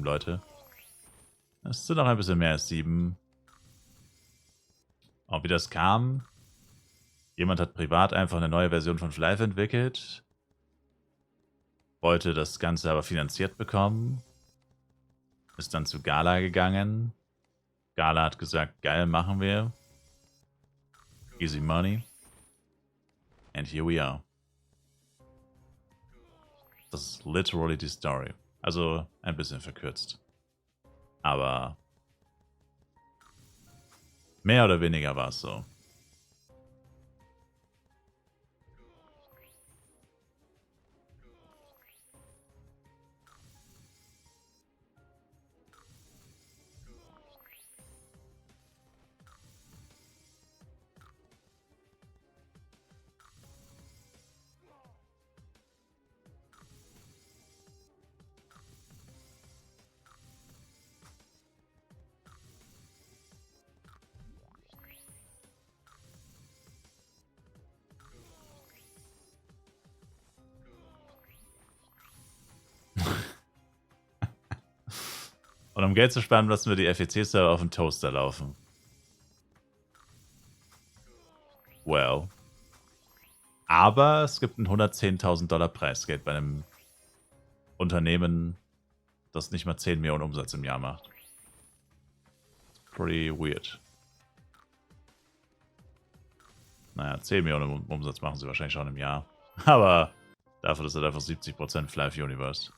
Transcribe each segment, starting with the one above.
7 Leute. Es sind noch ein bisschen mehr als 7. Auch wie das kam. Jemand hat privat einfach eine neue Version von Flive entwickelt. Wollte das Ganze aber finanziert bekommen. Ist dann zu Gala gegangen. Gala hat gesagt, geil, machen wir. Easy money. And here we are. Das ist literally die Story. Also ein bisschen verkürzt. Aber mehr oder weniger war es so. Und um Geld zu sparen, lassen wir die FEC-Server auf dem Toaster laufen. Well. Aber es gibt ein 110.000 $ Preisgeld bei einem Unternehmen, das nicht mal 10 Millionen Umsatz im Jahr macht. Pretty weird. Naja, 10 Millionen Umsatz machen sie wahrscheinlich schon im Jahr. Aber dafür ist es einfach 70% Flive Universe.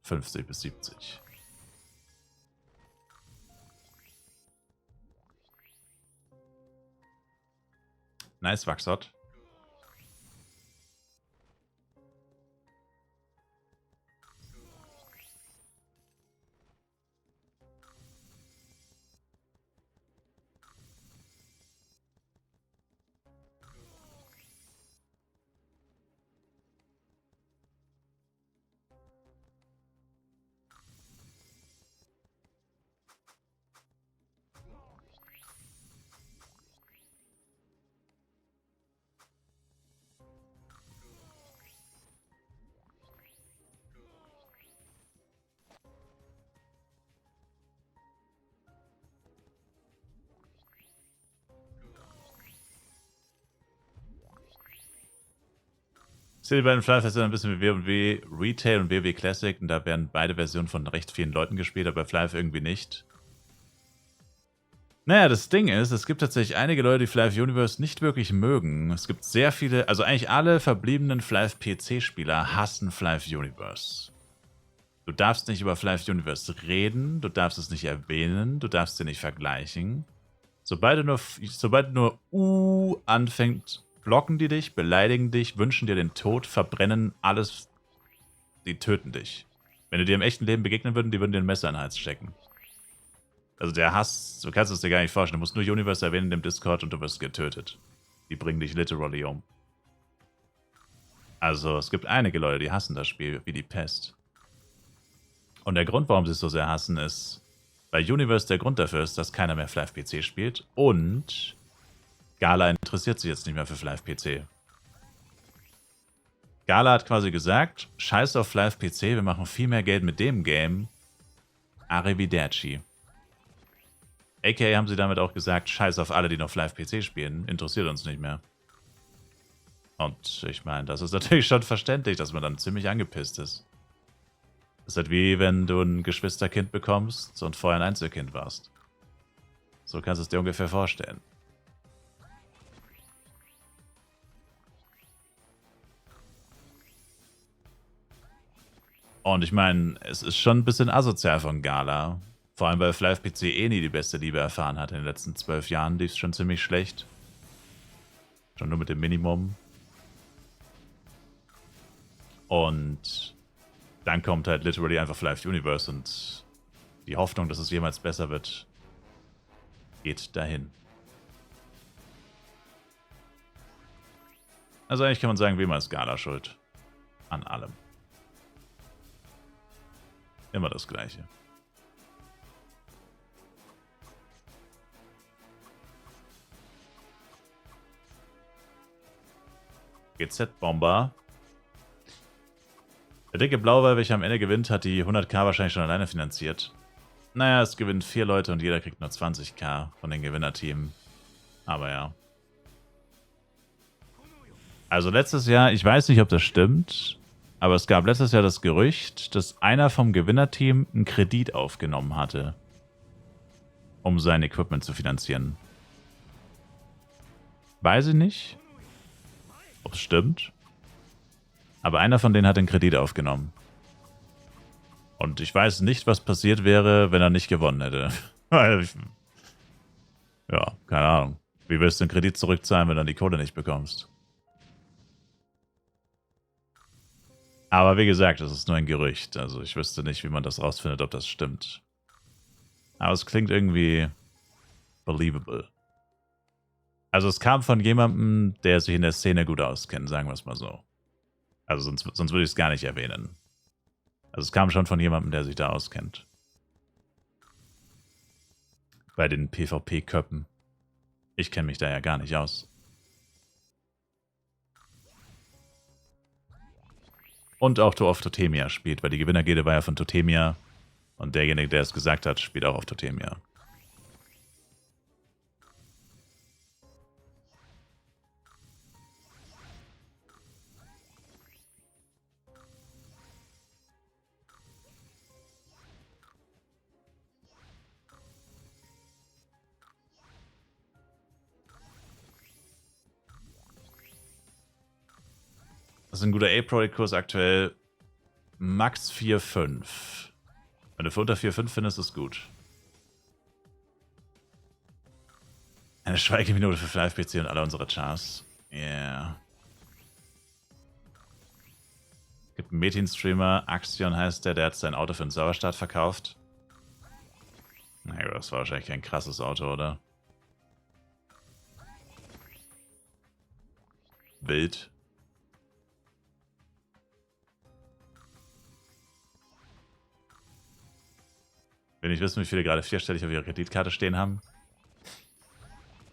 50 bis 70. Nice, Waxot. Ich sehe die beiden Flive ein bisschen wie WoW Retail und WoW Classic und da werden beide Versionen von recht vielen Leuten gespielt, aber Flive irgendwie nicht. Naja, das Ding ist, es gibt tatsächlich einige Leute, die Flive Universe nicht wirklich mögen. Es gibt sehr viele, also eigentlich alle verbliebenen Flive PC-Spieler hassen Flive Universe. Du darfst nicht über Flive Universe reden, du darfst es nicht erwähnen, du darfst sie nicht vergleichen. Sobald nur anfängt, blocken die dich, beleidigen dich, wünschen dir den Tod, verbrennen alles. Die töten dich. Wenn du dir im echten Leben begegnen würden, die würden dir ein Messer in den Hals stecken. Also der Hass, du kannst es dir gar nicht vorstellen. Du musst nur Universe erwähnen im Discord und du wirst getötet. Die bringen dich literally um. Also es gibt einige Leute, die hassen das Spiel wie die Pest. Und der Grund, warum sie es so sehr hassen, ist, weil Universe der Grund dafür ist, dass keiner mehr Flive PC spielt und Gala interessiert sich jetzt nicht mehr für Flive PC. Gala hat quasi gesagt, scheiß auf Flive PC, wir machen viel mehr Geld mit dem Game. Arrivederci. AKA haben sie damit auch gesagt, scheiß auf alle, die noch Flive PC spielen, interessiert uns nicht mehr. Und ich meine, das ist natürlich schon verständlich, dass man dann ziemlich angepisst ist. Das ist halt wie, wenn du ein Geschwisterkind bekommst und vorher ein Einzelkind warst. So kannst du es dir ungefähr vorstellen. Und ich meine, es ist schon ein bisschen asozial von Gala. Vor allem, weil Flive PC eh nie die beste Liebe erfahren hat. In den letzten 12 Jahren lief es schon ziemlich schlecht. Schon nur mit dem Minimum. Und dann kommt halt literally einfach Flive Universe und die Hoffnung, dass es jemals besser wird, geht dahin. Also eigentlich kann man sagen, wie immer ist Gala schuld. An allem. Immer das Gleiche. GZ-Bomber. Der dicke Blauwal, welcher am Ende gewinnt, hat die 100k wahrscheinlich schon alleine finanziert. Naja, es gewinnen 4 Leute und jeder kriegt nur 20k von den Gewinnerteams. Aber ja. Also letztes Jahr, ich weiß nicht, ob das stimmt, aber es gab letztes Jahr das Gerücht, dass einer vom Gewinnerteam einen Kredit aufgenommen hatte, um sein Equipment zu finanzieren. Weiß ich nicht, ob es stimmt, aber einer von denen hat den Kredit aufgenommen. Und ich weiß nicht, was passiert wäre, wenn er nicht gewonnen hätte. Ja, keine Ahnung. Wie willst du den Kredit zurückzahlen, wenn du die Kohle nicht bekommst? Aber wie gesagt, das ist nur ein Gerücht. Also ich wüsste nicht, wie man das rausfindet, ob das stimmt. Aber es klingt irgendwie believable. Also es kam von jemandem, der sich in der Szene gut auskennt, sagen wir es mal so. Also sonst würde ich es gar nicht erwähnen. Also es kam schon von jemandem, der sich da auskennt. Bei den PvP-Köppen. Ich kenne mich da ja gar nicht aus. Und auch auf Totemia spielt, weil die Gewinnergilde war ja von Totemia. Und derjenige, der es gesagt hat, spielt auch auf Totemia. Das ist ein guter A-Pro-Kurs aktuell. Max 4,5. Wenn du für unter 4,5 findest, ist gut. Eine Schweigeminute für Live-PC und alle unsere Chars. Yeah. Gibt einen Metin-Streamer, Axion heißt der hat sein Auto für einen Serverstart verkauft. Naja, das war wahrscheinlich kein krasses Auto, oder? Wild. Will nicht wissen, wie viele gerade vierstellig auf ihrer Kreditkarte stehen haben.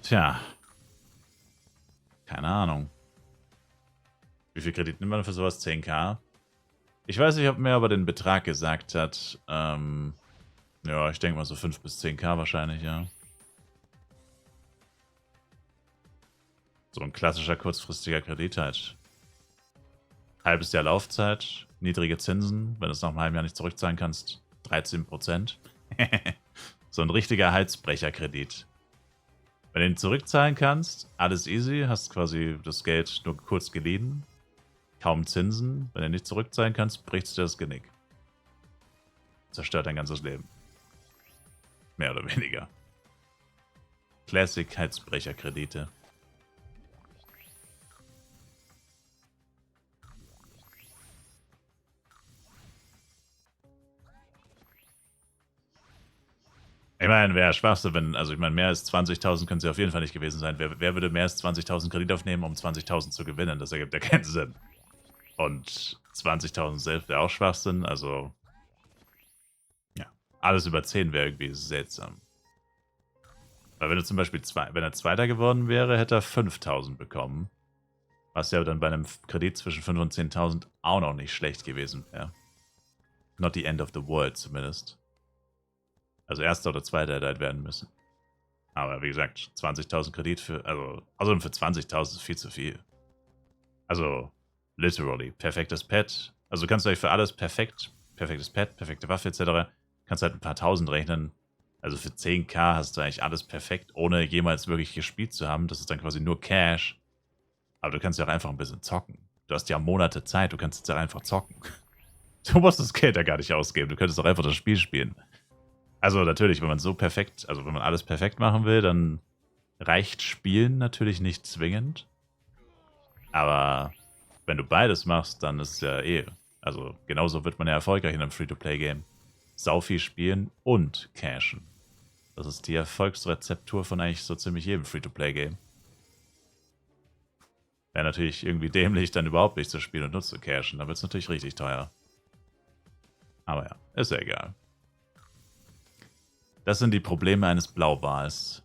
Tja. Keine Ahnung. Wie viel Kredit nimmt man für sowas? 10k? Ich weiß nicht, ob mir aber den Betrag gesagt hat. Ja, ich denke mal so 5 bis 10k wahrscheinlich, ja. So ein klassischer kurzfristiger Kredit halt. Halbes Jahr Laufzeit, niedrige Zinsen, wenn du es nach einem halben Jahr nicht zurückzahlen kannst, 13%. So ein richtiger Halsbrecherkredit. Wenn du ihn zurückzahlen kannst, alles easy, hast quasi das Geld nur kurz geliehen. Kaum Zinsen. Wenn du nicht zurückzahlen kannst, bricht es dir das Genick. Zerstört dein ganzes Leben. Mehr oder weniger. Classic Halsbrecherkredite. Ich meine, wäre Schwachsinn, wenn, also ich meine, mehr als 20.000 können sie auf jeden Fall nicht gewesen sein. Wer würde mehr als 20.000 Kredit aufnehmen, um 20.000 zu gewinnen? Das ergibt ja keinen Sinn. Und 20.000 selbst wäre auch Schwachsinn, also ja, alles über 10 wäre irgendwie seltsam. Weil wenn du zum Beispiel, wenn er Zweiter geworden wäre, hätte er 5.000 bekommen. Was ja dann bei einem Kredit zwischen 5.000 und 10.000 auch noch nicht schlecht gewesen wäre. Not the end of the world zumindest. Also Erster oder Zweiter hätte halt werden müssen. Aber wie gesagt, 20.000 Kredit für, also für 20.000 ist viel zu viel. Also, literally, perfektes Pad. Also du kannst eigentlich für alles perfektes Pad, perfekte Waffe etc. Kannst halt ein paar Tausend rechnen. Also für 10k hast du eigentlich alles perfekt, ohne jemals wirklich gespielt zu haben. Das ist dann quasi nur Cash. Aber du kannst ja auch einfach ein bisschen zocken. Du hast ja Monate Zeit, du kannst jetzt ja einfach zocken. Du musst das Geld ja gar nicht ausgeben, du könntest auch einfach das Spiel spielen. Also natürlich, wenn man so perfekt, also wenn man alles perfekt machen will, dann reicht Spielen natürlich nicht zwingend. Aber wenn du beides machst, dann ist es ja eh. Also genauso wird man ja erfolgreich in einem Free-to-Play-Game. Sau viel spielen und cashen. Das ist die Erfolgsrezeptur von eigentlich so ziemlich jedem Free-to-Play-Game. Wäre natürlich irgendwie dämlich, dann überhaupt nicht zu spielen und nur zu cashen. Dann wird es natürlich richtig teuer. Aber ja, ist ja egal. Das sind die Probleme eines Blauwals.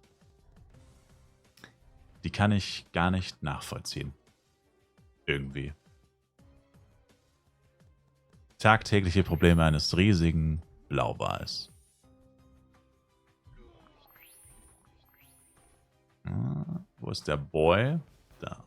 Die kann ich gar nicht nachvollziehen. Irgendwie. Tagtägliche Probleme eines riesigen Blauwals. Wo ist der Boy? Da.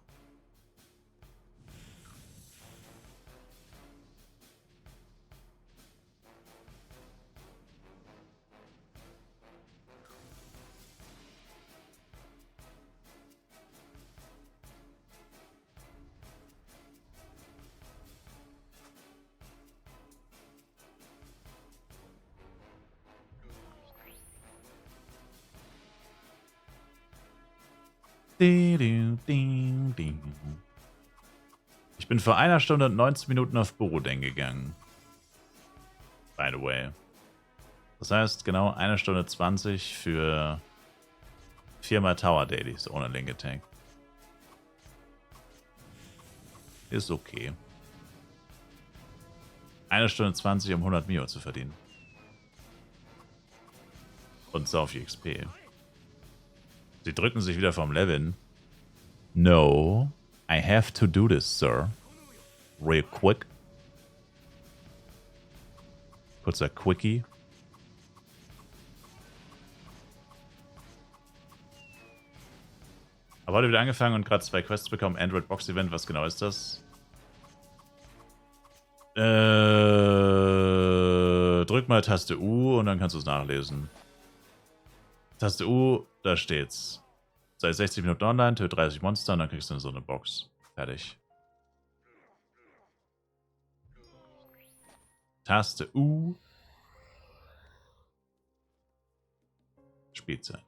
Ich bin vor 1 Stunde und 19 Minuten auf Borodeng gegangen. By the way. Das heißt, genau 1 Stunde 20 für 4x Tower Dailies ohne Link Attack. Ist okay. 1 Stunde 20, um 100 Mio zu verdienen. Und so viel XP. Sie drücken sich wieder vom Leveln. No, I have to do this, sir. Real quick. Kurzer Quickie. Aber heute wieder angefangen und gerade 2 Quests bekommen. Android Box Event, was genau ist das? Drück mal Taste U und dann kannst du es nachlesen. Taste U, da steht's. Sei 60 Minuten online, töte 30 Monster und dann kriegst du so eine Box. Fertig. Taste U. Spielzeit.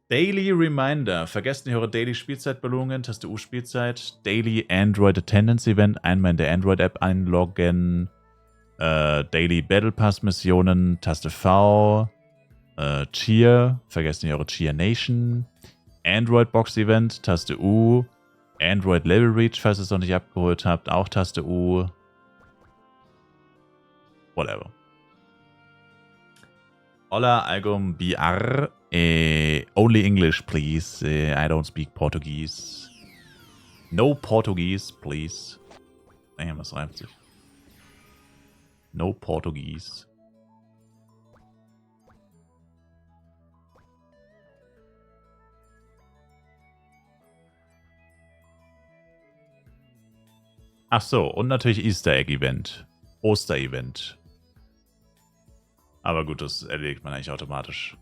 Daily Reminder. Vergesst nicht eure Daily Spielzeitbelohnungen. Taste U Spielzeit. Daily Android Attendance Event. Einmal in der Android App einloggen. Daily Battle Pass Missionen. Taste V. Cheer. Vergesst nicht eure Cheer Nation. Android Box Event. Taste U. Android Level Reach, falls ihr es noch nicht abgeholt habt. Auch Taste U. Whatever. Hola, Algum BR. Only English, please. I don't speak Portuguese. No Portuguese, please. Damn, das reimt sich. No Portuguese. Ach so, und natürlich Easter Egg Event. Oster-Event. Aber gut, das erledigt man eigentlich automatisch.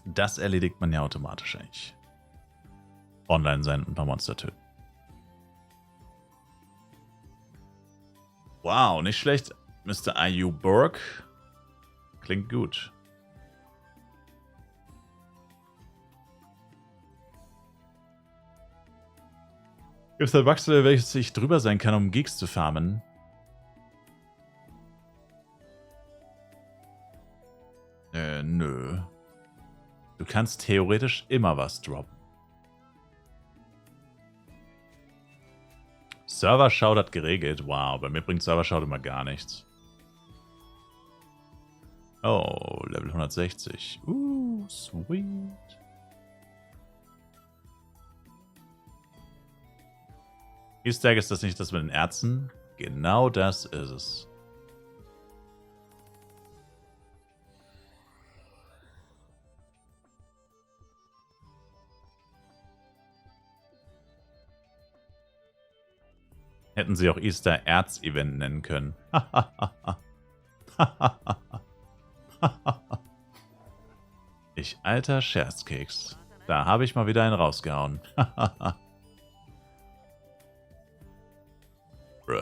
Das erledigt man ja automatisch eigentlich. Online sein und ein paar Monster töten. Wow, nicht schlecht. Mr. IU Burke. Klingt gut. Gibt es ein Wachstum, welches ich drüber sein kann, um Geeks zu farmen? Nö. Du kannst theoretisch immer was droppen. Server-Shout hat geregelt. Wow, bei mir bringt Server-Shout immer gar nichts. Oh, Level 160. Sweet. Easter Egg, ist das nicht das mit den Ärzten? Genau das ist es. Hätten sie auch Easter Erz-Event nennen können. Ich alter Scherzkeks. Da habe ich mal wieder einen rausgehauen. Bruh.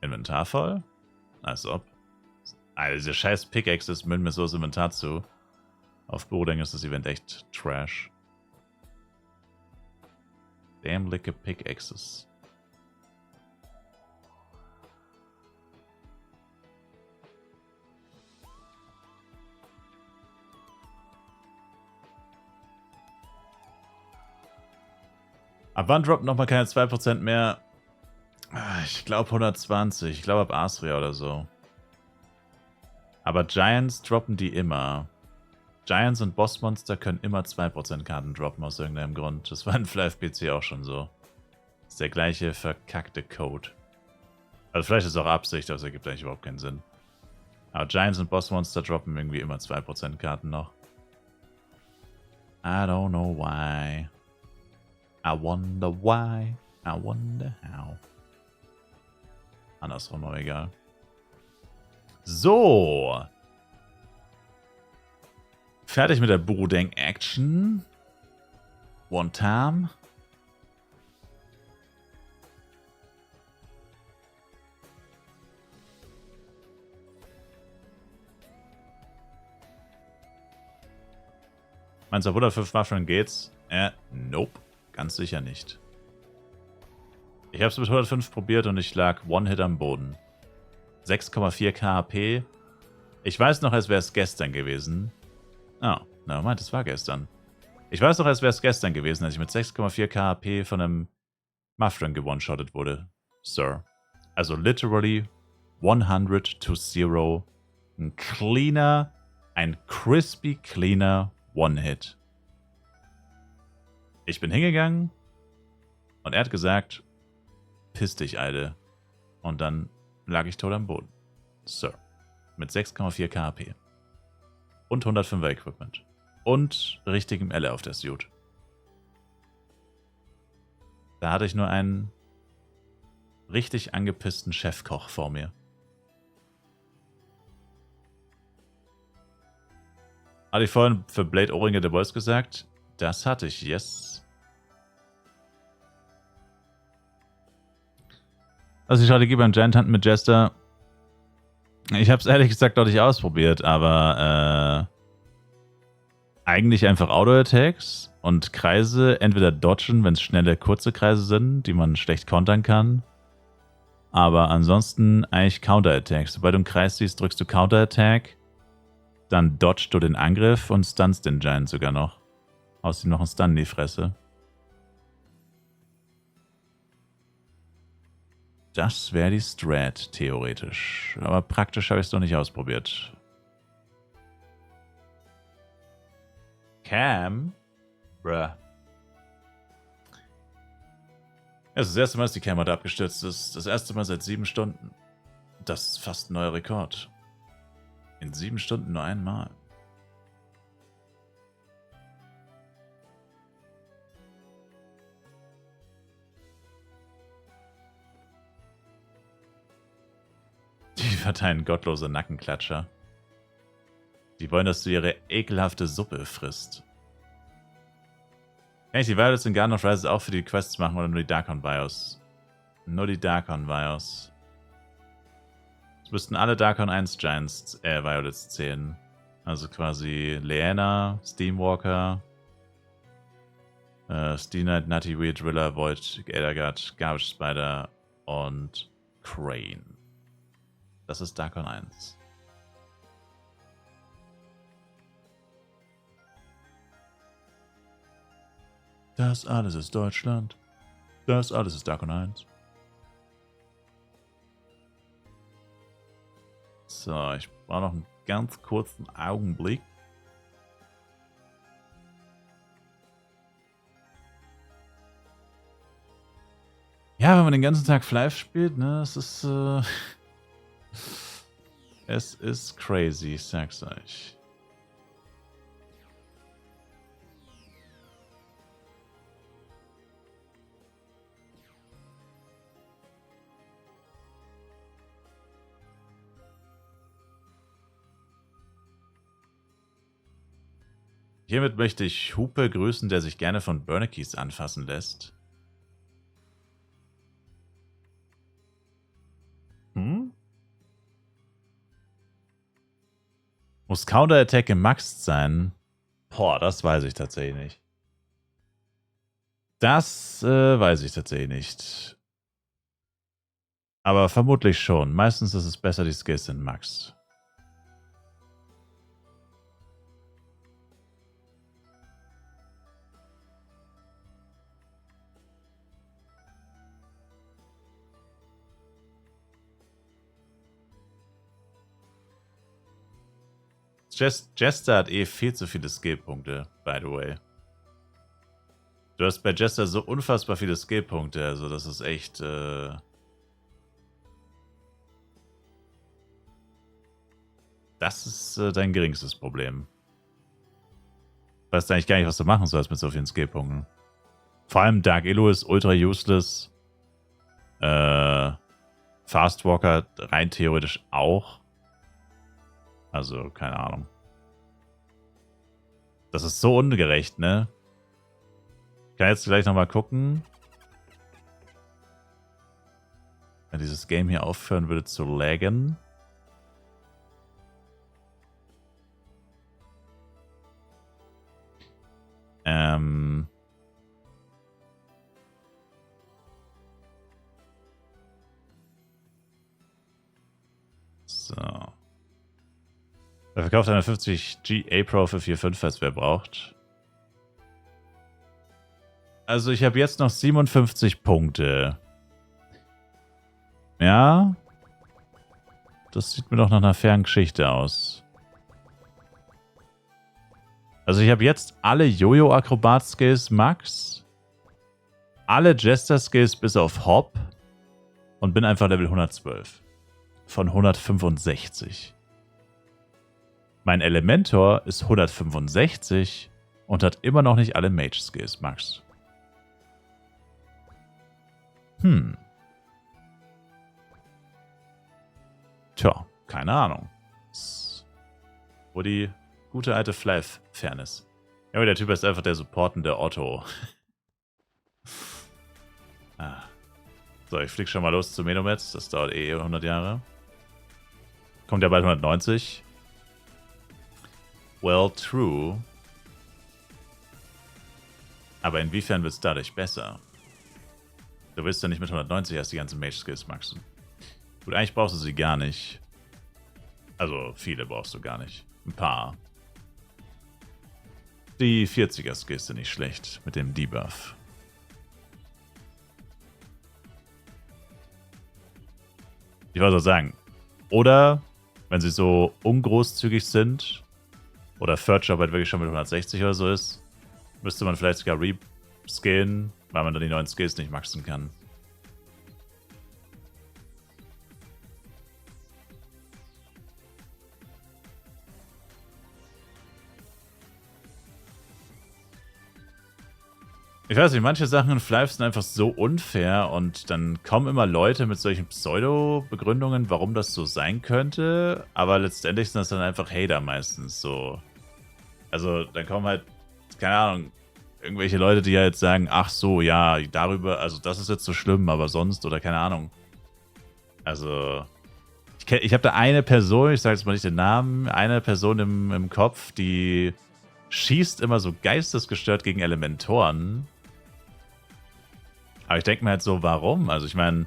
Inventar voll? Als ob. Also diese scheiß Pickaxes münden mir so das Inventar zu. Auf Borodeng ist das Event echt trash. Dämliche Pickaxes. Ab wann droppt nochmal keine 2% mehr? Ich glaube 120. Ich glaube ab Astria oder so. Aber Giants droppen die immer. Giants und Bossmonster können immer 2% Karten droppen aus irgendeinem Grund. Das war in Flive-PC auch schon so. Das ist der gleiche verkackte Code. Also vielleicht ist es auch Absicht, aber es ergibt eigentlich überhaupt keinen Sinn. Aber Giants und Bossmonster droppen irgendwie immer 2% Karten noch. I don't know why. I wonder why. I wonder how. Andersrum, aber egal. So. Fertig mit der Burudeng-Action. One time. Meinst du, auf 105 Mushroom geht's? Nope. Ganz sicher nicht. Ich habe es mit 105 probiert und ich lag One-Hit am Boden. 6,4 KHP. Ich weiß noch, als wäre es gestern gewesen. Oh, na, meint, es war gestern. Ich weiß noch, als wäre es gestern gewesen, als ich mit 6,4 KHP von einem Mushroom gewone-shottet wurde. Sir. Also literally 100 to 0. Ein cleaner, ein crispy cleaner One-Hit. Ich bin hingegangen und er hat gesagt, piss dich, Alter. Und dann lag ich tot am Boden. Sir. Mit 6,4 KHP. Und 105er Equipment. Und richtigem Elle auf der Suit. Da hatte ich nur einen richtig angepissten Chefkoch vor mir. Hatte ich vorhin für Blade Ohrringe der Boys gesagt? Das hatte ich, yes. Also die Strategie beim Giant Hunten mit Jester. Ich habe es ehrlich gesagt noch nicht ausprobiert, aber eigentlich einfach Auto-Attacks und Kreise entweder dodgen, wenn es schnelle, kurze Kreise sind, die man schlecht kontern kann. Aber ansonsten eigentlich Counter-Attacks. Sobald du einen Kreis siehst, drückst du Counter-Attack, dann dodgst du den Angriff und stunst den Giant sogar noch. Haust ihm noch einen Stun in die Fresse. Das wäre die Strat, theoretisch. Aber praktisch habe ich es noch nicht ausprobiert. Cam? Bruh. Es ist das erste Mal, dass die Cam heute abgestürzt ist. Das erste Mal seit 7 Stunden. Das ist fast ein neuer Rekord. In 7 Stunden nur einmal. Die verteilen gottlose Nackenklatscher. Die wollen, dass du ihre ekelhafte Suppe frisst. Kann ich die Violets in Garden of Rises auch für die Quests machen oder nur die Darkon Bios? Nur die Darkon Bios. Es müssten alle Darkon 1 Giants, Violets zählen. Also quasi Leanna, Steamwalker, Steel Knight, Nutty Weed, Driller, Void, Eldergut, Garbage Spider und Crane. Das ist Darkon 1. Das alles ist Deutschland. Das alles ist Darkon 1. So, ich brauche noch einen ganz kurzen Augenblick. Ja, wenn man den ganzen Tag Flive spielt, ne, es ist, es ist crazy, ich sag's euch. Hiermit möchte ich Hupe grüßen, der sich gerne von Burnikeys anfassen lässt. Muss Counter-Attack gemaxt sein? Boah, das weiß ich tatsächlich nicht. Das weiß ich tatsächlich nicht. Aber vermutlich schon. Meistens ist es besser, die Skills sind Max. Jester hat eh viel zu viele Skillpunkte, by the way. Du hast bei Jester so unfassbar viele Skillpunkte, also das ist echt... Das ist dein geringstes Problem. Du weißt eigentlich gar nicht, was du machen sollst mit so vielen Skillpunkten. Vor allem Dark Elo ist ultra useless. Fastwalker rein theoretisch auch. Also, keine Ahnung. Das ist so ungerecht, ne? Ich kann jetzt gleich nochmal gucken. Wenn dieses Game hier aufhören würde zu laggen. So. Er verkauft eine 50 GA Pro für 4,5, falls wer braucht. Also ich habe jetzt noch 57 Punkte. Ja. Das sieht mir doch nach einer fairen Geschichte aus. Also ich habe jetzt alle Jojo-Akrobat-Skills Max. Alle Jester-Skills bis auf Hop. Und bin einfach Level 112. Von 165. Mein Elementor ist 165 und hat immer noch nicht alle Mage-Skills Max. Tja, keine Ahnung. Wo die gute alte Flav-Fairness. Ja, aber der Typ ist einfach der supportende Otto. So, ich flieg schon mal los zu Menomet. Das dauert eh 100 Jahre. Kommt ja bald 190. Well, true. Aber inwiefern wird es dadurch besser? Du willst ja nicht mit 190 erst die ganzen Mage-Skills maxen. Gut, eigentlich brauchst du sie gar nicht. Also, viele brauchst du gar nicht. Ein paar. Die 40er-Skills sind nicht schlecht mit dem Debuff. Ich wollte sagen, oder wenn sie so ungroßzügig sind oder Third Job halt wirklich schon mit 160 oder so ist, müsste man vielleicht sogar reskillen, weil man dann die neuen Skills nicht maxen kann. Ich weiß nicht, manche Sachen in Flive sind einfach so unfair und dann kommen immer Leute mit solchen Pseudo-Begründungen, warum das so sein könnte, aber letztendlich sind das dann einfach Hater meistens so. Also dann kommen halt, keine Ahnung, irgendwelche Leute, die halt sagen, ach so, ja, darüber, also das ist jetzt so schlimm, aber sonst oder keine Ahnung. Also ich habe da eine Person, ich sage jetzt mal nicht den Namen, eine Person im Kopf, die schießt immer so geistesgestört gegen Elementoren. Aber ich denke mir halt so, warum? Also ich meine,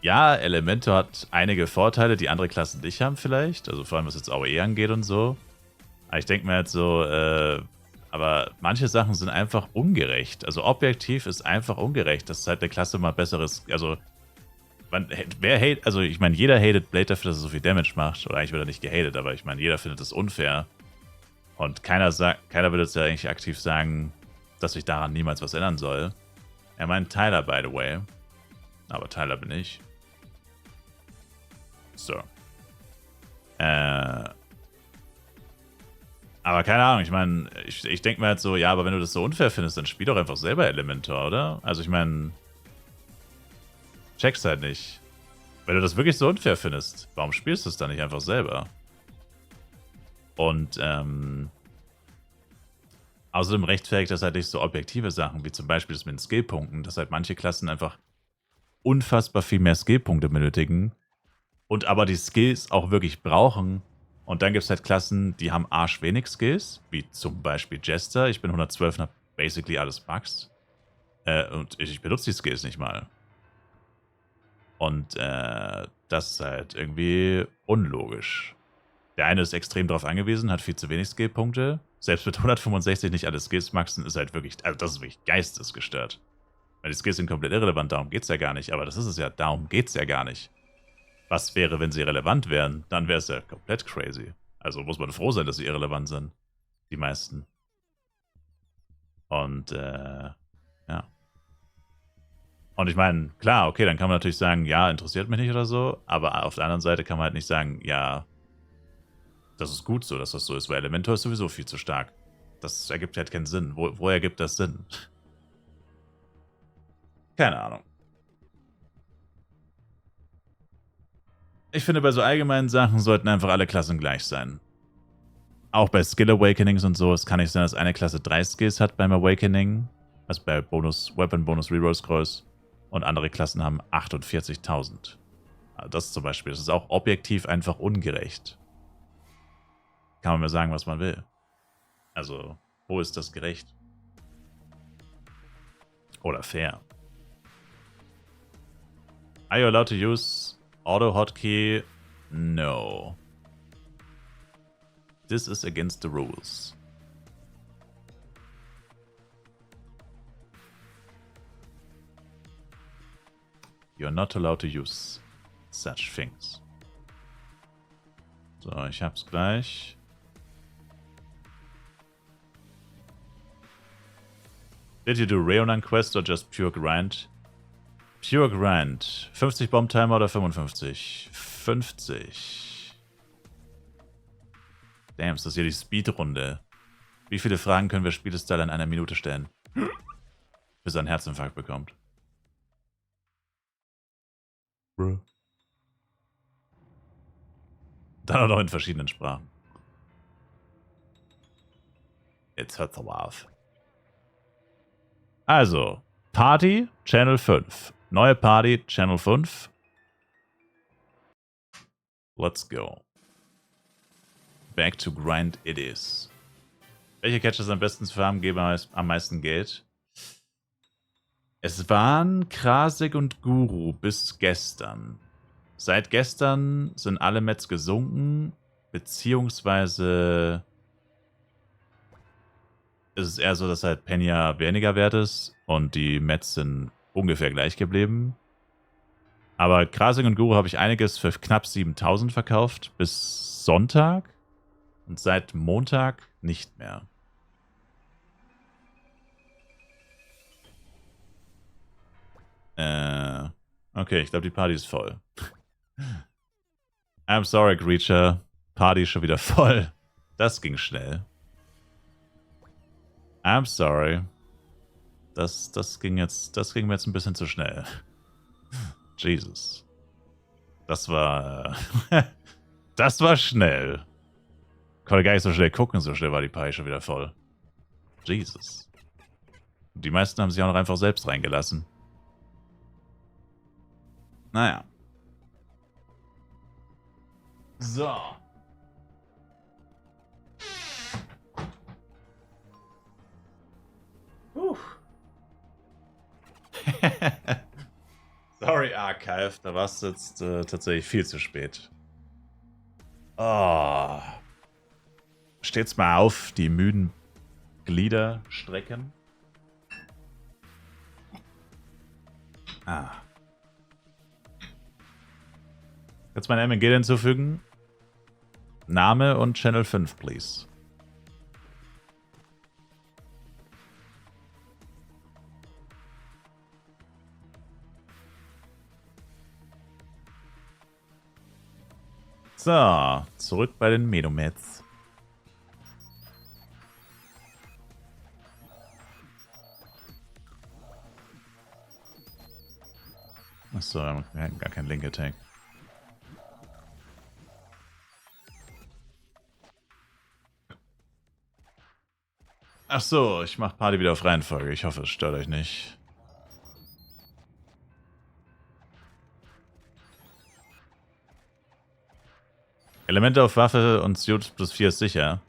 ja, Elementor hat einige Vorteile, die andere Klassen nicht haben vielleicht. Also vor allem, was jetzt AOE angeht und so. Aber ich denke mir halt so, aber manche Sachen sind einfach ungerecht. Also objektiv ist einfach ungerecht, dass halt eine Klasse mal besseres, also wer hate, also ich meine, jeder hatet Blade dafür, dass er so viel Damage macht. Oder eigentlich wird er nicht gehatet, aber ich meine, jeder findet das unfair. Und keiner will jetzt ja eigentlich aktiv sagen, dass sich daran niemals was ändern soll. Er meint Tyler, by the way. Aber Tyler bin ich. So. Aber keine Ahnung, ich meine, ich denke mir halt so, ja, aber wenn du das so unfair findest, dann spiel doch einfach selber Elementor, oder? Also ich meine, check's halt nicht. Wenn du das wirklich so unfair findest, warum spielst du es dann nicht einfach selber? Und, außerdem rechtfertigt das halt nicht so objektive Sachen, wie zum Beispiel das mit den Skillpunkten, dass halt manche Klassen einfach unfassbar viel mehr Skillpunkte benötigen und aber die Skills auch wirklich brauchen. Und dann gibt es halt Klassen, die haben arschwenig Skills, wie zum Beispiel Jester. Ich bin 112 und habe basically alles Bugs. Und ich benutze die Skills nicht mal. Und das ist halt irgendwie unlogisch. Der eine ist extrem darauf angewiesen, hat viel zu wenig Skillpunkte. Selbst mit 165 nicht alle Skills maxen, ist halt wirklich, also das ist wirklich geistesgestört. Weil die Skills sind komplett irrelevant, darum geht's ja gar nicht. Aber das ist es ja, darum geht's ja gar nicht. Was wäre, wenn sie relevant wären? Dann wäre es ja komplett crazy. Also muss man froh sein, dass sie irrelevant sind. Die meisten. Und, ja. Und ich meine, klar, okay, dann kann man natürlich sagen, ja, interessiert mich nicht oder so, aber auf der anderen Seite kann man halt nicht sagen, ja, das ist gut so, dass das so ist, weil Elementor ist sowieso viel zu stark. Das ergibt halt keinen Sinn. Wo ergibt das Sinn? Keine Ahnung. Ich finde, bei so allgemeinen Sachen sollten einfach alle Klassen gleich sein. Auch bei Skill Awakenings und so, es kann nicht sein, dass eine Klasse 3 Skills hat beim Awakening, also bei Weapon Bonus Reroll Scrolls, und andere Klassen haben 48.000. Also das zum Beispiel, das ist auch objektiv einfach ungerecht. Kann man mir sagen, was man will. Also, wo ist das gerecht? Oder fair? Are you allowed to use Auto Hotkey? No. This is against the rules. You're not allowed to use such things. So, ich hab's gleich. Did you do Reonan Quest or just pure grind? Pure grind. 50 Bomb-Timer oder 55? 50. Damn, ist das hier die Speedrunde. Wie viele Fragen können wir Spielestyle in einer Minute stellen? Bis er einen Herzinfarkt bekommt. Bro. Dann auch noch in verschiedenen Sprachen. It's hurt the laugh. Also, Party, Channel 5. Neue Party, Channel 5. Let's go. Back to grind it is. Welche Catches am besten zu farmen geben am meisten Geld? Es waren Krasik und Guru bis gestern. Seit gestern sind alle Mets gesunken, beziehungsweise ist es eher so, dass halt Penya weniger wert ist und die Mets sind ungefähr gleich geblieben. Aber Krasik und Guru habe ich einiges für knapp 7.000 verkauft bis Sonntag und seit Montag nicht mehr. Okay, ich glaube, die Party ist voll. I'm sorry, Creature. Party ist schon wieder voll. Das ging schnell. I'm sorry. Das ging mir jetzt ein bisschen zu schnell. Jesus. Das war... das war schnell. Konnte gar nicht so schnell gucken, so schnell war die Party schon wieder voll. Jesus. Die meisten haben sich auch noch einfach selbst reingelassen. Naja. So. Sorry, Archive. Da warst du jetzt tatsächlich viel zu spät. Oh. Steht's mal auf, die müden Glieder strecken. Ah. Kannst du mein MNG hinzufügen? Name und Channel 5, please. So, zurück bei den Menomets. Achso, wir haben gar keinen Link-Attack. Achso, ich mach Party wieder auf Reihenfolge. Ich hoffe, es stört euch nicht. Elemente auf Waffe und Suit plus 4 ist sicher.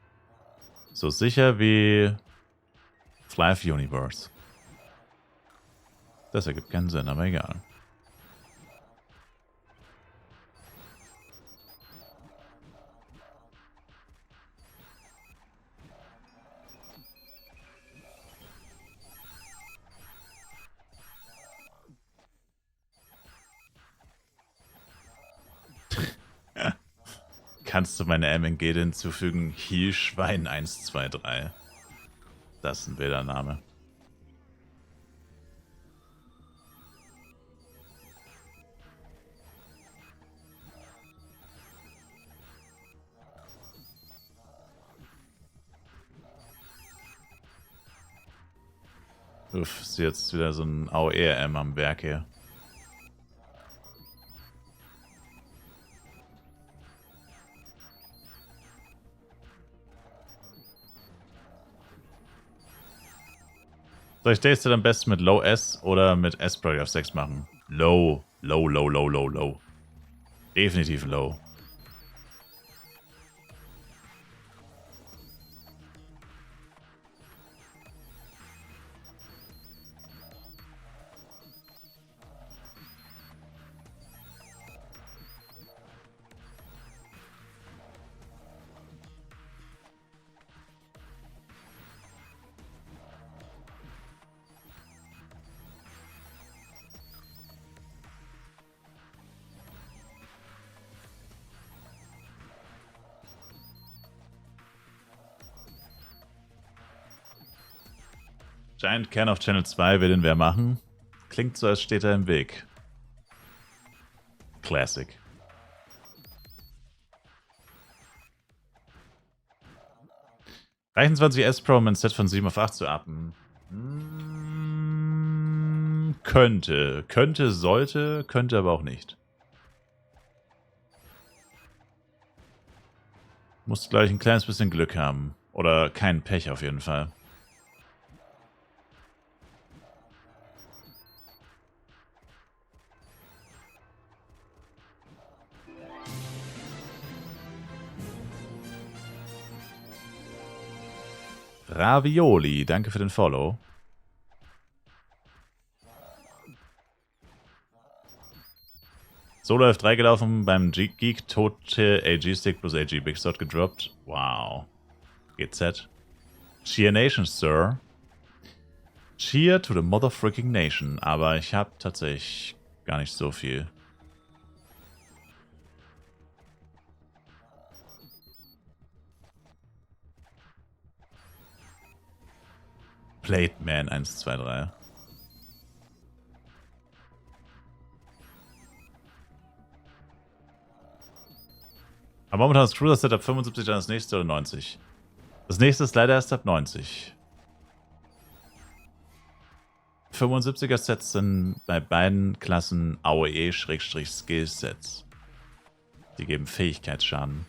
So sicher wie Flive Universe. Das ergibt keinen Sinn, aber egal. Kannst du meine MNG hinzufügen? Hielschwein 123. Das ist ein wilder Name. Uff, ist jetzt wieder so ein AOE-M am Werk hier. Soll ich Daystat am besten mit Low S oder mit S-Priority auf 6 machen? Low. Low, low, low, low, low. Definitiv low. Giant Can auf Channel 2 will den wer machen? Klingt so, als steht er im Weg. Classic. Reichen 20 S-Pro, um ein Set von 7 auf 8 zu uppen? Könnte. Könnte, sollte, könnte aber auch nicht. Muss gleich ein kleines bisschen Glück haben. Oder kein Pech auf jeden Fall. Ravioli, danke für den Follow. Solo F3 gelaufen, beim Geek tote AG-Stick plus AG Big Slot gedroppt. Wow. GZ. Cheer Nation, Sir. Cheer to the motherfucking Nation. Aber ich habe tatsächlich gar nicht so viel. Plate Man 1, 2, 3. Aber momentan ist Cruiser Set ab 75, dann das nächste oder 90. Das nächste ist leider erst ab 90. 75er Sets sind bei beiden Klassen AOE-Skill-Sets. Die geben Fähigkeitsschaden.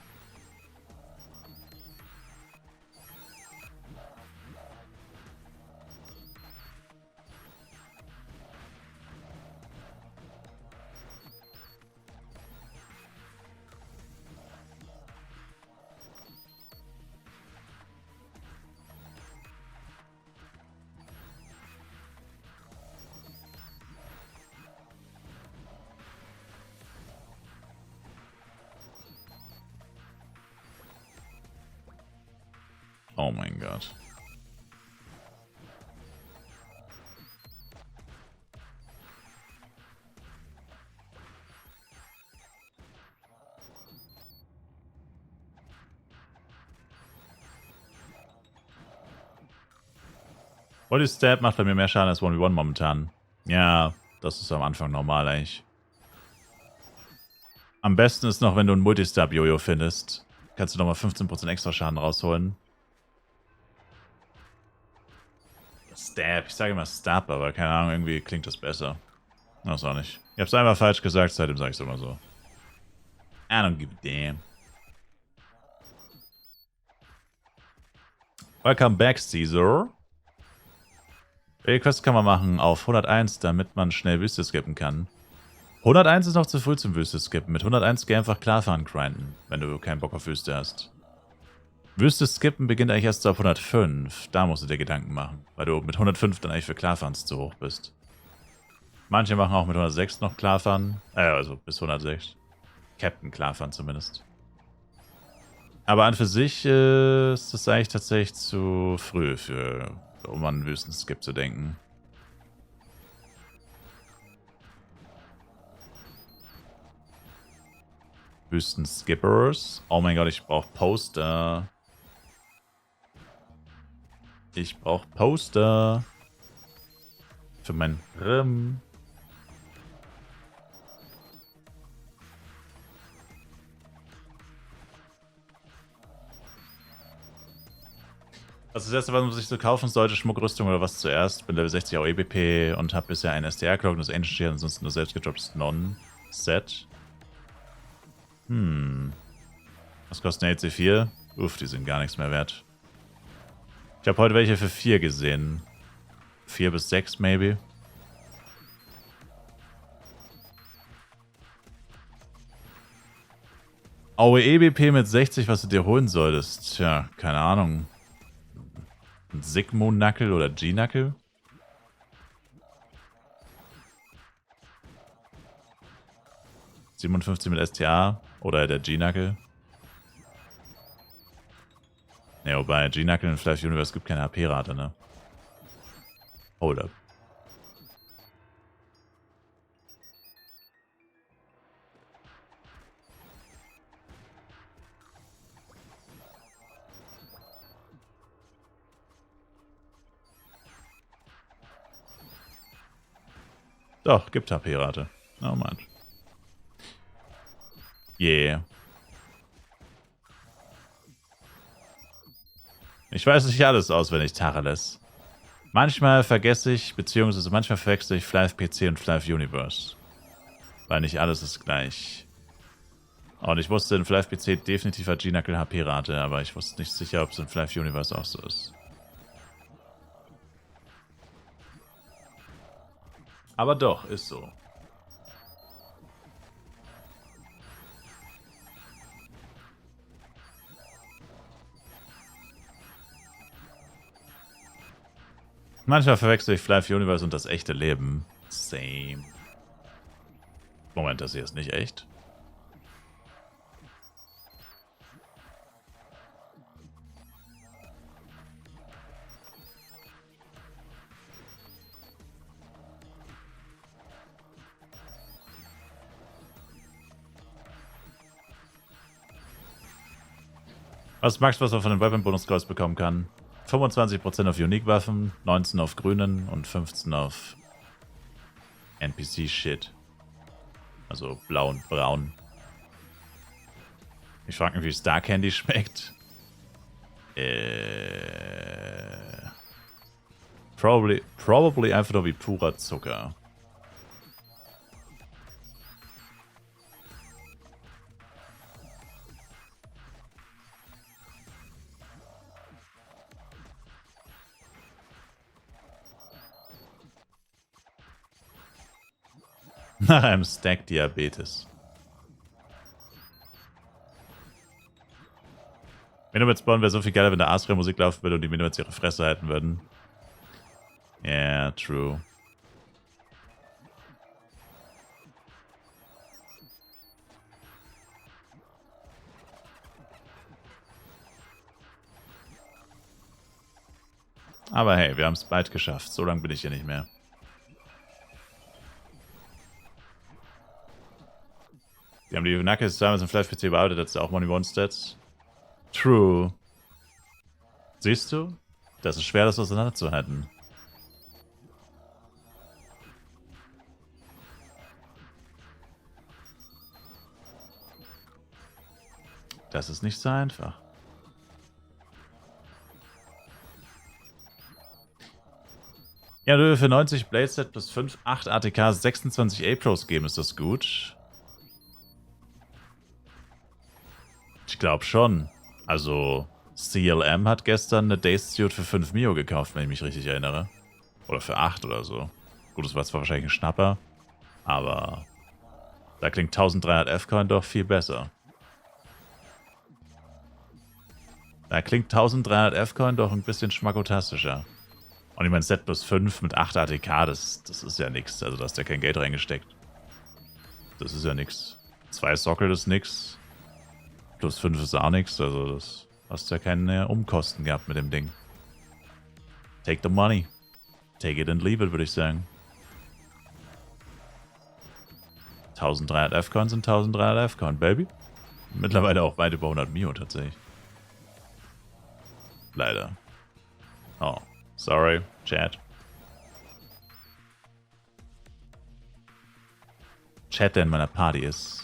Oh mein Gott. Body Stab macht bei mir mehr Schaden als 1v1 momentan. Ja, das ist am Anfang normal eigentlich. Am besten ist noch, wenn du einen Multistab-Jojo findest. Kannst du nochmal 15% extra Schaden rausholen. Stab, ich sage immer Stab, aber keine Ahnung, irgendwie klingt das besser. Das auch nicht. Ich hab's einfach falsch gesagt, seitdem sage ich es immer so. I don't give a damn. Welcome back, Caesar. Welche Quest kann man machen auf 101, damit man schnell Wüste skippen kann? 101 ist noch zu früh zum Wüste skippen. Mit 101 geh einfach Klarfahren grinden, wenn du keinen Bock auf Wüste hast. Wüste skippen beginnt eigentlich erst so ab 105. Da musst du dir Gedanken machen, weil du mit 105 dann eigentlich für Klarfahren zu hoch bist. Manche machen auch mit 106 noch Klarfahren. Also bis 106. Captain Klarfahren zumindest. Aber an für sich ist das eigentlich tatsächlich zu früh um an Wüstenskip zu denken. Wüsten-Skippers. Oh mein Gott, ich brauche Poster. Ich brauche Poster. Für mein Rimm. Was ist das erste, was man sich so kaufen sollte? Schmuckrüstung oder was zuerst? Bin Level 60 auch EBP und habe bisher einen SDR-Cloak und das Ancient Shield, ansonsten nur selbst gedropptes Non-Set. Was kostet eine EC4? Uff, die sind gar nichts mehr wert. Ich habe heute welche für 4 gesehen. 4 bis 6, maybe. Aue EBP mit 60, was du dir holen solltest. Tja, keine Ahnung. Ein Sigmund-Knuckle oder G-Knuckle? ...57 mit STA oder der G-Knuckle. Ne, wobei G-Knuckle in Flash Universe gibt keine HP-Rate, ne? Hold up. Doch, gibt HP-Rate. Oh Mann. Yeah. Ich weiß nicht alles auswendig, Tacheles. Manchmal vergesse ich, beziehungsweise manchmal verwechsel ich Flive PC und Flive Universe. Weil nicht alles ist gleich. Und ich wusste in Flive PC definitiv hat G-Knuckle HP-Rate, aber ich wusste nicht sicher, ob es in Flive Universe auch so ist. Aber doch, ist so. Manchmal verwechsel ich Flive Universe und das echte Leben. Same. Moment, das hier ist nicht echt. Was ist Max, was man von den Weapon-Bonus-Scrolls bekommen kann? 25% auf Unique-Waffen, 19 auf grünen und 15 auf NPC-Shit. Also blau und braun. Ich frage mich, wie Star Candy schmeckt. Probably einfach nur wie purer Zucker. Nach einem Stack Diabetes. Minimates bauen wäre so viel geiler, wenn der Astra-Musik laufen würde und die Minimates ihre Fresse halten würden. Yeah, true. Aber hey, wir haben es bald geschafft. So lange bin ich hier nicht mehr. Die haben die Knuckles damals im Flash-PC bearbeitet, das ist auch Money One Stats. True. Siehst du? Das ist schwer, das auseinanderzuhalten. Das ist nicht so einfach. Ja, du für 90 Blade Set plus 5, 8 ATK, 26 A-Pros geben, ist das gut? Ich glaube schon. Also, CLM hat gestern eine Days Suit für 5 Mio gekauft, wenn ich mich richtig erinnere. Oder für 8 oder so. Gut, das war zwar wahrscheinlich ein Schnapper, aber da klingt 1300 F-Coin doch viel besser. Da klingt 1300 F-Coin doch ein bisschen schmackotastischer. Und ich meine, Set plus 5 mit 8 ATK, das ist ja nix. Also da hast du ja kein Geld reingesteckt. Das ist ja nix. 2 Sockel ist nix. Plus 5 ist auch nix. Also das hast du ja keine Umkosten gehabt mit dem Ding. Take the money. Take it and leave it, würde ich sagen. 1300 F-Coin sind 1300 F-Coin, Baby. Mittlerweile auch weit über 100 Mio tatsächlich. Leider. Oh, sorry, Chat. Chat, der in meiner Party ist.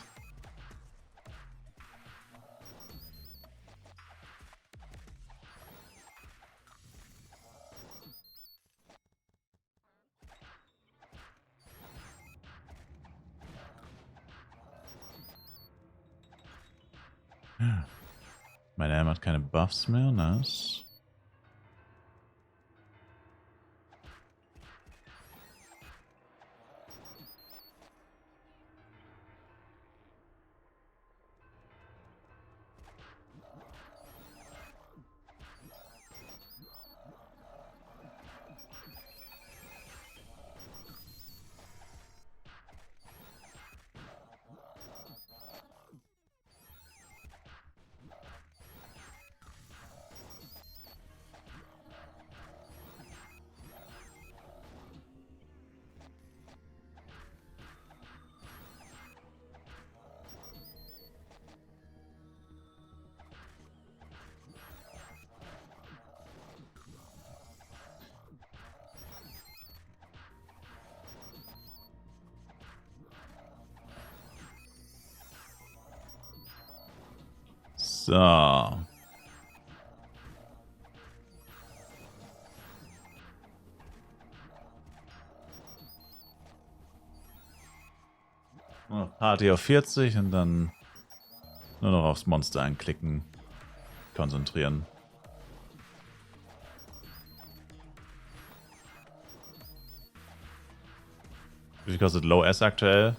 Mein Helm hat keine Buffs mehr, nice. So. Party auf 40 und dann nur noch aufs Monster einklicken. Konzentrieren. Wie viel kostet Low S aktuell?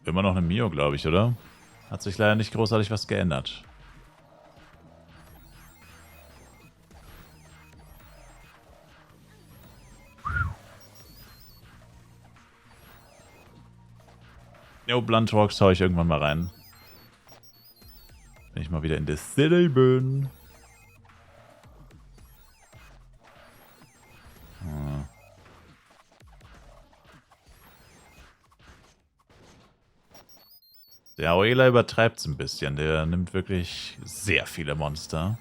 Immer noch eine Mio, glaube ich, oder? Hat sich leider nicht großartig was geändert. Jo, Blunt Rocks hau ich irgendwann mal rein. Wenn ich mal wieder in der City bin. Der Aoela übertreibt es ein bisschen. Der nimmt wirklich sehr viele Monster.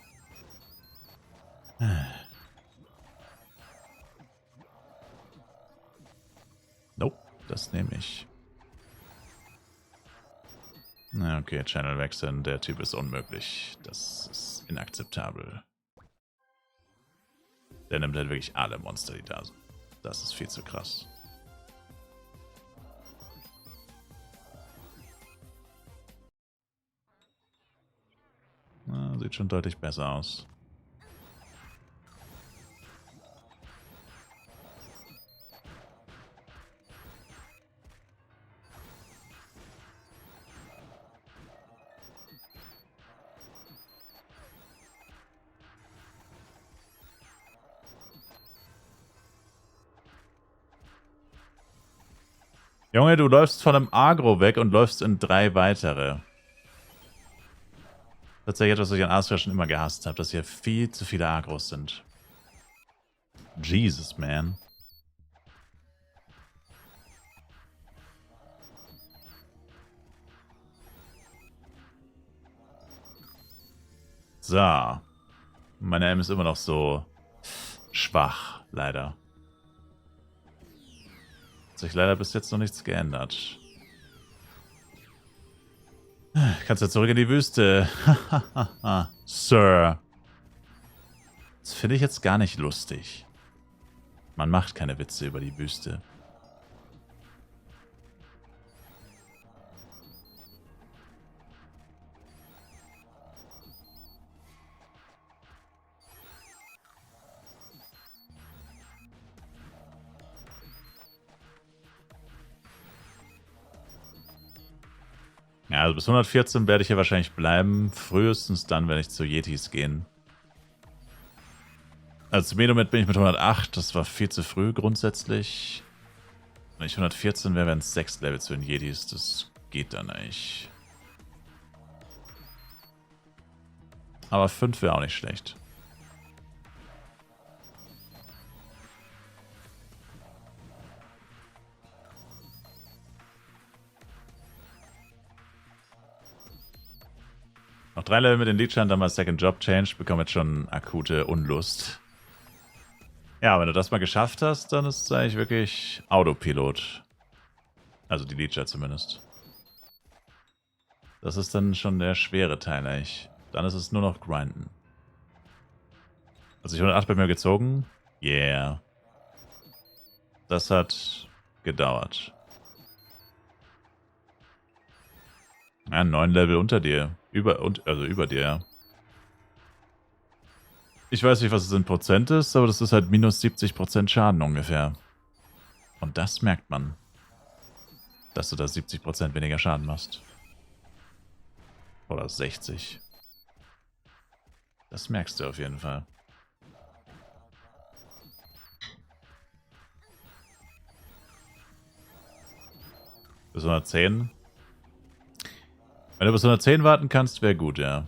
Nope, das nehme ich. Na okay, Channel wechseln. Der Typ ist unmöglich. Das ist inakzeptabel. Der nimmt halt wirklich alle Monster, die da sind. Das ist viel zu krass. Na, sieht schon deutlich besser aus. Junge, du läufst von einem Agro weg und läufst in 3 weitere. Tatsächlich etwas, was ich an Astra schon immer gehasst habe, dass hier viel zu viele Agros sind. Jesus, man. So. Meine M ist immer noch so schwach, leider. Hat sich leider bis jetzt noch nichts geändert. Kannst ja zurück in die Wüste. Sir. Das finde ich jetzt gar nicht lustig. Man macht keine Witze über die Wüste. Ja, also bis 114 werde ich hier wahrscheinlich bleiben. Frühestens dann, wenn ich zu Yetis gehen. Also zu Medomet bin ich mit 108. Das war viel zu früh grundsätzlich. Wenn ich 114 wäre, wären es 6 Level zu den Yetis. Das geht dann eigentlich. Aber 5 wäre auch nicht schlecht. Noch 3 Level mit den Leechern, dann mal Second Job Change, bekomme jetzt schon akute Unlust. Ja, wenn du das mal geschafft hast, dann ist es eigentlich wirklich Autopilot. Also die Leecher zumindest. Das ist dann schon der schwere Teil eigentlich. Dann ist es nur noch Grinden. Also ich 108 bei mir gezogen. Yeah. Das hat gedauert. Ja, 9 Level unter dir. Also über dir, ja. Ich weiß nicht, was es in Prozent ist, aber das ist halt minus 70% Schaden ungefähr. Und das merkt man. Dass du da 70% weniger Schaden machst. Oder 60. Das merkst du auf jeden Fall. Bis 110. Wenn du bis 110 warten kannst, wäre gut, ja.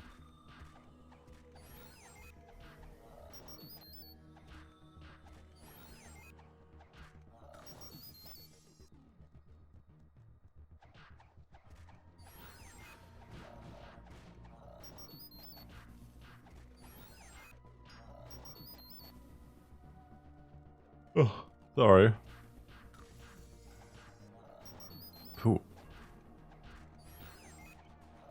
Oh, sorry. Puh.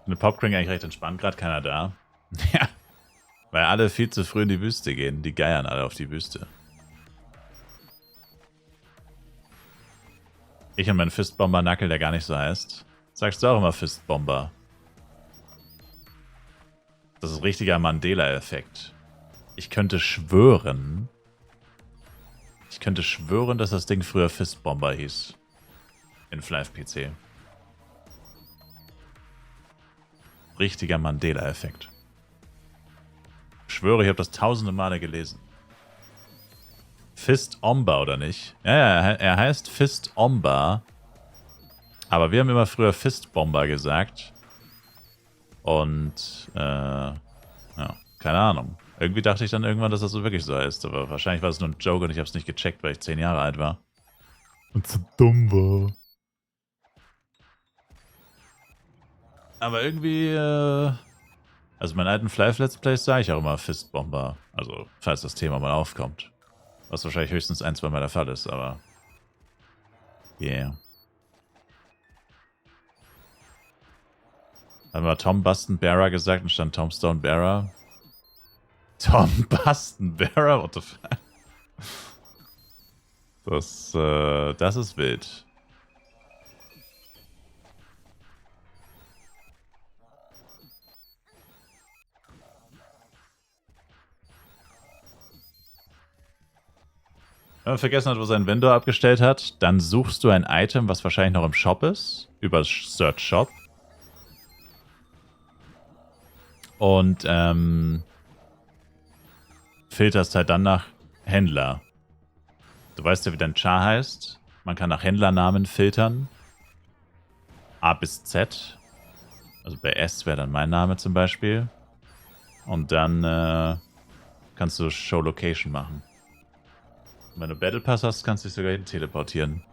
Eine Popcring eigentlich recht entspannt, gerade keiner da. Ja. Weil alle viel zu früh in die Wüste gehen. Die geiern alle auf die Wüste. Ich und mein Fistbomber-Nackel, der gar nicht so heißt. Sagst du auch immer Fistbomber. Das ist richtiger Mandela-Effekt. Ich könnte schwören, dass das Ding früher Fistbomber hieß. In FlivePC. Richtiger Mandela-Effekt. Ich schwöre, ich habe das tausende Male gelesen. Fistomba, oder nicht? Ja, er heißt Fistomba. Aber wir haben immer früher Fistbomber gesagt. Und, ja, keine Ahnung. Irgendwie dachte ich dann irgendwann, dass das so wirklich so heißt. Aber wahrscheinlich war es nur ein Joke und ich habe es nicht gecheckt, weil ich 10 Jahre alt war. Und zu dumm war. Aber irgendwie, also meinen alten Flive Let's Plays sage ich auch immer Fistbomber. Also, falls das Thema mal aufkommt. Was wahrscheinlich höchstens 1-2 Mal der Fall ist, aber... Yeah. Haben wir Tom Buston Bearer gesagt und stand Tom Stone Bearer? Tom Buston Bearer? What the fuck? Das ist wild. Wenn man vergessen hat, wo sein Vendor abgestellt hat, dann suchst du ein Item, was wahrscheinlich noch im Shop ist, über Search Shop. Und filterst halt dann nach Händler. Du weißt ja, wie dein Char heißt. Man kann nach Händlernamen filtern. A bis Z. Also bei S wäre dann mein Name zum Beispiel. Und dann kannst du Show Location machen. Und wenn du Battle Pass hast, kannst du dich sogar hin teleportieren.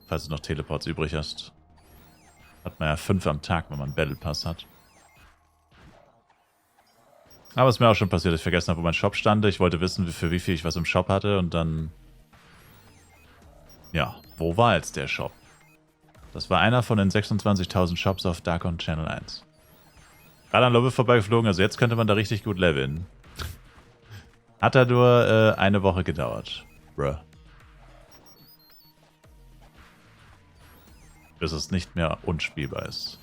Falls du noch Teleports übrig hast. Hat man ja 5 am Tag, wenn man Battle Pass hat. Aber es ist mir auch schon passiert, dass ich vergessen habe, wo mein Shop stand. Ich wollte wissen, für wie viel ich was im Shop hatte und dann... Ja, wo war jetzt der Shop? Das war einer von den 26.000 Shops auf Darkon Channel 1. Gerade an Lobby vorbeigeflogen, also jetzt könnte man da richtig gut leveln. Hat da nur eine Woche gedauert. Bruh. Bis es nicht mehr unspielbar ist.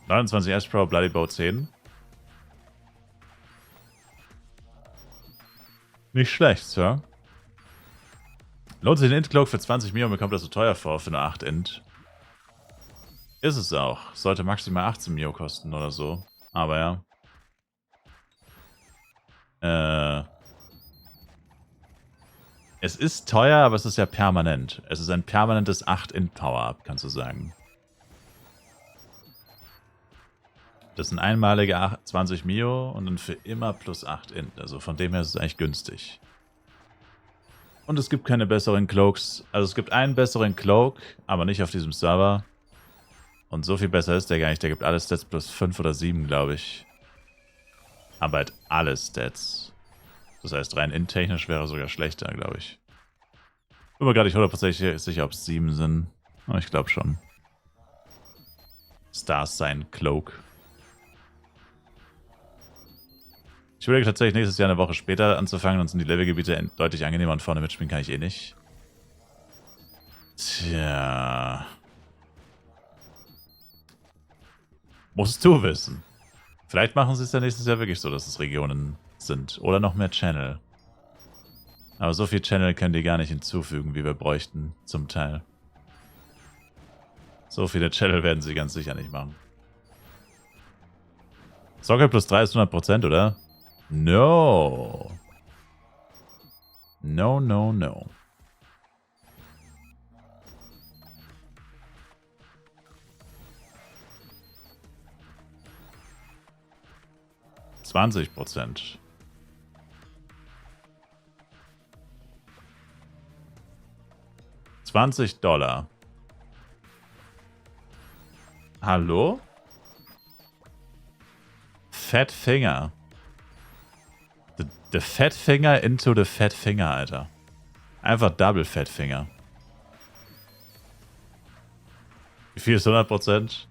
(29 S Pro Bloody Bow 10). Nicht schlecht, Sir. Lohnt sich ein Int-Cloak für 20 Mio, mir kommt das so teuer vor für eine 8 Int. Ist es auch. Sollte maximal 18 Mio kosten oder so. Aber ja. Es ist teuer, aber es ist ja permanent. Es ist ein permanentes 8 Int Power-Up, kannst du sagen. Das sind einmalige 20 Mio und dann für immer plus 8 Int. Also von dem her ist es eigentlich günstig. Und es gibt keine besseren Cloaks. Also es gibt einen besseren Cloak, aber nicht auf diesem Server. Und so viel besser ist der gar nicht. Der gibt alle Stats plus 5 oder 7, glaube ich. Aber halt alle Stats. Das heißt, rein in-technisch wäre er sogar schlechter, glaube ich. Bin mir gerade nicht 100% sicher, ob es 7 sind. Aber ich glaube schon. Stars sein Cloak. Ich überlege tatsächlich nächstes Jahr eine Woche später anzufangen, dann sind die Levelgebiete deutlich angenehmer und vorne mitspielen kann ich eh nicht. Tja. Musst du wissen. Vielleicht machen sie es ja nächstes Jahr wirklich so, dass es Regionen sind. Oder noch mehr Channel. Aber so viel Channel können die gar nicht hinzufügen, wie wir bräuchten, zum Teil. So viele Channel werden sie ganz sicher nicht machen. Soccer plus 3 ist 100%, oder? No. No, no, no. $20. $20. Hallo? Fat Finger. The Fat Finger into the Fat Finger, Alter. Einfach Double Fat Finger. Wie viel ist 100%?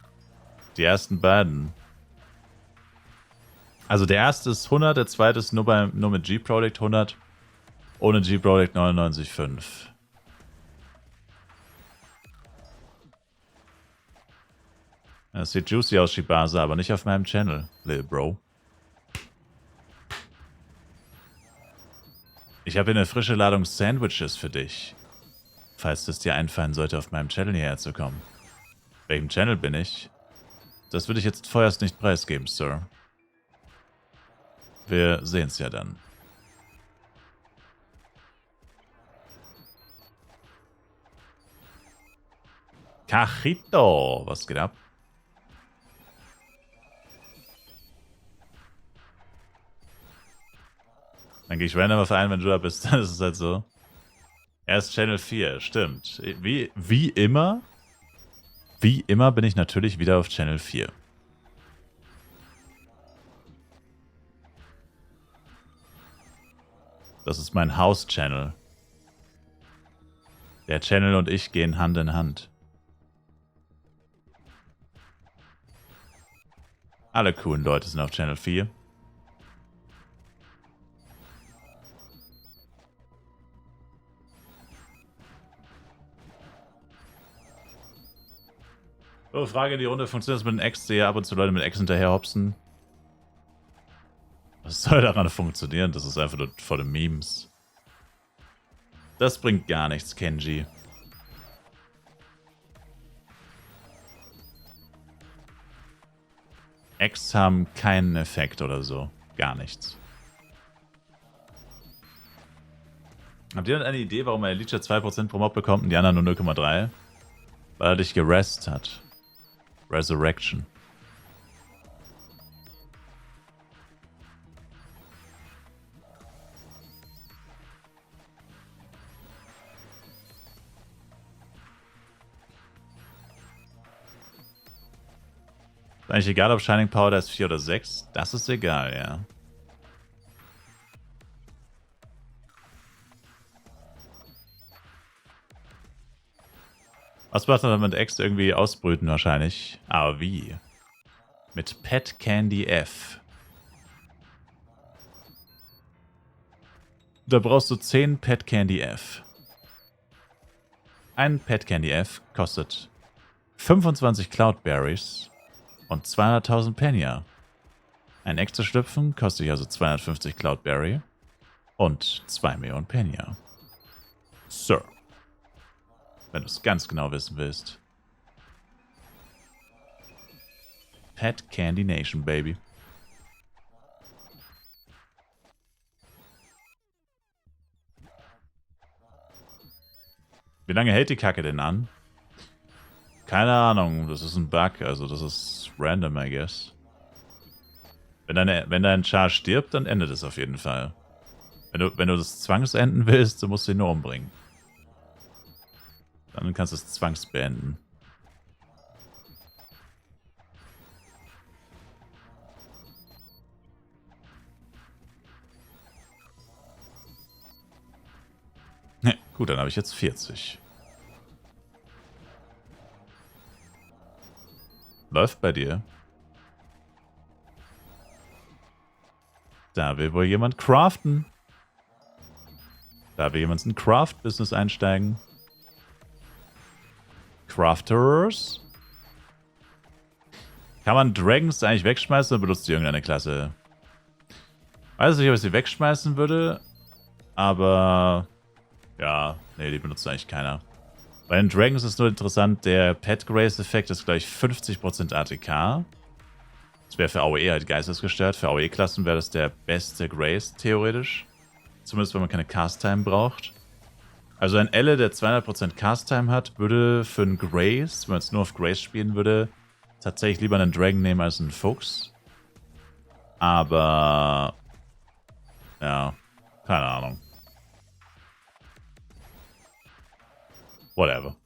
Die ersten beiden. Also der erste ist 100, der zweite ist nur mit G-Product 100. Ohne G-Product 99,5. Das sieht juicy aus, Shibasa, aber nicht auf meinem Channel, Lil Bro. Ich habe hier eine frische Ladung Sandwiches für dich. Falls es dir einfallen sollte, auf meinem Channel hierher zu kommen. Welchem Channel bin ich? Das würde ich jetzt vorerst nicht preisgeben, Sir. Wir sehen's ja dann. Cachito, was geht ab? Dann gehe ich random auf ein, wenn du da bist, dann ist es halt so. Erst Channel 4, stimmt. Wie immer bin ich natürlich wieder auf Channel 4. Das ist mein House-Channel. Der Channel und ich gehen Hand in Hand. Alle coolen Leute sind auf Channel 4. So, Frage in die Runde. Funktioniert das mit den Ex? Sehe ab und zu Leute mit Ex hinterherhopsen. Was soll daran funktionieren? Das ist einfach nur vor den Memes. Das bringt gar nichts, Kenji. Ex haben keinen Effekt oder so. Gar nichts. Habt ihr denn eine Idee, warum er Leecher 2% pro Mob bekommt und die anderen nur 0,3? Weil er dich gerest hat. Resurrection. Ist eigentlich egal, ob Shining Power da ist 4 oder 6. Das ist egal, ja. Was macht er mit Ex irgendwie ausbrüten wahrscheinlich? Aber wie? Mit Pet Candy F. Da brauchst du 10 Pet Candy F. Ein Pet Candy F kostet 25 Cloudberries und 200.000 Penya. Ein Ex zu schlüpfen kostet also 250 Cloudberry und 2 Millionen Penya. Sir. Wenn du es ganz genau wissen willst. Pet Candy Nation, Baby. Wie lange hält die Kacke denn an? Keine Ahnung, das ist ein Bug, also das ist random, I guess. Wenn dein Char stirbt, dann endet es auf jeden Fall. Wenn du das zwangsenden willst, dann musst du ihn nur umbringen. Dann kannst du es zwangsbeenden. Ne, gut, dann habe ich jetzt 40. Läuft bei dir. Da will wohl jemand craften. Da will jemand in Craft-Business einsteigen. Crafters. Kann man Dragons eigentlich wegschmeißen oder benutzt die irgendeine Klasse? Weiß nicht, ob ich sie wegschmeißen würde. Aber ja, nee, die benutzt eigentlich keiner. Bei den Dragons ist nur interessant, der Pet Grace-Effekt ist gleich 50% ATK. Das wäre für AOE halt geistesgestört. Für AOE-Klassen wäre das der beste Grace, theoretisch. Zumindest, wenn man keine Cast-Time braucht. Also ein Elle, der 200% Cast-Time hat, würde für einen Grace, wenn man es nur auf Grace spielen würde, tatsächlich lieber einen Dragon nehmen als einen Fuchs. Aber ja, keine Ahnung. Whatever.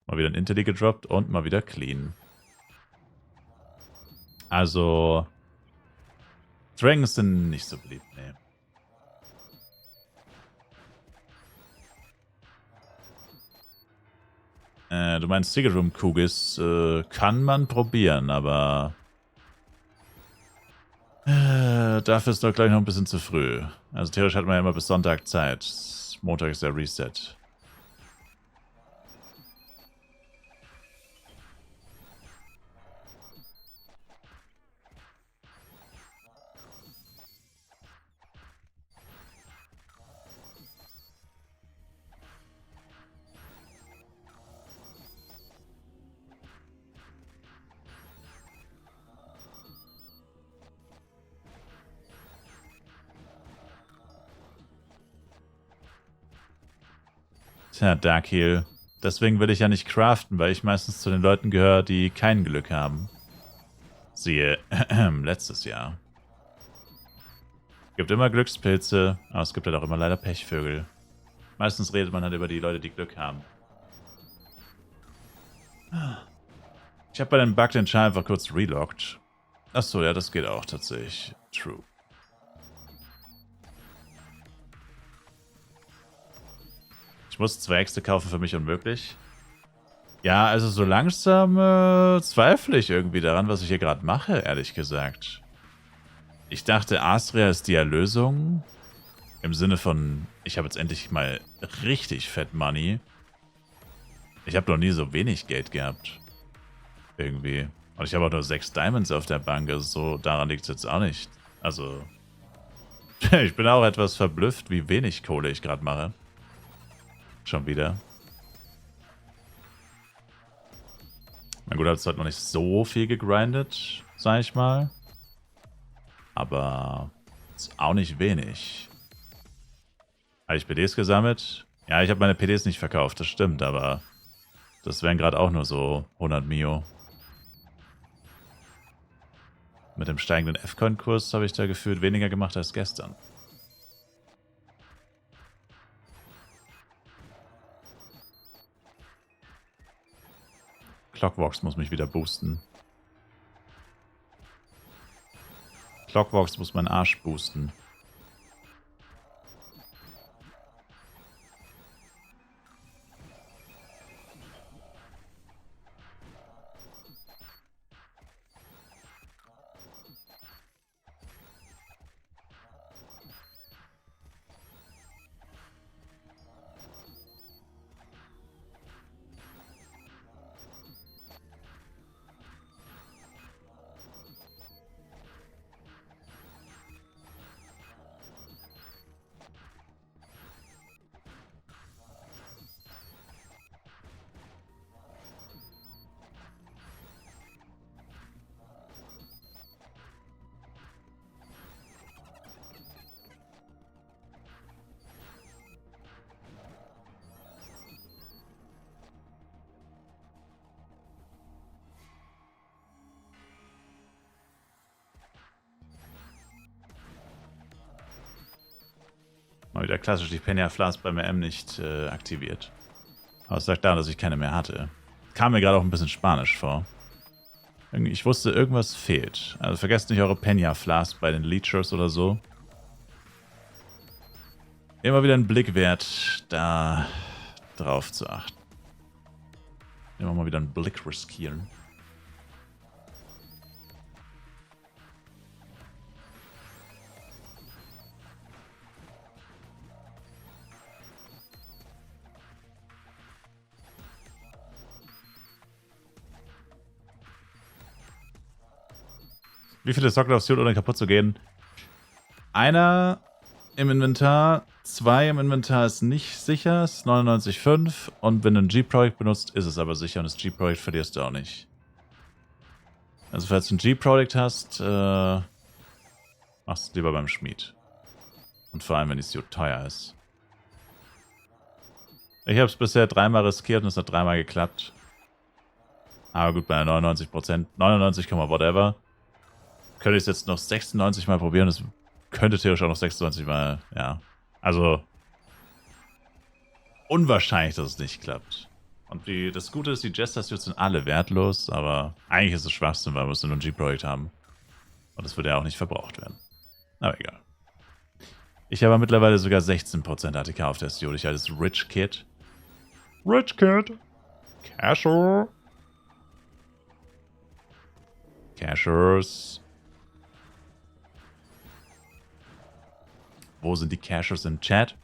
Mal wieder ein Intelli gedroppt und mal wieder clean. Also, Dragons sind nicht so beliebt, nee. Du meinst Secret Room Kugis, kann man probieren, aber dafür ist doch gleich noch ein bisschen zu früh. Also theoretisch hat man ja immer bis Sonntag Zeit. Montag ist der Reset. Tja, Dark Heal. Deswegen will ich ja nicht craften, weil ich meistens zu den Leuten gehöre, die kein Glück haben. Siehe letztes Jahr. Gibt immer Glückspilze, aber es gibt halt auch immer leider Pechvögel. Meistens redet man halt über die Leute, die Glück haben. Ich habe bei dem Bug den Char einfach kurz relockt. Achso, ja, das geht auch tatsächlich. True. Ich muss 2 Äxte kaufen, für mich unmöglich. Ja, also so langsam zweifle ich irgendwie daran, was ich hier gerade mache, ehrlich gesagt. Ich dachte, Astria ist die Erlösung. Im Sinne von, ich habe jetzt endlich mal richtig fett Money. Ich habe noch nie so wenig Geld gehabt. Irgendwie. Und ich habe auch nur 6 Diamonds auf der Bank. Also so, daran liegt es jetzt auch nicht. Also, ich bin auch etwas verblüfft, wie wenig Kohle ich gerade mache. Schon wieder. Na gut, habe jetzt heute noch nicht so viel gegrindet, sag ich mal. Aber ist auch nicht wenig. Habe ich PDs gesammelt? Ja, ich habe meine PDs nicht verkauft, das stimmt, aber das wären gerade auch nur so 100 Mio. Mit dem steigenden F-Coin-Kurs habe ich da gefühlt weniger gemacht als gestern. Clockworks muss mich wieder boosten. Clockworks muss meinen Arsch boosten. Mal wieder klassisch die Penya Flask beim RM nicht aktiviert. Aber es lag daran, dass ich keine mehr hatte. Kam mir gerade auch ein bisschen spanisch vor. Ich wusste, irgendwas fehlt. Also vergesst nicht eure Penya Flask bei den Leechers oder so. Immer wieder ein Blick wert, da drauf zu achten. Immer mal wieder einen Blick riskieren. Wie viele Socken aufs Suit, ohne kaputt zu gehen? Einer im Inventar, 2 im Inventar ist nicht sicher, ist 99,5. Und wenn du ein G-Project benutzt, ist es aber sicher und das G-Project verlierst du auch nicht. Also falls du ein G-Project hast, machst du es lieber beim Schmied. Und vor allem, wenn die Suit teuer ist. Ich habe es bisher 3-mal riskiert und es hat 3-mal geklappt. Aber gut, bei 99%, 99, whatever. Könnte ich es jetzt noch 96 Mal probieren. Das könnte theoretisch auch noch 96 Mal, ja. Also, unwahrscheinlich, dass es nicht klappt. Und das Gute ist, die Jester-Suits sind alle wertlos, aber eigentlich ist es Schwachsinn, weil wir nur ein G-Project haben. Und das würde ja auch nicht verbraucht werden. Aber egal. Ich habe mittlerweile sogar 16% ATK auf der Suit. Ich als Rich Kid. Rich Kid. Casher. Cashers. Wo sind die Cashers im Chat?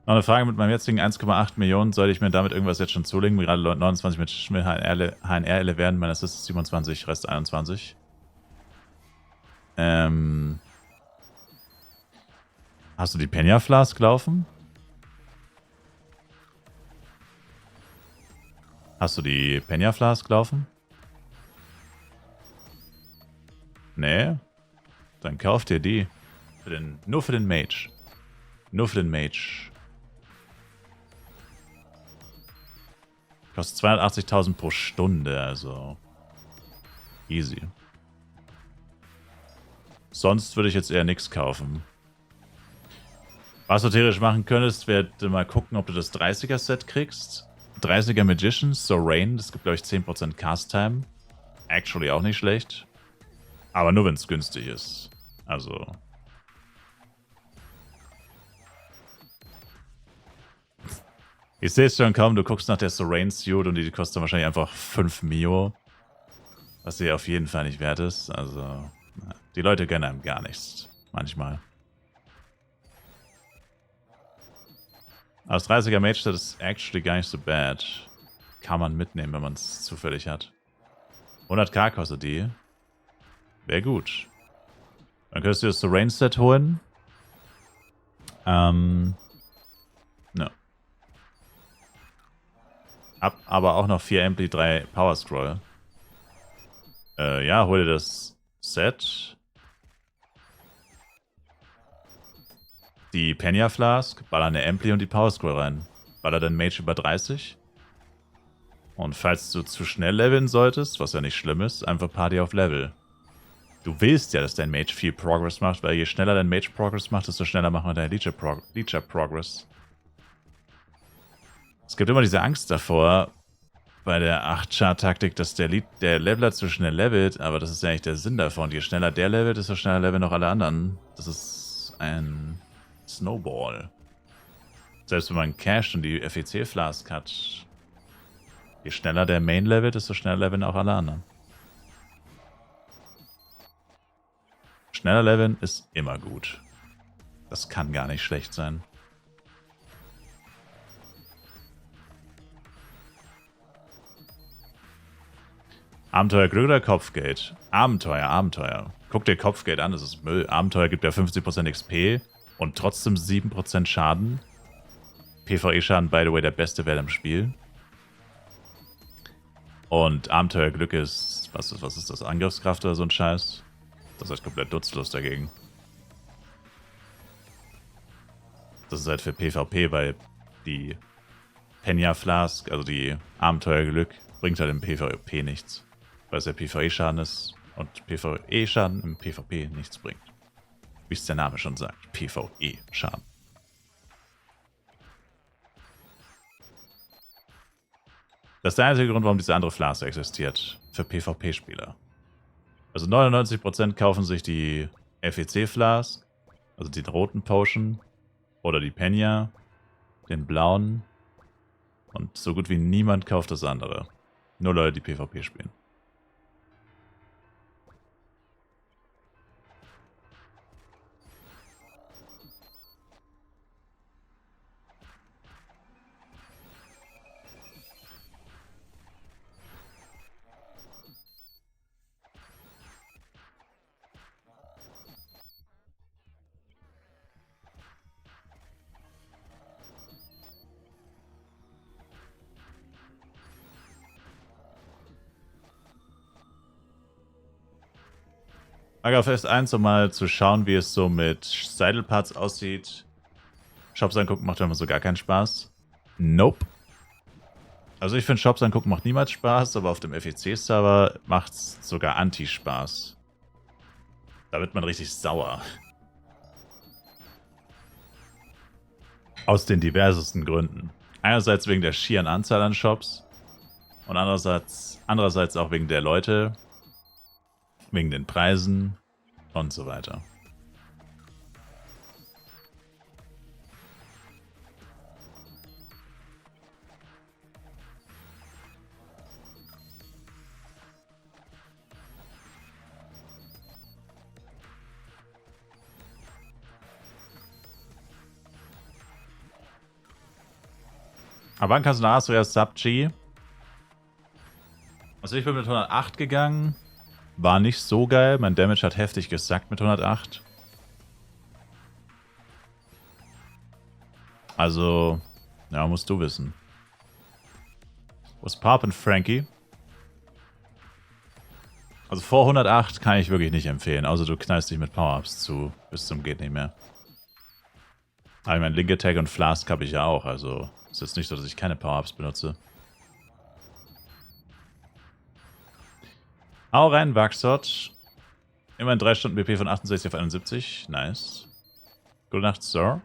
Noch eine Frage: Mit meinem jetzigen 1,8 Millionen, sollte ich mir damit irgendwas jetzt schon zulegen? Gerade 29 mit HNR werden, mein Assist ist 27, Rest 21. Hast du die Penya Flask laufen? Hast du die Penya Flask laufen? Nee? Dann kauf dir die. Nur für den Mage. Nur für den Mage. Kostet 280.000 pro Stunde, also easy. Sonst würde ich jetzt eher nichts kaufen. Was du theoretisch machen könntest, wäre mal gucken, ob du das 30er-Set kriegst. 30er Magicians, so Rain, das gibt, glaube ich, 10% Cast-Time. Actually auch nicht schlecht. Aber nur, wenn es günstig ist. Also. Ich sehe es schon kaum, du guckst nach der Sorain-Suit und die kostet dann wahrscheinlich einfach 5 Mio. Was sie auf jeden Fall nicht wert ist. Also, die Leute gönnen einem gar nichts. Manchmal. Aber das 30er Mage-Set ist actually gar nicht so bad. Kann man mitnehmen, wenn man es zufällig hat. 100k kostet die. Wäre gut. Dann könntest du das Sorain-Set holen. No. Hab aber auch noch 4 Ampli, 3 Power Scroll. Ja, hol dir das Set. Die Penya Flask, baller eine Ampli und die Power Scroll rein. Baller dein Mage über 30. Und falls du zu schnell leveln solltest, was ja nicht schlimm ist, einfach Party auf Level. Du willst ja, dass dein Mage viel Progress macht, weil je schneller dein Mage Progress macht, desto schneller machen wir deine Leecher Progress. Es gibt immer diese Angst davor, bei der 8-Char-Taktik, dass der Leveler zu schnell levelt, aber das ist ja eigentlich der Sinn davon. Je schneller der levelt, desto schneller leveln auch alle anderen. Das ist ein Snowball. Selbst wenn man Cash und die FEC-Flask hat, je schneller der Main levelt, desto schneller leveln auch alle anderen. Schneller leveln ist immer gut. Das kann gar nicht schlecht sein. Abenteuer Glück oder Kopfgeld? Abenteuer, Abenteuer. Guck dir Kopfgeld an, das ist Müll. Abenteuer gibt ja 50% XP und trotzdem 7% Schaden. PvE-Schaden, by the way, der beste Wert im Spiel. Und Abenteuer Glück ist, was ist das? Angriffskraft oder so ein Scheiß? Das ist halt komplett nutzlos dagegen. Das ist halt für PvP, weil die Penya Flask, also die Abenteuerglück, bringt halt im PvP nichts. Weil es ja PvE-Schaden ist und PvE-Schaden im PvP nichts bringt. Wie es der Name schon sagt, PvE-Schaden. Das ist der einzige Grund, warum diese andere Flask existiert. Für PvP-Spieler. Also 99% kaufen sich die FEC-Flask, also den roten Potion, oder die Penya, den blauen. Und so gut wie niemand kauft das andere. Nur Leute, die PvP spielen. Agafest 1, um mal zu schauen, wie es so mit Saddle Parts aussieht. Shops angucken macht immer so gar keinen Spaß. Nope. Also ich finde Shops angucken macht niemals Spaß, aber auf dem FEC-Server macht es sogar Anti-Spaß. Da wird man richtig sauer. Aus den diversesten Gründen. Einerseits wegen der schieren Anzahl an Shops und andererseits auch wegen der Leute, wegen den Preisen und so weiter. Aber wann kannst du nach Astoria Sub-G? Also ich bin mit 108 gegangen. War nicht so geil. Mein Damage hat heftig gesackt mit 108. Also, ja, musst du wissen. Was poppin', Frankie? Also vor 108 kann ich wirklich nicht empfehlen, außer du knallst dich mit Power-Ups zu. Bis zum geht nicht mehr. Aber ich meine, Link Attack und Flask habe ich ja auch, also ist jetzt nicht so, dass ich keine Power-Ups benutze. Hau rein, Waxot. Immerhin 3 Stunden BP von 68 auf 71. Nice. Gute Nacht, Sir.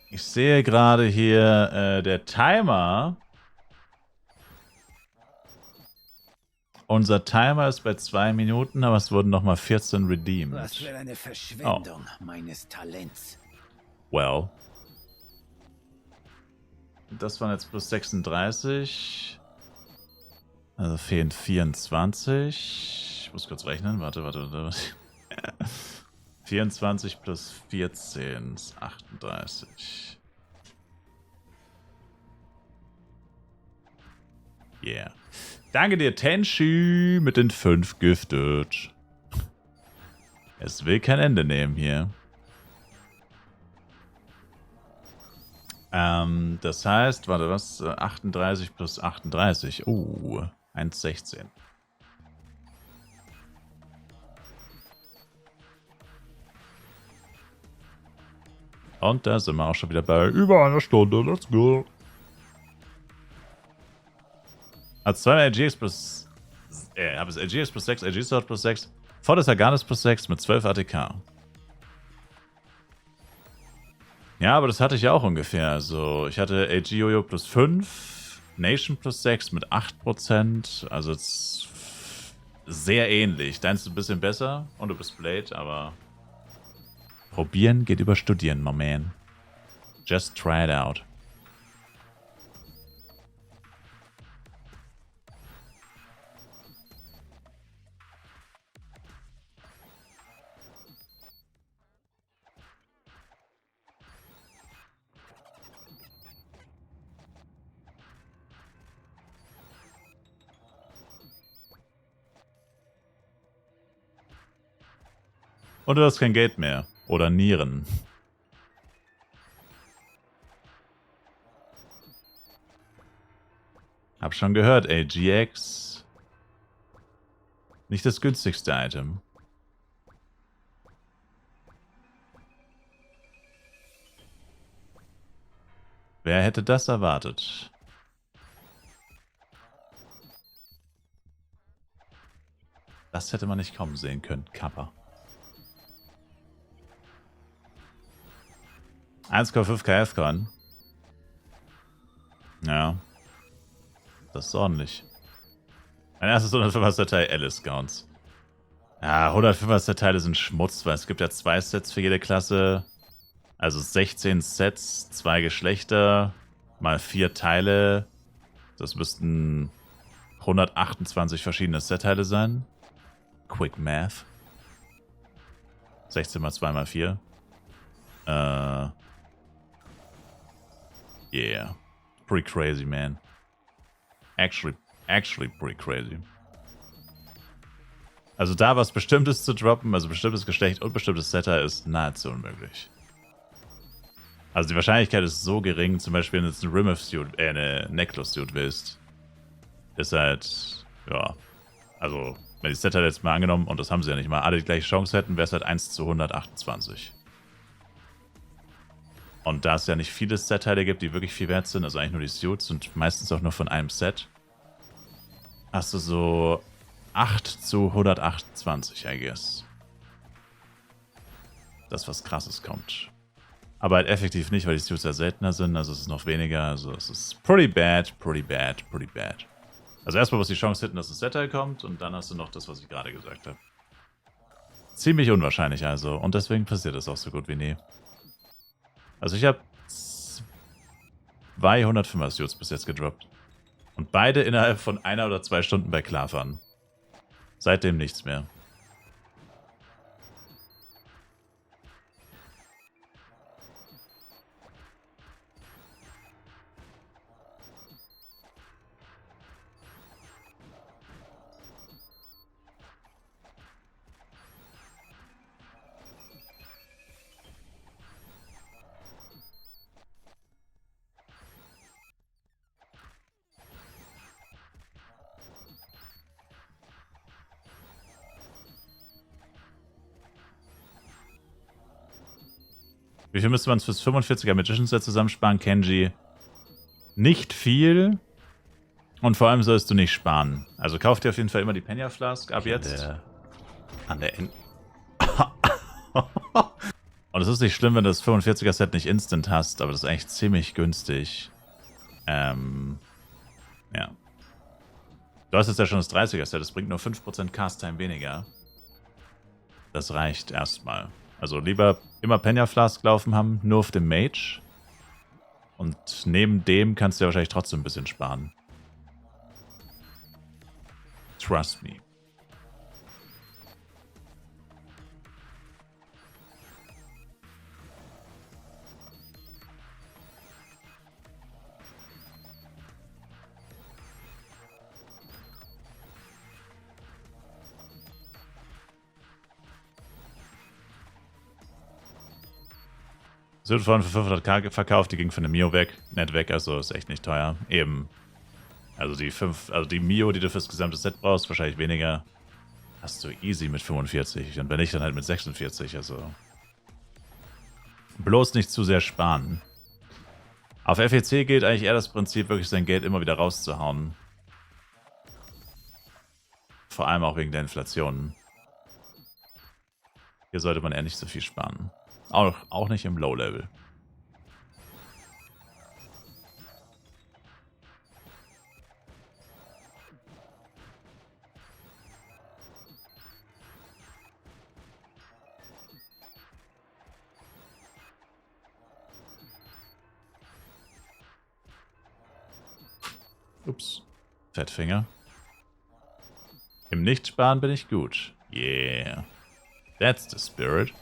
Ich sehe gerade hier, der Timer. Unser Timer ist bei 2 Minuten, aber es wurden nochmal 14 redeemed. Was für eine Verschwendung meines Talents. Well. Das waren jetzt plus 36. Also fehlen 24. Ich muss kurz rechnen. Warte. 24 plus 14 ist 38. Yeah. Danke dir, Tenshi, mit den 5 giftet. Es will kein Ende nehmen hier. Das heißt, warte, was? 38 plus 38. 1,16. Und da sind wir auch schon wieder bei über einer Stunde. Let's go. Hat 2 AGX plus... habe es AGX plus 6, AG Sword plus 6. Volles Arganis plus 6 mit 12 ATK. Ja, aber das hatte ich ja auch ungefähr. Also ich hatte AG Jojo plus 5, Nation plus 6 mit 8%. Also es ist sehr ähnlich. Deins ist ein bisschen besser und du bist Blade, aber probieren geht über studieren, my man. Just try it out. Und du hast kein Geld mehr. Oder Nieren. Hab schon gehört, ey, GX. Nicht das günstigste Item. Wer hätte das erwartet? Das hätte man nicht kommen sehen können, Kappa. 1,5 KF-Con. Ja. Das ist ordentlich. Mein erstes 105er-Teil Alice-Gowns. Ja, 105er-Teile sind Schmutz, weil es gibt ja 2 Sets für jede Klasse. Also 16 Sets, 2 Geschlechter, mal 4 Teile. Das müssten 128 verschiedene Set-Teile sein. Quick Math. 16 mal 2 mal 4. Yeah. Pretty crazy, man. Actually pretty crazy. Also da was Bestimmtes zu droppen, also bestimmtes Geschlecht und bestimmtes Setter, ist nahezu unmöglich. Also die Wahrscheinlichkeit ist so gering, zum Beispiel wenn du jetzt einen Rimeth-Suit, eine Necklace-Suit willst, ist halt, ja, also wenn die Setter jetzt mal angenommen, und das haben sie ja nicht mal, alle die gleiche Chance hätten, wäre es halt 1 zu 128. Und da es ja nicht viele Set-Teile gibt, die wirklich viel wert sind, also eigentlich nur die Suits und meistens auch nur von einem Set, hast du so 8 zu 128, I guess. Das was Krasses kommt. Aber halt effektiv nicht, weil die Suits ja seltener sind, also es ist noch weniger, also es ist pretty bad, pretty bad, pretty bad. Also erstmal muss die Chance hinten, dass das Set-Teil kommt und dann hast du noch das, was ich gerade gesagt habe. Ziemlich unwahrscheinlich also und deswegen passiert das auch so gut wie nie. Also ich habe 205er Suits bis jetzt gedroppt. Und beide innerhalb von 1 oder 2 Stunden bei Klarfahren. Seitdem nichts mehr. Wie viel müsste man fürs 45er Magician Set zusammensparen, Kenji? Nicht viel. Und vor allem sollst du nicht sparen. Also kauf dir auf jeden Fall immer die Penya Flask ab jetzt. An der End. Und es ist nicht schlimm, wenn du das 45er Set nicht instant hast, aber das ist eigentlich ziemlich günstig. Ja. Du hast jetzt ja schon das 30er Set, das bringt nur 5% Cast Time weniger. Das reicht erstmal. Also lieber immer Penya Flask laufen haben, nur auf dem Mage. Und neben dem kannst du ja wahrscheinlich trotzdem ein bisschen sparen. Trust me. Es wird vorhin für 500k verkauft, die ging von der Mio weg, nett weg, also ist echt nicht teuer. Eben. Also die Mio, die du fürs gesamte Set brauchst, wahrscheinlich weniger. Hast du easy mit 45 und wenn nicht, dann halt mit 46, also. Bloß nicht zu sehr sparen. Auf FEC gilt eigentlich eher das Prinzip, wirklich sein Geld immer wieder rauszuhauen. Vor allem auch wegen der Inflation. Hier sollte man eher nicht so viel sparen. Auch nicht im Low-Level. Ups. Fettfinger. Im Nichtsparen bin ich gut. Yeah. That's the spirit.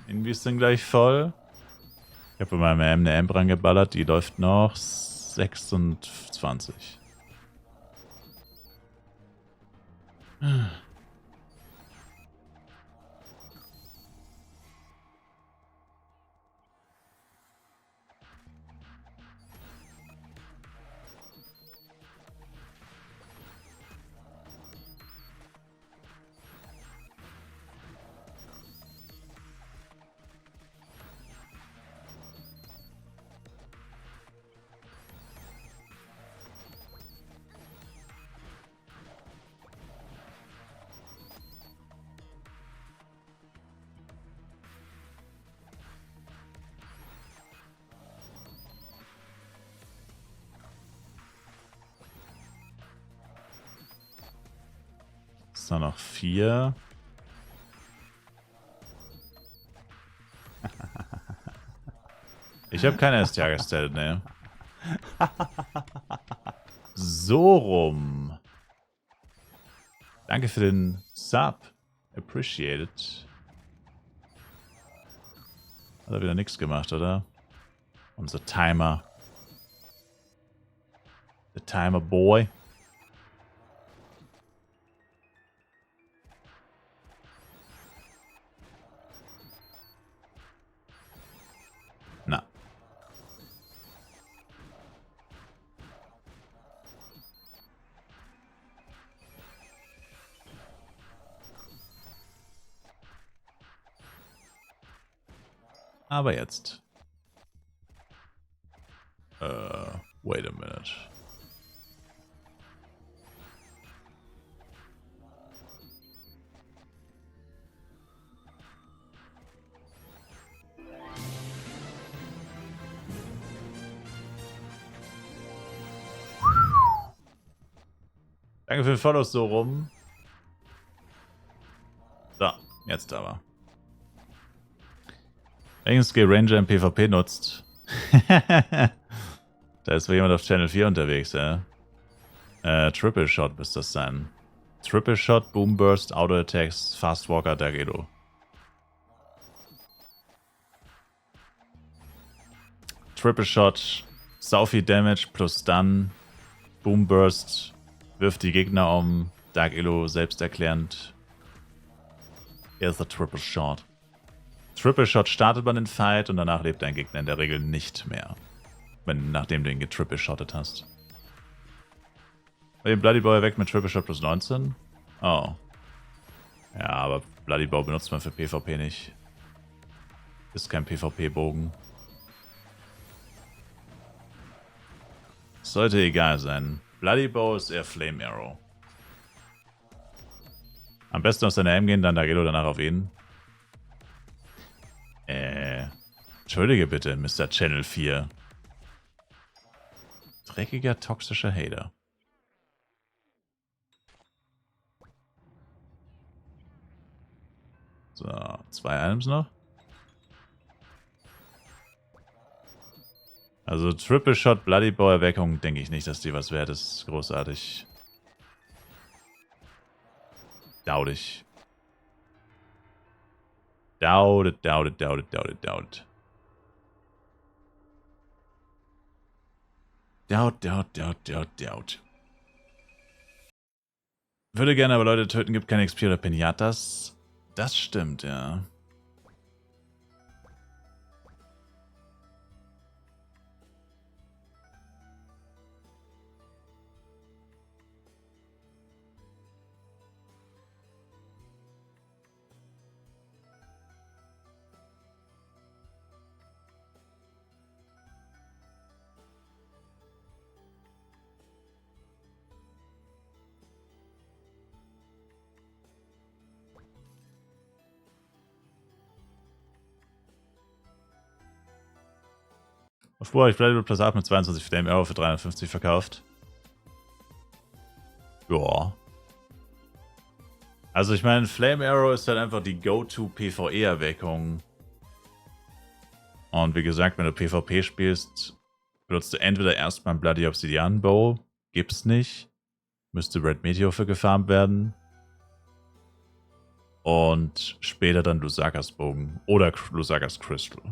Irgendwie ist dann gleich voll. Ich habe bei meinem eine Amp rangeballert, die läuft noch 26. Ist da noch 4. Ich habe keine STA gestellt, ne. So rum. Danke für den Sub. Appreciated. Hat er wieder nichts gemacht, oder? Unser Timer. Der Timer Boy. Na. Aber jetzt. Wait a minute. Danke für den Follow so rum. So, jetzt aber. Welchen Skill Ranger im PvP nutzt? Da ist wohl jemand auf Channel 4 unterwegs, ja. Triple Shot müsste das sein. Triple Shot, Boom Burst, Auto Attacks, Fast Walker, Dagedo. Triple Shot, sau viel Damage plus Stun. Boom Burst, wirft die Gegner um. Dark Elo selbsterklärend. Er ist der Triple Shot. Triple Shot startet man den Fight und danach lebt dein Gegner in der Regel nicht mehr. Nachdem du ihn getriple shottet hast. Den Bloody Boy weg mit Triple Shot plus 19? Oh. Ja, aber Bloody Bow benutzt man für PvP nicht. Ist kein PvP-Bogen. Sollte egal sein. Bloody Bow ist eher Flame Arrow. Am besten aus deiner M gehen, dann Dagedo danach auf ihn. Entschuldige bitte, Mr. Channel 4. Dreckiger, toxischer Hater. So, 2 Items noch. Also Triple Shot, Bloody Boy Erweckung, denke ich nicht, dass die was wert ist. Großartig. Doubt ich. Doubt it, doubt it, doubt it, doubt it, doubt it. Doubt. Würde gerne aber Leute töten, gibt keine XP oder Pinatas. Das stimmt, ja. Früher habe ich Bloody Plus 8 mit 22 Flame Arrow für 350 verkauft. Ja. Also ich meine, Flame Arrow ist halt einfach die Go-To-PvE-Erweckung. Und wie gesagt, wenn du PvP spielst, benutzt du entweder erstmal einen Bloody Obsidian Bow. Gibt's nicht. Müsste Red Meteor für gefarmt werden. Und später dann Lusakas Bogen oder Lusakas Crystal.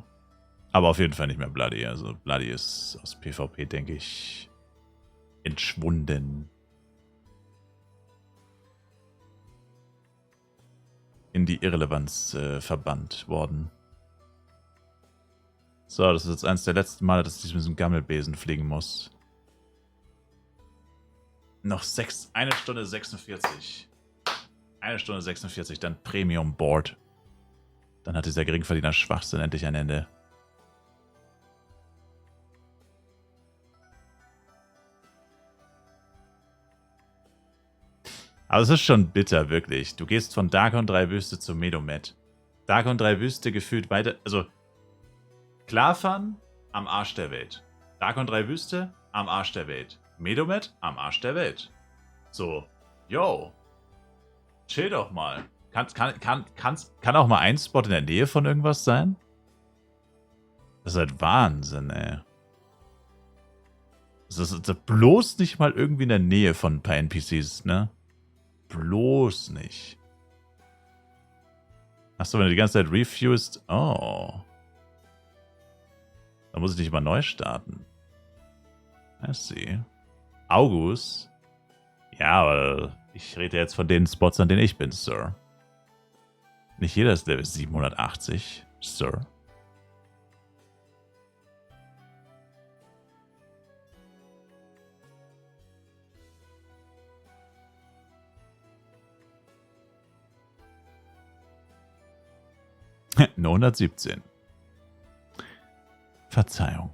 Aber auf jeden Fall nicht mehr Bloody. Also Bloody ist aus PvP, denke ich, entschwunden. In die Irrelevanz verbannt worden. So, das ist jetzt eines der letzten Male, dass ich mit diesem Gammelbesen fliegen muss. Noch 1 Stunde 46. 1 Stunde 46, dann Premium Board. Dann hat dieser Geringverdiener Schwachsinn endlich ein Ende. Aber es ist schon bitter, wirklich. Du gehst von Darkon 3 Wüste zu Medomet. Darkon 3 Wüste gefühlt weiter. Also, Klarfan am Arsch der Welt. Darkon 3 Wüste am Arsch der Welt. Medomet am Arsch der Welt. So, yo. Chill doch mal. Kann auch mal ein Spot in der Nähe von irgendwas sein? Das ist halt Wahnsinn, ey. Das ist bloß nicht mal irgendwie in der Nähe von ein paar NPCs, ne? Bloß nicht. Achso, wenn du die ganze Zeit refused. Oh. Dann muss ich nicht mal neu starten. I see. August. Ja, aber ich rede jetzt von den Spots, an denen ich bin, Sir. Nicht jeder ist Level 780, Sir. Nur 117. Verzeihung.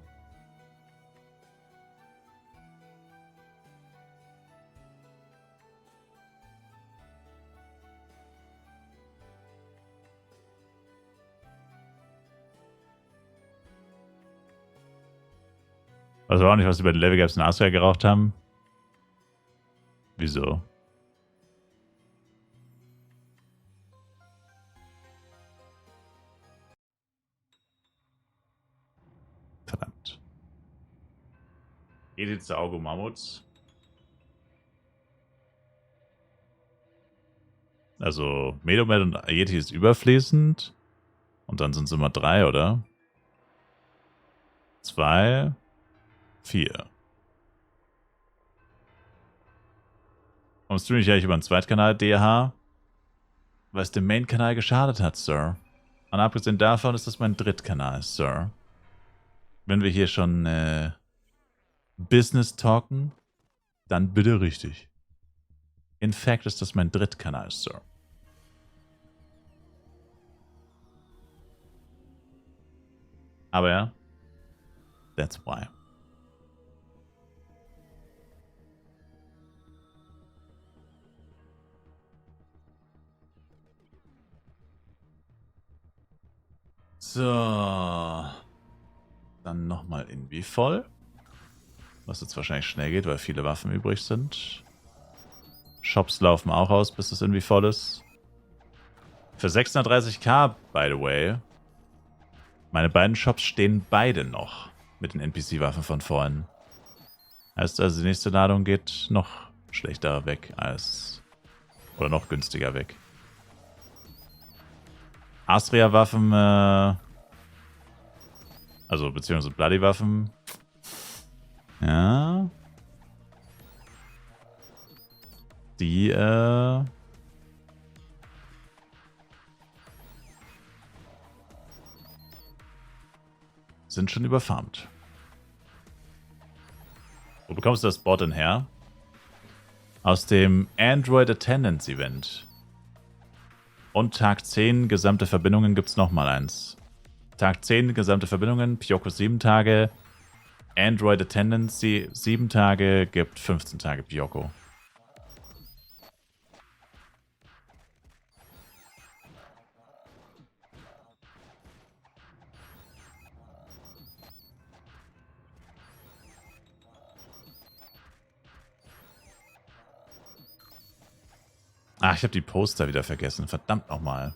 Also auch nicht, was sie bei den Level Gaps in Austria geraucht haben. Wieso? Verdammt. Edith Auge Mammuts. Also Medomet und Yeti ist überfließend. Und dann sind es immer 3, oder? 2, 4. Warum streame ich eigentlich über einen Zweitkanal DH? Weil es dem Main-Kanal geschadet hat, Sir. Und abgesehen davon ist das mein Drittkanal, Sir. Wenn wir hier schon Business talken, dann bitte richtig. In fact ist das mein Drittkanal, Sir. Aber ja, that's why. So. Dann nochmal irgendwie voll. Was jetzt wahrscheinlich schnell geht, weil viele Waffen übrig sind. Shops laufen auch aus, bis es irgendwie voll ist. Für 630k, by the way. Meine beiden Shops stehen beide noch mit den NPC-Waffen von vorhin. Heißt also, die nächste Ladung geht noch schlechter weg als... Oder noch günstiger weg. Astria-Waffen, also beziehungsweise Bloody-Waffen. Ja. Die, sind schon überfarmt. Wo bekommst du das Board denn her? Aus dem Android Attendance Event. Und Tag 10 gesamte Verbindungen gibt es nochmal eins. Tag 10 gesamte Verbindungen, Pyoko 7 Tage. Android Attendance 7 Tage gibt 15 Tage Pyoko. Ach, ich habe die Poster wieder vergessen. Verdammt nochmal.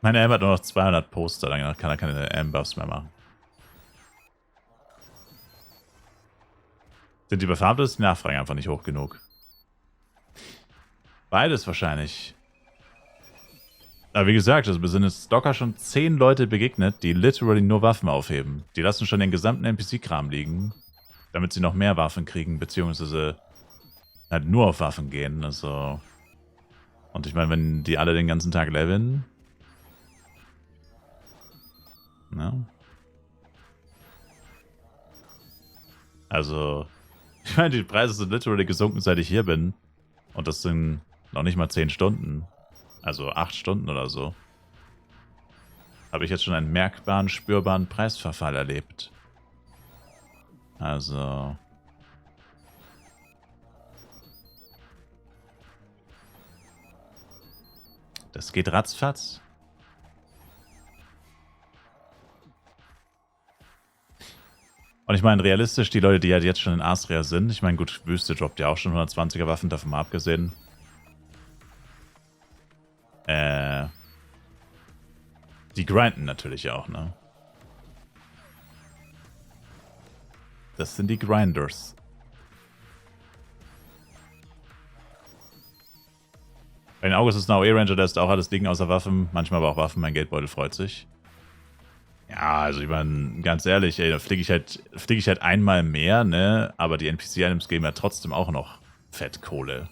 Meine Amber hat nur noch 200 Poster. Danach kann er keine Ambuffs mehr machen. Sind die überfarmt oder ist die Nachfrage einfach nicht hoch genug? Beides wahrscheinlich. Aber wie gesagt, also wir sind jetzt locker schon 10 Leute begegnet, die literally nur Waffen aufheben. Die lassen schon den gesamten NPC-Kram liegen, damit sie noch mehr Waffen kriegen, beziehungsweise halt nur auf Waffen gehen. Also. Und ich meine, wenn die alle den ganzen Tag leveln. Ne? Also, ich meine, die Preise sind literally gesunken, seit ich hier bin. Und das sind noch nicht mal 10 Stunden. Also 8 Stunden oder so. Habe ich jetzt schon einen merkbaren, spürbaren Preisverfall erlebt. Also. Das geht ratzfatz. Und ich meine, realistisch, die Leute, die halt jetzt schon in Astria sind, ich meine, gut, Wüste droppt ja auch schon 120er Waffen, davon mal abgesehen. Die grinden natürlich auch, ne? Das sind die Grinders. Bei den Augustus Now E-Ranger lässt auch alles liegen außer Waffen, manchmal aber auch Waffen, mein Geldbeutel freut sich. Ja, also ich meine, ganz ehrlich, ey, da fliege ich halt einmal mehr, ne? Aber die NPC-Items geben ja trotzdem auch noch Fettkohle.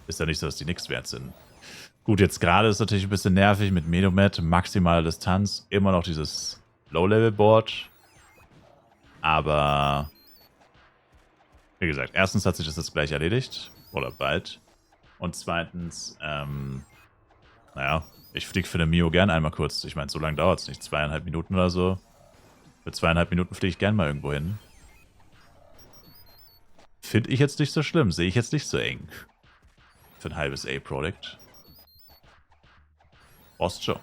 Ist ja nicht so, dass die nichts wert sind. Gut, jetzt gerade ist natürlich ein bisschen nervig mit Medomet, maximale Distanz, immer noch dieses Low-Level-Board. Aber wie gesagt, erstens hat sich das jetzt gleich erledigt. Oder bald. Und zweitens, naja, ich fliege für den Mio gern einmal kurz. Ich meine, so lange dauert es nicht. 2,5 Minuten oder so. Für 2,5 Minuten fliege ich gern mal irgendwo hin. Finde ich jetzt nicht so schlimm. Sehe ich jetzt nicht so eng. Für ein halbes A-Product. Ostjo.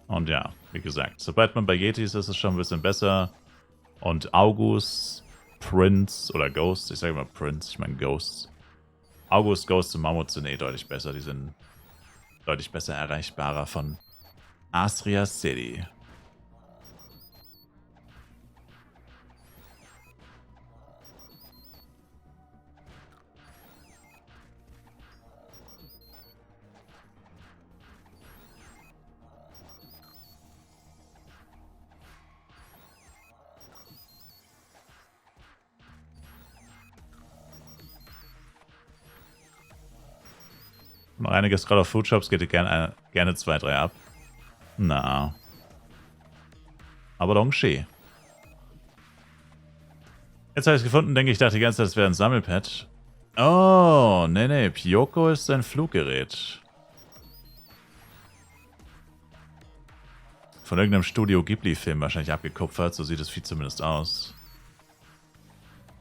Und ja, wie gesagt, sobald man bei Yetis ist, ist es schon ein bisschen besser. Und August, Prince oder Ghost, ich sage immer Prince, ich meine Ghosts. August, Ghost und Mammut sind eh deutlich besser. Die sind deutlich besser erreichbarer von Astria City. Noch einiges gerade auf Food Shops, geht gerne 2, 3 ab. Na. Aber Dongshi. Jetzt habe ich es gefunden, denke ich, dachte die ganze Zeit, es wäre ein Sammelpad. Oh, nee, Pyoko ist ein Fluggerät. Von irgendeinem Studio Ghibli-Film wahrscheinlich abgekupfert, so sieht es viel zumindest aus.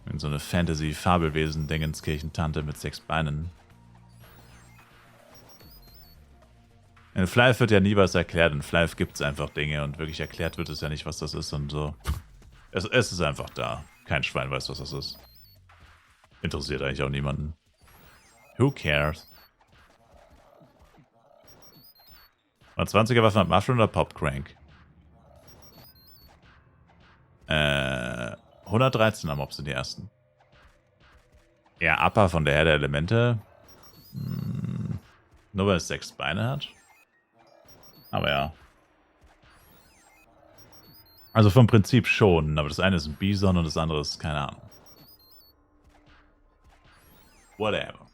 Irgend so eine Fantasy-Fabelwesen-Dingenskirchentante mit 6 Beinen. In Flive wird ja nie was erklärt. In Flive gibt es einfach Dinge und wirklich erklärt wird es ja nicht, was das ist und so. Es ist einfach da. Kein Schwein weiß, was das ist. Interessiert eigentlich auch niemanden. Who cares? 120er Waffen hat Mushroom oder Popcrank? 113er Mobs sind die ersten. Ja, Upper von der Herr der Elemente. Nur weil es 6 Beine hat. Aber ja. Also vom Prinzip schon, aber das eine ist ein Bison und das andere ist keine Ahnung. Whatever.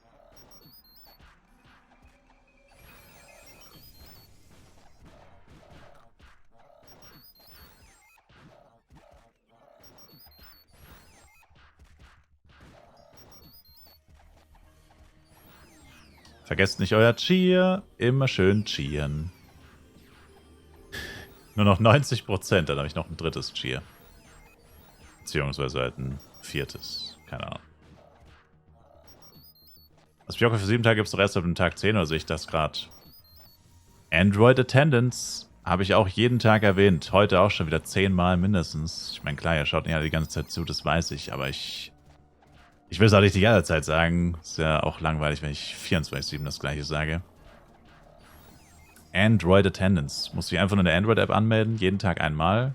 Vergesst nicht euer Cheer. Immer schön cheeren. Nur noch 90%, dann habe ich noch ein drittes Cheer. Beziehungsweise halt ein viertes. Keine Ahnung. Das Pyoko für 7 Tage gibt es doch erst ab dem Tag 10, oder sehe ich das gerade? Android Attendance habe ich auch jeden Tag erwähnt. Heute auch schon wieder 10 Mal mindestens. Ich meine, klar, ihr schaut nicht alle die ganze Zeit zu, das weiß ich. Aber ich will es auch nicht die ganze Zeit sagen. Ist ja auch langweilig, wenn ich 24/7 das gleiche sage. Android Attendance. Muss ich einfach nur in der Android-App anmelden, jeden Tag einmal.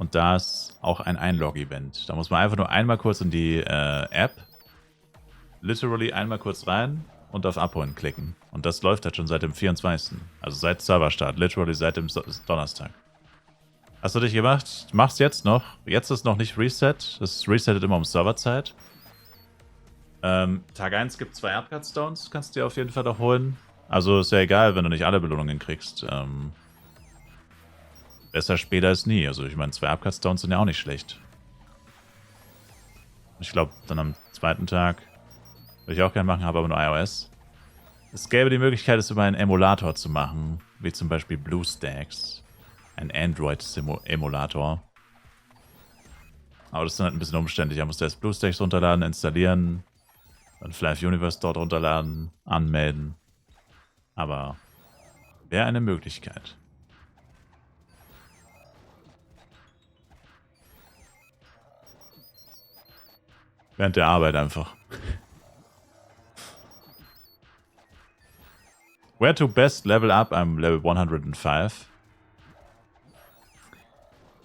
Und da ist auch ein Einlog-Event. Da muss man einfach nur einmal kurz in die App, literally einmal kurz rein und auf Abholen klicken. Und das läuft halt schon seit dem 24. Also seit Serverstart, literally seit dem Donnerstag. Hast du dich gemacht? Mach's jetzt noch. Jetzt ist noch nicht Reset. Das resettet immer um Serverzeit. Tag 1 gibt 2 Upgrade Stones. Kannst du dir auf jeden Fall noch holen. Also ist ja egal, wenn du nicht alle Belohnungen kriegst. Besser später als nie. Also ich meine, 2 Upgrade Stones sind ja auch nicht schlecht. Ich glaube, dann am zweiten Tag würde ich auch gerne machen, habe aber nur iOS. Es gäbe die Möglichkeit, es über einen Emulator zu machen, wie zum Beispiel BlueStacks. Ein Android-Emulator. Aber das ist dann halt ein bisschen umständlich. Man muss erst BlueStacks runterladen, installieren, dann Flive Universe dort runterladen, anmelden. Aber wäre eine Möglichkeit. Während der Arbeit einfach. Where to best level up? I'm level 105.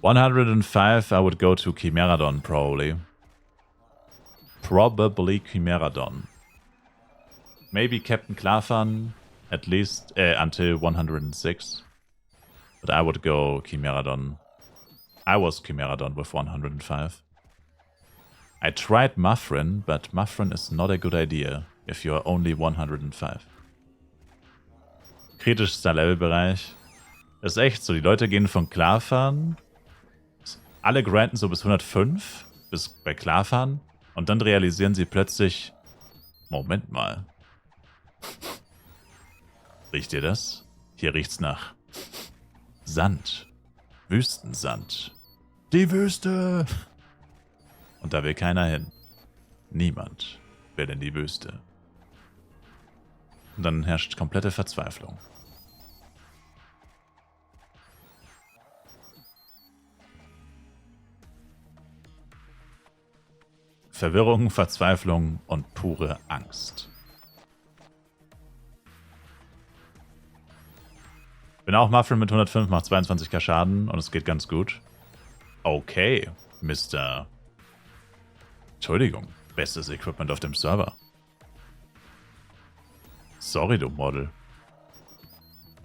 105, I would go to Chimeradon, probably. Probably Chimeradon. Maybe Captain Clarfan, at least until 106. But I would go Chimeradon. I was Chimeradon with 105. I tried Muffrin, but Muffrin is not a good idea if you are only 105. Kritischster Levelbereich. Das ist echt so, die Leute gehen von Klarfahren, alle grinden so bis 105, bis bei Klarfahren, und dann realisieren sie plötzlich, Moment mal. Riecht ihr das? Hier riecht's nach Sand. Wüstensand. Die Wüste! Und da will keiner hin. Niemand will in die Wüste. Und dann herrscht komplette Verzweiflung. Verwirrung, Verzweiflung und pure Angst. Bin auch Muffin mit 105, macht 22k Schaden und es geht ganz gut. Okay, Mr. Entschuldigung, bestes Equipment auf dem Server. Sorry, du Model.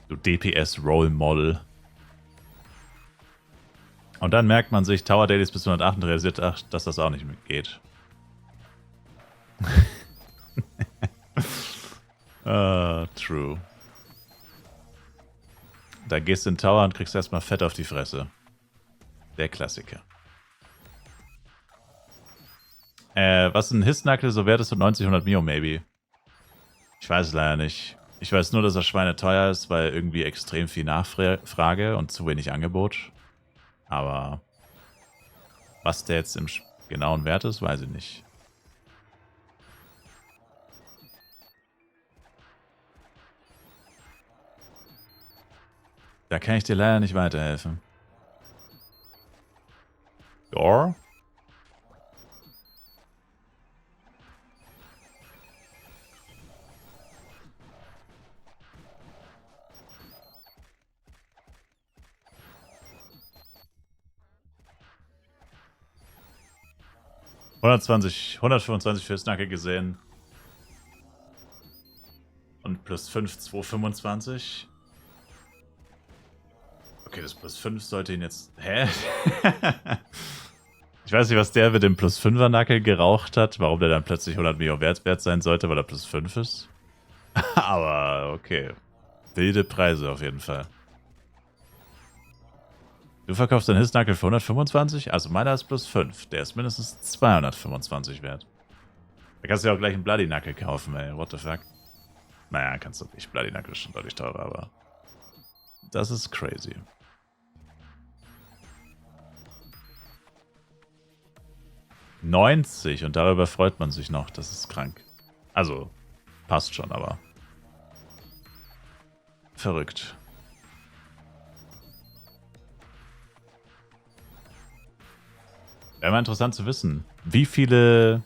Du DPS-Role-Model. Und dann merkt man sich, Tower Dailies bis 108 und realisiert, ach, dass das auch nicht geht. True. Da gehst du in den Tower und kriegst erstmal Fett auf die Fresse. Der Klassiker. Was ein Hissnackel so wert ist, so 90, 100 Mio, maybe. Ich weiß es leider nicht. Ich weiß nur, dass er schweineteuer ist, weil irgendwie extrem viel Nachfrage und zu wenig Angebot. Aber was der jetzt im genauen Wert ist, weiß ich nicht. Da kann ich dir leider nicht weiterhelfen. Ja. $125 für Snacke gesehen. Und plus 5, 225. Okay, das plus 5 sollte ihn jetzt... Hä? Ich weiß nicht, was der mit dem plus 5er Nackel geraucht hat. Warum der dann plötzlich 100 Millionen wert sein sollte, weil er plus 5 ist. Aber okay. Wilde Preise auf jeden Fall. Du verkaufst deinen Hissnackel für 125? Also meiner ist plus 5. Der ist mindestens 225 wert. Da kannst du ja auch gleich einen Bloody Knuckle kaufen, ey. What the fuck? Naja, kannst du nicht. Bloody Knuckle ist schon deutlich teurer, aber... Das ist crazy. $90 und darüber freut man sich noch. Das ist krank. Also, passt schon, aber... Verrückt. Wäre mal interessant zu wissen, wie viele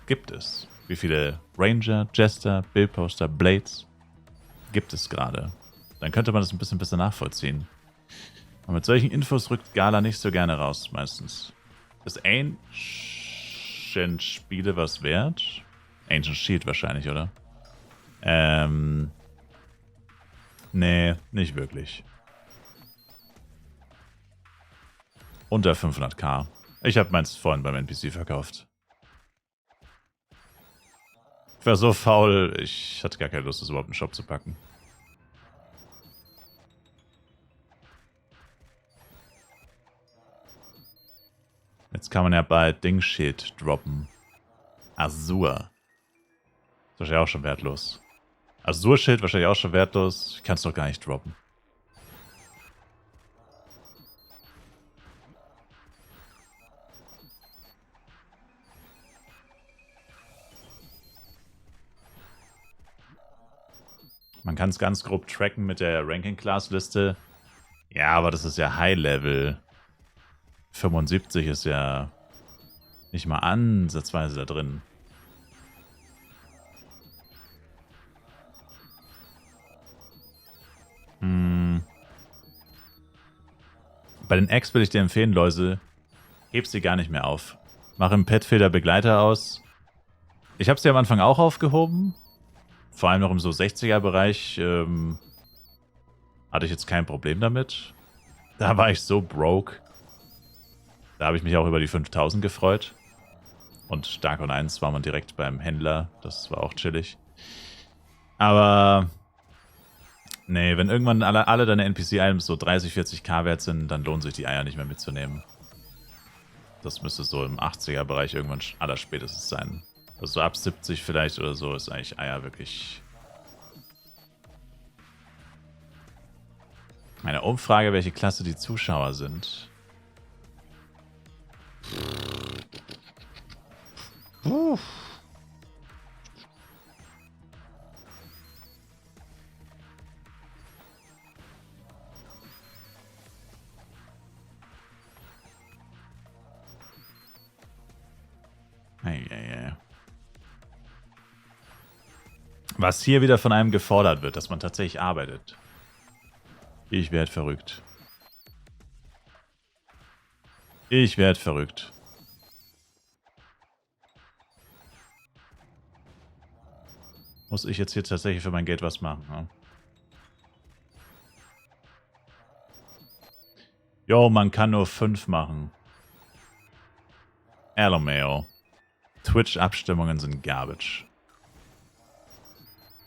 gibt es? Wie viele Ranger, Jester, Billposter, Blades gibt es gerade? Dann könnte man das ein bisschen besser nachvollziehen. Und mit solchen Infos rückt Gala nicht so gerne raus, meistens. Ist Ancient Spiele was wert? Ancient Shield wahrscheinlich, oder? Nee, nicht wirklich. Unter 500k. Ich habe meins vorhin beim NPC verkauft. Ich war so faul, ich hatte gar keine Lust, das überhaupt in den Shop zu packen. Jetzt kann man ja bald Dingschild droppen. Azur. Ist wahrscheinlich auch schon wertlos. Azur-Schild wahrscheinlich auch schon wertlos. Ich kann es doch gar nicht droppen. Man kann es ganz grob tracken mit der Ranking-Class-Liste. Ja, aber das ist ja High-Level. 75 ist ja nicht mal ansatzweise da drin. Bei den Eggs würde ich dir empfehlen, Läuse, heb sie gar nicht mehr auf. Mach im Petfilter Begleiter aus. Ich habe sie am Anfang auch aufgehoben. Vor allem noch im so 60er-Bereich hatte ich jetzt kein Problem damit. Da war ich so broke. Da habe ich mich auch über die 5000 gefreut. Und Darkon 1 war man direkt beim Händler. Das war auch chillig. Aber nee, wenn irgendwann alle deine NPC-Items so 30, 40k wert sind, dann lohnt sich die Eier nicht mehr mitzunehmen. Das müsste so im 80er-Bereich irgendwann allerspätestens sein. Also so ab 70 vielleicht oder so ist eigentlich Eier wirklich... Eine Umfrage, welche Klasse die Zuschauer sind. Was hier wieder von einem gefordert wird, dass man tatsächlich arbeitet. Ich werde verrückt. Ich werde verrückt. Muss ich jetzt hier tatsächlich für mein Geld was machen, ne? Jo, man kann nur 5 machen. LMAO. Twitch-Abstimmungen sind garbage.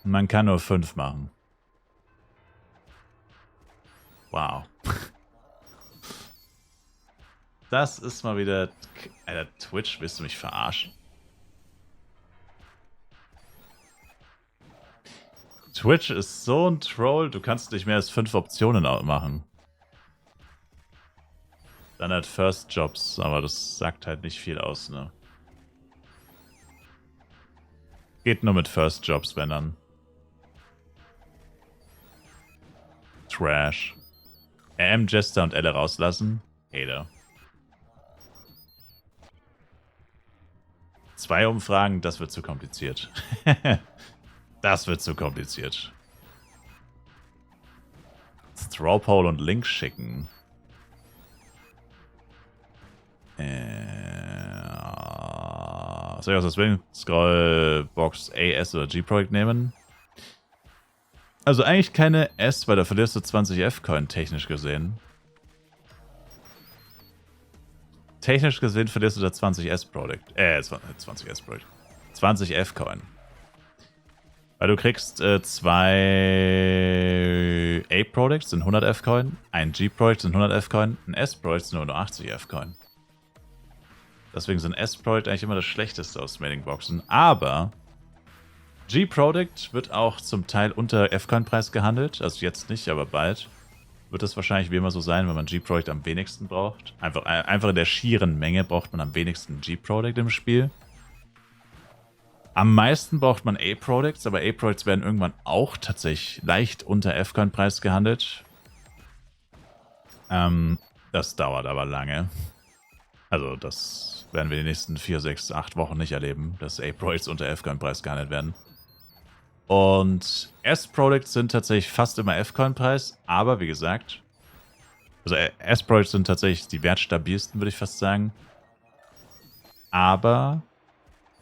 Man kann nur 5 machen. Wow. Das ist mal wieder... Alter, Twitch, willst du mich verarschen? Twitch ist so ein Troll, du kannst nicht mehr als 5 Optionen machen. Dann halt First Jobs, aber das sagt halt nicht viel aus, ne? Geht nur mit First Jobs, wenn dann. Trash. Jester und Elle rauslassen. Hater. 2 Umfragen, das wird zu kompliziert. Das wird zu kompliziert. Strawpole und Link schicken. Soll ich aus der Swing-Scroll-Box A, S oder G-Project nehmen? Also eigentlich keine S, weil da verlierst du 20 F-Coin, technisch gesehen. Technisch gesehen verlierst du da 20 S-Project. 20 S-Project. 20 F-Coin. Weil du kriegst 2 A-Products sind 100 F-Coin, ein G-Product sind 100 F-Coin, ein S-Product sind nur 80 F-Coin. Deswegen sind S-Product eigentlich immer das schlechteste aus Mailing-Boxen. Aber G-Product wird auch zum Teil unter F-Coin-Preis gehandelt. Also jetzt nicht, aber bald wird das wahrscheinlich wie immer so sein, wenn man G-Product am wenigsten braucht. Einfach in der schieren Menge braucht man am wenigsten G-Product im Spiel. Am meisten braucht man A-Products, aber A-Products werden irgendwann auch tatsächlich leicht unter F-Coin-Preis gehandelt. Das dauert aber lange. Also das werden wir die nächsten 4, 6, 8 Wochen nicht erleben, dass A-Products unter F-Coin-Preis gehandelt werden. Und S-Products sind tatsächlich fast immer F-Coin-Preis, aber wie gesagt, Also S-Projects sind tatsächlich die wertstabilsten, würde ich fast sagen. Aber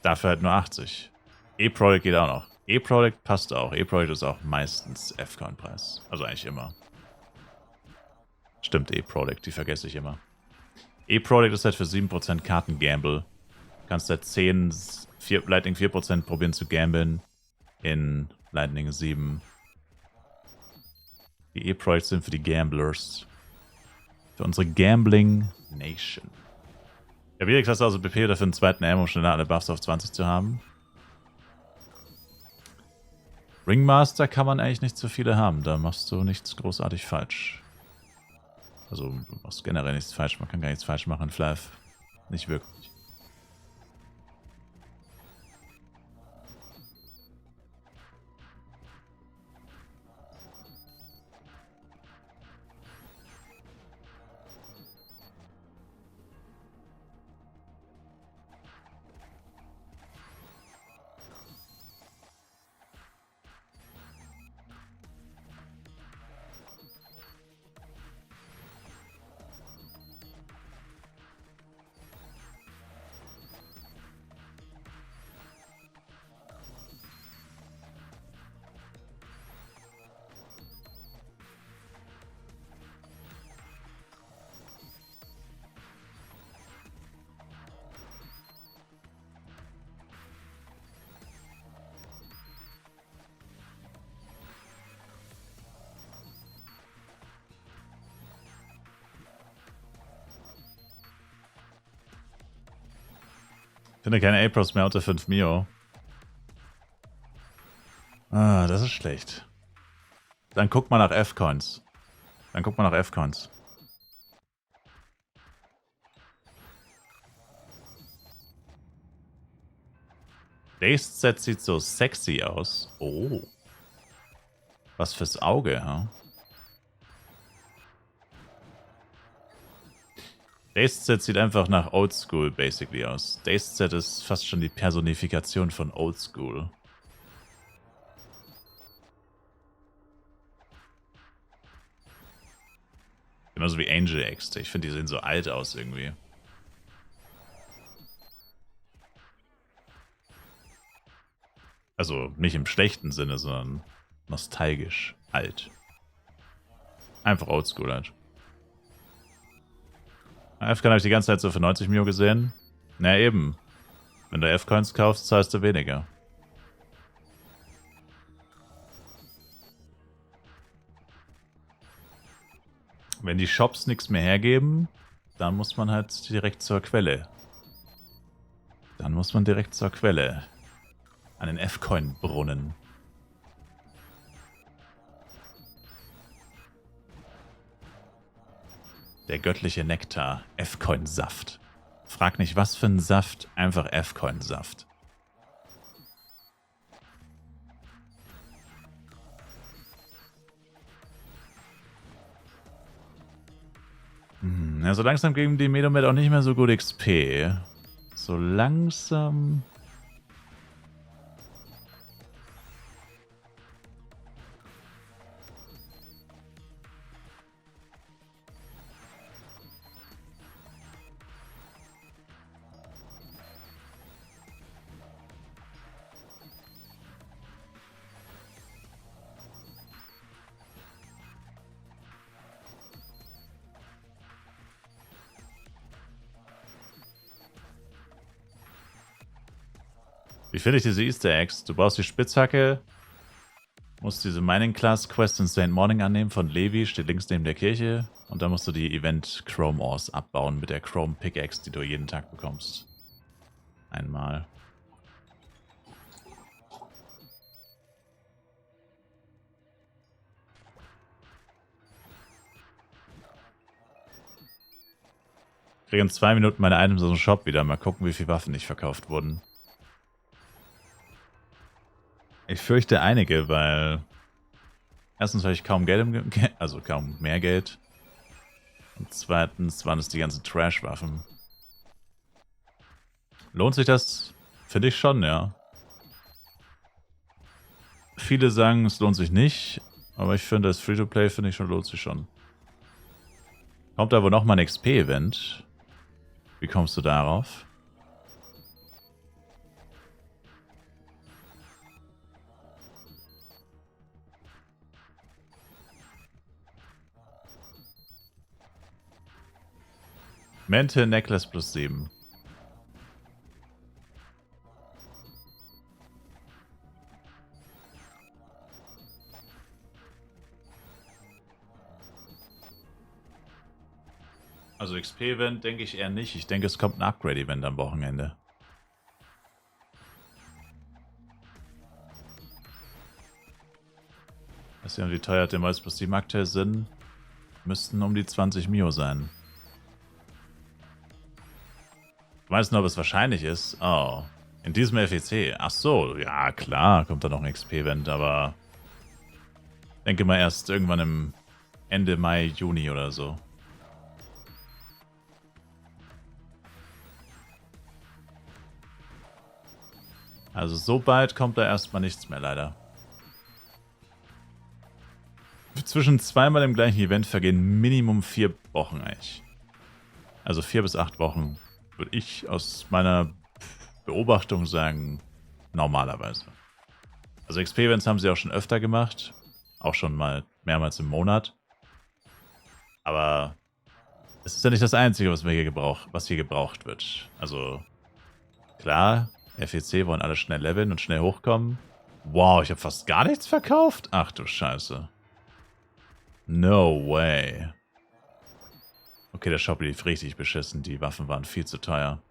dafür halt nur 80. E-Project geht auch noch. E-Project passt auch. E-Project ist auch meistens F-Coin-Preis. Also eigentlich immer. Stimmt, E-Project, die vergesse ich immer. E-Project ist halt für 7% Karten-Gamble. Du kannst halt 10, Lightning 4% probieren zu gamblen in Lightning 7. Die E-Projects sind für die Gamblers. Für unsere Gambling Nation. Ja, wie gesagt, also BP dafür einen zweiten Ammo, um schneller alle Buffs auf 20 zu haben. Ringmaster kann man eigentlich nicht so viele haben. Da machst du nichts großartig falsch. Also, du machst generell nichts falsch. Man kann gar nichts falsch machen in Flav. Nicht wirklich. Ich finde keine A-Pros mehr unter 5 Mio. Ah, das ist schlecht. Dann guck mal nach F-Coins. Dazed Set sieht so sexy aus. Oh. Was fürs Auge, ha? Dazed Set sieht einfach nach Oldschool basically aus. Dazed Set ist fast schon die Personifikation von Oldschool. Genauso wie Angel X. Ich finde, die sehen so alt aus irgendwie. Also nicht im schlechten Sinne, sondern nostalgisch alt. Einfach Oldschool halt. F-Coin habe ich die ganze Zeit so für 90 Mio gesehen. Na eben. Wenn du F-Coins kaufst, zahlst du weniger. Wenn die Shops nichts mehr hergeben, dann muss man halt direkt zur Quelle. An den F-Coin-Brunnen. Der göttliche Nektar. F-Coin-Saft. Frag nicht, was für ein Saft. Einfach F-Coin-Saft. Ja, so langsam geben die Medomed auch nicht mehr so gut XP. So langsam... Wie finde ich diese Easter Eggs? Du brauchst die Spitzhacke, musst diese Mining Class Quest in St. Morning annehmen von Levi, steht links neben der Kirche. Und dann musst du die Event Chrome Ores abbauen mit der Chrome Pickaxe, die du jeden Tag bekommst. Einmal. Ich kriege in 2 Minuten meine Items aus dem Shop wieder. Mal gucken, wie viele Waffen nicht verkauft wurden. Ich fürchte einige, weil... Erstens habe ich kaum Geld also kaum mehr Geld. Und zweitens waren es die ganzen Trash-Waffen. Lohnt sich das? Finde ich schon, ja. Viele sagen, es lohnt sich nicht. Aber ich finde, das Free-to-Play, finde ich schon, lohnt sich schon. Kommt da wohl nochmal ein XP-Event? Wie kommst du darauf? Mente Necklace plus 7. Also XP-Event denke ich eher nicht. Ich denke, es kommt ein Upgrade-Event am Wochenende. Weiß nicht, wie teuer der Mods plus 7 aktuell sind. Müssten um die 20 Mio sein. Du meinst nur, ob es wahrscheinlich ist? Oh. In diesem FEC. Ach so, ja klar, kommt da noch ein XP-Event, aber denke mal erst irgendwann im Ende Mai, Juni oder so. Also so bald kommt da erstmal nichts mehr, leider. Zwischen zweimal im gleichen Event vergehen Minimum 4 Wochen eigentlich. Also 4 bis 8 Wochen, würde ich aus meiner Beobachtung sagen, normalerweise. Also XP-Events haben sie auch schon öfter gemacht. Auch schon mal mehrmals im Monat. Aber es ist ja nicht das Einzige, was hier gebraucht wird. Also klar, FEC wollen alle schnell leveln und schnell hochkommen. Wow, ich habe fast gar nichts verkauft? Ach du Scheiße. No way. Okay, der Shop lief richtig beschissen. Die Waffen waren viel zu teuer.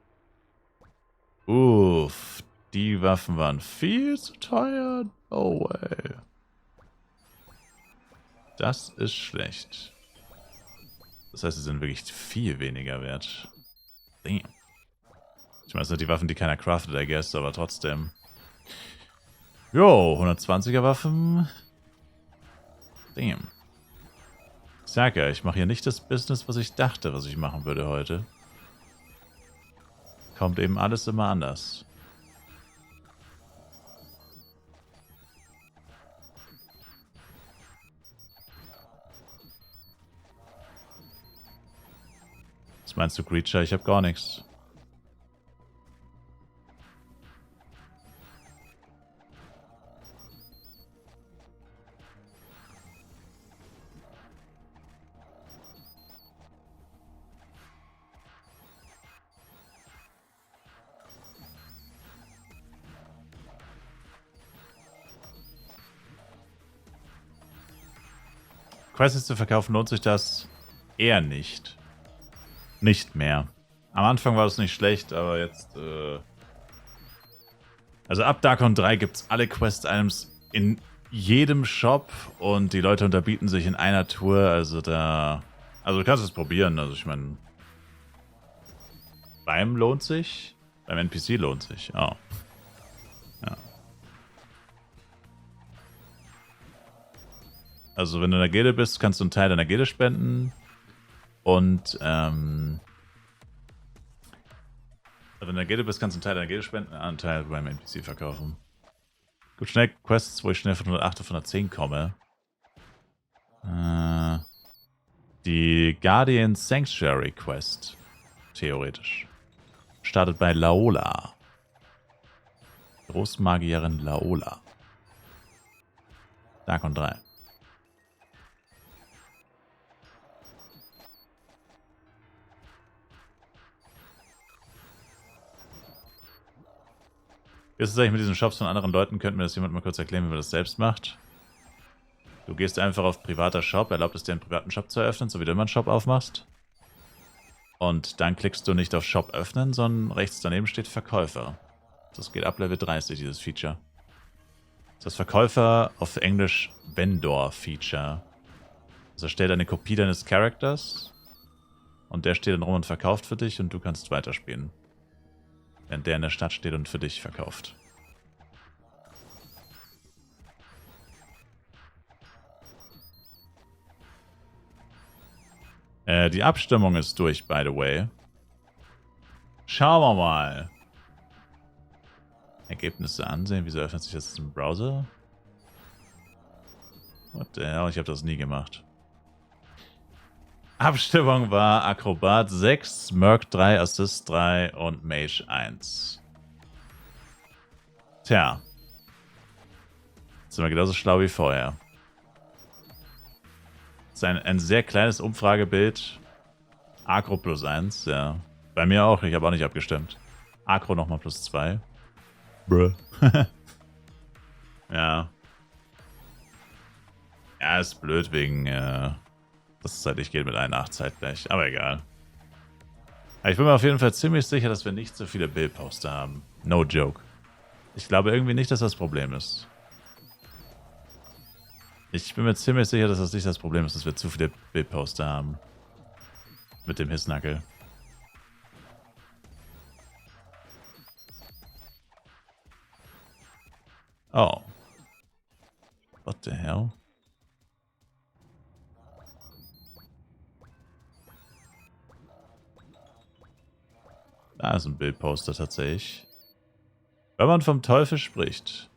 Uff, die Waffen waren viel zu teuer. No way. Das ist schlecht. Das heißt, sie sind wirklich viel weniger wert. Damn. Ich meine, es sind die Waffen, die keiner craftet, I guess, aber trotzdem. Jo, 120er Waffen. Damn. Ich sag ja, ich mache hier nicht das Business, was ich dachte, was ich machen würde heute. Kommt eben alles immer anders. Was meinst du, Creature? Ich habe gar nichts. Quests zu verkaufen lohnt sich das eher nicht. Nicht mehr. Am Anfang war es nicht schlecht, aber jetzt, also ab Darkon 3 gibt es alle Quest-Items in jedem Shop und die Leute unterbieten sich in einer Tour, also da... Also du kannst es probieren, also ich meine... Beim lohnt sich, beim NPC lohnt sich, oh. Ja. Also wenn du in der Gilde bist, kannst du einen Teil deiner Gilde spenden und, wenn du in der Gilde bist, kannst du einen Teil deiner Gilde spenden, einen Teil beim NPC verkaufen. Gut, schnell Quests, wo ich schnell von 108 auf 110 komme. Die Guardian Sanctuary Quest. Theoretisch. Startet bei Laola. Großmagierin Laola. Darkon 3. Wie ist es eigentlich mit diesen Shops von anderen Leuten? Könnte mir das jemand mal kurz erklären, wie man das selbst macht? Du gehst einfach auf privater Shop, erlaubt es dir einen privaten Shop zu eröffnen, so wie du immer einen Shop aufmachst. Und dann klickst du nicht auf Shop öffnen, sondern rechts daneben steht Verkäufer. Das geht ab Level 30, dieses Feature. Das Verkäufer auf Englisch Vendor Feature. Also stellt eine Kopie deines Charakters und der steht dann rum und verkauft für dich und du kannst weiterspielen. Während der in der Stadt steht und für dich verkauft. Die Abstimmung ist durch, by the way. Schauen wir mal. Ergebnisse ansehen. Wieso öffnet sich das jetzt im Browser? What the hell? Ich habe das nie gemacht. Abstimmung war Akrobat 6, Merc 3, Assist 3 und Mage 1. Tja. Jetzt sind wir genauso schlau wie vorher. Das ist ein sehr kleines Umfragebild. Agro plus 1, ja. Bei mir auch, ich habe auch nicht abgestimmt. Agro nochmal plus 2. Bruh. Ja. Ja, ist blöd wegen, dass es halt nicht geht mit einer Nachtzeit gleich. Aber egal. Aber ich bin mir auf jeden Fall ziemlich sicher, dass wir nicht so viele Bildposter haben. No joke. Ich glaube irgendwie nicht, dass das Problem ist. Ich bin mir ziemlich sicher, dass das nicht das Problem ist, dass wir zu viele Bildposter haben. Mit dem Hissnackel. Oh. What the hell? Da ist ein Bildposter tatsächlich. Wenn man vom Teufel spricht.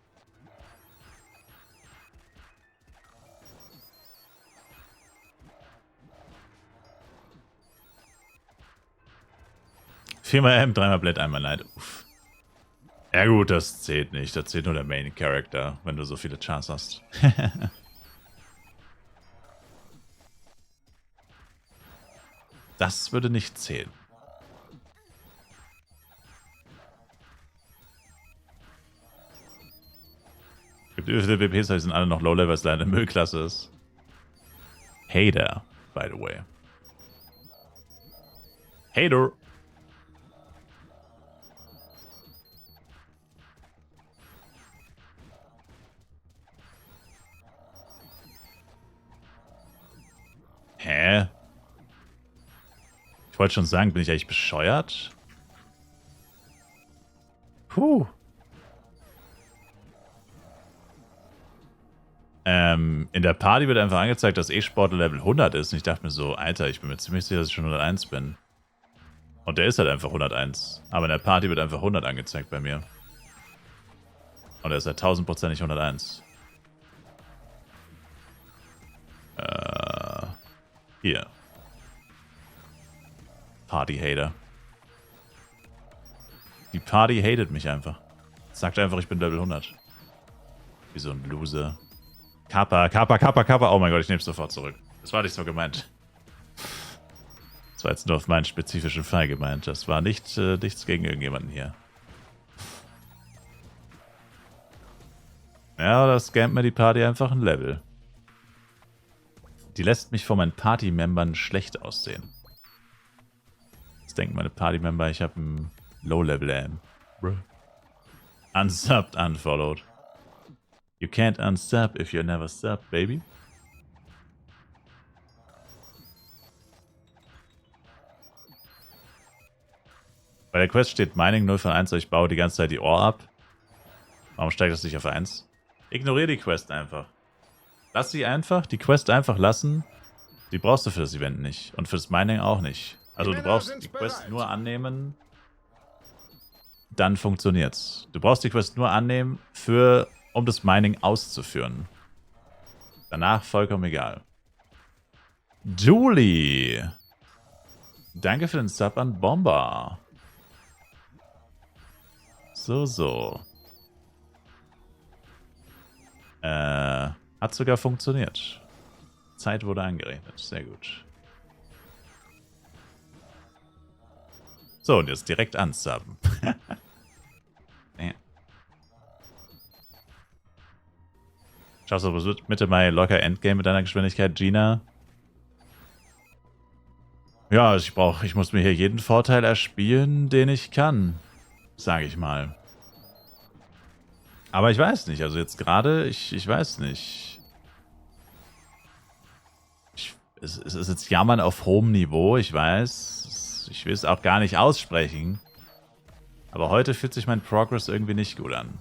Viermal M, dreimal Blät, einmal Night. Uff. Ja gut, das zählt nicht. Das zählt nur der Main Character, wenn du so viele Chars hast. Das würde nicht zählen. Gibt viele BPs, die sind alle noch Low-Level, weil es leider eine Müllklasse ist. Hater, by the way. Hater. Hä? Ich wollte schon sagen, bin ich eigentlich bescheuert? Puh. In der Party wird einfach angezeigt, dass E-Sportler Level 100 ist. Und ich dachte mir so, Alter, ich bin mir ziemlich sicher, dass ich schon 101 bin. Und der ist halt einfach 101. Aber in der Party wird einfach 100 angezeigt bei mir. Und er ist halt 1000%ig 101. Hier. Party-Hater. Die Party hatet mich einfach. Sagt einfach, ich bin Level 100. Wie so ein Loser. Kappa, Kappa, Kappa, Kappa. Oh mein Gott, ich nehme es sofort zurück. Das war nicht so gemeint. Das war jetzt nur auf meinen spezifischen Fall gemeint. Das war nicht, nichts gegen irgendjemanden hier. Ja, da scammt mir die Party einfach ein Level. Die lässt mich vor meinen Party-Membern schlecht aussehen. Jetzt denken meine Party-Member, ich habe ein Low-Level-Aim. Unsubbed, unfollowed. You can't unsub if you're never subbed, baby. Bei der Quest steht Mining 0 von 1, aber ich baue die ganze Zeit die Ore ab. Warum steigt das nicht auf 1? Ignoriere die Quest einfach. Lass sie einfach, die Quest einfach lassen. Die brauchst du für das Event nicht. Und für das Mining auch nicht. Also du brauchst die Quest nur annehmen, dann funktioniert's. Du brauchst die Quest nur annehmen, um das Mining auszuführen. Danach vollkommen egal. Julie! Danke für den Sub an Bomber. So. Hat sogar funktioniert. Zeit wurde angerechnet. Sehr gut. So, und jetzt direkt ansubben. Schaffst du aber Mitte Mai locker Endgame mit deiner Geschwindigkeit, Gina? Ja, also ich muss mir hier jeden Vorteil erspielen, den ich kann. Sage ich mal. Aber ich weiß nicht, also jetzt gerade, ich weiß nicht. Es ist jetzt Jammern auf hohem Niveau, ich weiß. Ich will es auch gar nicht aussprechen. Aber heute fühlt sich mein Progress irgendwie nicht gut an.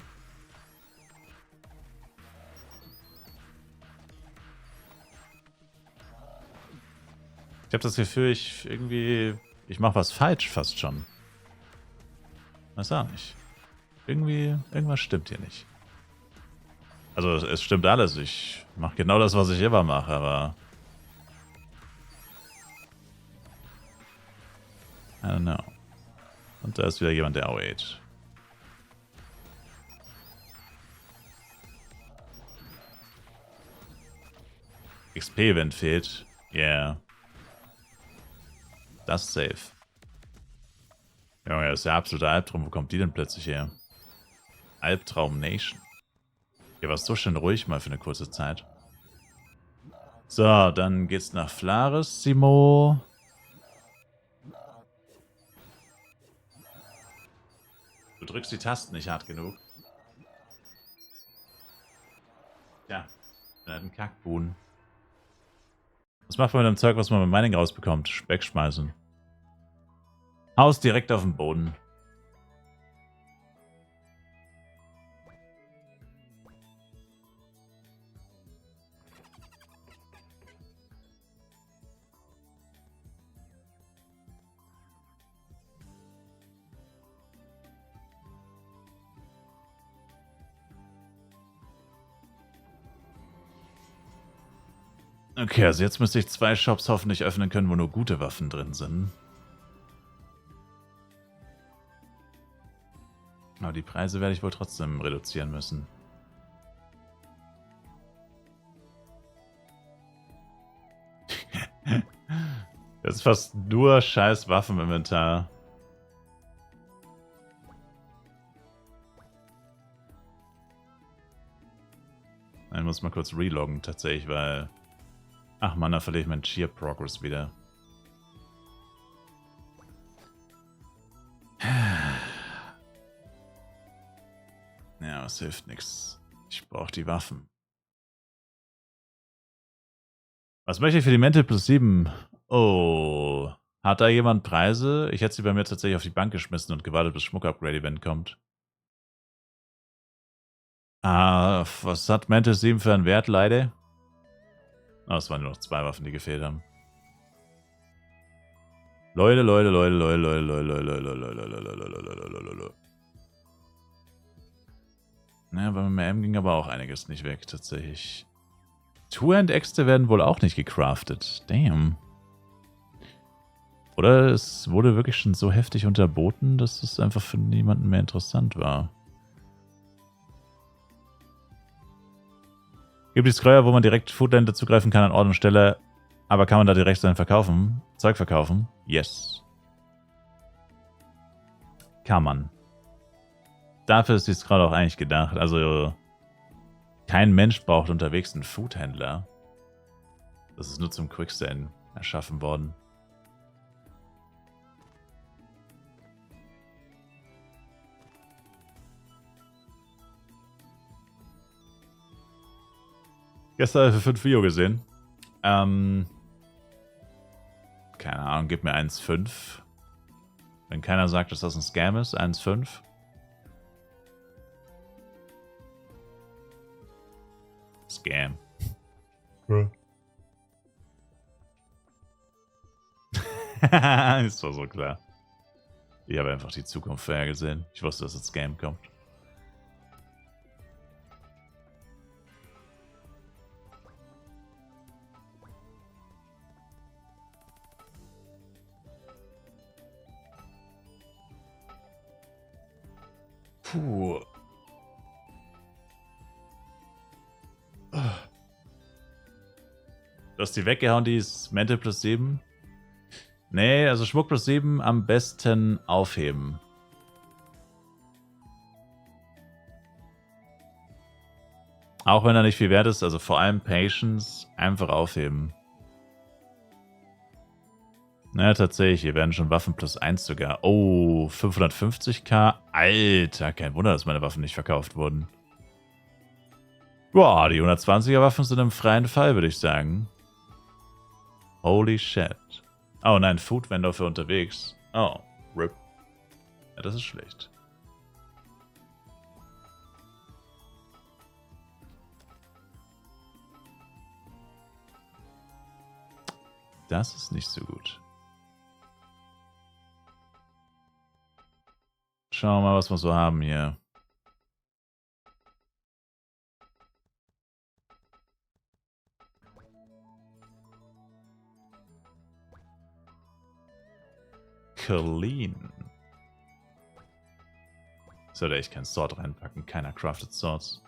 Ich habe das Gefühl, ich mache was falsch fast schon. Weiß auch nicht. Irgendwas stimmt hier nicht. Also es stimmt alles. Ich mache genau das, was ich immer mache, aber I don't know. Und da ist wieder jemand, der AOH. XP-Event fehlt. Yeah. Das ist safe. Junge, das ist der absolute Albtraum. Wo kommt die denn plötzlich her? Albtraum Nation. Hier war es so schön ruhig mal für eine kurze Zeit. So, dann geht's nach Flarissimo. Du drückst die Tasten nicht hart genug. Ja, dann hat ein Kackbuhn. Was macht man mit dem Zeug, was man beim Mining rausbekommt? Speck schmeißen. Haus direkt auf den Boden. Okay, also jetzt müsste ich 2 Shops hoffentlich öffnen können, wo nur gute Waffen drin sind. Aber die Preise werde ich wohl trotzdem reduzieren müssen. Das ist fast nur scheiß Waffen im Inventar. Ich muss mal kurz reloggen tatsächlich, weil... Ach man, da verliere ich meinen Cheer Progress wieder. Ja, es hilft nichts. Ich brauche die Waffen. Was möchte ich für die Mental plus 7? Oh. Hat da jemand Preise? Ich hätte sie bei mir tatsächlich auf die Bank geschmissen und gewartet, bis Schmuck-Upgrade-Event kommt. Ah, was hat Mental 7 für einen Wert, leider? Oh, es waren nur noch 2 Waffen, die gefehlt haben. Leute. Naja, bei meinem M ging aber auch einiges nicht weg, tatsächlich. Two-Hand-Äxte werden wohl auch nicht gecraftet. Damn. Oder es wurde wirklich schon so heftig unterboten, dass es einfach für niemanden mehr interessant war. Gibt es Kreuer, wo man direkt Foodländer zugreifen kann an Ort und Stelle, aber kann man da direkt sein Zeug verkaufen? Yes. Kann man. Dafür ist dies gerade auch eigentlich gedacht. Also, kein Mensch braucht unterwegs einen Foodhändler. Das ist nur zum Quicksand erschaffen worden. Gestern habe ich für 5 Video gesehen. Keine Ahnung, gib mir 1,5. Wenn keiner sagt, dass das ein Scam ist, 1,5. Scam. Ist doch so klar. Ich habe einfach die Zukunft vorhergesehen. Ich wusste, dass das Scam kommt. Puh. Du hast die weggehauen, die ist Mental plus 7. Nee, also Schmuck plus 7 am besten aufheben. Auch wenn er nicht viel wert ist, also vor allem Patience, einfach aufheben. Naja, tatsächlich, hier werden schon Waffen plus 1 sogar. Oh, 550k? Alter, kein Wunder, dass meine Waffen nicht verkauft wurden. Boah, die 120er Waffen sind im freien Fall, würde ich sagen. Holy shit. Oh nein, Food Vendor für unterwegs. Oh, RIP. Ja, das ist schlecht. Das ist nicht so gut. Schauen wir mal, was wir so haben hier. clean. Sollte echt kein Sword reinpacken. Keiner crafted Swords.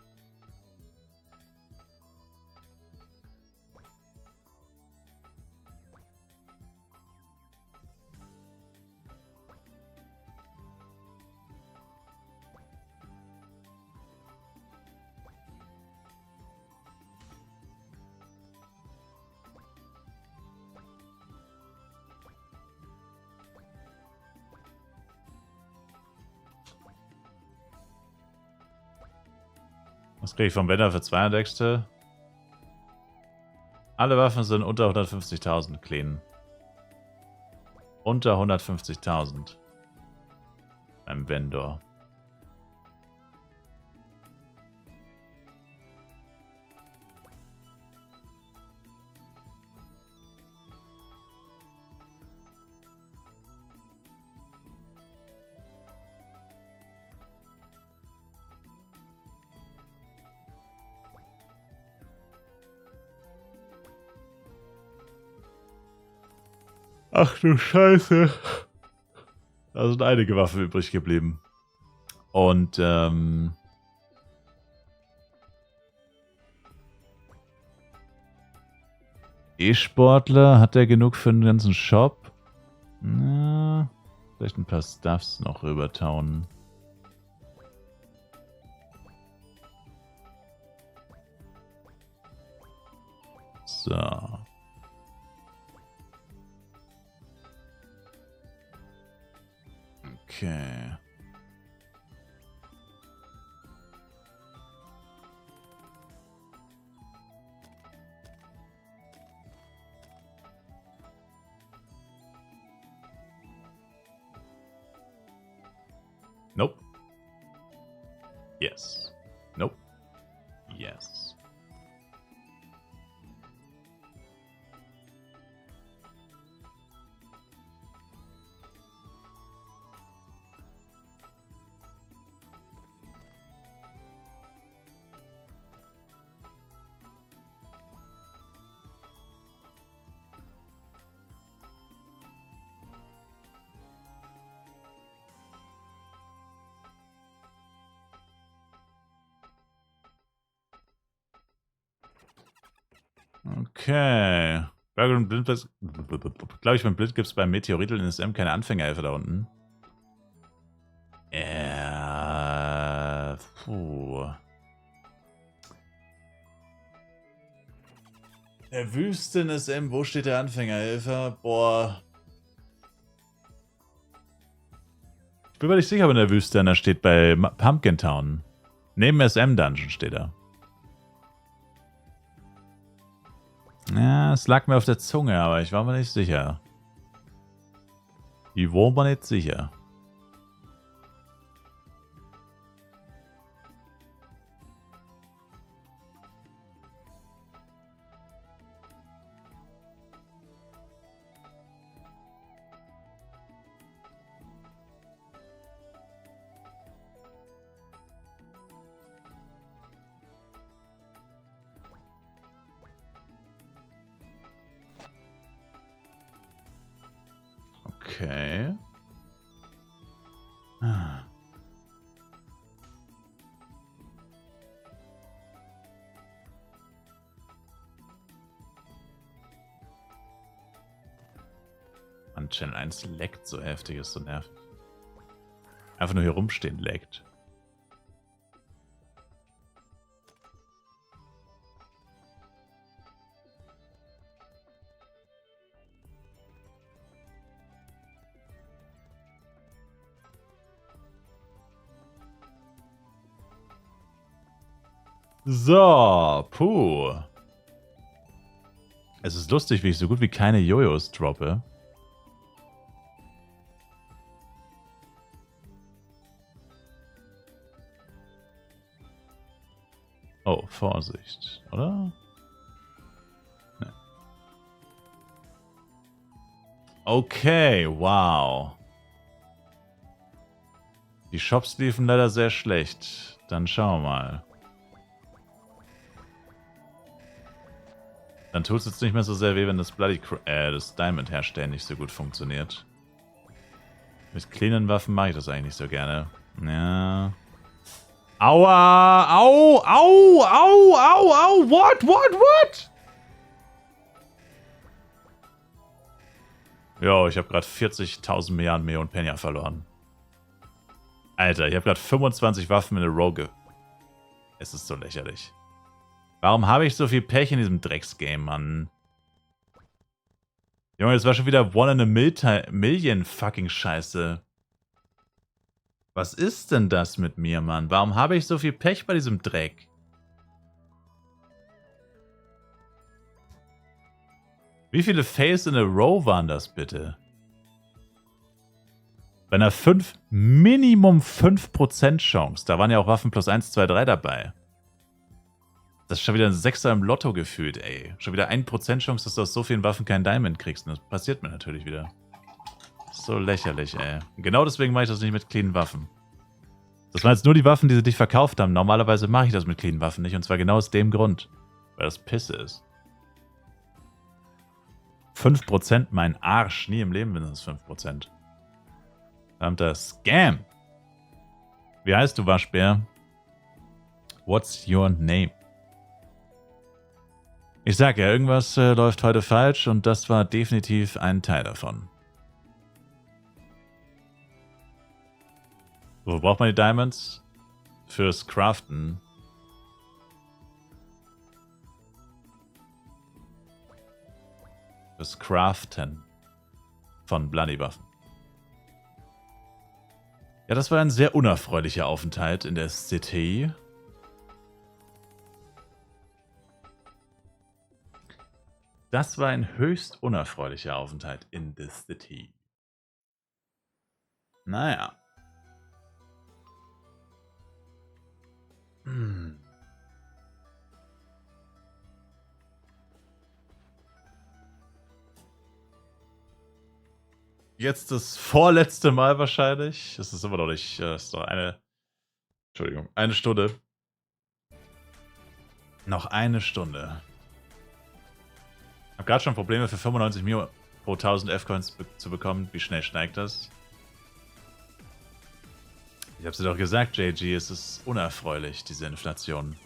Was kriege ich vom Vendor für 200 Äxte? Alle Waffen sind unter 150.000 clean. Unter 150.000. Beim Vendor. Ach du Scheiße. Da sind einige Waffen übrig geblieben. Und, E-Sportler, hat der genug für den ganzen Shop? Na, vielleicht ein paar Stuffs noch rübertauen. So. Okay. Nope. Yes. Nope. Yes. Okay. Burger und Blind. Glaube ich, beim Blind gibt es beim Meteoritel in SM keine Anfängerhilfe da unten. Puh. Der Wüsten-SM, wo steht der Anfängerhelfer? Boah. Ich bin mir nicht sicher, ob in der Wüste einer steht bei Pumpkin Town. Neben SM-Dungeon steht er. Ja, es lag mir auf der Zunge, aber ich war mir nicht sicher. Ich war mir nicht sicher. Okay. Mann, Channel 1 leckt so heftig, ist so nervig. Einfach nur hier rumstehen leckt. So, puh. Es ist lustig, wie ich so gut wie keine Jojos droppe. Oh, Vorsicht, oder? Nee. Okay, wow. Die Shops liefen leider sehr schlecht. Dann schauen wir mal. Dann tut es jetzt nicht mehr so sehr weh, wenn das das Diamond herstellen nicht so gut funktioniert. Mit cleanen Waffen mache ich das eigentlich nicht so gerne. Ja. Aua! Au! Au! Au! Au! Au! What? Jo, ich habe gerade 40.000 Millionen Penya verloren. Alter, ich habe gerade 25 Waffen in a Row. Es ist so lächerlich. Warum habe ich so viel Pech in diesem Drecksgame, Mann? Junge, das war schon wieder One in a Million fucking Scheiße. Was ist denn das mit mir, Mann? Warum habe ich so viel Pech bei diesem Dreck? Wie viele Fails in a Row waren das bitte? Bei einer Minimum 5% Chance. Da waren ja auch Waffen plus 1, 2, 3 dabei. Das ist schon wieder ein Sechser im Lotto gefühlt, ey. Schon wieder 1% Chance, dass du aus so vielen Waffen keinen Diamond kriegst. Und das passiert mir natürlich wieder. So lächerlich, ey. Genau deswegen mache ich das nicht mit cleanen Waffen. Das waren jetzt nur die Waffen, die sie dich verkauft haben. Normalerweise mache ich das mit cleanen Waffen nicht. Und zwar genau aus dem Grund. Weil das Pisse ist. 5% mein Arsch. Nie im Leben mindestens 5%. Verdammter Scam. Wie heißt du, Waschbär? What's your name? Ich sag ja, irgendwas läuft heute falsch und das war definitiv ein Teil davon. Wo braucht man die Diamonds? Fürs Craften. Fürs Craften von Bloody-Waffen. Ja, das war ein sehr unerfreulicher Aufenthalt in der City. Das war ein höchst unerfreulicher Aufenthalt in the City. Naja. Jetzt das vorletzte Mal wahrscheinlich. Es ist immer noch nicht. Es ist noch Entschuldigung, eine Stunde. Noch eine Stunde. Ich habe gerade schon Probleme für 95 Mio pro 1000 F-Coins zu bekommen. Wie schnell steigt das? Ich habe dir doch gesagt, JG, es ist unerfreulich, diese Inflation.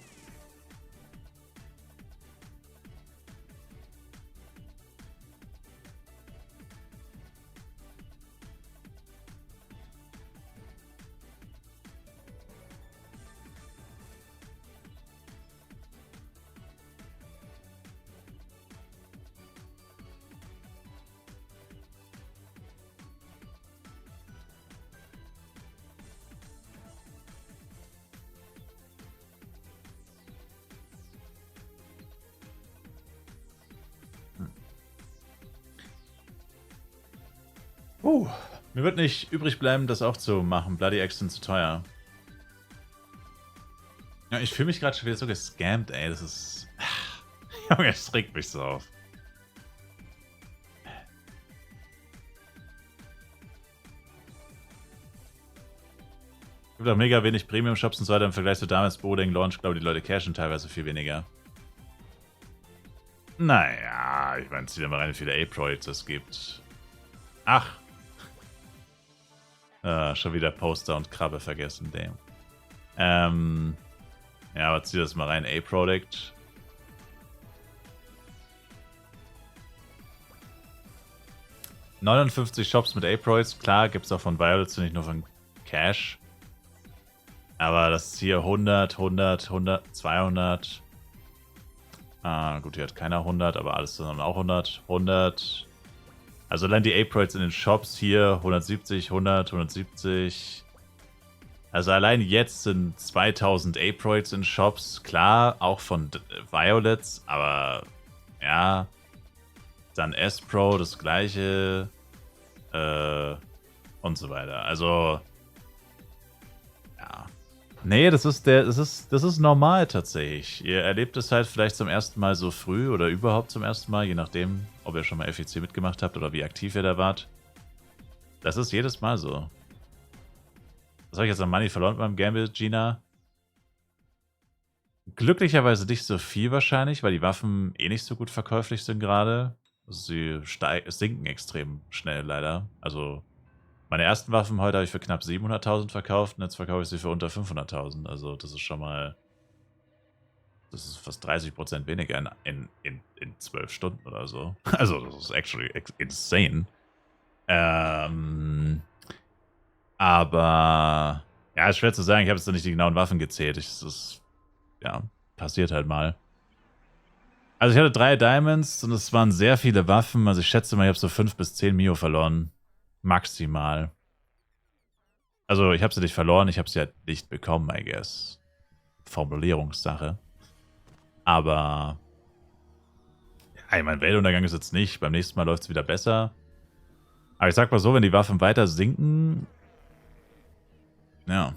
Mir wird nicht übrig bleiben, das auch zu machen. Bloody Axe sind zu teuer. Ja, ich fühle mich gerade schon wieder so gescammt, ey. Das ist... Junge, es regt mich so auf. Es gibt auch mega wenig Premium-Shops und so weiter im Vergleich zu damals Boding Launch. Ich glaube, die Leute cashen teilweise viel weniger. Naja, ich meine, zieh dir mal rein, wie viele A-Projects es gibt. Ach. Schon wieder Poster und Krabbe vergessen, damn. Ja, aber zieh das mal rein. A-Product. ...59 Shops mit A-Projects. Klar, gibt es auch von Violet, nicht nur von Cash. Aber das ist hier 100, 100, 100, 200. Gut, hier hat keiner 100, aber alles dann auch 100, 100. Also allein die A-Projects in den Shops hier 170, 100, 170. Also allein jetzt sind 2000 A-Projects in Shops. Klar, auch von Violets, aber ja. Dann S-Pro, das gleiche. Und so weiter. Also ja. Nee, das ist normal tatsächlich. Ihr erlebt es halt vielleicht zum ersten Mal so früh oder überhaupt zum ersten Mal, je nachdem, ob ihr schon mal FEC mitgemacht habt oder wie aktiv ihr da wart. Das ist jedes Mal so. Was habe ich jetzt an Money verloren beim Gamble, Gina? Glücklicherweise nicht so viel wahrscheinlich, weil die Waffen eh nicht so gut verkäuflich sind gerade. Also sie sinken extrem schnell leider. Also Meine ersten Waffen heute habe ich für knapp 700.000 verkauft und jetzt verkaufe ich sie für unter 500.000. Also das ist schon mal... Das ist fast 30% weniger in 12 Stunden oder so. Also das ist actually insane. Aber... Ja, ist schwer zu sagen. Ich habe jetzt noch nicht die genauen Waffen gezählt. Ja, passiert halt mal. Also ich hatte 3 Diamonds und es waren sehr viele Waffen. Also ich schätze mal, ich habe so 5 bis 10 Mio verloren. Maximal. Also ich habe sie nicht verloren, ich habe sie halt nicht bekommen, I guess. Formulierungssache. Aber... Ja, ich meine, Weltuntergang ist jetzt nicht. Beim nächsten Mal läuft es wieder besser. Aber ich sag mal so, wenn die Waffen weiter sinken... Ja.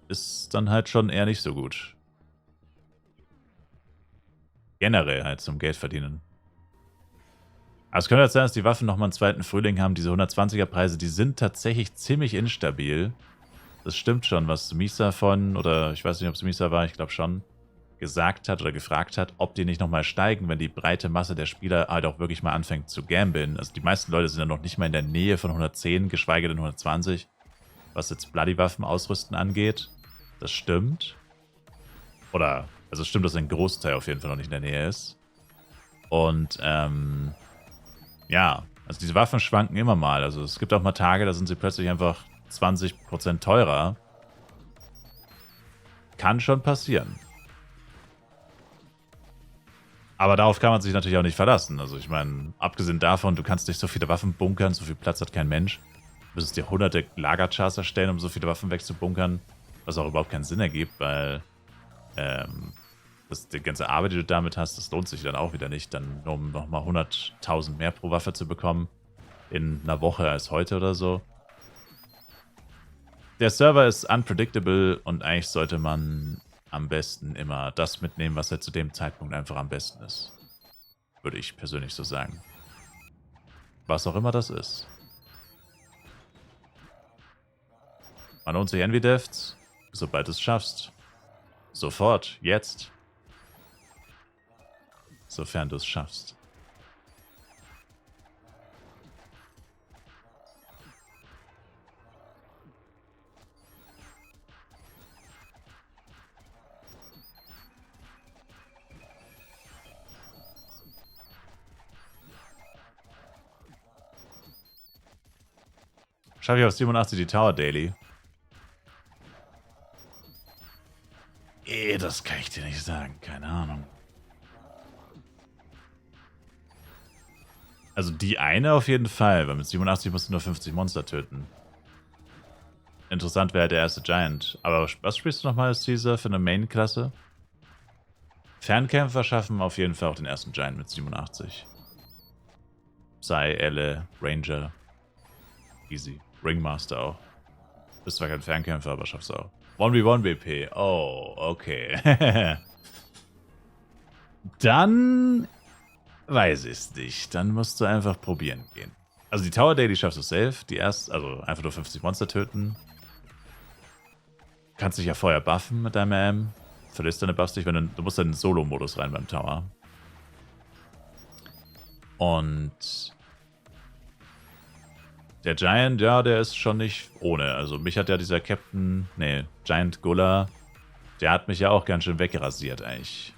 Ist dann halt schon eher nicht so gut. Generell halt zum Geld verdienen. Aber es könnte halt sein, dass die Waffen nochmal einen zweiten Frühling haben. Diese 120er Preise, die sind tatsächlich ziemlich instabil. Das stimmt schon, was Misa oder ich weiß nicht, ob es Misa war, ich glaube schon, gesagt hat oder gefragt hat, ob die nicht nochmal steigen, wenn die breite Masse der Spieler halt auch wirklich mal anfängt zu gamblen. Also die meisten Leute sind ja noch nicht mal in der Nähe von 110, geschweige denn 120, was jetzt Bloody-Waffen ausrüsten angeht. Das stimmt. Oder, also es stimmt, dass ein Großteil auf jeden Fall noch nicht in der Nähe ist. Und, ja, also diese Waffen schwanken immer mal. Also es gibt auch mal Tage, da sind sie plötzlich einfach 20% teurer. Kann schon passieren. Aber darauf kann man sich natürlich auch nicht verlassen. Also ich meine, abgesehen davon, du kannst nicht so viele Waffen bunkern, so viel Platz hat kein Mensch. Du müsstest dir hunderte Lagerchars erstellen, um so viele Waffen wegzubunkern. Was auch überhaupt keinen Sinn ergibt, weil die ganze Arbeit, die du damit hast, das lohnt sich dann auch wieder nicht, dann nur um nochmal 100.000 mehr pro Waffe zu bekommen in einer Woche als heute oder so. Der Server ist unpredictable und eigentlich sollte man am besten immer das mitnehmen, was halt zu dem Zeitpunkt einfach am besten ist. Würde ich persönlich so sagen. Was auch immer das ist. Man lohnt sich Envy Defts, sobald du es schaffst. Sofort, jetzt. Sofern du es schaffst. Schaffe ich auf 87 die Tower Daily? Das kann ich dir nicht sagen. Keine Ahnung. Also die eine auf jeden Fall, weil mit 87 musst du nur 50 Monster töten. Interessant wäre der erste Giant. Aber was spielst du nochmal als Teaser für eine Main-Klasse? Fernkämpfer schaffen auf jeden Fall auch den ersten Giant mit 87. Psy, Elle, Ranger. Easy. Ringmaster auch. Bist zwar kein Fernkämpfer, aber schaffst auch. 1v1 BP. Oh, okay. Dann weiß ich es nicht. Dann musst du einfach probieren gehen. Also die Tower Daily schaffst du safe. Die erst, also einfach nur 50 Monster töten. Kannst dich ja vorher buffen mit deinem AM. Verlierst deine Buffs nicht, wenn du musst dann in den Solo-Modus rein beim Tower. Und der Giant, ja, der ist schon nicht ohne. Also mich hat ja dieser Giant Gulla, der hat mich ja auch ganz schön wegrasiert eigentlich.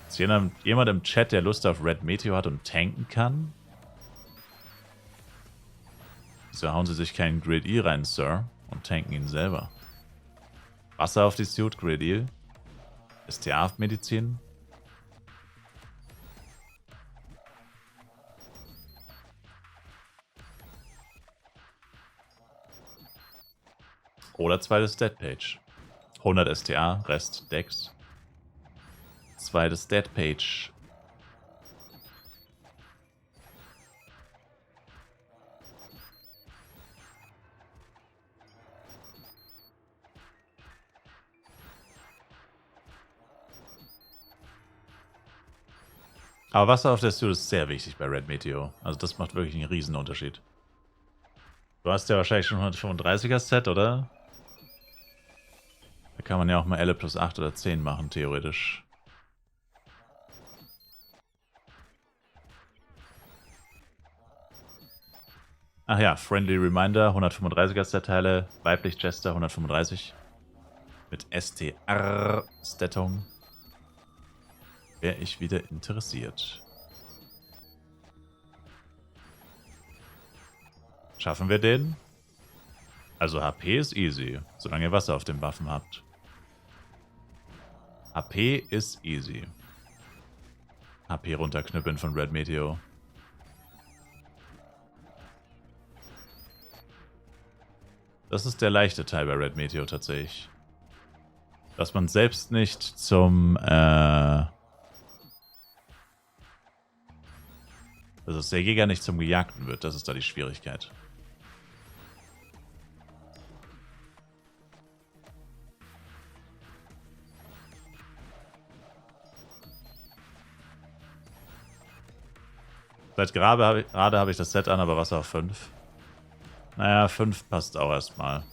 Ist jemand im Chat, der Lust auf Red Meteor hat und tanken kann? Wieso hauen sie sich keinen Grid E rein, Sir, und tanken ihn selber? Wasser auf die Suit, Grid E. STA auf Medizin. Oder zweites Dead Page. 100 STA, Rest Dex. Zweites Dead Page. Aber Wasser auf der Suit ist sehr wichtig bei Red Meteor. Also das macht wirklich einen riesen Unterschied. Du hast ja wahrscheinlich schon 135er Set, oder? Da kann man ja auch mal Elle plus 8 oder 10 machen, theoretisch. Ach ja, Friendly Reminder, 135er Set-Teile, weiblich Jester 135 mit STR-Stattung. Wäre ich wieder interessiert. Schaffen wir den? Also HP ist easy, solange ihr Wasser auf den Waffen habt. HP ist easy. HP runterknüppeln von Red Meteor. Das ist der leichte Teil bei Red Meteor tatsächlich. Dass man selbst nicht zum, dass der Jäger nicht zum Gejagten wird, das ist da die Schwierigkeit. Seit gerade habe ich das Set an, aber Wasser auf 5. Naja, 5 passt auch erstmal.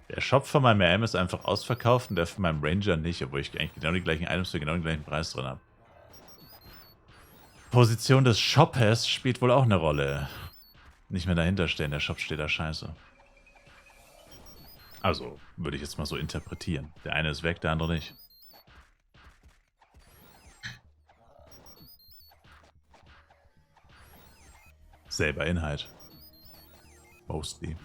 Der Shop von meinem RM ist einfach ausverkauft und der von meinem Ranger nicht, obwohl ich eigentlich genau die gleichen Items für genau den gleichen Preis drin habe. Position des Shoppers spielt wohl auch eine Rolle. Nicht mehr dahinter stehen, der Shop steht da scheiße. Also, würde ich jetzt mal so interpretieren. Der eine ist weg, der andere nicht. Selber Inhalt. Mostly.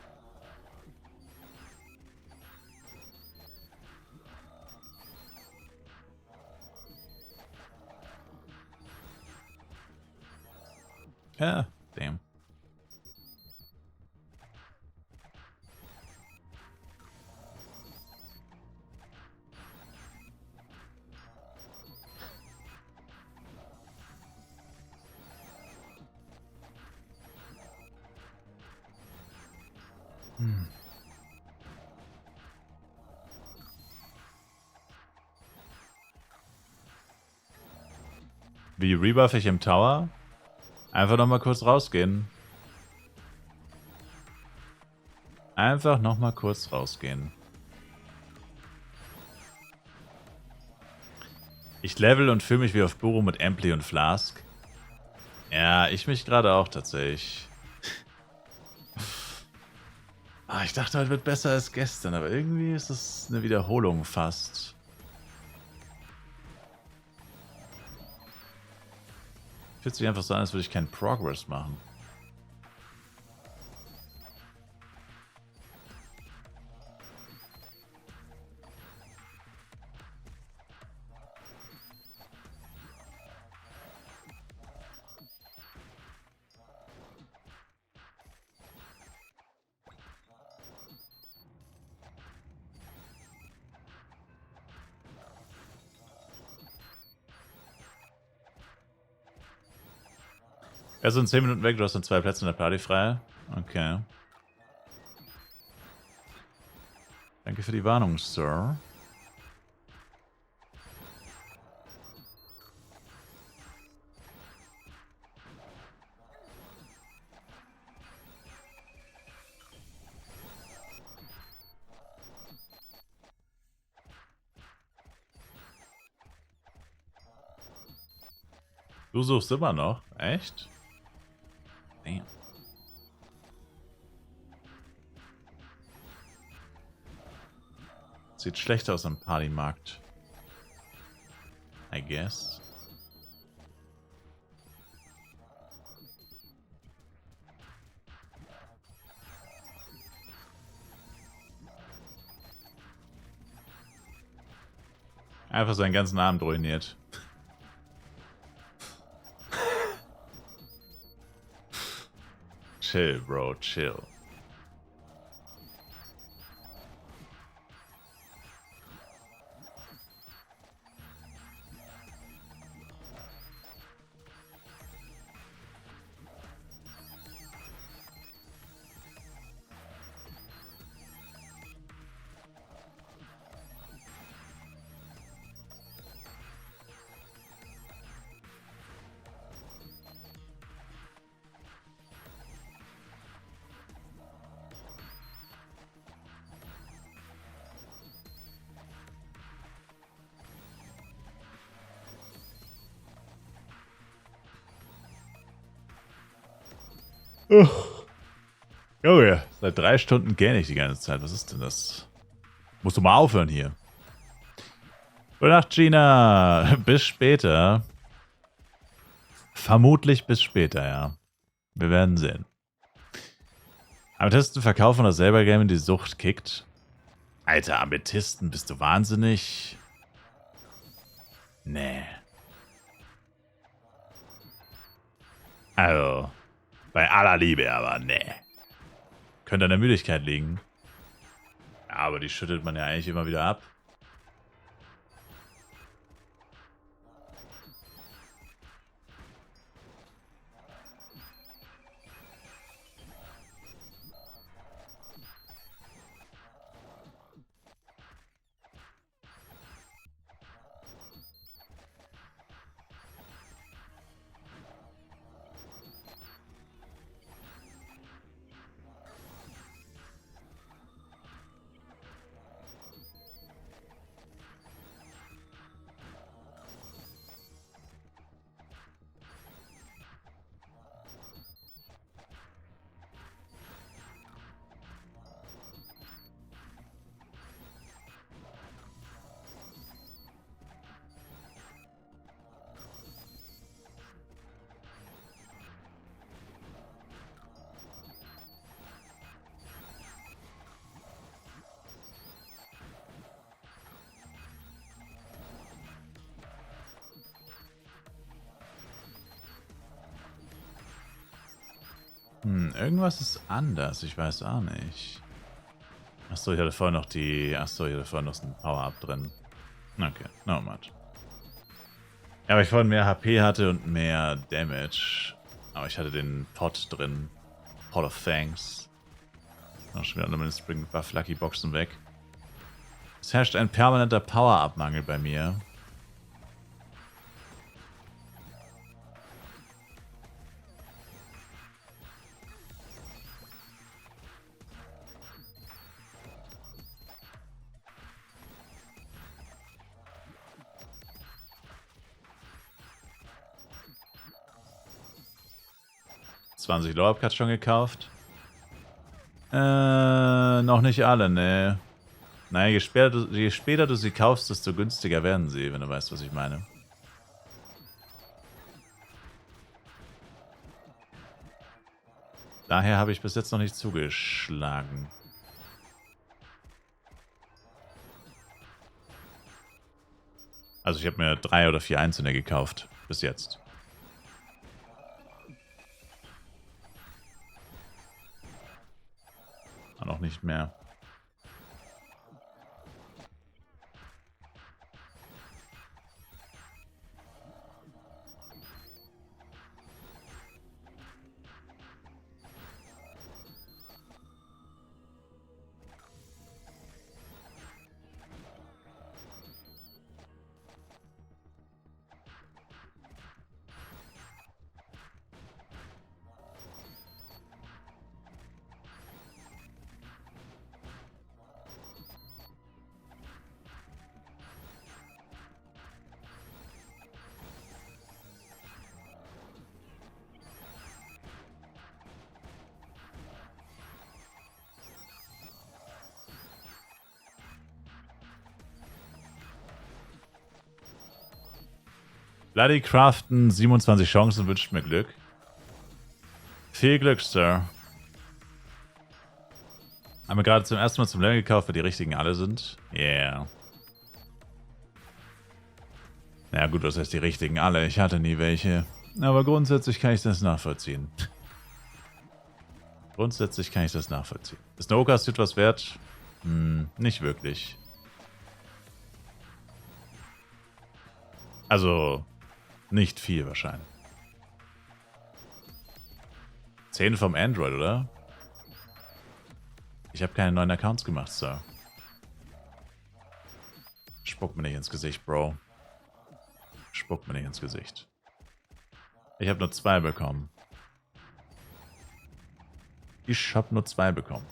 Ja, damn. Wie rebuff ich im Tower? Einfach nochmal kurz rausgehen. Einfach nochmal kurz rausgehen. Ich level und fühle mich wie auf Buru mit Ampli und Flask. Ja, ich mich gerade auch tatsächlich. Ich dachte, heute wird besser als gestern, aber irgendwie ist es eine Wiederholung fast. Fühlt sich einfach so an, als würde ich keinen Progress machen. Er sind 10 Minuten weg, du hast dann 2 Plätze in der Party frei. Okay. Danke für die Warnung, Sir. Du suchst immer noch? Echt? Damn. Sieht schlecht aus am Partymarkt. I guess. Einfach seinen ganzen Abend ruiniert. Chill, Bro, chill. Junge, seit 3 Stunden gähne ich die ganze Zeit. Was ist denn das? Musst du mal aufhören hier. Gute Nacht, Gina. Bis später. Vermutlich bis später, ja. Wir werden sehen. Amethysten verkaufen oder selber Game die Sucht kickt. Alter, Amethysten, bist du wahnsinnig? Nee. Also, bei aller Liebe, aber nee. Könnte an der Müdigkeit liegen. Ja, aber die schüttelt man ja eigentlich immer wieder ab. Irgendwas ist anders. Ich weiß auch nicht. Achso, ich hatte vorhin noch die... Achso, ich hatte vorhin noch ein Power-Up drin. Okay, no much. Ja, weil ich vorhin mehr HP hatte und mehr Damage. Aber ich hatte den Pot drin. Pot of Thanks. Auch schon wieder alle meine Spring Buff Lucky Boxen weg. Es herrscht ein permanenter Power-Up-Mangel bei mir. Low-Up-Cuts schon gekauft? Noch nicht alle, ne. Naja, je später du sie kaufst, desto günstiger werden sie, wenn du weißt, was ich meine. Daher habe ich bis jetzt noch nicht zugeschlagen. Also ich habe mir 3 oder 4 einzelne gekauft, bis jetzt. Noch nicht mehr. Bloody Craften, 27 Chancen, wünscht mir Glück. Viel Glück, Sir. Haben wir gerade zum ersten Mal zum Level gekauft, weil die richtigen alle sind. Yeah. Na gut, das heißt die richtigen alle. Ich hatte nie welche. Aber grundsätzlich kann ich das nachvollziehen. Grundsätzlich kann ich das nachvollziehen. Ist eine Okas was wert? Nicht wirklich. Also, nicht viel wahrscheinlich. 10 vom Android, oder? Ich habe keine neuen Accounts gemacht, Sir. Spuck mir nicht ins Gesicht, Bro. Spuck mir nicht ins Gesicht. Ich habe nur 2 bekommen. Ich habe nur 2 bekommen.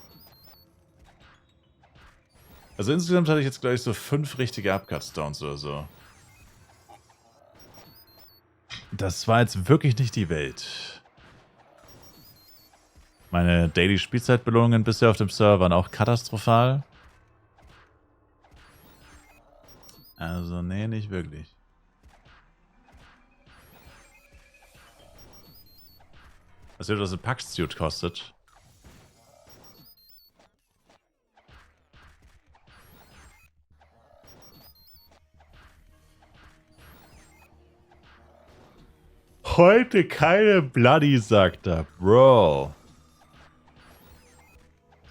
Also insgesamt hatte ich jetzt, glaube ich, so 5 richtige Upcut-Stones oder so. Das war jetzt wirklich nicht die Welt. Meine Daily-Spielzeitbelohnungen bisher auf dem Server waren auch katastrophal. Also, nee, nicht wirklich. Was wird das ein Pack-Suit kostet? Heute keine Bloody, sagt er. Bro.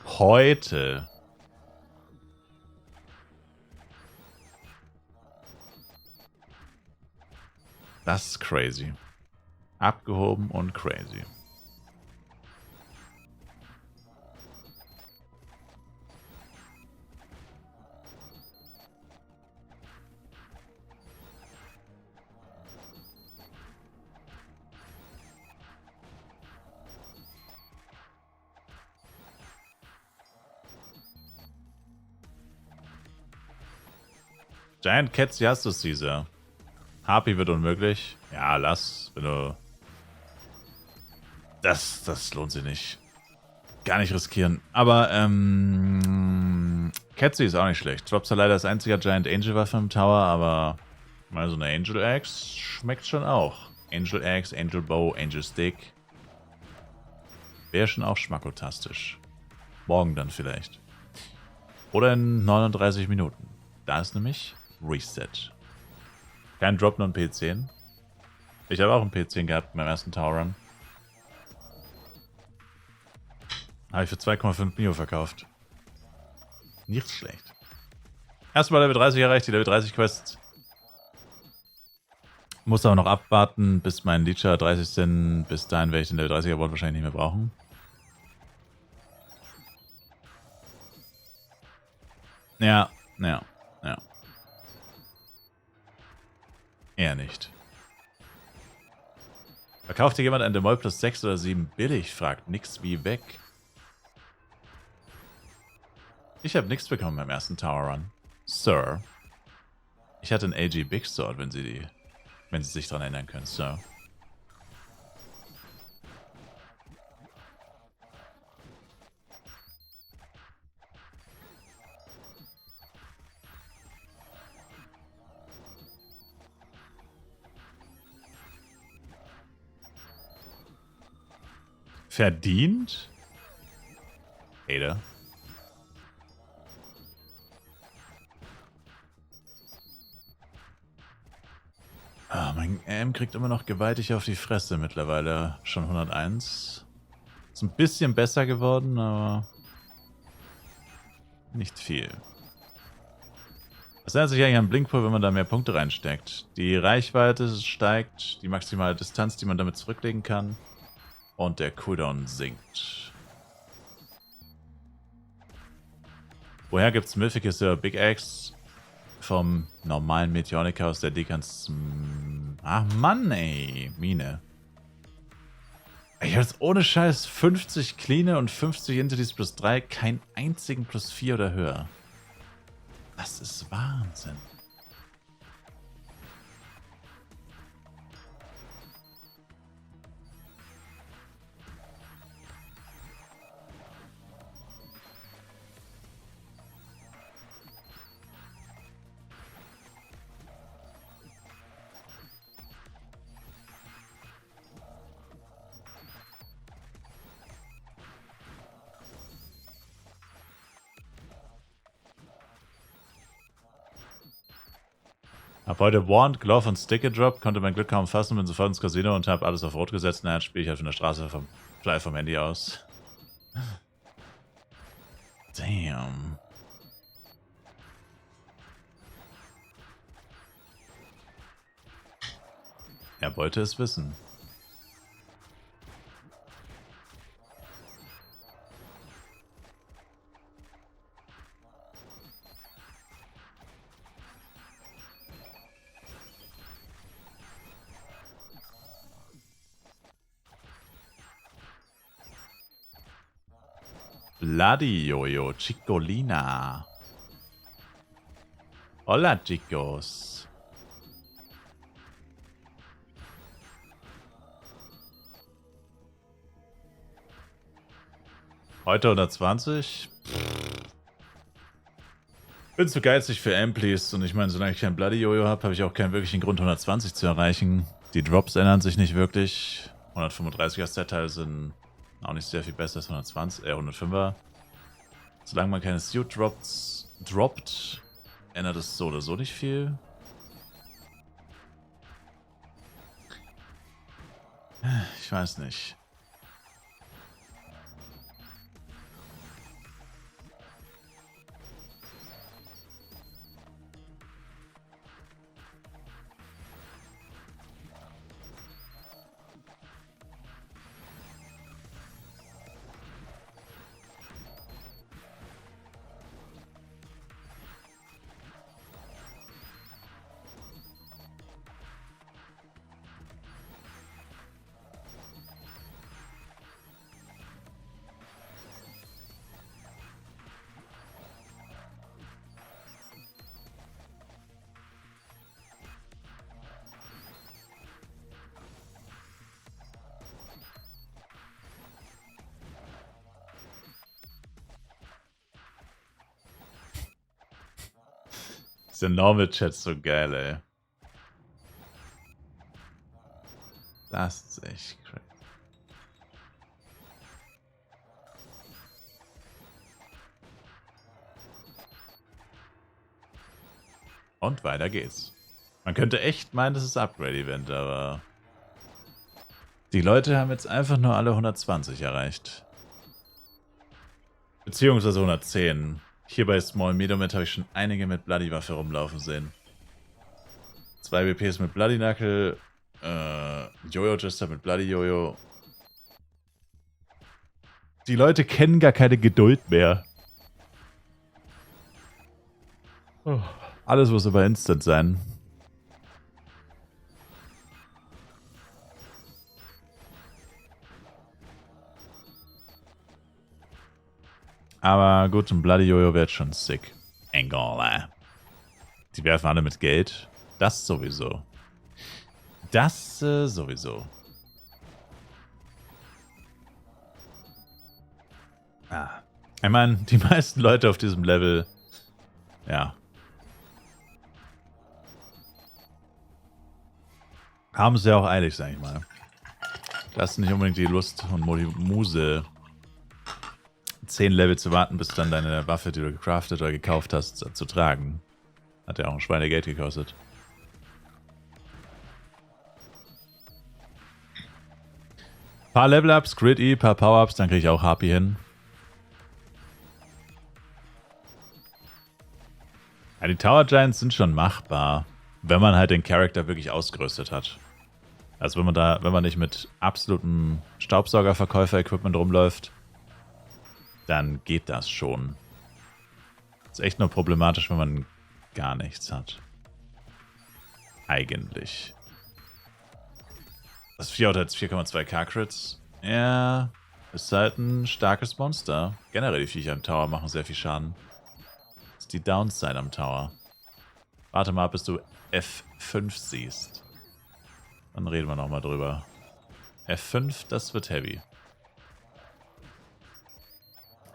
Heute. Das ist crazy. Abgehoben und crazy. Giant Cats, wie hast du es, Caesar? Harpy wird unmöglich. Ja, lass, wenn du... Das lohnt sich nicht. Gar nicht riskieren. Aber, Catzy ist auch nicht schlecht. Droppt zwar leider das einzige Giant Angel Waffe im Tower, aber mal so eine Angel Axe schmeckt schon auch. Angel Axe, Angel Bow, Angel Stick. Wäre schon auch schmackotastisch. Morgen dann vielleicht. Oder in 39 Minuten. Da ist nämlich Reset. Kein Drop, nur ein P10. Ich habe auch einen P10 gehabt beim ersten Tower Run. Habe ich für 2,5 Mio verkauft. Nicht schlecht. Erstmal Level 30 erreicht, die Level 30 Quests. Muss aber noch abwarten, bis mein Leecher 30 sind. Bis dahin werde ich den Level 30er Award wahrscheinlich nicht mehr brauchen. Ja. Eher nicht. Verkauft dir jemand ein Demol plus 6 oder 7 billig? Fragt nix wie weg. Ich habe nichts bekommen beim ersten Tower Run. Sir. Ich hatte einen AG Big Sword, wenn Sie sich daran erinnern können, Sir. Verdient? Hater. Ah, mein AM kriegt immer noch gewaltig auf die Fresse mittlerweile. Schon 101. Ist ein bisschen besser geworden, aber nicht viel. Was ändert sich eigentlich am Blinkpool, wenn man da mehr Punkte reinsteckt? Die Reichweite steigt, die maximale Distanz, die man damit zurücklegen kann. Und der Cooldown sinkt. Woher gibt's Mythicus oder Big Axe? Vom normalen Meteonica aus der Dekans. Ach Mann, ey. Mine. Ich habe jetzt ohne Scheiß 50 Clean und 50 Entities plus 3, keinen einzigen plus 4 oder höher. Das ist Wahnsinn. Hab heute Wand, Glove und Stick gedroppt, konnte mein Glück kaum fassen, bin sofort ins Casino und hab alles auf Rot gesetzt. Naja, spiele ich halt von der Straße vom Handy aus. Damn. Er wollte es wissen. Bloody Jojo, Chicolina. Hola, chicos. Heute 120? Bin zu geizig für Amplis und ich meine, solange ich kein Bloody Jojo habe, habe ich auch keinen wirklichen Grund, 120 zu erreichen. Die Drops ändern sich nicht wirklich. 135er Set-Teile sind auch nicht sehr viel besser als 105er. Solange man keine Suit droppt, ändert es so oder so nicht viel. Ich weiß nicht. Dieser Normal-Chat ist so geil, ey. Das ist echt crazy. Und weiter geht's. Man könnte echt meinen, das ist Upgrade-Event, aber die Leute haben jetzt einfach nur alle 120 erreicht. Beziehungsweise 110. Hier bei Small Medomit habe ich schon einige mit Bloody-Waffe rumlaufen sehen. 2 WPs mit Bloody Knuckle, Jojo-Jester mit Bloody Jojo. Die Leute kennen gar keine Geduld mehr. Oh. Alles muss aber instant sein. Aber gut, ein Bloody Jojo wird schon sick. Angola. Die werfen alle mit Geld. Das sowieso. Das sowieso. Ah. Ich meine, die meisten Leute auf diesem Level, ja, haben es ja auch eilig, sag ich mal. Das ist nicht unbedingt die Lust und Muse, 10 Level zu warten, bis dann deine Waffe, die du gecraftet oder gekauft hast, zu tragen. Hat ja auch ein Schweinegeld gekostet. Paar Level-Ups, Grid-E, paar Power-Ups, dann kriege ich auch Harpy hin. Ja, die Tower Giants sind schon machbar, wenn man halt den Charakter wirklich ausgerüstet hat. Also wenn man nicht mit absolutem Staubsaugerverkäufer-Equipment rumläuft, dann geht das schon. Ist echt nur problematisch, wenn man gar nichts hat. Eigentlich. Das 4 hat jetzt 4,2k Crits. Ja, ist halt ein starkes Monster. Generell die Viecher im Tower machen sehr viel Schaden. Das ist die Downside am Tower. Warte mal, bis du F5 siehst. Dann reden wir nochmal drüber. F5, das wird heavy.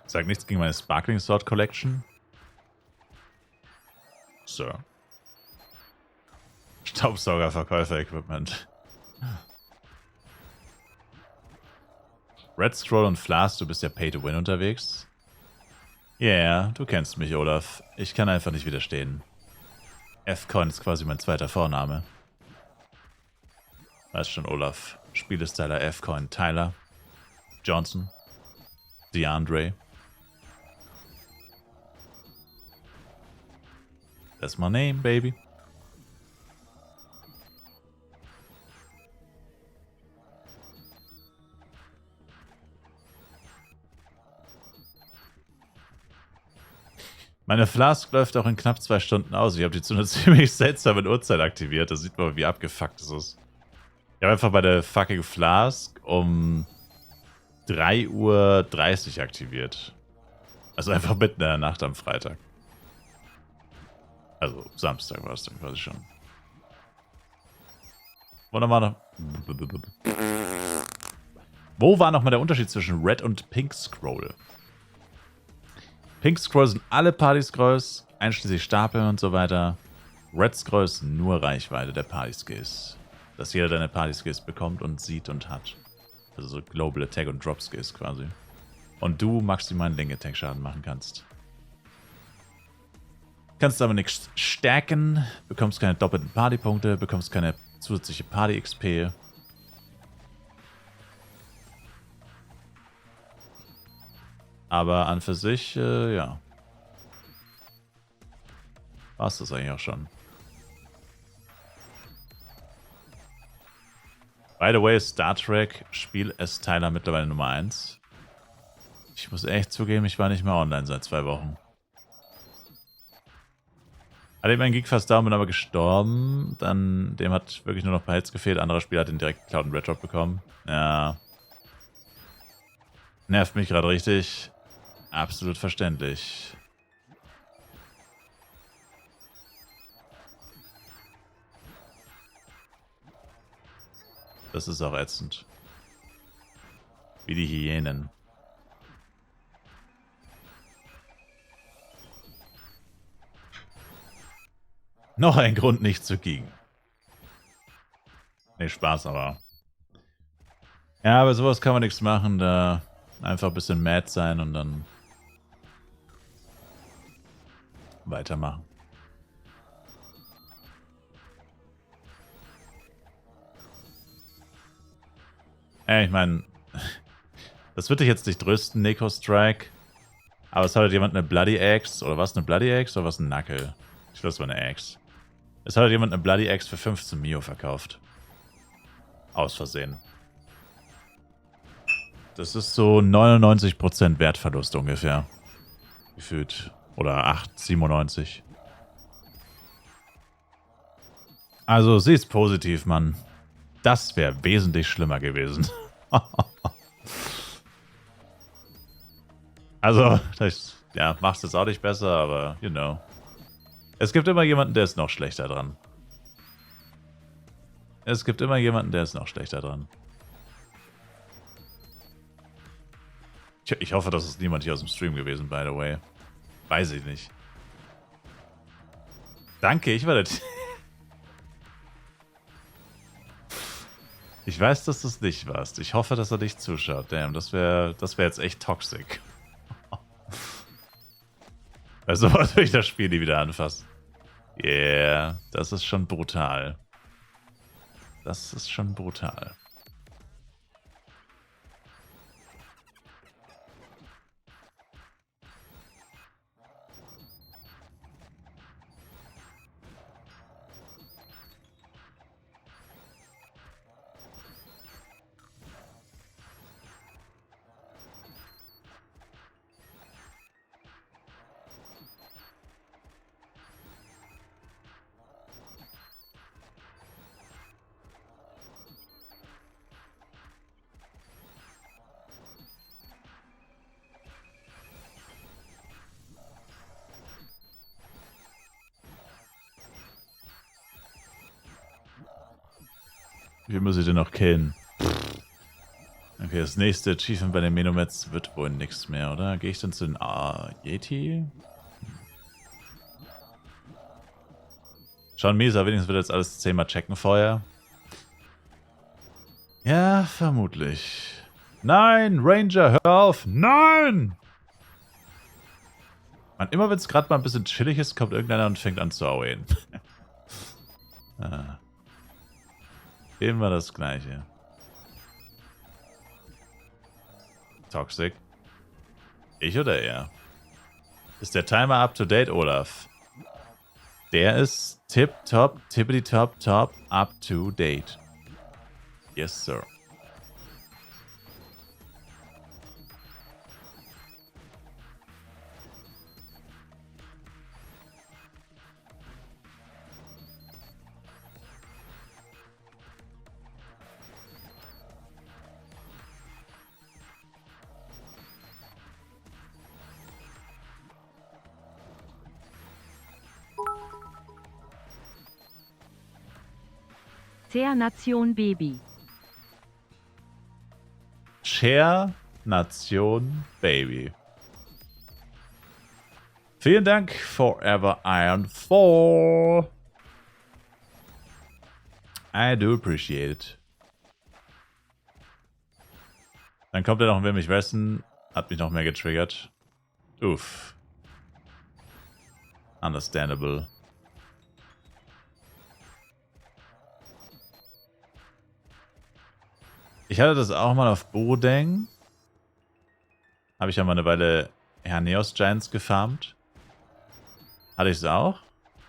Sag nichts gegen meine Sparkling Sword Collection. So. Staubsaugerverkäufer-Equipment. Red Scroll und Flask, du bist ja Pay-to-Win unterwegs. Ja, yeah, du kennst mich, Olaf. Ich kann einfach nicht widerstehen. F-Coin ist quasi mein zweiter Vorname. Weißt schon, Olaf. Spielestyler F-Coin. Tyler. Johnson. DeAndre. That's my name, baby. Meine Flask läuft auch in knapp 2 Stunden aus. Ich habe die zu einer ziemlich seltsamen Uhrzeit aktiviert. Da sieht man, wie abgefuckt es ist. Ich habe einfach bei der fucking Flask um 3:30 Uhr aktiviert. Also einfach mitten in der Nacht am Freitag. Also Samstag war es dann quasi schon. Wunderbar. Wo war nochmal der Unterschied zwischen Red und Pink Scroll? Pink Scroll sind alle Party-Scrolls, einschließlich Stapeln und so weiter. Red Scroll ist nur Reichweite der Party-Skills. Dass jeder deine Party-Skills bekommt und sieht und hat. Also so Global Attack und Drop Skills quasi. Und du maximalen Link Attack Schaden machen kannst. Kannst aber nichts stärken, bekommst keine doppelten Party-Punkte, bekommst keine zusätzliche Party-XP. Aber an für sich, ja. War es das eigentlich auch schon. By the way, Star Trek Spiel S-Teiler mittlerweile Nummer 1. Ich muss echt zugeben, ich war nicht mehr online seit 2 Wochen. Hatte mein Geek fast da und bin aber gestorben. Dann, dem hat wirklich nur noch ein paar Hits gefehlt. Anderer Spieler hat den direkt Cloud und Red Drop bekommen. Ja. Nervt mich gerade richtig. Absolut verständlich. Das ist auch ätzend. Wie die Hyänen. Noch ein Grund, nicht zu gegen. Nee, Spaß aber. Ja, aber sowas kann man nichts machen. Da einfach ein bisschen mad sein und dann weitermachen. Ich meine, das wird dich jetzt nicht trösten, Nico Strike. Aber es hat halt jemand eine Bloody Axe. Oder was, eine Bloody Axe oder was, ein Knuckle? Ich glaube, es war eine Axe. Es hat halt jemand eine Bloody Axe für 15 Mio verkauft. Aus Versehen. Das ist so 99% Wertverlust ungefähr. Gefühlt. Oder 8,97. Also, sie ist positiv, Mann. Das wäre wesentlich schlimmer gewesen. Also, ja, machst es auch nicht besser, aber, you know. Es gibt immer jemanden, der ist noch schlechter dran. Es gibt immer jemanden, der ist noch schlechter dran. Ich hoffe, das ist niemand hier aus dem Stream gewesen, by the way. Weiß ich nicht. Danke, ich war der... Ich weiß, dass du es nicht warst. Ich hoffe, dass er dich zuschaut. Damn, das wär jetzt echt toxic. Also, was will ich das Spiel nie wieder anfassen? Yeah, das ist schon brutal. Das ist schon brutal. Wie muss ich denn noch killen? Okay, das nächste Achievement bei den Menomets wird wohl nichts mehr, oder? Gehe ich dann zu den Yeti? Schon mies, aber wenigstens wird jetzt alles 10-mal checken vorher. Ja, vermutlich. Nein, Ranger, hör auf! Nein! Man, immer wenn es gerade mal ein bisschen chillig ist, kommt irgendeiner und fängt an zu auen. Immer das Gleiche. Toxic. Ich oder er? Ist der Timer up to date, Olaf? Der ist tipptopp, tippity-top, up to date. Yes, sir. Share Nation Baby. Share Nation Baby. Vielen Dank, Forever Iron 4. I do appreciate it. Dann kommt er noch und will mich wessen. Hat mich noch mehr getriggert. Uff. Understandable. Ich hatte das auch mal auf Bodeng. Habe ich ja mal eine Weile Herneos Giants gefarmt. Hatte ich es auch.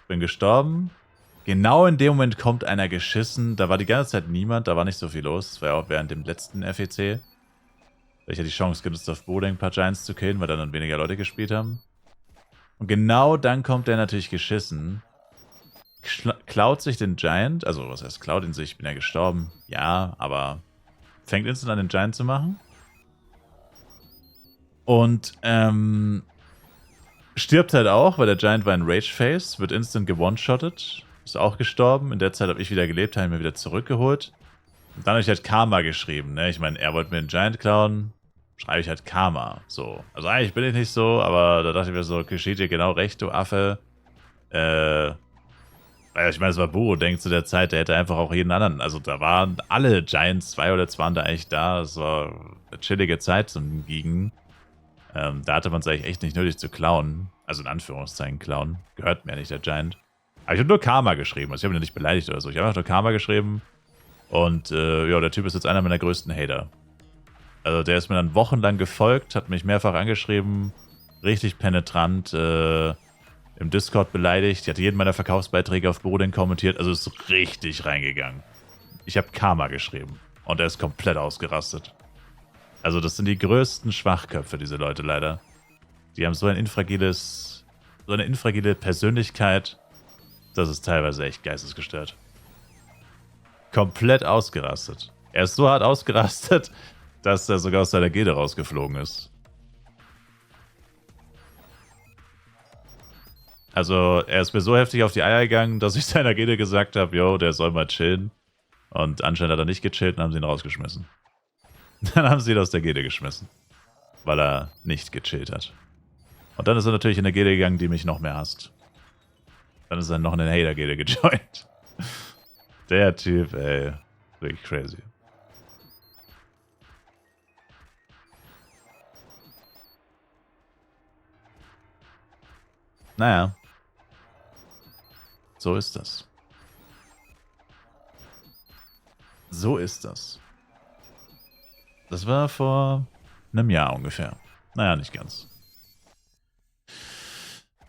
Bin gestorben. Genau in dem Moment kommt einer geschissen. Da war die ganze Zeit niemand. Da war nicht so viel los. Das war ja auch während dem letzten FEC. Da ich ja die Chance genutzt, auf Bodeng ein paar Giants zu killen, weil dann weniger Leute gespielt haben. Und genau dann kommt der natürlich geschissen. Klaut sich den Giant. Also, was heißt klaut ihn sich? Ich bin ja gestorben. Ja, aber fängt instant an, den Giant zu machen. Und, stirbt halt auch, weil der Giant war in Rage-Face. Wird instant gewone-shottet. Ist auch gestorben. In der Zeit habe ich wieder gelebt, habe ihn mir wieder zurückgeholt. Und dann habe ich halt Karma geschrieben, ne? Ich meine, er wollte mir den Giant klauen. Schreibe ich halt Karma. So. Also eigentlich bin ich nicht so, aber da dachte ich mir so, geschieht dir genau recht, du Affe. Ich meine, es war Bodeng zu der Zeit, der hätte einfach auch jeden anderen. Also da waren alle Giants, 2 oder 2 waren da eigentlich da. Es war eine chillige Zeit zum Giegen. Da hatte man es eigentlich echt nicht nötig zu klauen. Also in Anführungszeichen klauen. Gehört mir nicht, der Giant. Aber ich habe nur Karma geschrieben. Also ich habe ihn nicht beleidigt oder so. Ich habe einfach nur Karma geschrieben. Und ja, der Typ ist jetzt einer meiner größten Hater. Also der ist mir dann wochenlang gefolgt, hat mich mehrfach angeschrieben. Richtig penetrant im Discord beleidigt. Ich hatte jeden meiner Verkaufsbeiträge auf Bodeng kommentiert. Also ist richtig reingegangen. Ich habe Karma geschrieben. Und er ist komplett ausgerastet. Also das sind die größten Schwachköpfe, diese Leute leider. Die haben so eine infragile Persönlichkeit. Das ist teilweise echt geistesgestört. Komplett ausgerastet. Er ist so hart ausgerastet, dass er sogar aus seiner Gilde rausgeflogen ist. Also er ist mir so heftig auf die Eier gegangen, dass ich seiner Gilde gesagt habe, yo, der soll mal chillen. Und anscheinend hat er nicht gechillt und haben sie ihn rausgeschmissen. Dann haben sie ihn aus der Gilde geschmissen. Weil er nicht gechillt hat. Und dann ist er natürlich in eine Gilde gegangen, die mich noch mehr hasst. Dann ist er noch in eine Hater-Gilde gejoint. Der Typ, ey. Wirklich crazy. Naja. So ist das. So ist das. Das war vor einem Jahr ungefähr. Naja, nicht ganz.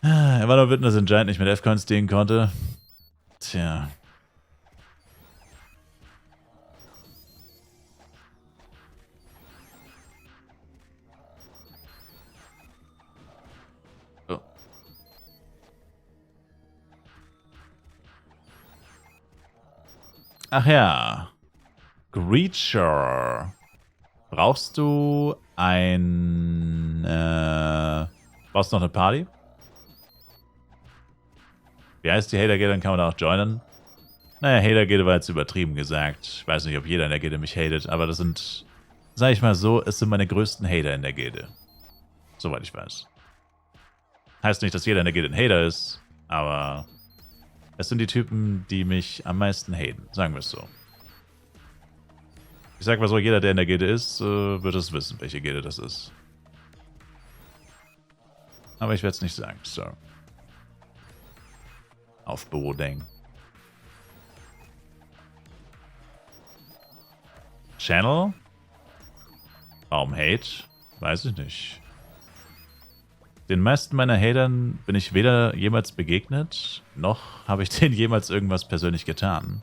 Er war nur wütend, dass ein Giant nicht mit F-Coins stehen konnte. Tja. Oh. Ach ja. Greacher. Brauchst du ein... brauchst du noch eine Party? Wie heißt die Hater-Gilde? Dann kann man da auch joinen. Naja, Hater-Gilde war jetzt übertrieben gesagt. Ich weiß nicht, ob jeder in der Gilde mich hatet, aber das sind, sag ich mal so, es sind meine größten Hater in der Gilde. Soweit ich weiß. Heißt nicht, dass jeder in der Gilde ein Hater ist, aber es sind die Typen, die mich am meisten haten. Sagen wir es so. Ich sag mal so, jeder, der in der Gilde ist, wird es wissen, welche Gilde das ist. Aber ich werde es nicht sagen, so. Auf Bodeng. Channel? Warum Hate? Weiß ich nicht. Den meisten meiner Hatern bin ich weder jemals begegnet, noch habe ich denen jemals irgendwas persönlich getan.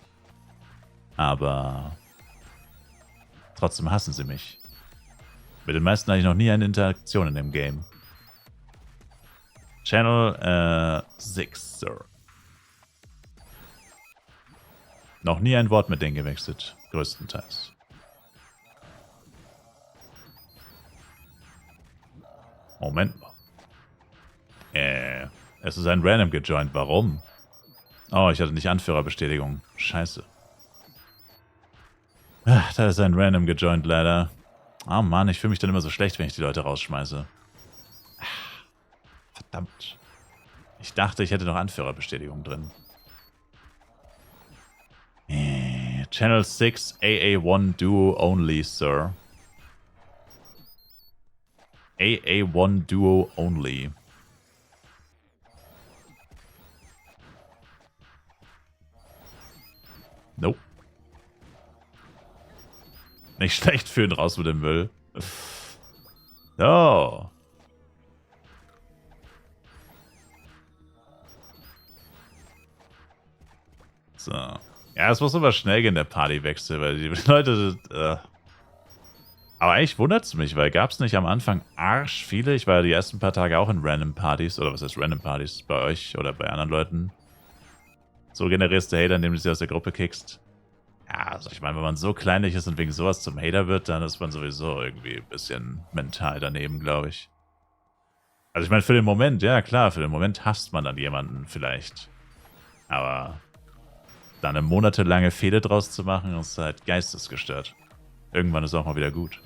Aber trotzdem hassen sie mich. Mit den meisten hatte ich noch nie eine Interaktion in dem Game. Channel 6, Sir. Noch nie ein Wort mit denen gewechselt, größtenteils. Moment mal. Es ist ein Random gejoint. Warum? Oh, ich hatte nicht Anführerbestätigung. Scheiße. Ach, da ist ein Random gejoint, leider. Oh Mann, ich fühle mich dann immer so schlecht, wenn ich die Leute rausschmeiße. Ach, verdammt. Ich dachte, ich hätte noch Anführerbestätigung drin. Channel 6 AA1 Duo only, Sir. AA1 Duo only. Nope. Nicht schlecht für ihn raus mit dem Müll. So. So. Ja, es muss immer schnell gehen, der Partywechsel, weil die Leute... Aber eigentlich wundert es mich, weil gab es nicht am Anfang arsch viele? Ich war ja die ersten paar Tage auch in Random Partys, oder was heißt Random Partys, bei euch oder bei anderen Leuten. So generierst du Hater, indem du sie aus der Gruppe kickst. Ja, also ich meine, wenn man so kleinlich ist und wegen sowas zum Hater wird, dann ist man sowieso irgendwie ein bisschen mental daneben, glaube ich. Also ich meine, für den Moment, ja klar, für den Moment hasst man dann jemanden vielleicht. Aber da eine monatelange Fehde draus zu machen, ist halt geistesgestört. Irgendwann ist auch mal wieder gut.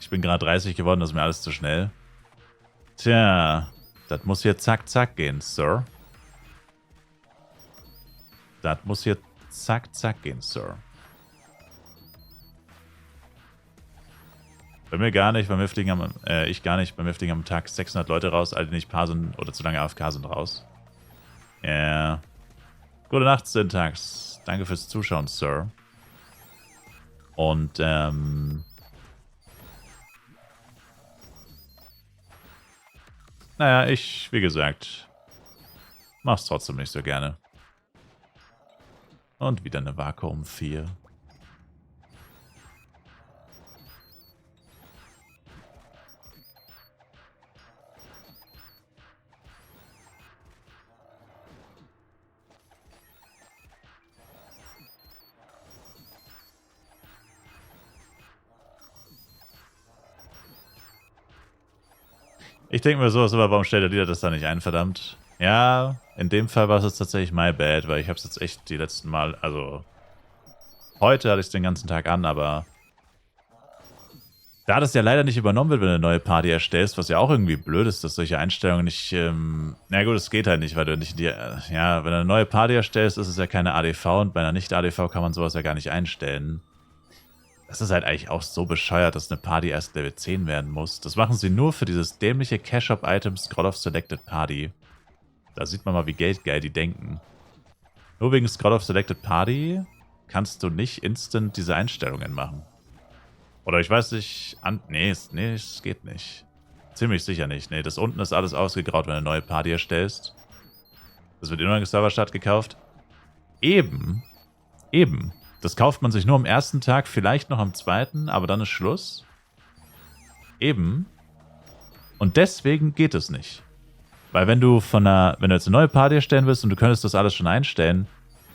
Ich bin gerade 30 geworden, das ist mir alles zu schnell. Tja, das muss hier zack, zack gehen, Sir. Das muss hier zack, zack gehen, Sir. Bei mir gar nicht, beim Heftigen am, ich gar nicht, beim Heftigen am Tag 600 Leute raus, alle die nicht paar sind oder zu lange AFK sind raus. Ja. Gute Nacht, Syntax. Danke fürs Zuschauen, Sir. Und, naja, ich, wie gesagt, mach's trotzdem nicht so gerne. Und wieder eine Vakuum 4. Ich denke mir sowas, aber warum stellt der Leader das da nicht ein, verdammt? Ja, in dem Fall war es jetzt tatsächlich my bad, weil ich habe es jetzt echt die letzten Mal, also heute hatte ich es den ganzen Tag an, aber da das ja leider nicht übernommen wird, wenn du eine neue Party erstellst, was ja auch irgendwie blöd ist, dass solche Einstellungen nicht, na gut, es geht halt nicht, weil du nicht, ja, wenn du eine neue Party erstellst, ist es ja keine ADV und bei einer Nicht-ADV kann man sowas ja gar nicht einstellen. Das ist halt eigentlich auch so bescheuert, dass eine Party erst Level 10 werden muss. Das machen sie nur für dieses dämliche Cash-Up-Item Scroll of Selected Party. Da sieht man mal, wie geldgeil die denken. Nur wegen Scroll of Selected Party kannst du nicht instant diese Einstellungen machen. Oder ich weiß nicht, nee, es geht nicht. Ziemlich sicher nicht. Nee, das unten ist alles ausgegraut, wenn du eine neue Party erstellst. Das wird immer im Serverstart gekauft. Eben. Das kauft man sich nur am ersten Tag, vielleicht noch am zweiten, aber dann ist Schluss. Eben. Und deswegen geht es nicht. Weil wenn du jetzt eine neue Party erstellen willst und du könntest das alles schon einstellen,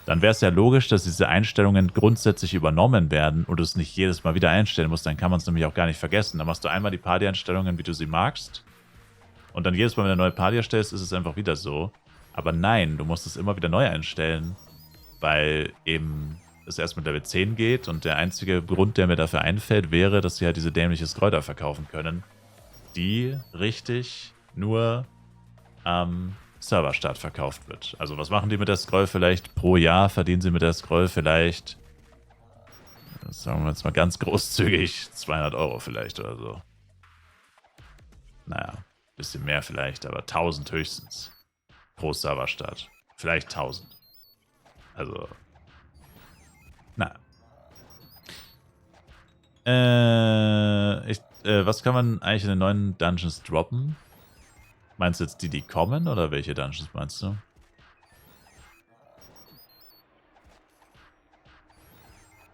dann wäre es ja logisch, dass diese Einstellungen grundsätzlich übernommen werden und du es nicht jedes Mal wieder einstellen musst. Dann kann man es nämlich auch gar nicht vergessen. Dann machst du einmal die Party-Einstellungen, wie du sie magst. Und dann jedes Mal, wenn du eine neue Party erstellst, ist es einfach wieder so. Aber nein, du musst es immer wieder neu einstellen. Weil eben es erst mit Level 10 geht und der einzige Grund, der mir dafür einfällt, wäre, dass sie halt diese dämliche Scroll verkaufen können, die richtig nur am Serverstart verkauft wird. Also was machen die mit der Scroll vielleicht? Pro Jahr verdienen sie mit der Scroll vielleicht, sagen wir jetzt mal ganz großzügig, 200 € vielleicht oder so. Naja, bisschen mehr vielleicht, aber 1000 höchstens pro Serverstart. Vielleicht 1000. Also, na. was kann man eigentlich in den neuen Dungeons droppen? Meinst du jetzt die kommen oder welche Dungeons meinst du?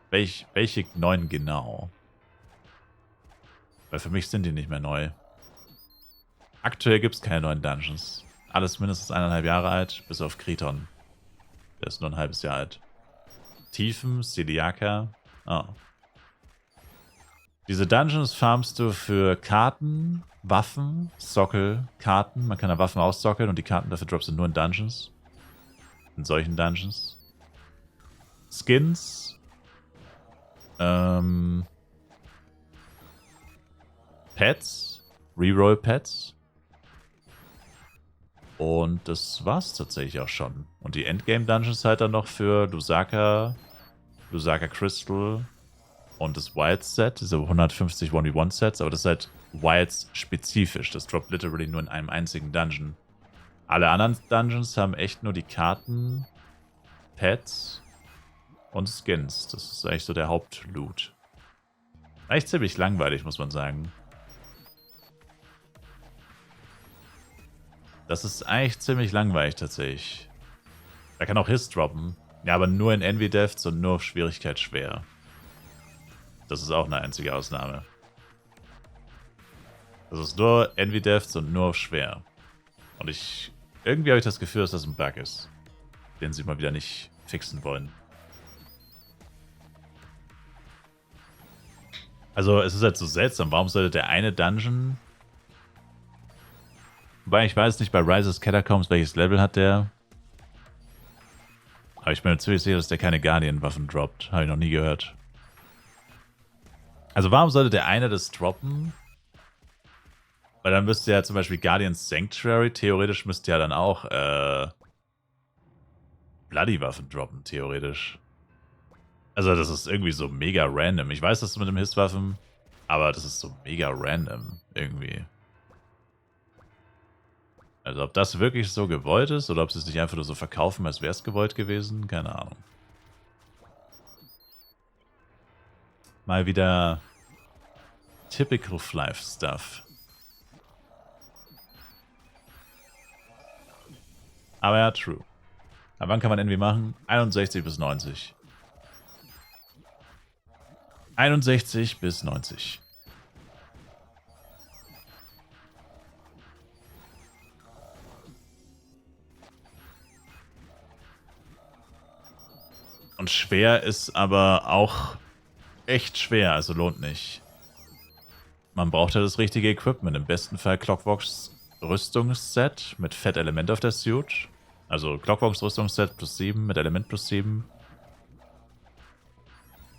Welche neuen genau? Weil für mich sind die nicht mehr neu. Aktuell gibt es keine neuen Dungeons. Alles mindestens 1,5 Jahre alt, bis auf Kriton. Der ist nur ein halbes Jahr alt. Tiefen, Steliaka. Oh. Diese Dungeons farmst du für Karten, Waffen, Sockel, Karten. Man kann da Waffen aussockeln und die Karten dafür droppst du nur in Dungeons. In solchen Dungeons. Skins. Pets. Reroll Pets. Und das war's tatsächlich auch schon. Und die Endgame-Dungeons halt dann noch für Lusaka Crystal und das Wild-Set, diese 150 1v1-Sets, aber das ist halt Wilds-spezifisch. Das droppt literally nur in einem einzigen Dungeon. Alle anderen Dungeons haben echt nur die Karten, Pets und Skins. Das ist eigentlich so der Hauptloot. Eigentlich ziemlich langweilig, muss man sagen. Das ist eigentlich ziemlich langweilig tatsächlich. Da kann auch Hiss droppen. Ja, aber nur in Envy Deaths und nur auf Schwierigkeit schwer. Das ist auch eine einzige Ausnahme. Das ist nur Envy Deaths und nur auf schwer. Und irgendwie habe ich das Gefühl, dass das ein Bug ist. Den sie mal wieder nicht fixen wollen. Also es ist halt so seltsam. Warum sollte der eine Dungeon... Wobei ich weiß nicht bei Rises Catacombs, welches Level hat der. Aber ich bin mir ziemlich sicher, dass der keine Guardian-Waffen droppt. Habe ich noch nie gehört. Also warum sollte der eine das droppen? Weil dann müsste ja zum Beispiel Guardian's Sanctuary, theoretisch müsste ja dann auch Bloody-Waffen droppen, theoretisch. Also das ist irgendwie so mega random. Ich weiß, das ist mit dem Hisswaffen, aber das ist so mega random irgendwie. Also ob das wirklich so gewollt ist oder ob sie es nicht einfach nur so verkaufen, als wäre es gewollt gewesen, keine Ahnung. Mal wieder typical Flife Stuff. Aber ja, true. Aber wann kann man Envy machen? 61 bis 90. 61 bis 90. Und schwer ist aber auch echt schwer, also lohnt nicht. Man braucht ja das richtige Equipment. Im besten Fall Clockworks Rüstungsset mit Fett-Element auf der Suit. Also Clockworks Rüstungsset plus 7 mit Element plus 7.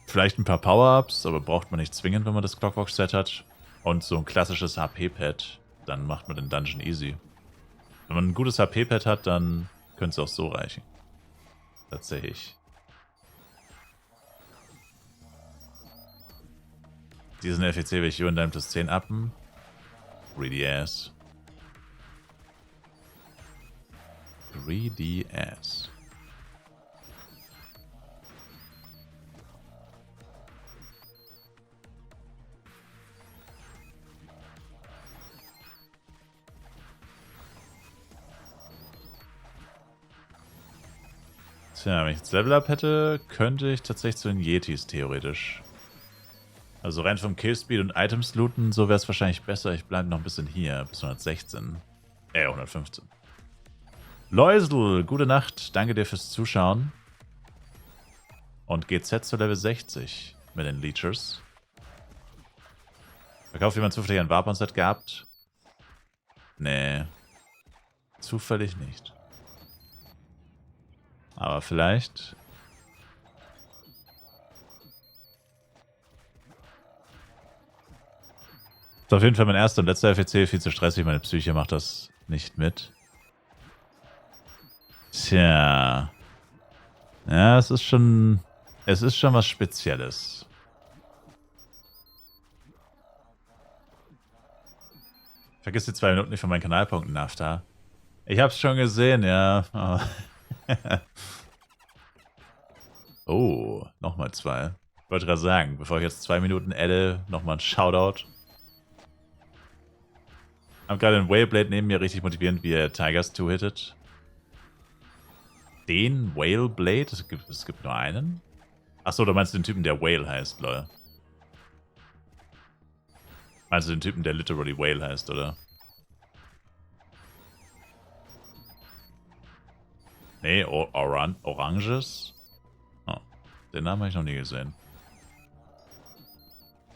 Vielleicht ein paar Power-Ups, aber braucht man nicht zwingend, wenn man das Clockworks-Set hat. Und so ein klassisches HP-Pad, dann macht man den Dungeon easy. Wenn man ein gutes HP-Pad hat, dann könnte es auch so reichen. Tatsächlich. Diesen FEC will ich in deinem plus 10 uppen. Greedy ass. Greedy ass. Tja, wenn ich jetzt Level Up hätte, könnte ich tatsächlich zu den Yetis theoretisch. Also rein vom Killspeed und Items looten, so wäre es wahrscheinlich besser. Ich bleibe noch ein bisschen hier, bis 116. 115. Läusel, gute Nacht. Danke dir fürs Zuschauen. Und GZ zu Level 60 mit den Leechers. Verkauft jemand zufällig ein Warp-On-Set gehabt? Nee. Zufällig nicht. Aber vielleicht... Ist auf jeden Fall mein erster und letzter FEC, viel zu stressig. Meine Psyche macht das nicht mit. Tja. Ja, es ist schon was Spezielles. Vergiss die 2 Minuten nicht von meinen Kanalpunkten, Nafta. Ich hab's schon gesehen, ja. Oh, nochmal 2. Ich wollte gerade sagen, bevor ich jetzt 2 Minuten adde, nochmal ein Shoutout. Hab gerade den Whaleblade neben mir, richtig motivierend, wie er Tigers two-hittet. Den Whaleblade? Es gibt nur einen? Achso, du meinst den Typen, der Whale heißt, lol. Meinst du den Typen, der literally Whale heißt, oder? Nee, Oranges? Oh, den Namen habe ich noch nie gesehen.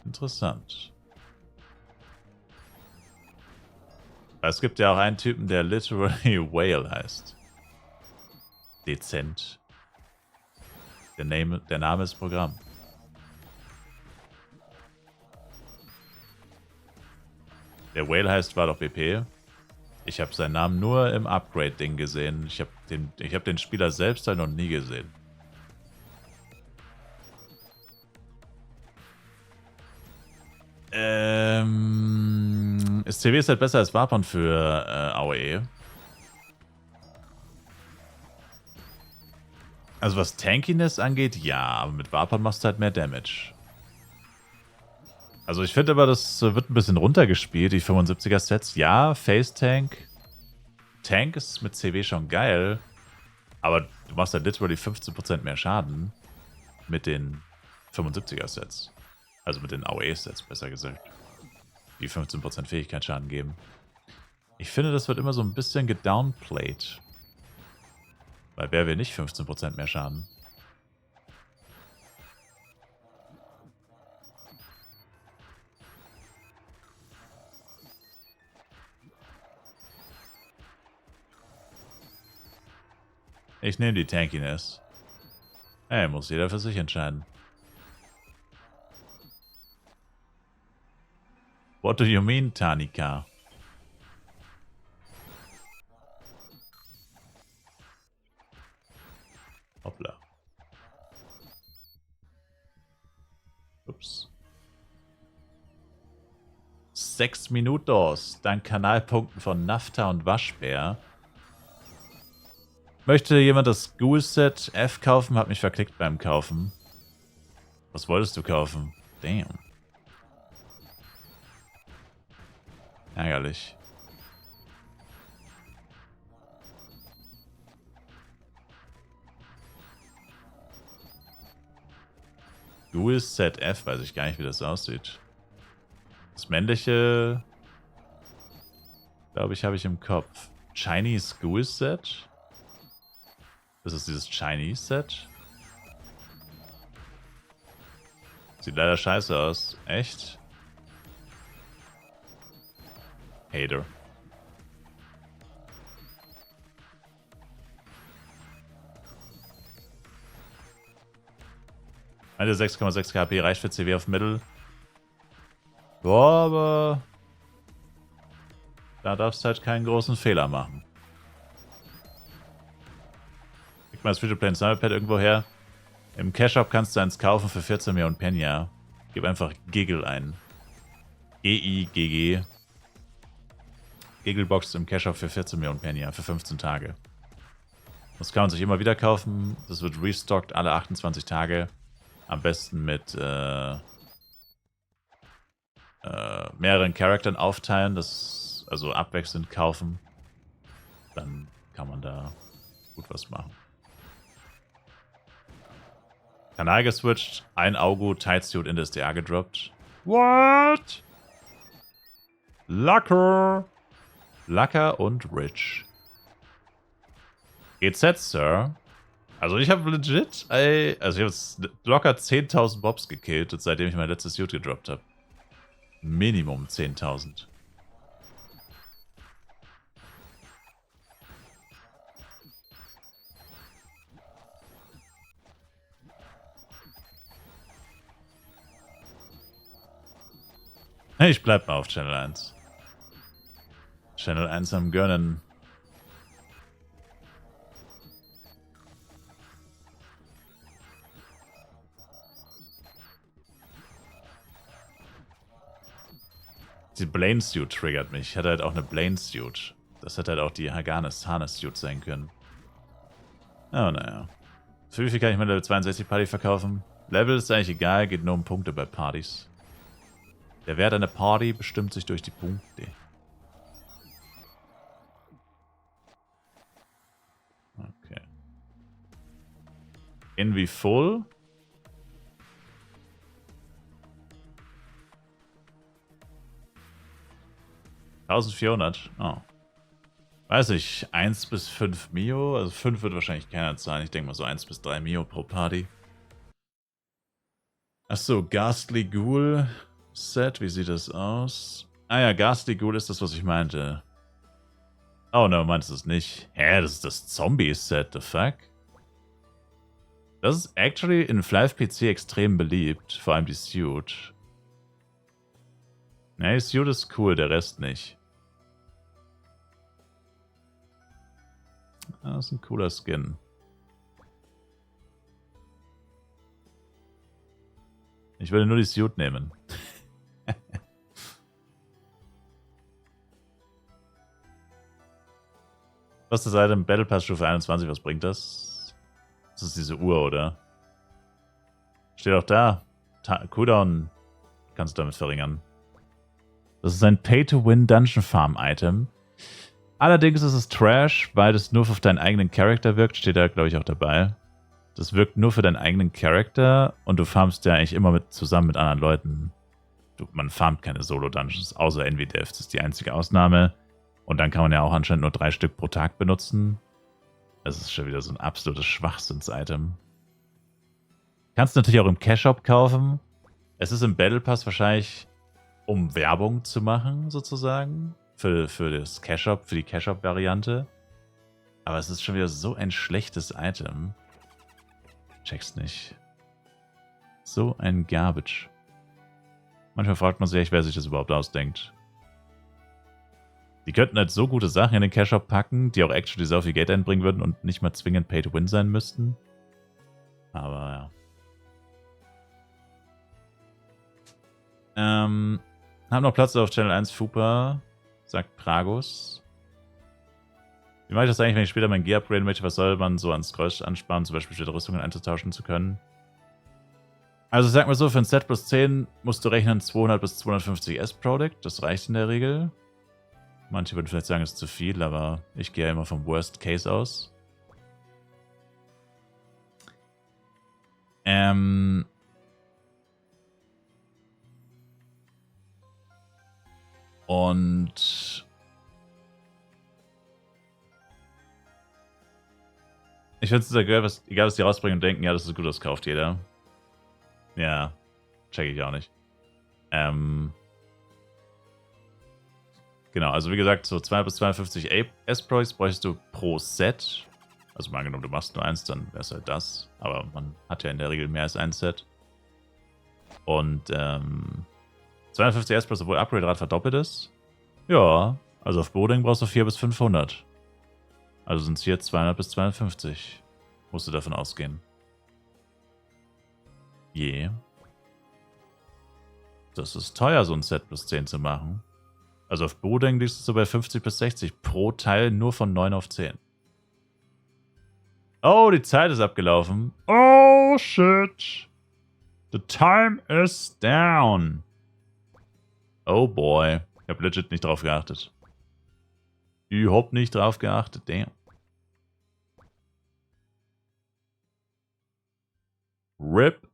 Interessant. Es gibt ja auch einen Typen, der literally Whale heißt. Dezent. Der Name ist Programm. Der Whale heißt war doch BP. Ich habe seinen Namen nur im Upgrade-Ding gesehen. Ich habe den Spieler selbst halt noch nie gesehen. SCW ist halt besser als Vapon für AOE. Also was Tankiness angeht, ja, aber mit Vapon machst du halt mehr Damage. Also ich finde aber, das wird ein bisschen runtergespielt, die 75er Sets. Ja, Face Tank. Tank ist mit CW schon geil, aber du machst halt literally 15% mehr Schaden mit den 75er Sets. Also mit den AOE Sets, besser gesagt. Die 15% Fähigkeitsschaden geben. Ich finde, das wird immer so ein bisschen gedownplayed. Weil wer will nicht 15% mehr Schaden? Ich nehme die Tankiness. Ey, muss jeder für sich entscheiden. What do you mean, Tanika? Hoppla. Ups. 6 Minutos. Dank Kanalpunkten von Nafta und Waschbär. Möchte jemand das Ghoul-Set F kaufen? Hat mich verklickt beim Kaufen. Was wolltest du kaufen? Damn. Ärgerlich. Ghoul-Set F, weiß ich gar nicht, wie das aussieht. Das männliche, glaube ich, habe ich im Kopf. Chinese Ghoul-Set? Das ist dieses Chinese-Set. Sieht leider scheiße aus. Echt? Hater. Eine 6,6 KP reicht für CW auf Mittel. Boah, aber da darfst du halt keinen großen Fehler machen. Krieg mal das Free-to-Play Pad irgendwo her. Im Cash-Shop kannst du eins kaufen für 14 Millionen Penya. Gib einfach Giggle ein. G-I-G-G. Gigglebox im Cash-Shop für 14 Millionen Penya für 15 Tage. Das kann man sich immer wieder kaufen. Das wird restockt alle 28 Tage. Am besten mit mehreren Charakteren aufteilen, also abwechselnd kaufen. Dann kann man da gut was machen. Kanal geswitcht, ein Augo, Tidesuit in das DA gedroppt. What? Lucker und Rich. GZ, Sir. Also ich habe legit, also ich habe jetzt locker 10.000 Bobs gekillt, seitdem ich mein letztes Suit gedroppt habe. Minimum 10.000. Ich bleib mal auf Channel 1. Channel 1 am Gönnen. Die Blaine Suit triggert mich. Ich hatte halt auch eine Blaine Suit. Das hätte halt auch die Haganes Harness Suit sein können. Oh, naja. Für wie viel kann ich meine Level 62 Party verkaufen? Level ist eigentlich egal, geht nur um Punkte bei Partys. Der Wert einer Party bestimmt sich durch die Punkte. Envy Full. $1400. Oh. Weiß ich, 1 bis 5 Mio. Also 5 wird wahrscheinlich keiner zahlen. Ich denke mal so 1 bis 3 Mio pro Party. Achso, Ghastly Ghoul Set. Wie sieht das aus? Ah ja, Ghastly Ghoul ist das, was ich meinte. Oh no, meinst du es nicht? Hä, das ist das Zombie-Set, the fuck? Das ist actually in FlivePC extrem beliebt. Vor allem die Suit. Ne, die Suit ist cool, der Rest nicht. Das ist ein cooler Skin. Ich will nur die Suit nehmen. Was ist das Item? Battle Pass Stufe 21, was bringt das? Das ist diese Uhr, oder? Steht auch da. Cooldown kannst du damit verringern. Das ist ein Pay-to-Win Dungeon Farm Item. Allerdings ist es Trash, weil das nur auf deinen eigenen Charakter wirkt. Steht da, glaube ich, auch dabei. Das wirkt nur für deinen eigenen Charakter und du farmst ja eigentlich immer zusammen mit anderen Leuten. Man farmt keine Solo-Dungeons, außer Envy-Dev. Das ist die einzige Ausnahme. Und dann kann man ja auch anscheinend nur 3 Stück pro Tag benutzen. Das ist schon wieder so ein absolutes Schwachsinns-Item. Kannst du natürlich auch im Cash-Shop kaufen. Es ist im Battle Pass wahrscheinlich, um Werbung zu machen, sozusagen. Für das Cash-Shop, für die Cash-Shop-Variante. Aber es ist schon wieder so ein schlechtes Item. Check's nicht. So ein Garbage. Manchmal fragt man sich echt, wer sich das überhaupt ausdenkt. Die könnten halt so gute Sachen in den Cash-Shop packen, die auch actually so viel Geld einbringen würden und nicht mal zwingend Pay-to-Win sein müssten. Aber ja. Haben noch Platz auf Channel 1 Fupa, sagt Pragus. Wie mache ich das eigentlich, wenn ich später mein Gear upgraden möchte? Was soll man so an Scrolls ansparen, zum Beispiel später Rüstungen einzutauschen zu können? Also sag mal so, für ein Set plus 10 musst du rechnen 200 bis 250 S-Product. Das reicht in der Regel. Manche würden vielleicht sagen, es ist zu viel, aber ich gehe ja immer vom Worst Case aus. Und ich finde es egal, was die rausbringen und denken, ja, das ist gut, das kauft jeder. Ja, check ich auch nicht. Genau, also wie gesagt, so 200 bis 250 S-Procs bräuchst du pro Set. Also mal angenommen, du machst nur eins, dann wäre es halt das. Aber man hat ja in der Regel mehr als ein Set. Und 250 S-Procs, obwohl Upgrade-Rad verdoppelt ist. Ja, also auf Boding brauchst du 400 bis 500. Also sind es hier 200 bis 250. Musst du davon ausgehen. Je. Das ist teuer, so ein Set plus 10 zu machen. Also auf Boding liegst du so bei 50 bis 60 pro Teil nur von 9 auf 10. Oh, die Zeit ist abgelaufen. Oh, shit. The time is down. Oh boy. Ich habe legit nicht drauf geachtet. Überhaupt nicht drauf geachtet, damn. RIP.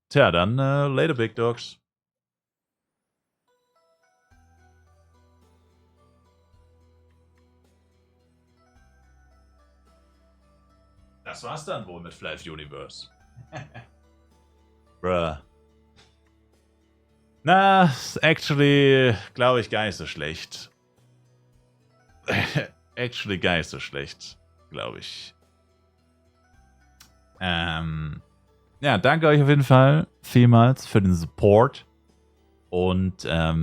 Tja, dann later, Big Dogs. Das war's dann wohl mit Flive Universe. Bruh. Na, actually, glaube ich, gar nicht so schlecht. Actually gar nicht so schlecht, glaube ich. Ja, danke euch auf jeden Fall vielmals für den Support. Und ja,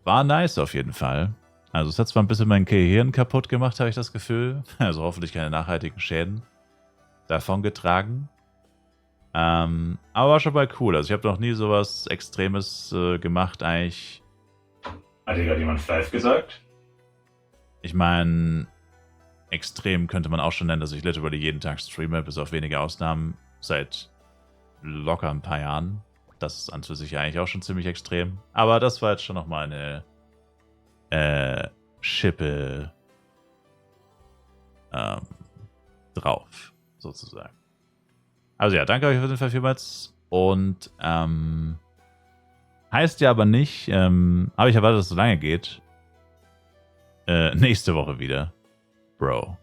war nice auf jeden Fall. Also es hat zwar ein bisschen mein Gehirn kaputt gemacht, habe ich das Gefühl. Also hoffentlich keine nachhaltigen Schäden davon getragen. Aber war schon mal cool. Also ich habe noch nie sowas Extremes gemacht eigentlich. Hat dir gerade jemand live gesagt? Ich meine, extrem könnte man auch schon nennen, dass ich literally jeden Tag streame, bis auf wenige Ausnahmen, seit locker ein paar Jahren. Das ist an für sich eigentlich auch schon ziemlich extrem. Aber das war jetzt schon nochmal eine Schippe drauf, sozusagen. Also ja, danke euch auf jeden Fall vielmals. Und heißt ja aber nicht, habe ich erwartet, dass es so lange geht. Nächste Woche wieder. Bro.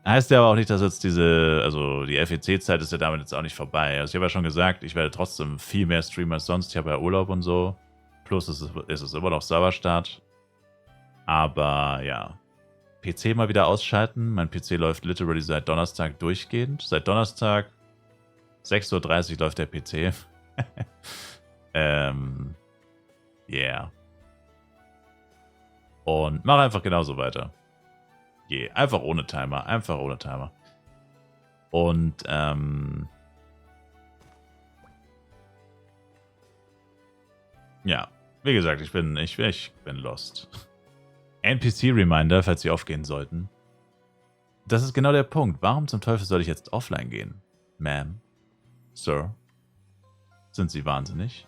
Heißt ja aber auch nicht, dass jetzt die FEC-Zeit ist ja damit jetzt auch nicht vorbei. Also ich habe ja schon gesagt, ich werde trotzdem viel mehr streamen als sonst. Ich habe ja Urlaub und so. Plus ist es immer noch Serverstart. Aber ja. PC mal wieder ausschalten. Mein PC läuft literally seit Donnerstag durchgehend. Seit Donnerstag 6:30 Uhr läuft der PC. Yeah. Und mach einfach genauso weiter. Einfach ohne Timer. Einfach ohne Timer. Und, ja. Wie gesagt, ich bin lost. NPC-Reminder, falls sie aufgehen sollten. Das ist genau der Punkt. Warum zum Teufel soll ich jetzt offline gehen? Ma'am? Sir? Sind Sie wahnsinnig?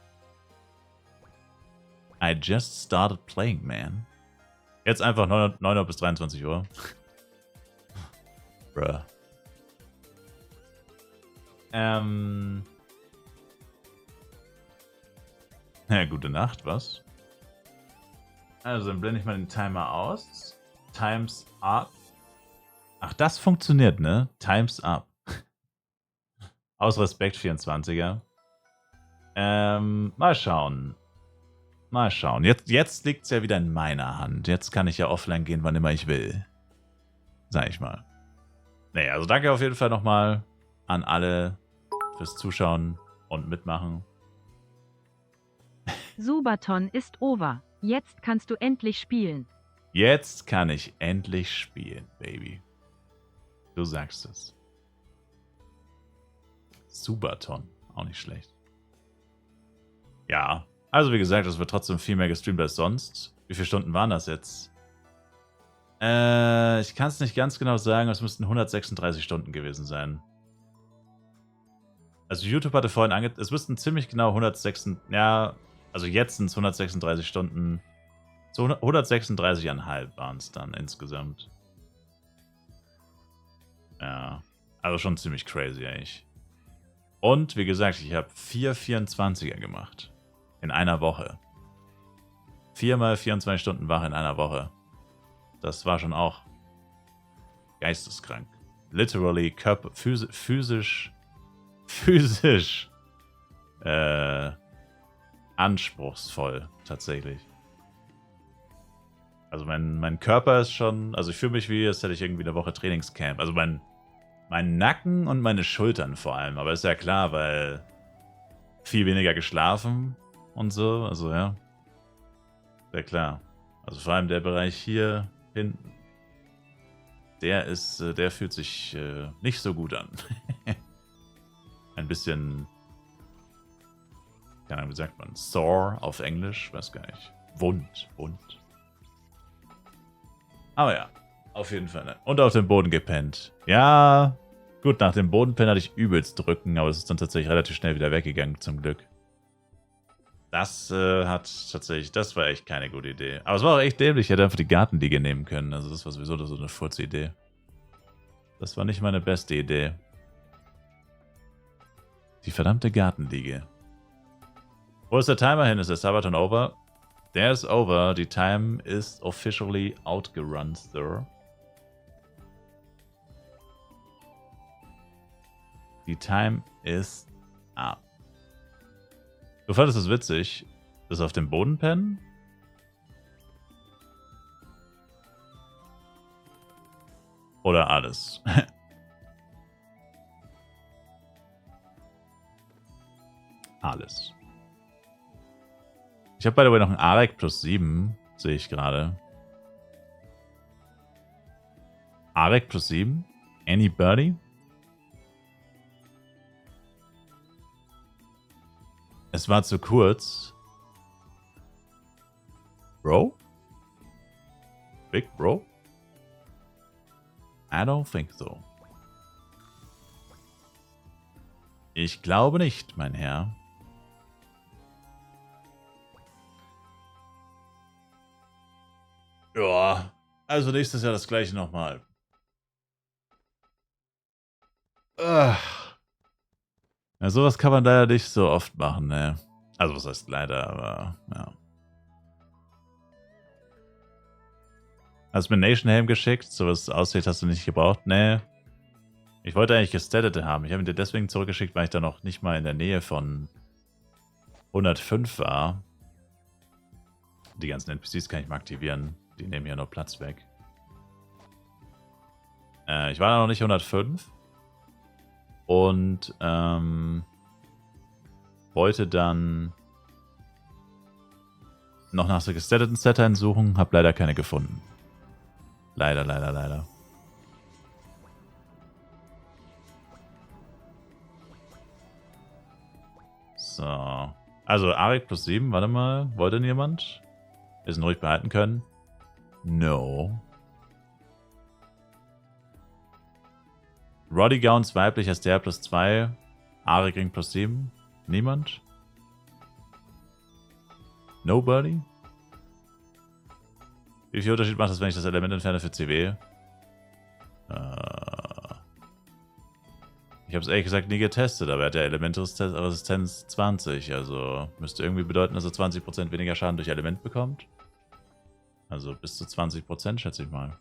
I just started playing, man. Jetzt einfach 9 Uhr bis 23 Uhr. Bruh. Ja, gute Nacht, was? Also, dann blende ich mal den Timer aus. Times up. Ach, das funktioniert, ne? Times up. Aus Respekt 24er. Mal schauen. Mal schauen. Jetzt liegt es ja wieder in meiner Hand. Jetzt kann ich ja offline gehen, wann immer ich will. Sag ich mal. Naja, also danke auf jeden Fall nochmal an alle fürs Zuschauen und Mitmachen. Subaton ist over. Jetzt kannst du endlich spielen. Jetzt kann ich endlich spielen, Baby. Du sagst es. Subaton. Auch nicht schlecht. Ja. Also wie gesagt, es wird trotzdem viel mehr gestreamt als sonst. Wie viele Stunden waren das jetzt? Ich kann es nicht ganz genau sagen, es müssten 136 Stunden gewesen sein. Also YouTube hatte vorhin es müssten ziemlich genau 106, ja, also jetzt sind es 136 Stunden. So 136,5 waren es dann insgesamt. Ja, also schon ziemlich crazy eigentlich. Und wie gesagt, ich habe 4 24er gemacht. In einer Woche. 4 mal 24 Stunden wach in einer Woche. Das war schon auch geisteskrank. Literally physisch anspruchsvoll, tatsächlich. Also mein Körper ist schon, also ich fühle mich wie, als hätte ich irgendwie eine Woche Trainingscamp. Also mein Nacken und meine Schultern vor allem. Aber ist ja klar, weil viel weniger geschlafen und so. Also ja, sehr klar. Also vor allem der Bereich hier hinten. Der fühlt sich nicht so gut an. Ein bisschen, keine Ahnung, wie sagt man, sore auf Englisch, weiß gar nicht. Wund. Aber ja, auf jeden Fall. Ne? Und auf dem Boden gepennt. Ja, gut, nach dem Bodenpennen hatte ich übelst drücken, aber es ist dann tatsächlich relativ schnell wieder weggegangen, zum Glück. Das das war echt keine gute Idee. Aber es war auch echt dämlich, ich hätte einfach die Gartenliege nehmen können. Also das war sowieso so eine Furz-Idee. Das war nicht meine beste Idee. Die verdammte Gartenliege. Wo ist der Timer hin? Ist der Sabaton over? Der ist over. Die Time is officially outgerun, sir. Die Time is up. Du fandest es witzig, das auf dem Boden pennen? Oder alles? Alles. Ich habe by the way noch einen Arek plus 7, sehe ich gerade. Arek plus 7? Anybody? Es war zu kurz. Bro? Big Bro? I don't think so. Ich glaube nicht, mein Herr. Ja, Also nächstes Jahr das gleiche nochmal. Ja, sowas kann man leider nicht so oft machen, ne? Also was heißt leider, aber ja. Hast mir Nation Helm geschickt? So was aussieht, hast du nicht gebraucht? Nee. Ich wollte eigentlich Gestattete haben. Ich habe ihn dir deswegen zurückgeschickt, weil ich da noch nicht mal in der Nähe von 105 war. Die ganzen NPCs kann ich mal aktivieren. Die nehmen ja nur Platz weg. Ich war da noch nicht 105. Und wollte dann noch nach so gestatteten Settern suchen. Hab leider keine gefunden. Leider, leider, leider. So. Also Arik plus 7, warte mal. Wollte denn jemand? Wir sind ruhig behalten können. No. Roddy Gowns weiblich SDR plus 2. Arik Ring plus 7. Niemand? Nobody? Wie viel Unterschied macht das, wenn ich das Element entferne für CW? Ich habe es ehrlich gesagt nie getestet, aber er hat ja Elementresistenz 20. Also müsste irgendwie bedeuten, dass er 20% weniger Schaden durch Element bekommt. Also bis zu 20%, schätze ich mal.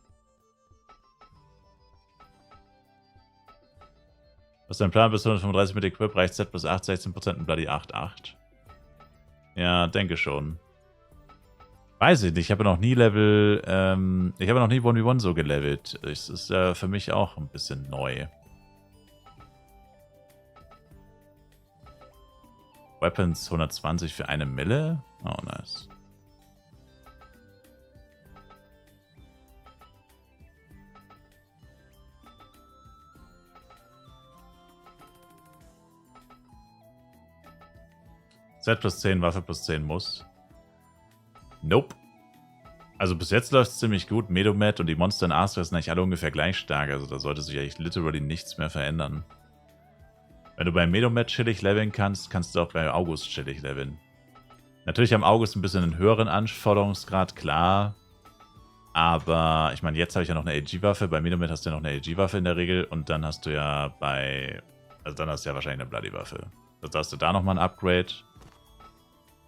Was ist dein Plan? Bis 135 mit Equip reicht Z plus 8, 16% und Bloody 8,8. Ja, denke schon. Weiß ich nicht, ich habe noch nie Level, ich habe noch nie 1v1 so gelevelt. Das ist für mich auch ein bisschen neu. Weapons 120 für eine Mille? Oh, nice. Z plus 10, Waffe plus 10 muss. Nope. Also bis jetzt läuft es ziemlich gut. Medomet und die Monster in Astra sind eigentlich alle ungefähr gleich stark. Also da sollte sich eigentlich literally nichts mehr verändern. Wenn du bei Medomet chillig leveln kannst, kannst du auch bei August chillig leveln. Natürlich haben August ein bisschen einen höheren Anforderungsgrad, klar. Aber ich meine, jetzt habe ich ja noch eine AG-Waffe. Bei Medomet hast du ja noch eine AG-Waffe in der Regel. Und dann hast du ja bei... Also dann hast du ja wahrscheinlich eine Bloody-Waffe. Also hast du da nochmal ein Upgrade.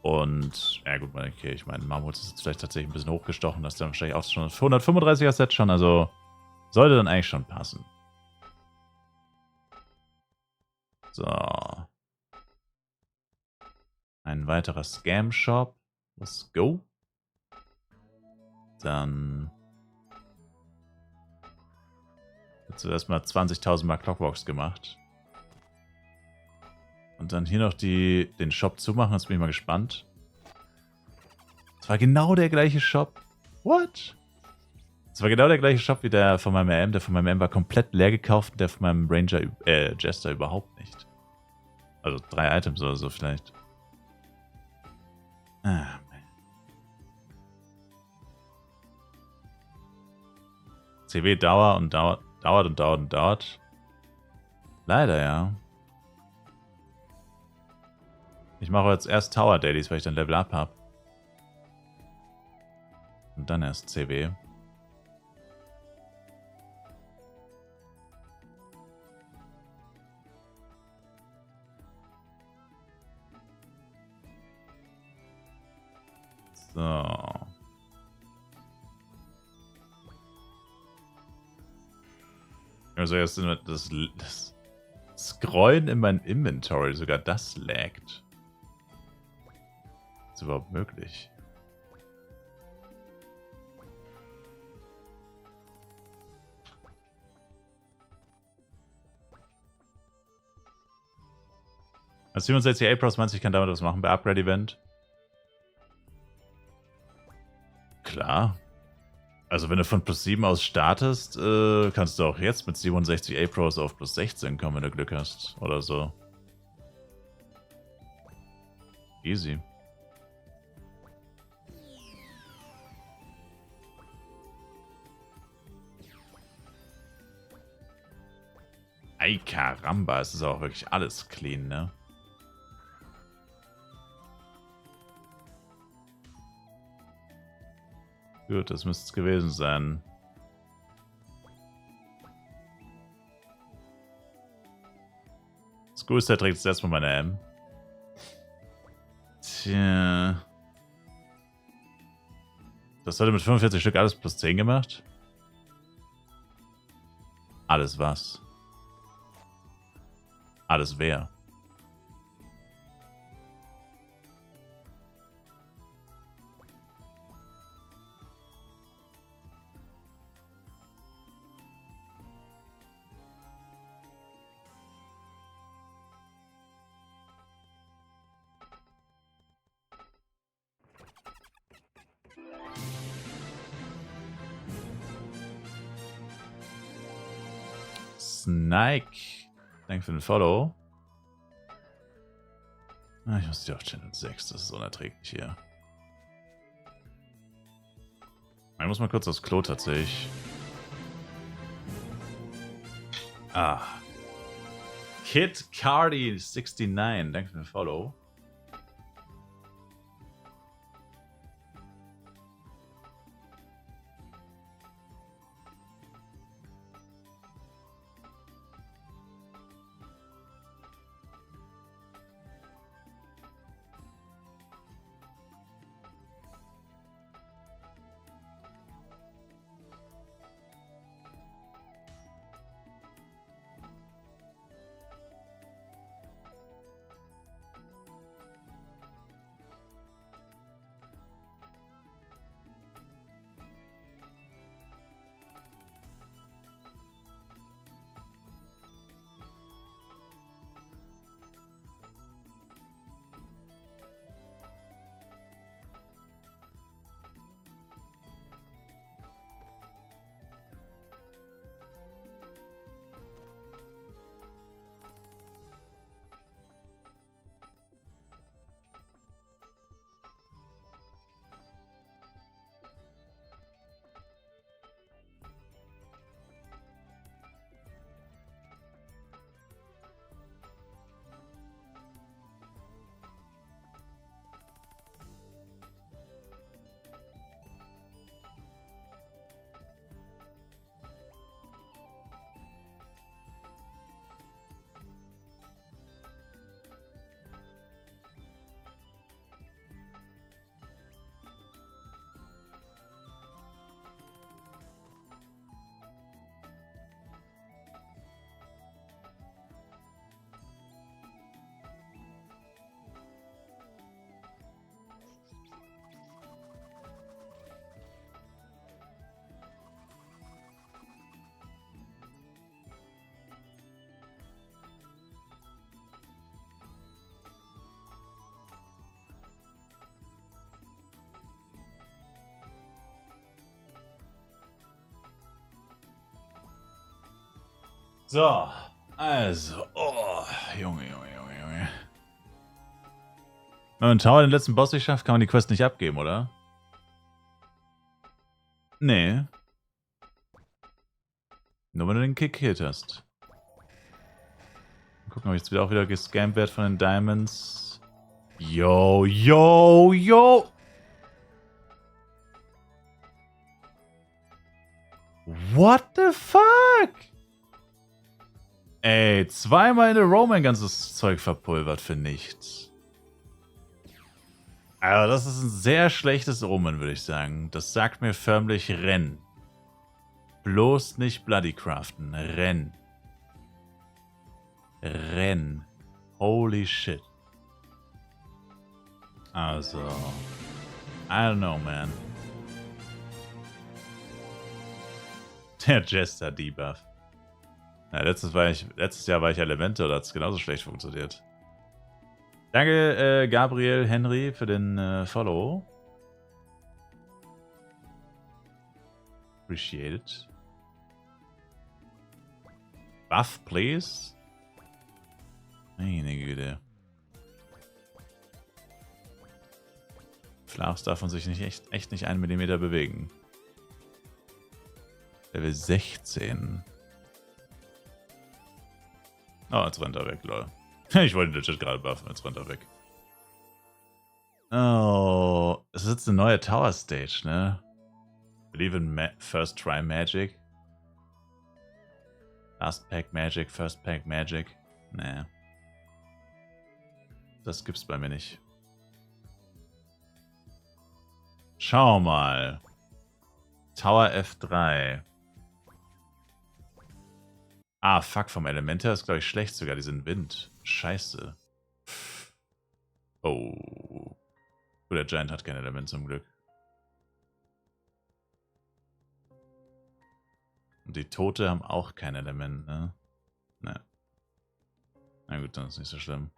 Und, ja gut, okay, ich meine, Mammut ist jetzt vielleicht tatsächlich ein bisschen hochgestochen. Das ist dann wahrscheinlich auch schon das 135er Set schon. Also sollte dann eigentlich schon passen. So. Ein weiterer Scam-Shop. Let's go. Dann wird zuerst mal 20.000 Mal Clockworks gemacht. Und dann hier noch den Shop zumachen. Jetzt bin ich mal gespannt. Es war genau der gleiche Shop. What? Es war genau der gleiche Shop wie der von meinem RM. Der von meinem RM war komplett leer gekauft und der von meinem Ranger, Jester überhaupt nicht. Also 3 Items oder so vielleicht. Ah, man. CW dauert und dauert. Leider, ja. Ich mache jetzt erst Tower Dailies, weil ich dann Level Up habe. Und dann erst CW. So. Also jetzt das Scrollen in meinem Inventory, sogar das laggt. Ist überhaupt möglich? Als 67 A-Pros meinst du, ich kann damit was machen bei Upgrade-Event? Klar. Also wenn du von plus 7 aus startest, kannst du auch jetzt mit 67 A-Pros auf plus 16 kommen, wenn du Glück hast. Oder so. Easy. Ei, Karamba, es ist auch wirklich alles clean, ne? Gut, das müsste es gewesen sein. Screwster trägt jetzt erstmal meine M. Tja. Das hatte mit 45 Stück alles plus 10 gemacht. Alles was? Alles wer? Snike. Danke für den Follow. Ah, ich muss die auf Channel 6. Das ist unerträglich hier. Ich muss mal kurz aufs Klo tatsächlich. Ah. Kid Cardi 69. Danke für den Follow. So, also, oh, Junge. Wenn man Tower den letzten Boss nicht schafft, kann man die Quest nicht abgeben, oder? Nee. Nur wenn du den Kick-Hit hast. Mal gucken, ob ich jetzt auch wieder gescampt werde von den Diamonds. Yo. What the fuck? Ey, zweimal in der Row mein ganzes Zeug verpulvert für nichts. Also das ist ein sehr schlechtes Omen, würde ich sagen. Das sagt mir förmlich, renn. Bloß nicht Bloody craften. Renn. Renn. Holy shit. Also. I don't know, man. Der Jester-Debuff. Ja, letztes Jahr war ich Elemente, da hat es genauso schlecht funktioniert. Danke, Gabriel Henry, für den Follow. Appreciate it. Buff, please. Meine Güte. Flachs darf man sich nicht echt nicht 1 Millimeter bewegen. Level 16. Oh, jetzt rennt er weg, lol. Ich wollte den legit gerade buffen, jetzt rennt er weg. Oh, es ist jetzt eine neue Tower Stage, ne? Believe in First Try Magic. Last Pack Magic, First Pack Magic. Nee. Das gibt's bei mir nicht. Schau mal. Tower F3. Ah, fuck, vom Element her ist, glaube ich, schlecht sogar. Die sind Wind. Scheiße. Oh. Gut, der Giant hat kein Element zum Glück. Und die Tote haben auch kein Element, ne? Ne. Na gut, dann ist nicht so schlimm.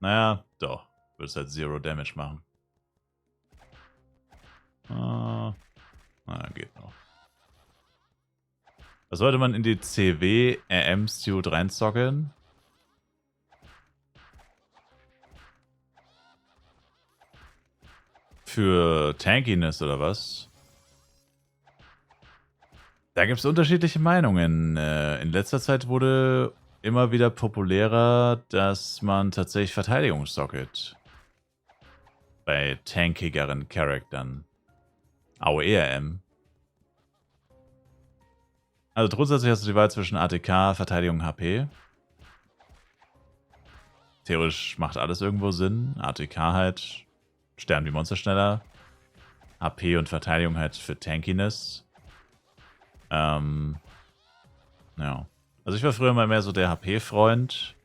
Naja, doch. Wird es halt Zero Damage machen. Ah. Na, geht noch. Was sollte man in die CW RM Suit reinzocken? Für Tankiness oder was? Da gibt es unterschiedliche Meinungen. In letzter Zeit wurde immer wieder populärer, dass man tatsächlich Verteidigung socket. Bei tankigeren Charaktern. AOE-RM. Also grundsätzlich hast du die Wahl zwischen ATK, Verteidigung, HP. Theoretisch macht alles irgendwo Sinn. ATK halt, sterben die Monster schneller. HP und Verteidigung halt für Tankiness. Ja. Also ich war früher mal mehr so der HP-Freund.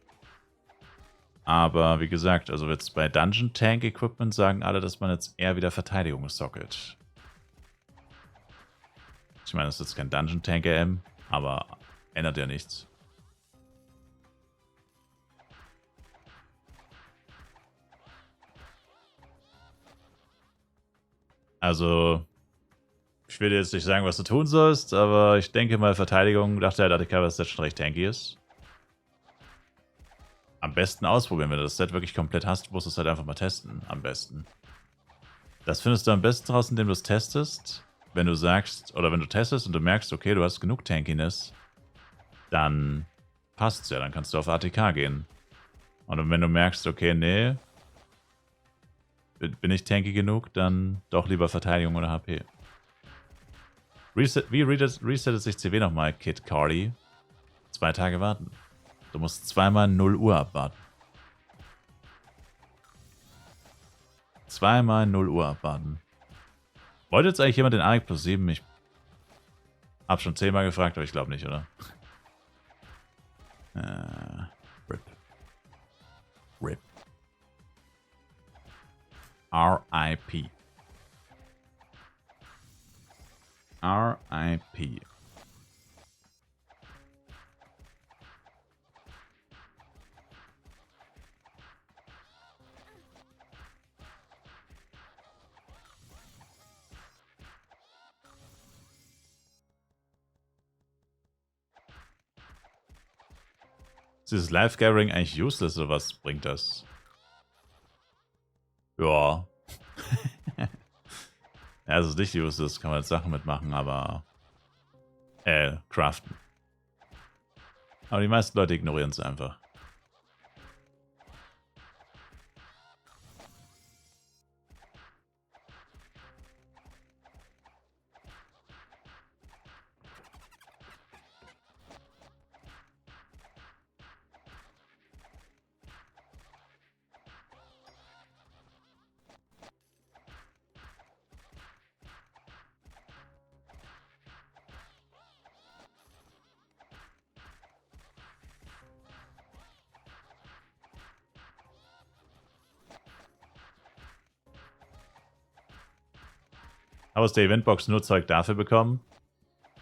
Aber wie gesagt, also jetzt bei Dungeon Tank Equipment sagen alle, dass man jetzt eher wieder Verteidigung socket. Ich meine, das ist jetzt kein Dungeon Tank AM, aber ändert ja nichts. Also, ich will dir jetzt nicht sagen, was du tun sollst, aber ich denke mal, Verteidigung, dachte halt ATK, dass das schon recht tanky ist. Am besten ausprobieren, wenn du das Set wirklich komplett hast, musst du es halt einfach mal testen, am besten. Das findest du am besten raus, indem du es testest. Wenn du sagst, oder wenn du testest und du merkst, okay, du hast genug Tankiness, dann passt's ja, dann kannst du auf ATK gehen. Und wenn du merkst, okay, nee, bin ich tanky genug, dann doch lieber Verteidigung oder HP. Wie resettet sich CW nochmal, Kid Cardi? 2 Tage warten. Du musst zweimal 0 Uhr abwarten. Zweimal 0 Uhr abwarten. Wollte jetzt eigentlich jemand den Anik plus 7? Ich hab schon 10-mal gefragt, aber ich glaube nicht, oder? RIP. RIP. R.I.P. R.I.P. Ist dieses Live-Gathering eigentlich useless oder was bringt das? Ja. Ja, es ist nicht useless, kann man jetzt Sachen mitmachen, aber craften. Aber die meisten Leute ignorieren es einfach. Aber aus der Eventbox nur Zeug dafür bekommen?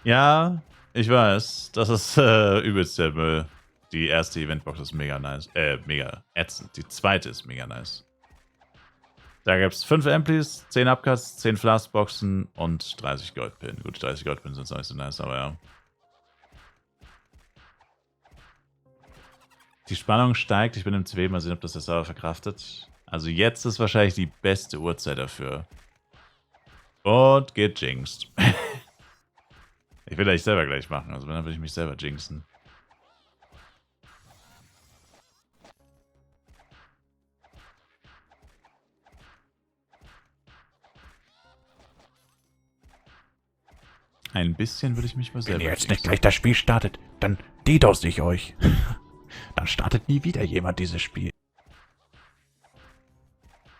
Ja, ich weiß. Das ist übelst der Müll. Die erste Eventbox ist mega nice. Mega ätzend. Die zweite ist mega nice. Da gibt es 5 Amplis, 10 Upcuts, 10 Flaskboxen und 30 Goldpin. Gut, 30 Goldpin sind auch nicht so nice, aber ja. Die Spannung steigt. Ich bin im CW. Mal sehen, ob das der Server verkraftet. Also jetzt ist wahrscheinlich die beste Uhrzeit dafür. Und geht jinxed. Ich will eigentlich selber gleich machen. Also dann will ich mich selber jinxen. Ein bisschen würde ich mich mal selber Wenn ihr jetzt jinxen. nicht gleich das Spiel startet, dann DDoS ich euch. Dann startet nie wieder jemand dieses Spiel.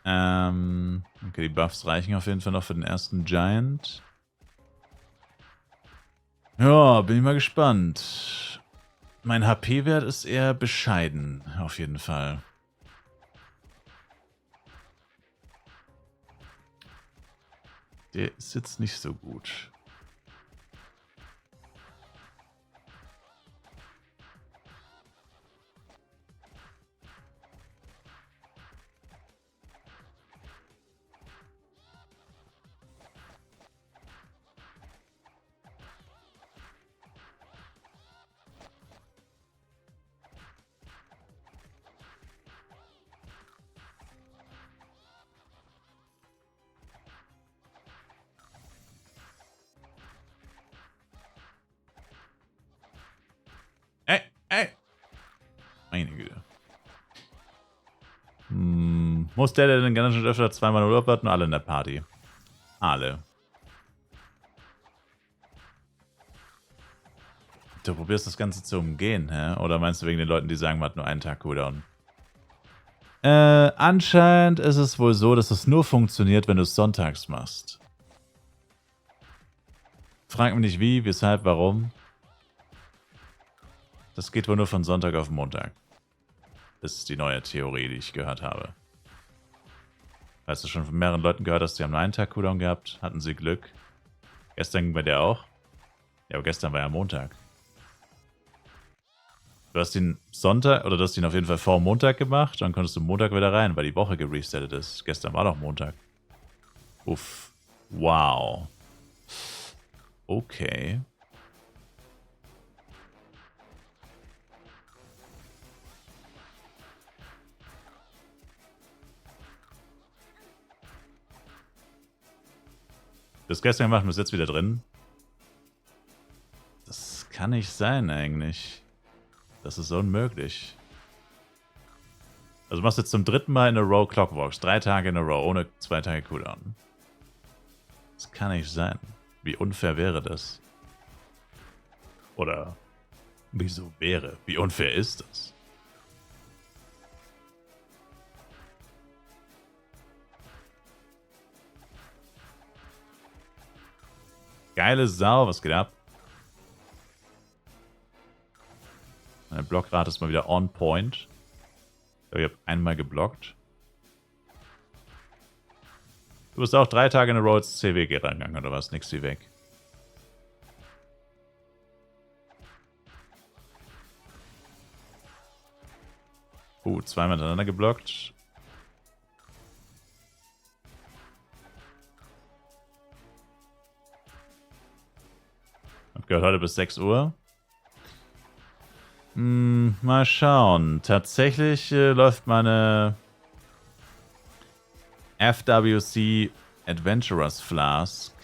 Okay, die Buffs reichen auf jeden Fall noch für den ersten Giant. Ja, bin ich mal gespannt. Mein HP-Wert ist eher bescheiden, auf jeden Fall. Der ist jetzt nicht so gut. Ey! Meine Güte. Muss der denn ganz schön öfter zweimal Urlaub warten? Alle in der Party. Alle. Du probierst das Ganze zu umgehen, hä? Oder meinst du wegen den Leuten, die sagen, man hat nur einen Tag Cooldown? Anscheinend ist es wohl so, dass es nur funktioniert, wenn du es sonntags machst. Frag mich nicht wie, weshalb, warum. Das geht wohl nur von Sonntag auf Montag. Das ist die neue Theorie, die ich gehört habe. Hast du schon von mehreren Leuten gehört, dass die haben nur einen Tag Cooldown gehabt? Hatten sie Glück? Gestern ging bei dir auch? Ja, aber gestern war ja Montag. Du hast ihn Sonntag, oder du hast ihn auf jeden Fall vor Montag gemacht, dann konntest du Montag wieder rein, weil die Woche geresettet ist. Gestern war doch Montag. Uff. Wow. Okay. Du hast gestern gemacht und bist jetzt wieder drin. Das kann nicht sein eigentlich. Das ist unmöglich. Also du machst jetzt zum 3. Mal in a row Clockworks. 3 Tage in a row, ohne 2 Tage Cooldown. Das kann nicht sein. Wie unfair wäre das? Oder wieso wäre? Wie unfair ist das? Geile Sau, was geht ab? Meine Blockrate ist mal wieder on point. Ich habe einmal geblockt. Du bist auch 3 Tage in a row ins CW rangegangen, oder was? Nix wie weg. Zweimal hintereinander geblockt. Hab gehört, heute bis 6 Uhr. Mal schauen. Tatsächlich läuft meine FWC Adventurers Flask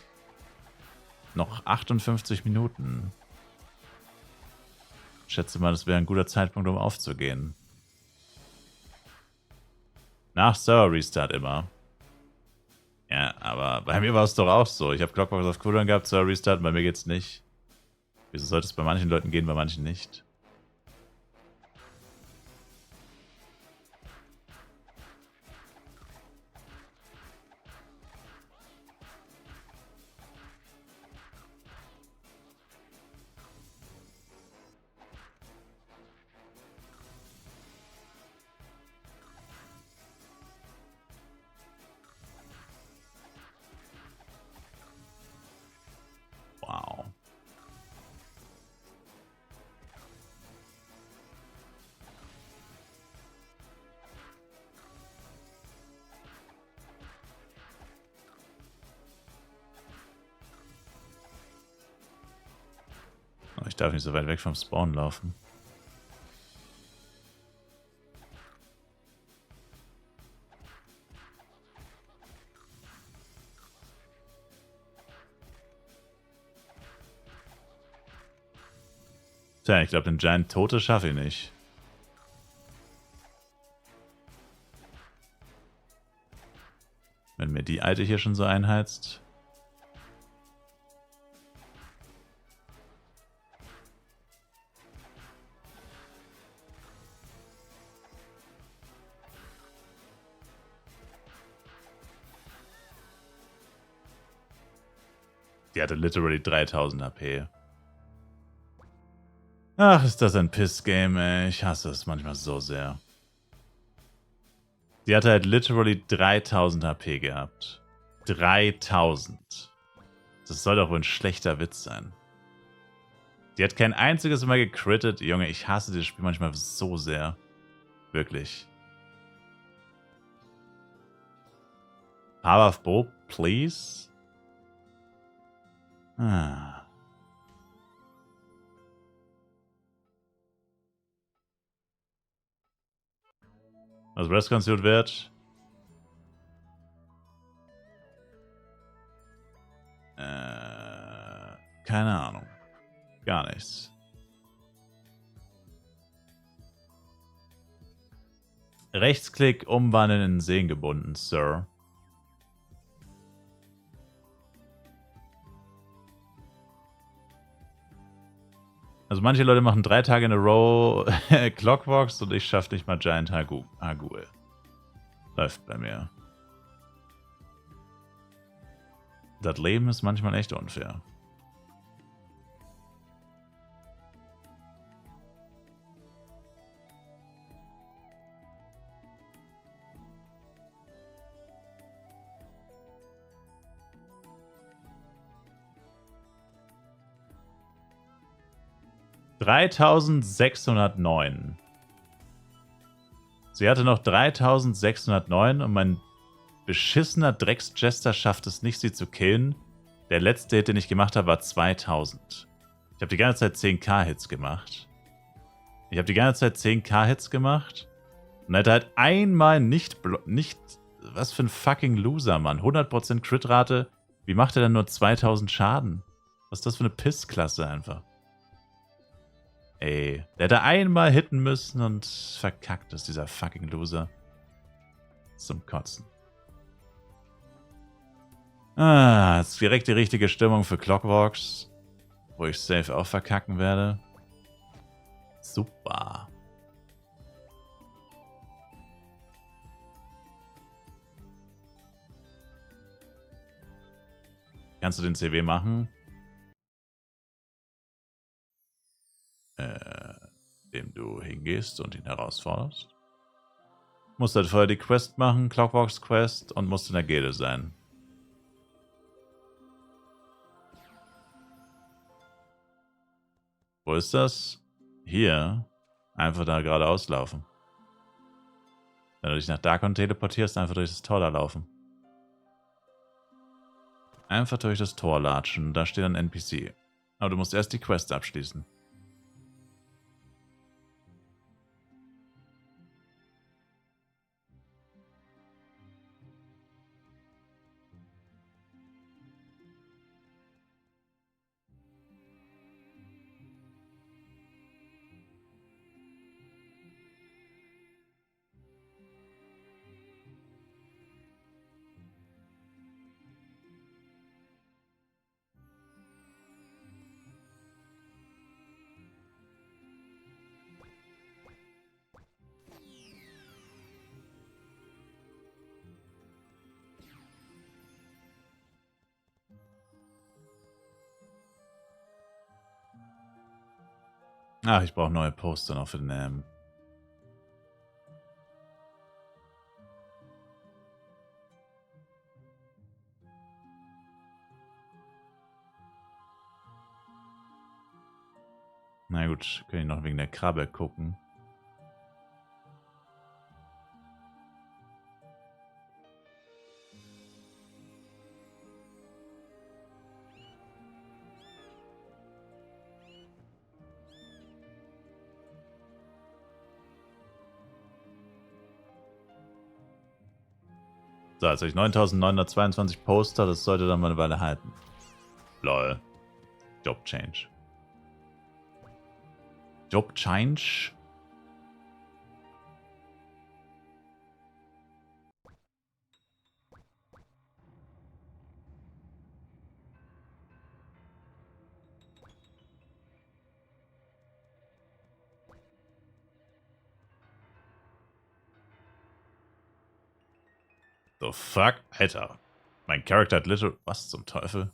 noch 58 Minuten. Ich schätze mal, das wäre ein guter Zeitpunkt, um aufzugehen. Nach Server Restart immer. Ja, aber bei mir war es doch auch so. Ich habe Clockworks auf Cooldown gehabt, Server Restart, bei mir geht's nicht. Wieso sollte es bei manchen Leuten gehen, bei manchen nicht? Wow. Oh, ich darf nicht so weit weg vom Spawn laufen. Tja, ich glaube, den Giant Tote schaffe ich nicht. Wenn mir die Alte hier schon so einheizt. Die hatte literally 3000 HP. Ach, ist das ein Piss-Game, ey. Ich hasse es manchmal so sehr. Die hatte halt literally 3000 HP gehabt. 3000. Das soll doch wohl ein schlechter Witz sein. Die hat kein einziges Mal gecrittet. Junge, ich hasse dieses Spiel manchmal so sehr. Wirklich. Power of Bow, please? Ah. Was Resconsuit wird? Keine Ahnung. Gar nichts. Rechtsklick umwandeln in Seen gebunden, Sir. Also manche Leute machen 3 Tage in a row Clockworks und ich schaffe nicht mal Giant Hargul. Läuft bei mir. Das Leben ist manchmal echt unfair. $3.609. Sie hatte noch 3.609 und mein beschissener Drecksjester schafft es nicht, sie zu killen. Der letzte Hit, den ich gemacht habe, war 2000. Ich habe die ganze Zeit 10k-Hits gemacht. Und hätte halt einmal nicht... Was für ein fucking Loser, Mann. 100% Crit-Rate. Wie macht er denn nur 2000 Schaden? Was ist das für eine Pissklasse einfach? Ey, der hätte einmal hitten müssen und verkackt ist, dieser fucking Loser. Zum Kotzen. Ah, jetzt direkt die richtige Stimmung für Clockworks, wo ich safe auch verkacken werde. Super. Kannst du den CW machen? Indem du hingehst und ihn herausforderst. Musst halt vorher die Quest machen, Clockworks Quest, und musst in der Gilde sein. Wo ist das? Hier. Einfach da geradeaus laufen. Wenn du dich nach Darkon teleportierst, einfach durch das Tor da laufen. Einfach durch das Tor latschen. Da steht ein NPC. Aber du musst erst die Quest abschließen. Ach, ich brauche neue Poster noch für den AM. Na gut, kann ich noch wegen der Krabbe gucken. So, jetzt habe ich 9.922 Poster, das sollte dann mal eine Weile halten. Lol. Job Change. Job Change? The fuck? Alter. Mein Charakter hat literal... Was zum Teufel?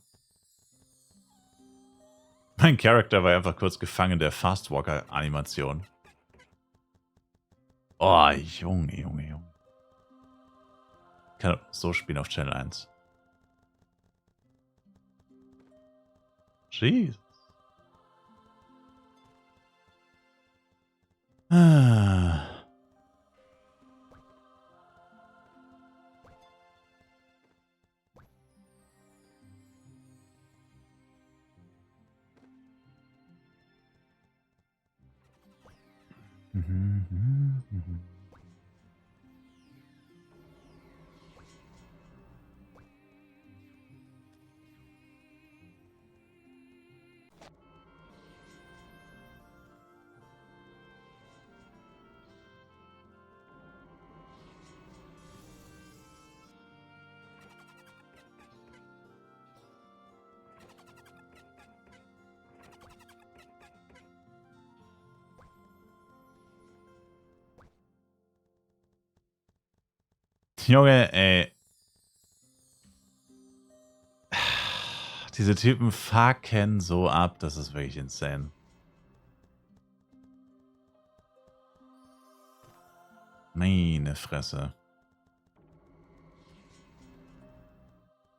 Mein Charakter war einfach kurz gefangen der Fastwalker-Animation. Oh, Junge, Junge, Junge. Ich kann so spielen auf Channel 1. Jeez. Ah. Junge, ey. Diese Typen fucken so ab, das ist wirklich insane. Meine Fresse.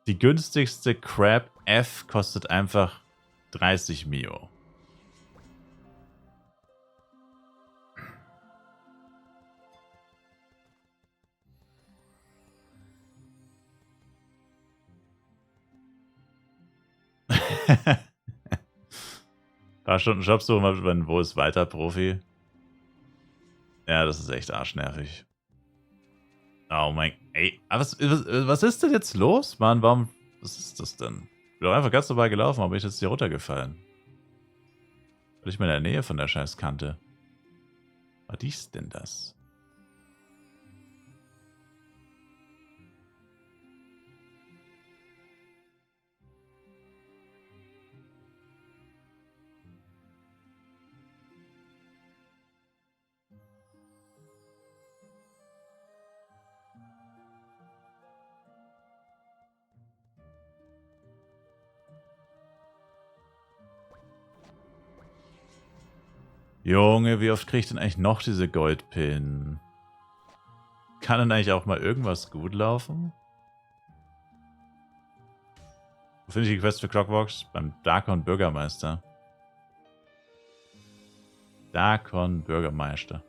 Die günstigste Crab F kostet einfach 30 Mio. Paar Stunden Job suchen, wo ist weiter Profi? Ja, das ist echt arschnervig. Oh mein... Ey, was ist denn jetzt los, Mann? Warum... Was ist das denn? Ich bin doch einfach ganz normal gelaufen, aber ich jetzt hier runtergefallen. Bin ich mal in der Nähe von der Scheißkante. Was ist denn das? Junge, wie oft kriege ich denn eigentlich noch diese Goldpillen? Kann denn eigentlich auch mal irgendwas gut laufen? Wo finde ich die Quest für Clockworks? Beim Darkon Bürgermeister. Darkon Bürgermeister.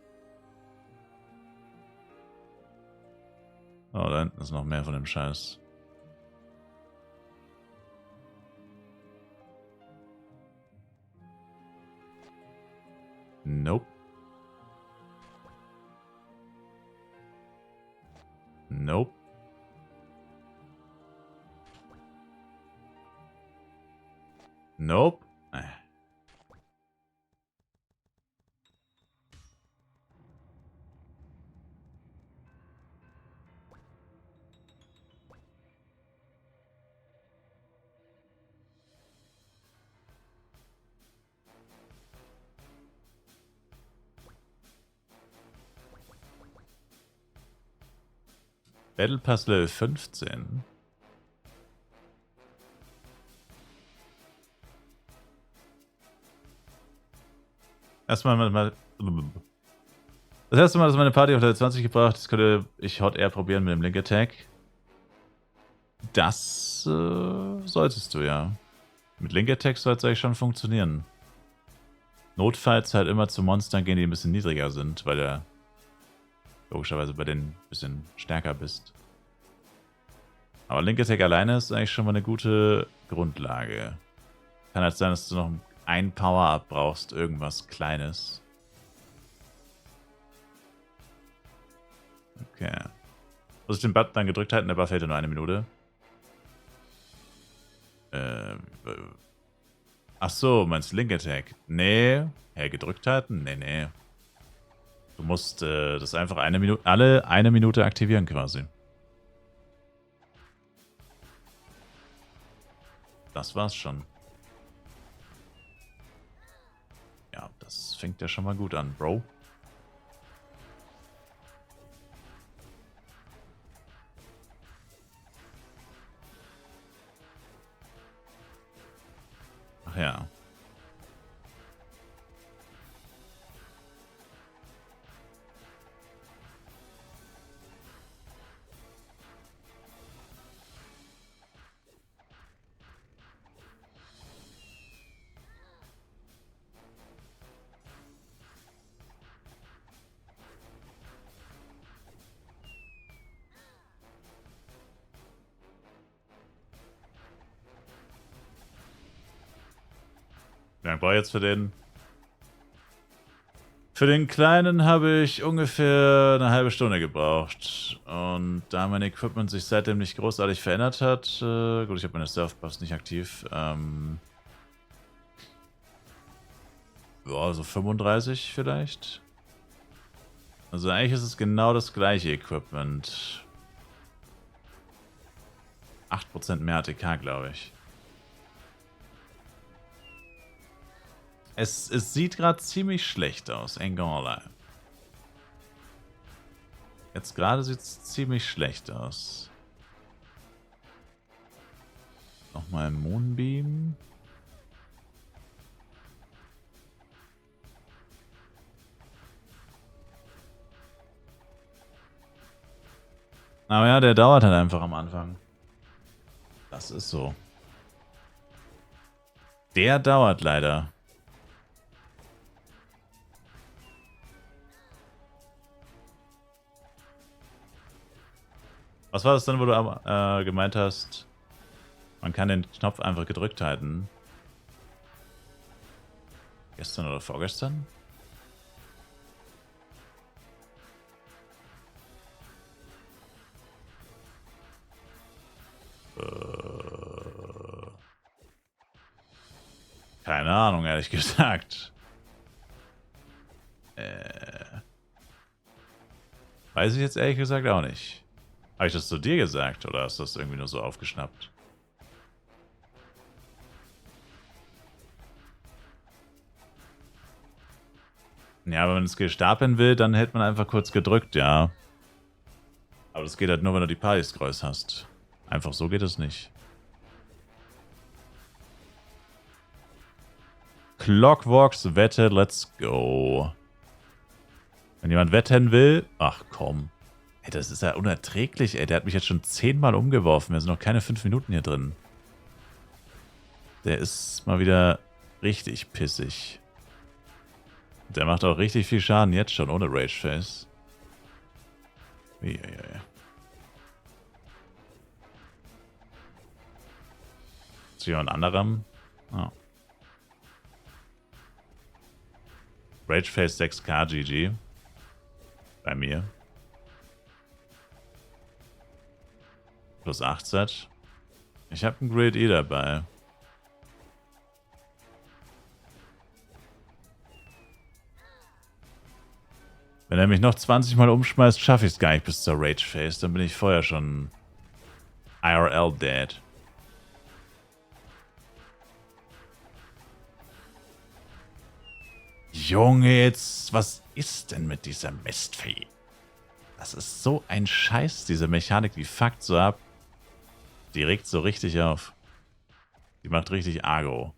Oh, da hinten ist noch mehr von dem Scheiß. Nope. Nope. Nope. Battle Pass Level 15. Erstmal mal. Das erste Mal, dass meine Party auf Level 20 gebracht, das könnte ich Hot Air probieren mit dem Link Attack. Das solltest du ja. Mit Link Attack soll es eigentlich schon funktionieren. Notfalls halt immer zu Monstern gehen, die ein bisschen niedriger sind, weil du logischerweise bei denen ein bisschen stärker bist. Aber Link Attack alleine ist eigentlich schon mal eine gute Grundlage. Kann halt sein, dass du noch ein Power-Up brauchst, irgendwas Kleines. Okay. Muss ich den Button dann gedrückt halten, der Buff hält ja nur 1 Minute. Ach so, meinst du Link Attack? Nee. Hey, gedrückt halten? Nee, nee. Du musst das einfach alle 1 Minute aktivieren quasi. Das war's schon. Ja, das fängt ja schon mal gut an, Bro. Ach ja. Wie lange brauche ich jetzt für den? Für den kleinen habe ich ungefähr eine halbe Stunde gebraucht. Und da mein Equipment sich seitdem nicht großartig verändert hat, gut, ich habe meine Surfbuffs nicht aktiv, ja, so 35 vielleicht. Also eigentlich ist es genau das gleiche Equipment. 8% mehr ATK, glaube ich. Es sieht gerade ziemlich schlecht aus, ain't gonna lie. Jetzt gerade sieht es ziemlich schlecht aus. Nochmal Moonbeam. Aber ja, der dauert halt einfach am Anfang. Das ist so. Der dauert leider. Was war das denn, wo du gemeint hast, man kann den Knopf einfach gedrückt halten? Gestern oder vorgestern? Keine Ahnung, ehrlich gesagt. Weiß ich jetzt ehrlich gesagt auch nicht. Habe ich das zu dir gesagt oder hast du das irgendwie nur so aufgeschnappt? Ja, wenn man das Skill stapeln will, dann hätte man einfach kurz gedrückt, ja. Aber das geht halt nur, wenn du die Party-Scrolls hast. Einfach so geht es nicht. Clockworks Wette, let's go. Wenn jemand wetten will, ach komm. Ey, das ist ja unerträglich, ey. Der hat mich jetzt schon 10-mal umgeworfen. Wir sind noch keine 5 Minuten hier drin. Der ist mal wieder richtig pissig. Der macht auch richtig viel Schaden jetzt schon, ohne Rage Face. Ist jemand anderem? Oh. Rage Face 6k GG. Bei mir. Plus 8 Set. Ich habe einen Great E dabei. Wenn er mich noch 20 Mal umschmeißt, schaffe ich es gar nicht bis zur Rage Face. Dann bin ich vorher schon IRL dead. Junge, jetzt, was ist denn mit dieser Mistvieh? Das ist so ein Scheiß, diese Mechanik, die fuckt so ab. Die regt so richtig auf. Die macht richtig Agro.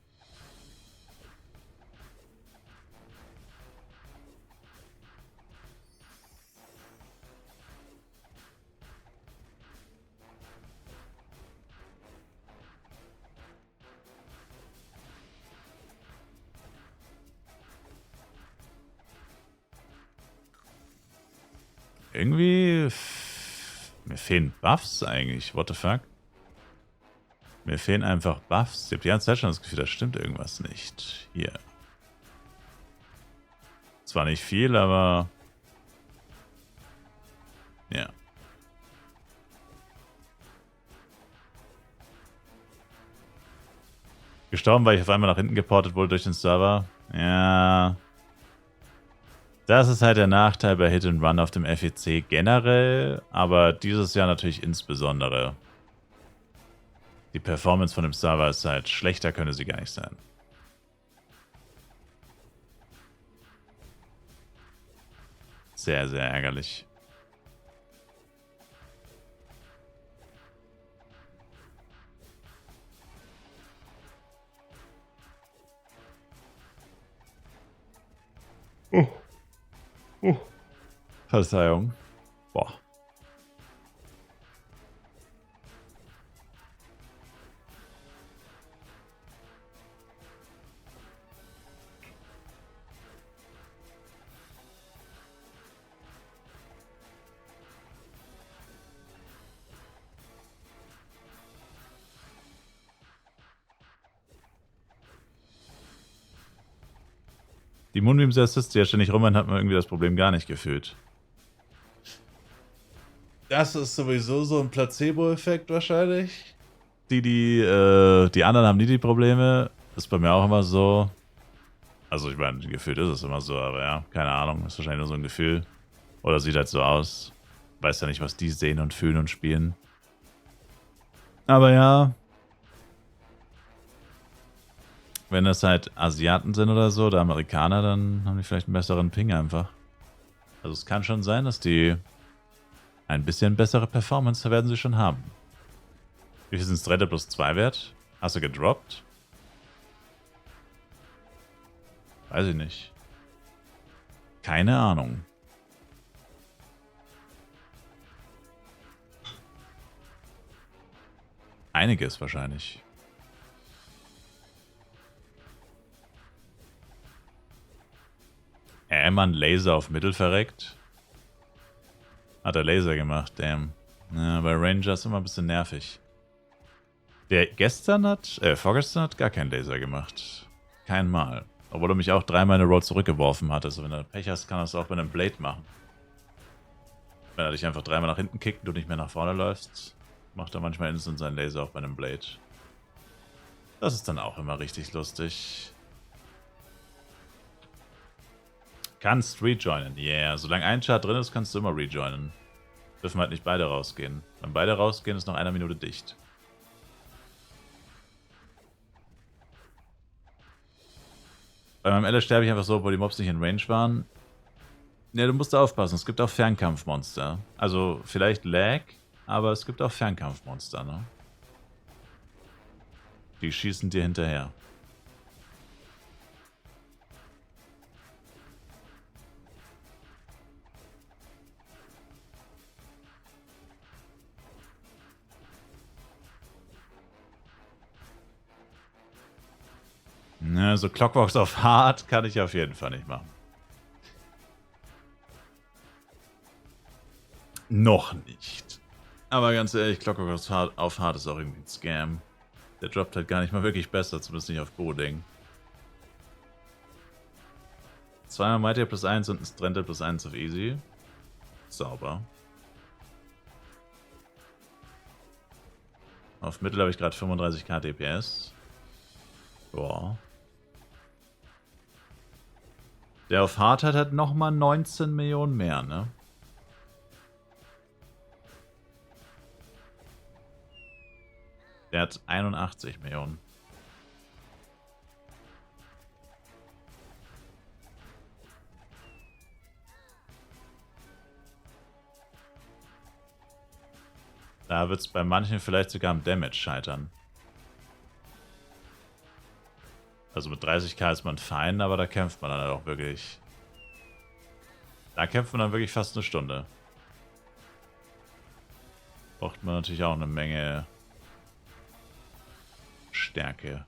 Irgendwie... Mir fehlen Buffs eigentlich. What the fuck? Mir fehlen einfach Buffs. Ich habe die ganze Zeit schon das Gefühl, da stimmt irgendwas nicht. Hier. Zwar nicht viel, aber... Ja. Gestorben, weil ich auf einmal nach hinten geportet wurde durch den Server. Ja... Das ist halt der Nachteil bei Hit and Run auf dem FEC generell, aber dieses Jahr natürlich insbesondere. Die Performance von dem Server ist halt schlechter, könnte sie gar nicht sein. Sehr, sehr ärgerlich. Verzeihung. Boah. Die Moonbeams Assist, die ja ständig rumrennen, hat man irgendwie das Problem gar nicht gefühlt. Das ist sowieso so ein Placebo-Effekt wahrscheinlich. Die anderen haben nie die Probleme. Ist bei mir auch immer so. Also ich meine, gefühlt ist es immer so, aber ja, keine Ahnung. Ist wahrscheinlich nur so ein Gefühl. Oder sieht halt so aus. Weiß ja nicht, was die sehen und fühlen und spielen. Aber ja. Wenn das halt Asiaten sind oder so, oder Amerikaner, dann haben die vielleicht einen besseren Ping einfach. Also es kann schon sein, dass die ein bisschen bessere Performance werden sie schon haben. Wie viel sind es 3 plus 2 wert? Hast du gedroppt? Weiß ich nicht. Keine Ahnung. Einiges wahrscheinlich. Mann, Laser auf Mittel verreckt. Hat er Laser gemacht, damn. Ja, bei Ranger ist immer ein bisschen nervig. Der vorgestern hat gar keinen Laser gemacht. Kein Mal. Obwohl er mich auch 3-mal in der Road zurückgeworfen hat. Also wenn du Pech hast, kann er es auch mit einem Blade machen. Wenn er dich einfach 3-mal nach hinten kickt und du nicht mehr nach vorne läufst, macht er manchmal instant seinen Laser auch bei einem Blade. Das ist dann auch immer richtig lustig. Kannst rejoinen. Yeah, solange ein Chart drin ist, kannst du immer rejoinen. Dürfen halt nicht beide rausgehen. Wenn beide rausgehen, ist noch 1 Minute dicht. Bei meinem LS sterbe ich einfach so, wo die Mobs nicht in Range waren. Ja, du musst aufpassen. Es gibt auch Fernkampfmonster. Also vielleicht Lag, aber es gibt auch Fernkampfmonster, ne? Die schießen dir hinterher. Ne, so Clockworks auf Hard kann ich auf jeden Fall nicht machen. Noch nicht. Aber ganz ehrlich, Clockworks auf Hard ist auch irgendwie ein Scam. Der droppt halt gar nicht mal wirklich besser, zumindest nicht auf Boding. 2 Mighty plus 1 und ein Stranded plus 1 auf Easy. Sauber. Auf Mittel habe ich gerade 35k DPS. Boah. Der auf Hard hat halt nochmal 19 Millionen mehr, ne? Der hat 81 Millionen. Da wird es bei manchen vielleicht sogar am Damage scheitern. Also mit 30k ist man fein, aber da kämpft man dann halt auch wirklich. Da kämpft man dann wirklich fast eine Stunde. Braucht man natürlich auch eine Menge Stärke.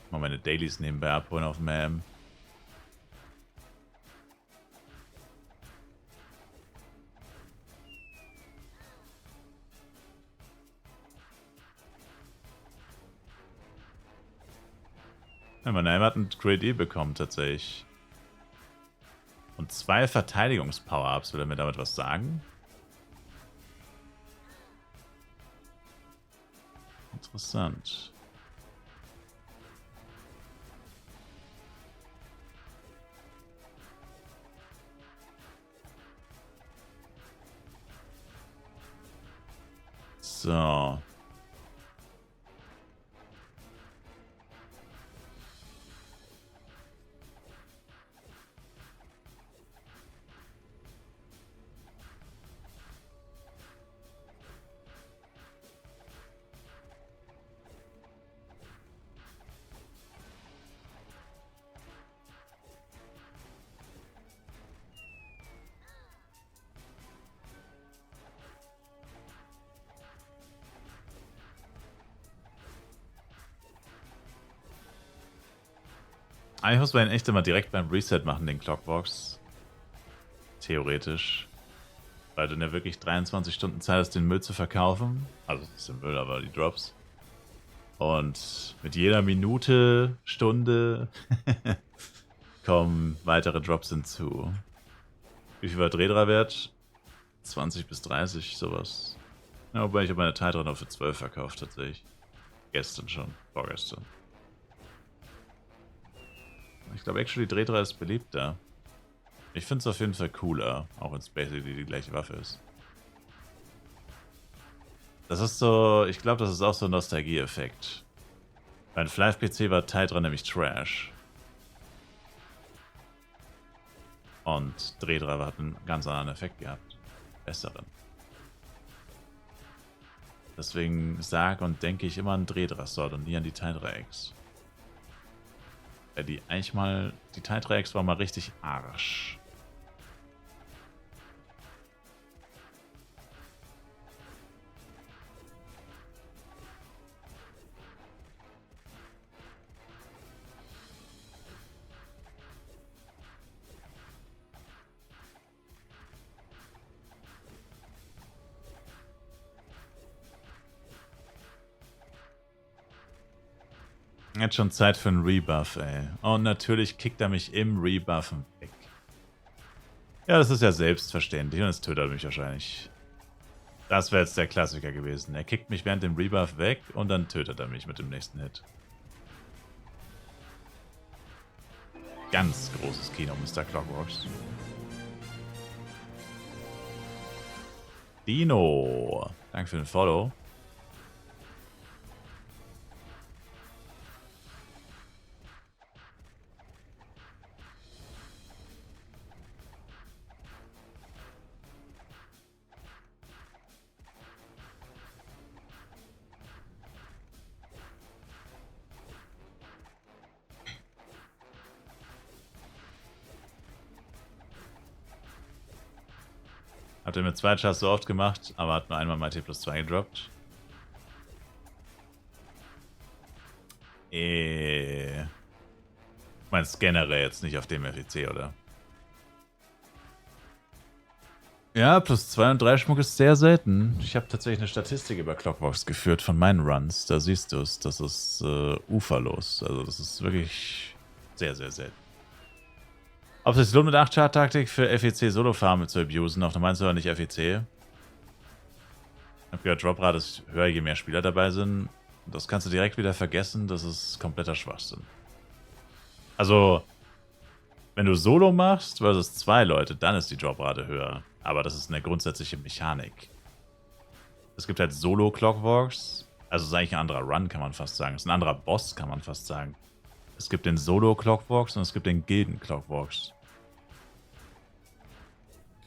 Mal meine Dailies nebenbei abholen auf MAM. Ja, mein Name hat einen Great E bekommen tatsächlich. Und 2 Verteidigungs-Power-Ups. Will er mir damit was sagen? Interessant. So. Eigentlich muss man ihn echt immer direkt beim Reset machen, den Clockbox. Theoretisch. Weil du ja wirklich 23 Stunden Zeit hast, den Müll zu verkaufen. Also das ist der Müll, aber die Drops. Und mit jeder Minute, Stunde kommen weitere Drops hinzu. Wie viel war Drehdreiwert? 20 bis 30, sowas. Ja, wobei ich habe meine Titan noch für 12 verkauft, tatsächlich. Gestern schon, vorgestern. Ich glaube, actually Drehdreier ist beliebter. Ich finde es auf jeden Fall cooler, auch wenn es basically die gleiche Waffe ist. Das ist so, ich glaube, das ist auch so ein Nostalgie-Effekt. Beim Flive-PC war Titan nämlich Trash. Und Drehdreier hat einen ganz anderen Effekt gehabt. Besseren. Deswegen sage und denke ich immer an Drehdreiersort und nie an die Teildreiecks. Weil die eigentlich mal, die Teildreiecks war mal richtig Arsch. Jetzt schon Zeit für einen Rebuff, ey. Und natürlich kickt er mich im Rebuffen weg. Ja, das ist ja selbstverständlich und es tötet er mich wahrscheinlich. Das wäre jetzt der Klassiker gewesen. Er kickt mich während dem Rebuff weg und dann tötet er mich mit dem nächsten Hit. Ganz großes Kino, Mr. Clockworks. Dino. Danke für den Follow. Hat er mit 2 Chars so oft gemacht, aber hat nur einmal mal T+2 gedroppt. Ich meinst generell jetzt nicht auf dem FEC, oder? Ja, +2 und 3 Schmuck ist sehr selten. Ich habe tatsächlich eine Statistik über Clockworks geführt von meinen Runs. Da siehst du es. Das ist uferlos. Also das ist wirklich sehr, sehr selten. Ob es sich lohnt, mit 8 Chart-Taktik für FEC Solo-Farme zu abusen, auch du meinst aber nicht FEC. Ich habe gehört, Droprate ist höher, je mehr Spieler dabei sind. Das kannst du direkt wieder vergessen, das ist kompletter Schwachsinn. Also, wenn du Solo machst versus 2 Leute, dann ist die Droprate höher. Aber das ist eine grundsätzliche Mechanik. Es gibt halt Solo-Clockworks, also es ist eigentlich ein anderer Run, kann man fast sagen. Es ist ein anderer Boss, kann man fast sagen. Es gibt den Solo-Clockworks und es gibt den Gilden-Clockworks.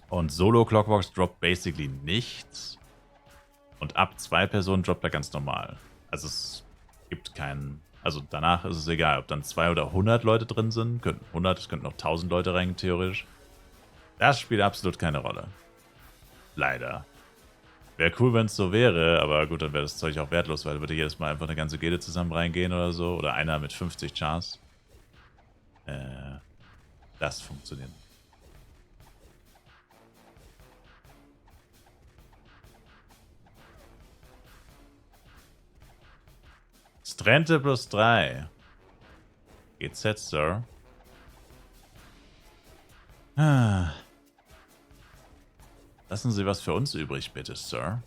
Und Solo-Clockworks droppt basically nichts. Und ab 2 Personen droppt er ganz normal. Also es gibt keinen... Also danach ist es egal, ob dann 2 oder 100 Leute drin sind. Könnten 100, es könnten noch 1000 Leute rein, theoretisch. Das spielt absolut keine Rolle. Leider. Wäre cool, wenn es so wäre, aber gut, dann wäre das Zeug auch wertlos, weil würde jedes Mal einfach eine ganze Gilde zusammen reingehen oder so. Oder einer mit 50 Chars. Das funktioniert. Strente +3. Geht's jetzt, Sir? Ah. Lassen Sie was für uns übrig, bitte, Sir.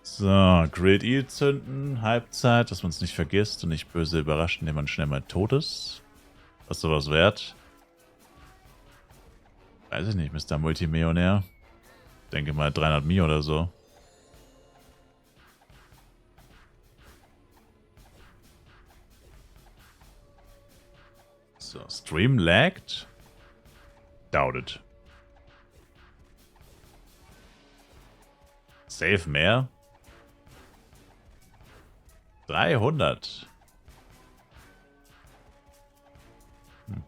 So, Great Eel zünden, Halbzeit, dass man es nicht vergisst und nicht böse überrascht, indem man schnell mal tot ist. Was sowas wert? Weiß ich nicht, Mr. Multimillionär. Denke mal 300 Mio oder so. So, Stream lagged? Doubt it. Safe mehr? 300.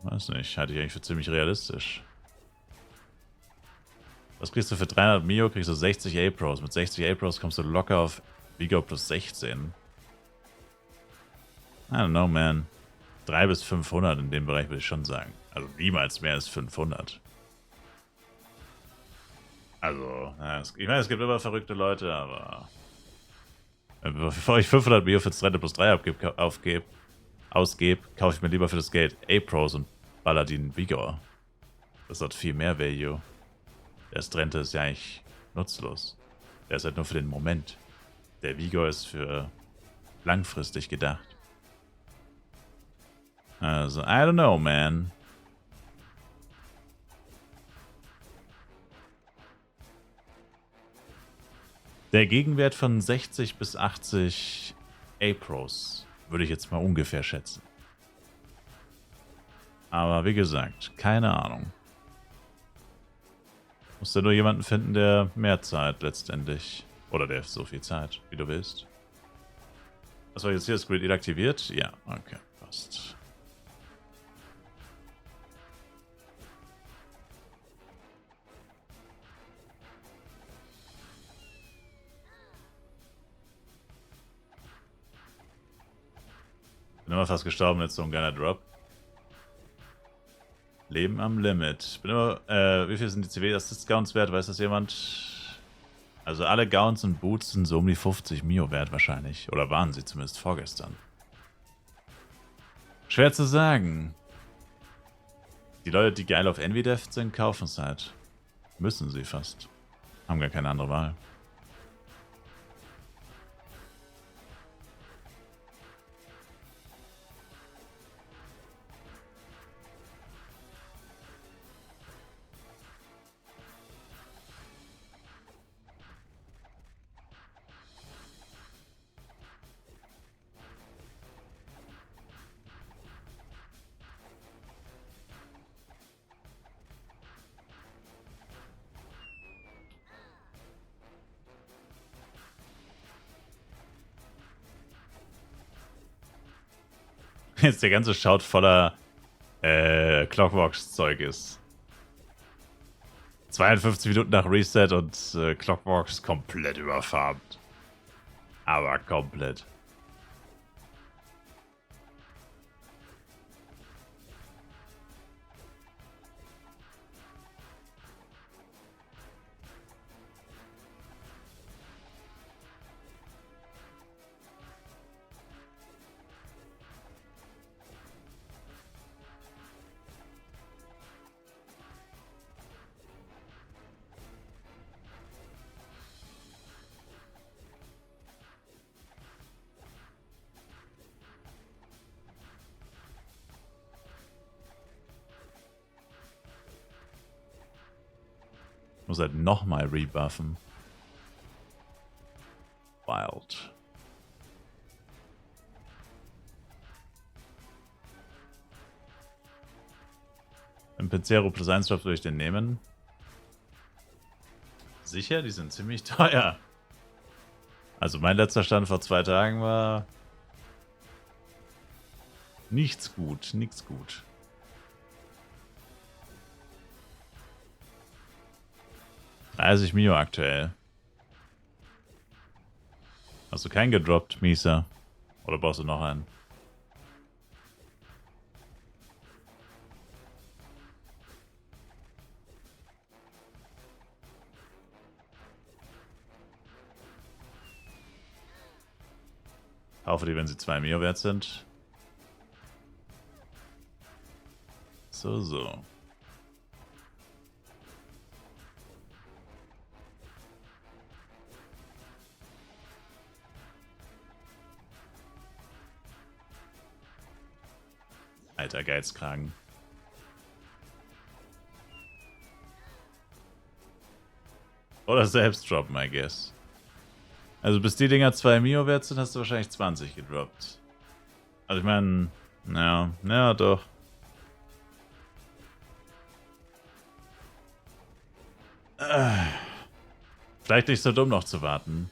Weiß nicht, halte ich eigentlich für ziemlich realistisch. Was kriegst du für 300 Mio? Kriegst du 60 A-Pros. Mit 60 A-Pros kommst du locker auf Vigor plus 16. I don't know, man. 300 bis 500 in dem Bereich würde ich schon sagen. Also niemals mehr als 500. Also, ich meine, es gibt immer verrückte Leute, aber bevor ich 500 Mio für 3 plus 3 ausgebe, kaufe ich mir lieber für das Geld A-Pros und Paladin Vigor. Das hat viel mehr Value. Der Strente ist ja eigentlich nutzlos. Der ist halt nur für den Moment. Der Vigor ist für langfristig gedacht. Also, I don't know, man. Der Gegenwert von 60 bis 80 A-Pros würde ich jetzt mal ungefähr schätzen. Aber wie gesagt, keine Ahnung. Musst du nur jemanden finden, der mehr zahlt letztendlich. Oder der so viel zahlt, wie du willst. Was war jetzt hier? Das Grid deaktiviert? Ja, okay, passt. Bin immer fast gestorben, jetzt so ein geiler Drop. Leben am Limit. Bin immer, wie viel sind die CW-Assist-Gowns wert? Weiß das jemand? Also alle Gowns und Boots sind so um die 50 Mio wert wahrscheinlich. Oder waren sie zumindest vorgestern. Schwer zu sagen. Die Leute, die geil auf Envy-Deft sind, kaufen es halt. Müssen sie fast. Haben gar keine andere Wahl. Jetzt der ganze Shout voller Clockworks-Zeug ist. 52 Minuten nach Reset und Clockworks komplett überfarmt. Aber komplett. Muss halt nochmal rebuffen. Wild. Im Pizzero plus 1 Drop würde ich den nehmen. Sicher, die sind ziemlich teuer. Also mein letzter Stand vor 2 Tagen war nichts gut, nichts gut. $30 Mio aktuell. Hast du keinen gedroppt, Misa? Oder brauchst du noch einen? Kaufe die, wenn sie 2 Mio wert sind. So, so. Alter Geizkragen. Oder selbst droppen, I guess. Also bis die Dinger 2 Mio wert sind, hast du wahrscheinlich 20 gedroppt. Also ich meine, ja, doch. Vielleicht nicht so dumm noch zu warten.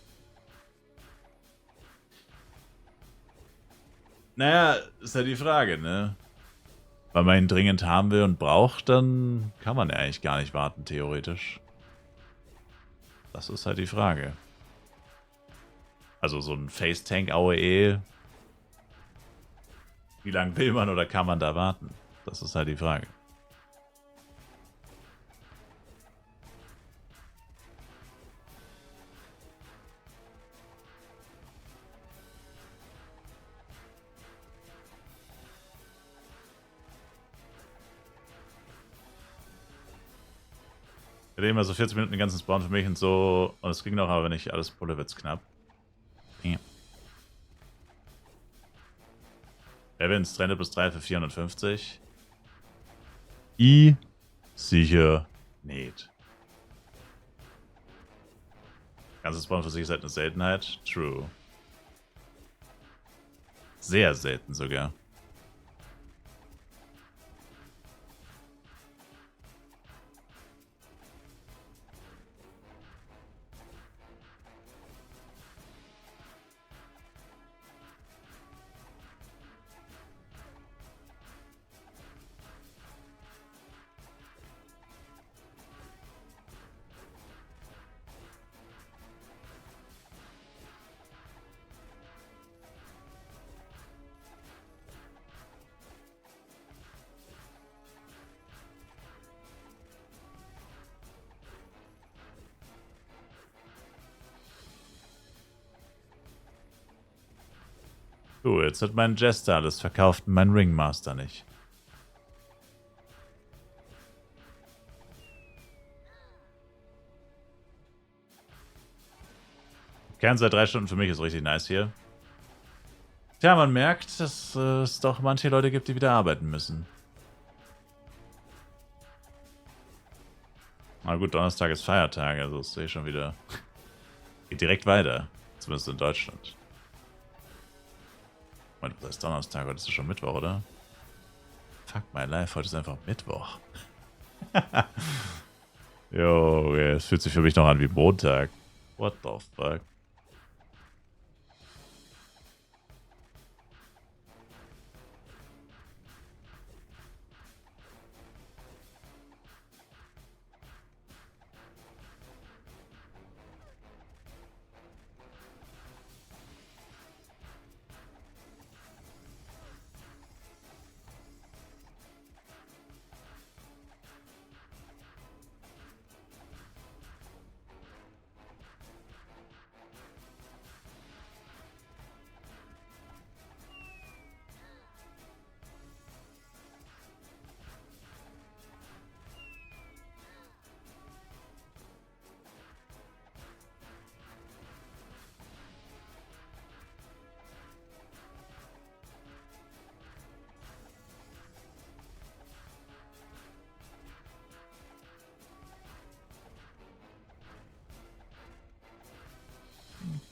Naja, ist ja die Frage, ne? Wenn man ihn dringend haben will und braucht, dann kann man ja eigentlich gar nicht warten, theoretisch. Das ist halt die Frage. Also so ein Face-Tank AOE. Wie lange will man oder kann man da warten? Das ist halt die Frage. Ich hatte immer so 40 Minuten den ganzen Spawn für mich und so. Und es ging noch, aber nicht alles pulle, wird's knapp. Ja. Evans Trende plus 3 für 450. Sicher nicht. Ganzes Spawn für sich ist halt eine Seltenheit. True. Sehr selten sogar. So, jetzt hat mein Jester alles verkauft und mein Ringmaster nicht. Kern seit 3 Stunden für mich ist richtig nice hier. Tja, man merkt, dass es doch manche Leute gibt, die wieder arbeiten müssen. Na gut, Donnerstag ist Feiertag, also das sehe ich schon wieder. Geht direkt weiter. Zumindest in Deutschland. Moment, das ist Donnerstag, heute ist schon Mittwoch, oder? Fuck my life, heute ist einfach Mittwoch. Jo, es fühlt sich für mich noch an wie Montag. What the fuck?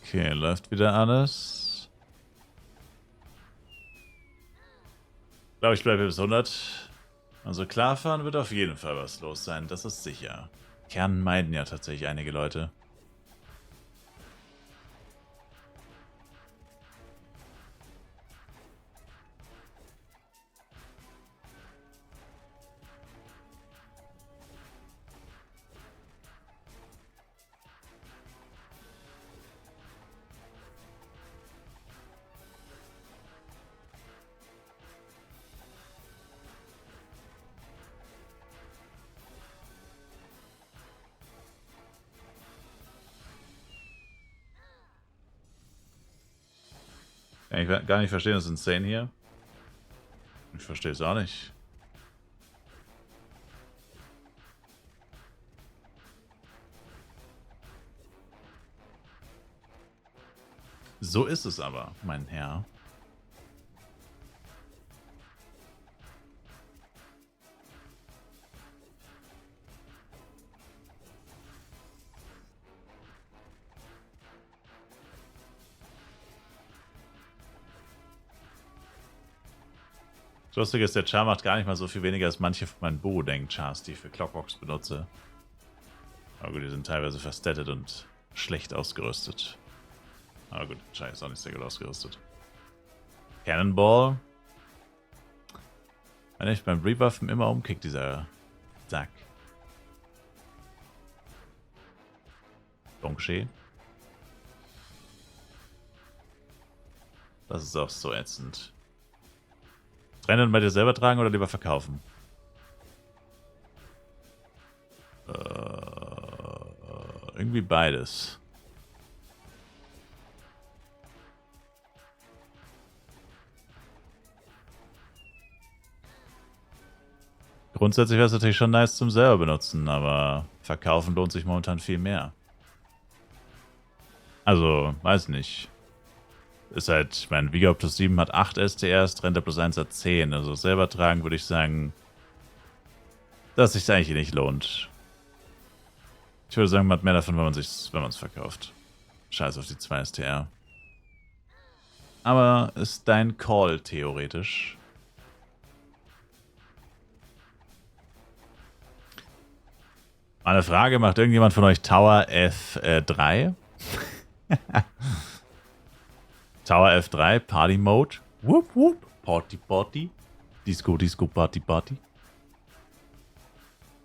Okay, läuft wieder alles. Ich glaube, ich bleibe bis 100. Also klar fahren wird auf jeden Fall was los sein, das ist sicher. Kern meiden ja tatsächlich einige Leute. Kann ich gar nicht verstehen, das ist insane hier. Ich verstehe es auch nicht. So ist es aber, mein Herr. Das Lustige ist, der Char macht gar nicht mal so viel weniger als manche von meinen Bo-Denk-Chars, die ich für Clockbox benutze. Aber gut, die sind teilweise verstattet und schlecht ausgerüstet. Aber gut, Chai ist auch nicht sehr gut ausgerüstet. Cannonball. Wenn ich beim Rebuffen immer umkickt, dieser Sack. Dongshe. Das ist auch so ätzend. Trennen und bei dir selber tragen oder lieber verkaufen? Irgendwie beides. Grundsätzlich wäre es natürlich schon nice zum selber benutzen, aber verkaufen lohnt sich momentan viel mehr. Also, weiß nicht. Ist halt, ich meine, Vigor plus 7 hat 8 STRs, Trenta plus 1 hat 10. Also selber tragen würde ich sagen, dass sich eigentlich nicht lohnt. Ich würde sagen, man hat mehr davon, wenn man es verkauft. Scheiß auf die 2 STR. Aber ist dein Call theoretisch. Eine Frage, macht irgendjemand von euch Tower F3? Tower F3, Party Mode. Whoop, whoop. Party, Party. Disco, Disco, Party, Party.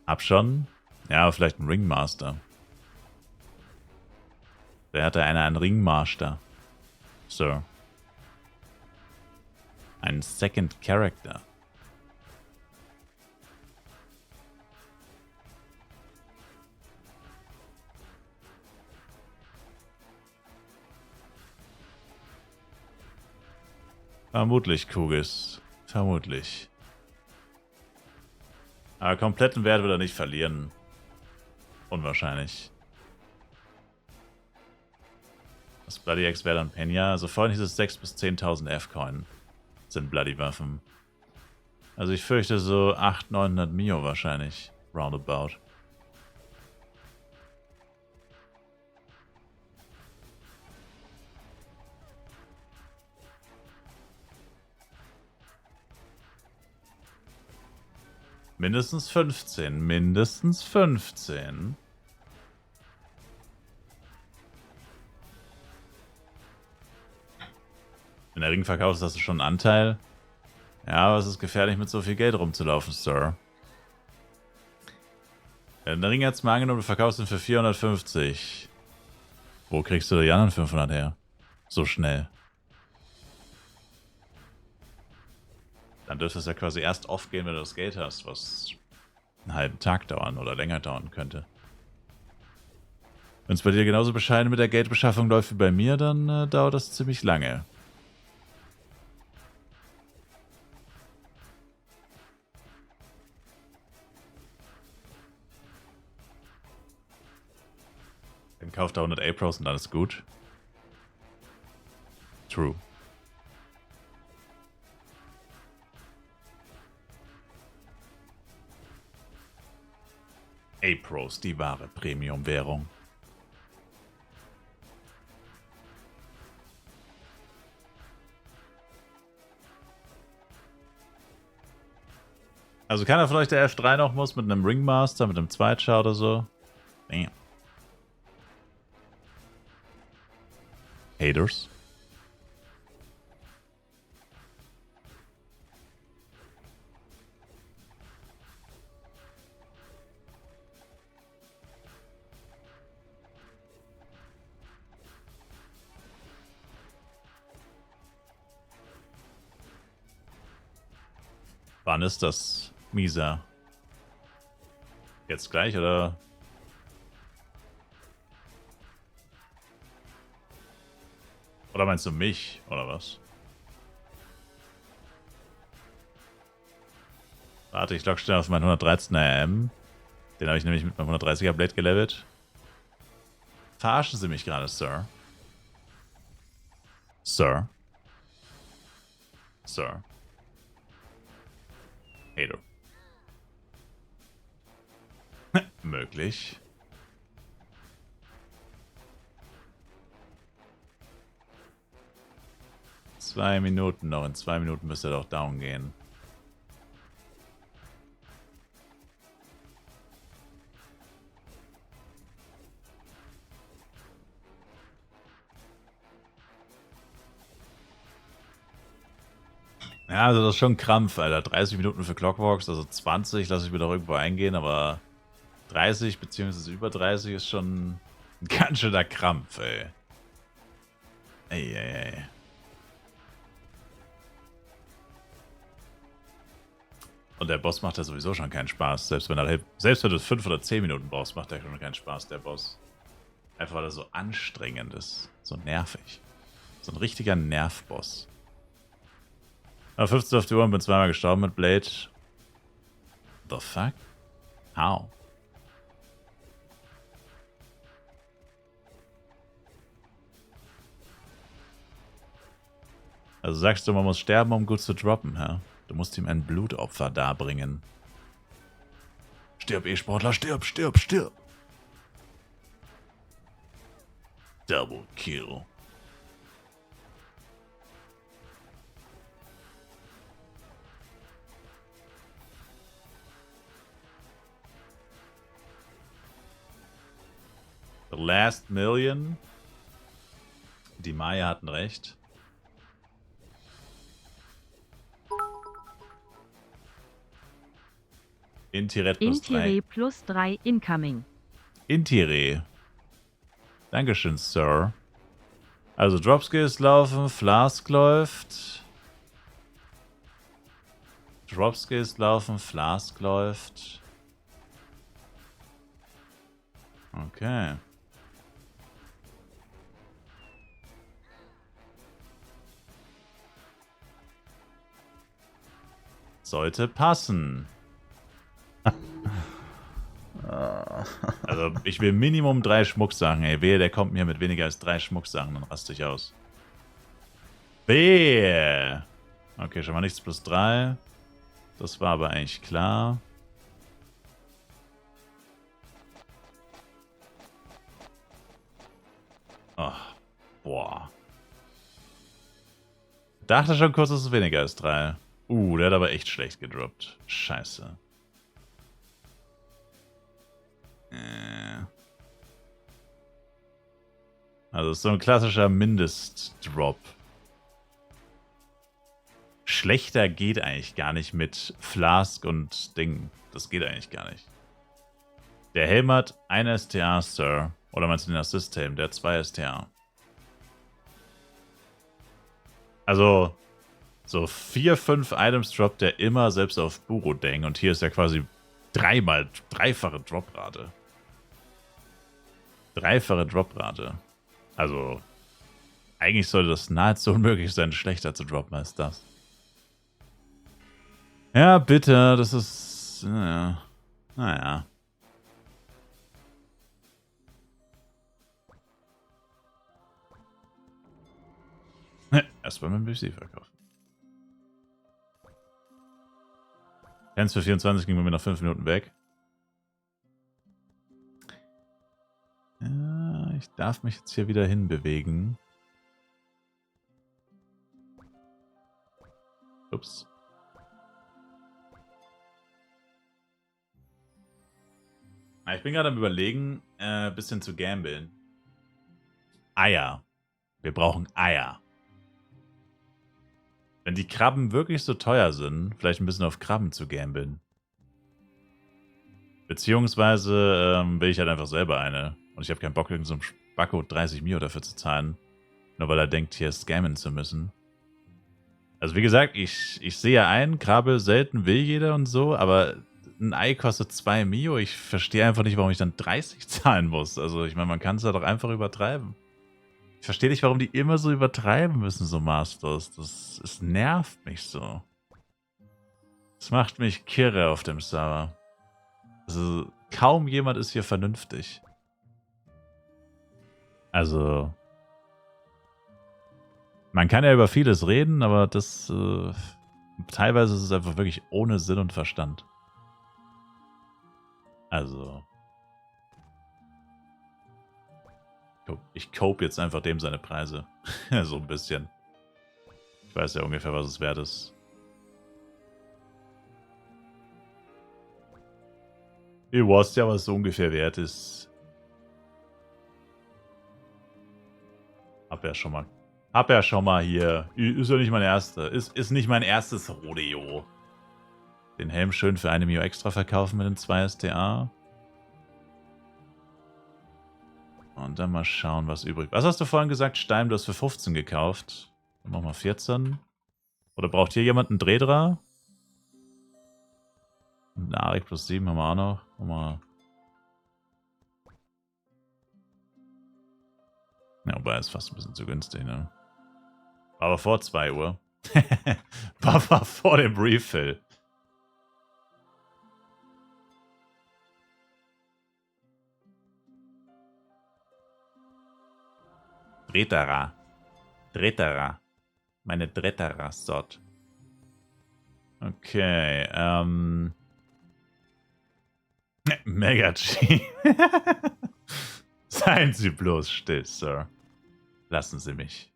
Hab schon. Ja, vielleicht ein Ringmaster. Wer hatte einen Ringmaster? Sir. Ein Second Character. Vermutlich, Kugis. Vermutlich. Aber kompletten Wert wird er nicht verlieren. Unwahrscheinlich. Das Bloody X wäre dann Penya. Also vorhin hieß es 6.000 bis 10.000 F-Coin sind Bloody Waffen. Also ich fürchte so 800, 900 Mio wahrscheinlich. Roundabout. Mindestens 15. Mindestens 15. Wenn der Ring verkaufst, hast du schon einen Anteil. Ja, aber es ist gefährlich, mit so viel Geld rumzulaufen, Sir. Wenn der Ring jetzt mal angenommen, du verkaufst ihn für 450. Wo kriegst du die anderen 500 her? So schnell. Dann dürfte es ja quasi erst aufgehen, wenn du das Geld hast, was einen halben Tag dauern oder länger dauern könnte. Wenn es bei dir genauso bescheiden mit der Geldbeschaffung läuft wie bei mir, dann dauert das ziemlich lange. Dann kauft er 100 A-Pros und dann ist gut. True. A-Pros, die wahre Premium-Währung. Also keiner von euch der F3 noch muss mit einem Ringmaster, mit einem Zweitschau oder so? Damn. Haters. Wann ist das, Misa? Jetzt gleich, oder? Oder meinst du mich, oder was? Warte, ich log schnell auf meinen 113er AM. Den habe ich nämlich mit meinem 130er Blade gelevelt. Verarschen Sie mich gerade, Sir? Sir? Sir? Hater. Möglich. Zwei Minuten noch. In 2 Minuten müsste er doch down gehen. Ja, also das ist schon Krampf, Alter. 30 Minuten für Clockworks, also 20 lasse ich mir doch irgendwo eingehen, aber 30 bzw. über 30 ist schon ein ganz schöner Krampf, ey. Ey, ey, ey. Und der Boss macht ja sowieso schon keinen Spaß. Selbst wenn du 5 oder 10 Minuten brauchst, macht der schon keinen Spaß, der Boss. Einfach weil er so anstrengend ist. So nervig. So ein richtiger Nervboss. Aber 15 auf die Uhr und bin zweimal gestorben mit Blade. The fuck? How? Also sagst du, man muss sterben, um gut zu droppen, hä? Du musst ihm ein Blutopfer darbringen. Stirb, E-Sportler, stirb, stirb, stirb! Double Kill. The Last Million. Die Maya hatten recht. Intiret plus 3. Intire plus 3 incoming. Intire. Dankeschön, Sir. Also Dropskills laufen, Flask läuft. Dropskills laufen, Flask läuft. Okay. Sollte passen. Also ich will Minimum 3 Schmucksachen. Ey, wehe, der kommt mir mit weniger als 3 Schmucksachen, dann raste ich aus. Wehe. Okay, schon mal nichts plus 3. Das war aber eigentlich klar. Oh, boah. Dachte schon kurz, dass es weniger als 3. Der hat aber echt schlecht gedroppt. Scheiße. Also ist so ein klassischer Mindestdrop. Schlechter geht eigentlich gar nicht mit Flask und Ding. Das geht eigentlich gar nicht. Der Helm hat ein STA, Sir. Oder meinst du den Assist-Helm? Der hat 2 STA. Also, so 4, 5 Items droppt der immer selbst auf Buro-Deng. Und hier ist ja quasi dreifache Droprate. Dreifache Droprate. Also, eigentlich sollte das nahezu unmöglich sein, schlechter zu droppen als das. Ja, bitte, das ist... naja. Erstmal mit dem BC verkaufen. Pens für 24 ging bei mir nach 5 Minuten weg. Ja, ich darf mich jetzt hier wieder hinbewegen. Ups. Ich bin gerade am Überlegen, ein bisschen zu gambeln. Eier. Wir brauchen Eier. Wenn die Krabben wirklich so teuer sind, vielleicht ein bisschen auf Krabben zu gambeln. Beziehungsweise will ich halt einfach selber eine. Und ich habe keinen Bock, irgendeinem Spacko 30 Mio dafür zu zahlen. Nur weil er denkt, hier scammen zu müssen. Also wie gesagt, ich sehe ja ein, Krabbe selten will jeder und so, aber ein Ei kostet 2 Mio. Ich verstehe einfach nicht, warum ich dann 30 zahlen muss. Also ich meine, man kann es ja doch einfach übertreiben. Ich verstehe nicht, warum die immer so übertreiben müssen, so Masters. Das nervt mich so. Das macht mich kirre auf dem Server. Also kaum jemand ist hier vernünftig. Also man kann ja über vieles reden, aber das teilweise ist es einfach wirklich ohne Sinn und Verstand. Also ich cope jetzt einfach dem seine Preise. So ein bisschen. Ich weiß ja ungefähr, was es wert ist. Ihr wisst ja, was es so ungefähr wert ist. Hab ja schon mal Hab ja schon mal hier. Ist ja nicht mein erster. Ist nicht mein erstes Rodeo. Den Helm schön für 1 Mio extra verkaufen mit den 2 STA. Und dann mal schauen, was übrig. Was hast du vorhin gesagt, Stein? Du hast für 15 gekauft. Dann machen wir 14. Oder braucht hier jemand einen Drehdra? Ein Arik plus 7 haben wir auch noch. Mal. Ja, wobei ist fast ein bisschen zu günstig, ne? Aber vor 2 Uhr. war vor dem Refill. Drehtara. Drehtara. Meine Drehtara-Sort. Okay, Mega G. Seien Sie bloß still, Sir. Lassen Sie mich.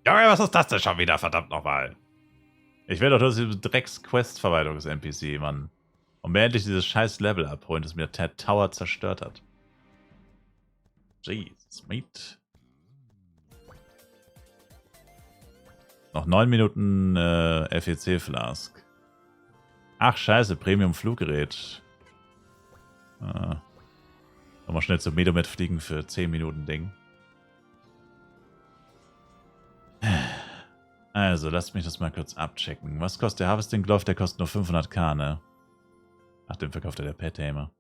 Junge, was ist das denn schon wieder? Verdammt nochmal. Ich will doch nur diese Drecks-Quest-Verwaltungs-NPC, Mann. Und mir endlich dieses scheiß Level abholen, das mir der Tower zerstört hat. Jesus, mate. Noch 9 Minuten FEC-Flask. Ach, scheiße, Premium-Fluggerät. Mal schnell zum Medomet fliegen für 10 Minuten Ding. Also, lasst mich das mal kurz abchecken. Was kostet der Harvesting Glove? Der kostet nur 500k, ne? Ach, den verkauft der Pet Tamer.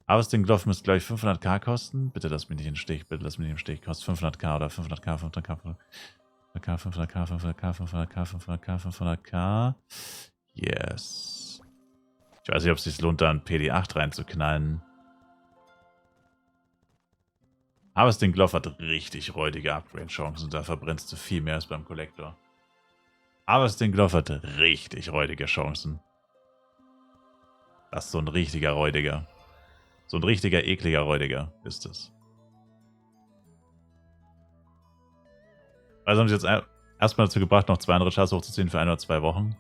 Harvesting Glove müsste, glaube ich, 500k kosten. Bitte lass mich nicht im Stich, bitte lass mich nicht im Stich. Kostet 500k oder 500k, 500k, 500k, 500k, 500k, 500k, 500k. Yes. Ich weiß nicht, ob es sich lohnt, da einen PD8 reinzuknallen. Harvesting Glove hat richtig räudige Upgrade-Chancen. Da verbrennst du viel mehr als beim Collector. Harvesting Glove hat richtig räudige Chancen. Das ist so ein richtiger Räudiger. So ein richtiger, ekliger Räudiger ist es. Also haben sie jetzt erstmal dazu gebracht, noch 2 andere Charts hochzuziehen für 1 oder 2 Wochen.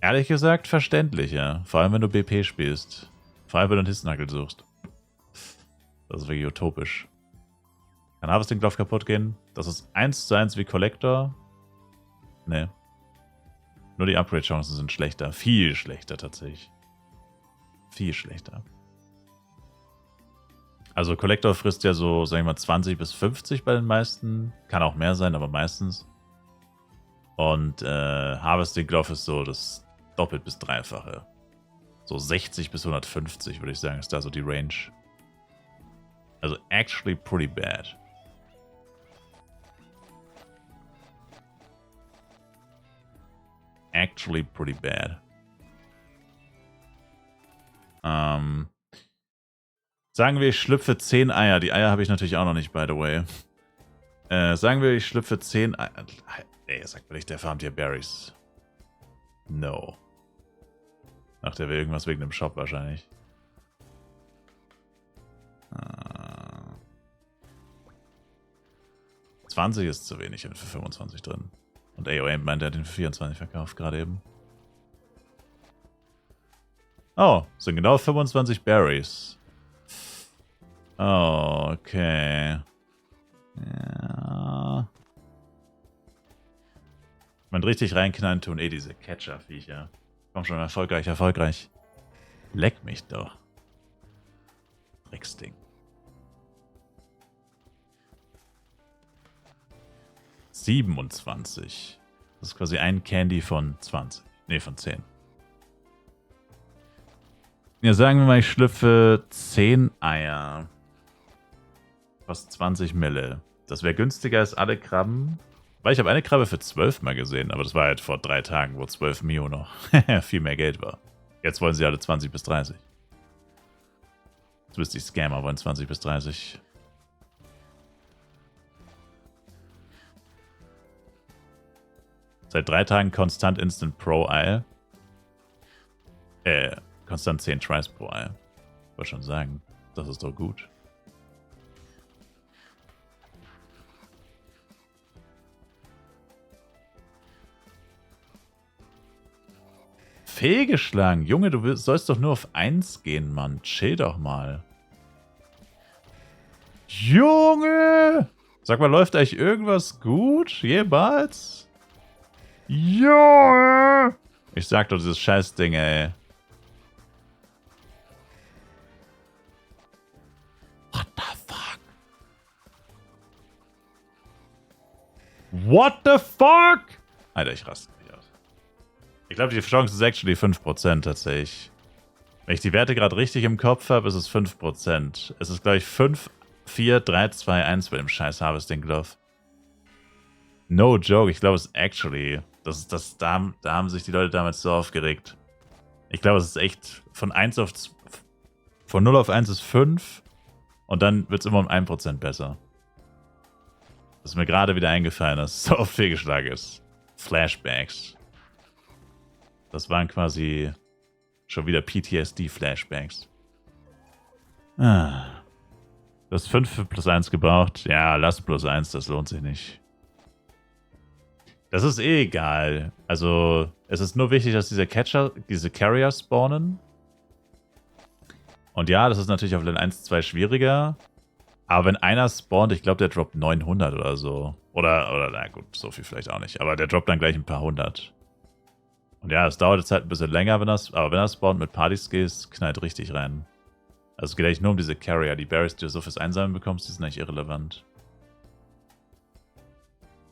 Ehrlich gesagt, verständlich, ja. Vor allem, wenn du BP spielst. Vor allem, wenn du einen Hissnackel suchst. Das ist wirklich utopisch. Kann Harvesting Glove kaputt gehen? Das ist 1:1 wie Collector. Nee. Nur die Upgrade-Chancen sind schlechter. Viel schlechter tatsächlich. Viel schlechter. Also Collector frisst ja so, sagen wir mal, 20 bis 50 bei den meisten. Kann auch mehr sein, aber meistens. Und Harvesting Glove ist so das doppelt bis dreifache. So 60 bis 150 würde ich sagen, ist da so die Range. Also actually pretty bad. Actually pretty bad. Sagen wir, ich schlüpfe 10 Eier. Die Eier habe ich natürlich auch noch nicht, by the way. Sagen wir, ich schlüpfe 10 Eier. Ey, sagt mir nicht, der farmt hier Berries. No. Ach, der will irgendwas wegen dem Shop wahrscheinlich. 20 ist zu wenig für 25 drin. Und AOM meint, er hat den für 24 verkauft, gerade eben. Oh, sind genau 25 Berries. Oh, okay. Ja. Man richtig reinknallen tun diese Catcher-Viecher. Komm schon, erfolgreich, erfolgreich. Leck mich doch. Drecksding. 27. Das ist quasi ein Candy von 20. Ne, von 10. Ja, sagen wir mal, ich schlüpfe 10 Eier. Kostet 20 Mille. Das wäre günstiger als alle Krabben. Weil ich habe eine Krabbe für 12 mal gesehen, aber das war halt vor 3 Tagen, wo 12 Mio noch viel mehr Geld war. Jetzt wollen sie alle 20 bis 30. Zumindest die Scammer wollen 20 bis 30. Seit 3 Tagen konstant Instant Pro Ei. Konstant 10 Tries pro Ei. Wollte schon sagen, das ist doch gut. Fehlgeschlagen. Junge, du sollst doch nur auf 1 gehen, Mann. Chill doch mal. Junge! Sag mal, läuft eigentlich irgendwas gut? Jemals? Ja! Ich sag doch, dieses Scheißding, ey. What the fuck? What the fuck? Alter, ich raste mich aus. Ich glaube, die Chance ist actually 5% tatsächlich. Wenn ich die Werte gerade richtig im Kopf habe, ist es 5%. Es ist, glaube ich, 5, 4, 3, 2, 1 bei dem scheiß Harvesting Glove. No joke, ich glaube, es ist actually... Da haben sich die Leute damals so aufgeregt. Ich glaube, es ist echt von 0 auf 1 ist 5 und dann wird es immer um 1% besser. Das ist mir gerade wieder eingefallen, dass es so oft fehlgeschlagen ist. Flashbacks. Das waren quasi schon wieder PTSD-Flashbacks. Ah. Du hast 5 für +1 gebraucht. Ja, lass +1, das lohnt sich nicht. Das ist eh egal. Also, es ist nur wichtig, dass diese Carrier spawnen. Und ja, das ist natürlich auf Level 1, 2 schwieriger. Aber wenn einer spawnt, ich glaube, der droppt 900 oder so. Oder, na gut, so viel vielleicht auch nicht. Aber der droppt dann gleich ein paar hundert. Und ja, es dauert jetzt halt ein bisschen länger, aber wenn er spawnt mit Party-Skills, knallt richtig rein. Also es geht eigentlich nur um diese Carrier. Die Berries, die du so fürs Einsammeln bekommst, die sind eigentlich irrelevant.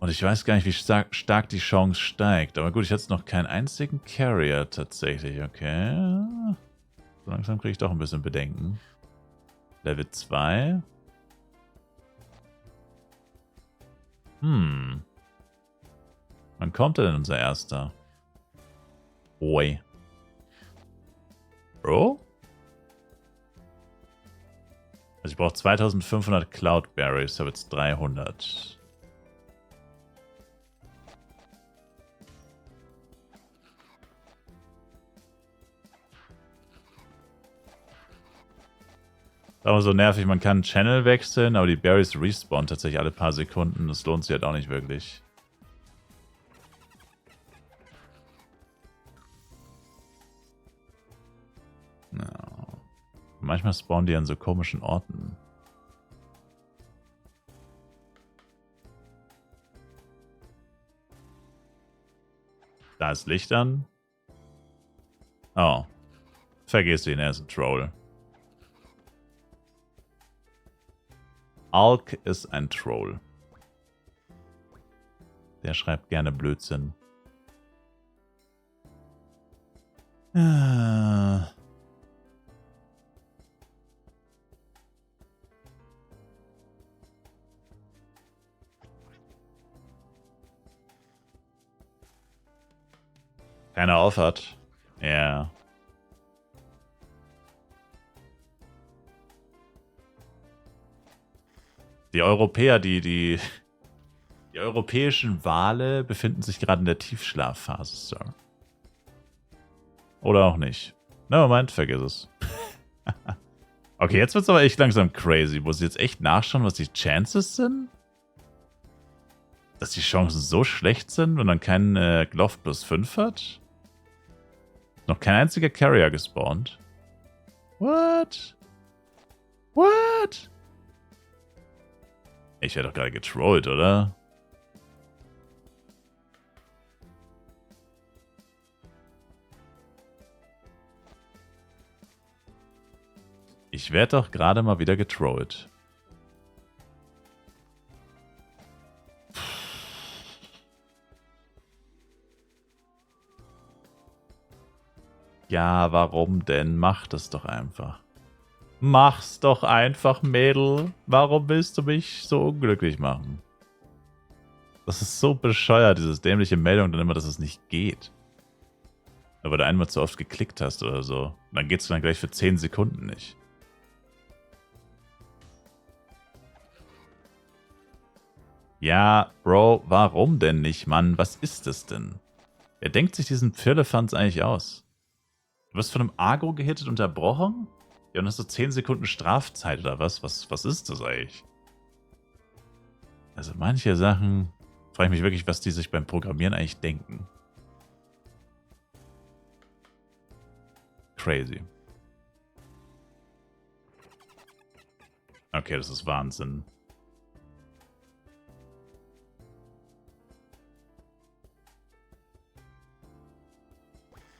Und ich weiß gar nicht, wie stark die Chance steigt. Aber gut, ich hatte jetzt noch keinen einzigen Carrier tatsächlich, okay. So langsam kriege ich doch ein bisschen Bedenken. Level 2. Wann kommt denn unser erster? Oi. Bro? Also ich brauche 2500 Cloud Berries, ich habe jetzt 300. Aber so nervig, man kann Channel wechseln, aber die Berries respawnen tatsächlich alle paar Sekunden. Das lohnt sich halt auch nicht wirklich. No. Manchmal spawnen die an so komischen Orten. Da ist Licht an. Oh. Vergiss ihn, er ist ein Troll. Alk ist ein Troll. Der schreibt gerne Blödsinn. Keiner aufhat. Ja. Die Europäer, die europäischen Wale befinden sich gerade in der Tiefschlafphase, Sir. Oder auch nicht. Nevermind, vergiss es. Okay, jetzt wird es aber echt langsam crazy. Muss ich jetzt echt nachschauen, was die Chances sind? Dass die Chancen so schlecht sind, wenn man keinen Glove +5 hat? Noch kein einziger Carrier gespawnt. What? What? Ich werde doch gerade getrollt, oder? Ich werde doch gerade mal wieder getrollt. Ja, warum denn? Mach das doch einfach. Mach's doch einfach, Mädel. Warum willst du mich so unglücklich machen? Das ist so bescheuert, dieses dämliche Meldung dann immer, dass es nicht geht. Nur weil du einmal zu oft geklickt hast oder so. Und dann geht's dann gleich für 10 Sekunden nicht. Ja, Bro, warum denn nicht, Mann? Was ist das denn? Wer denkt sich diesen Firlefanz eigentlich aus? Du wirst von einem Agro gehittet, unterbrochen? Ja, und hast du 10 Sekunden Strafzeit oder was? Was ist das eigentlich? Also manche Sachen frage ich mich wirklich, was die sich beim Programmieren eigentlich denken. Crazy. Okay, das ist Wahnsinn.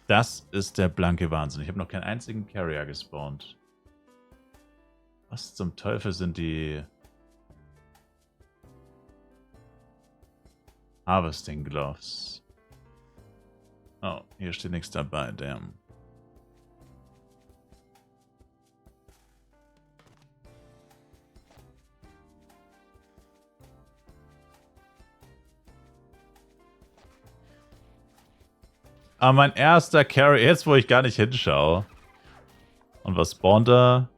Das ist der blanke Wahnsinn. Ich habe noch keinen einzigen Carrier gespawnt. Was zum Teufel sind die Harvesting Gloves? Oh, hier steht nichts dabei, damn. Aber mein erster Carry, jetzt wo ich gar nicht hinschaue. Und was spawnt da?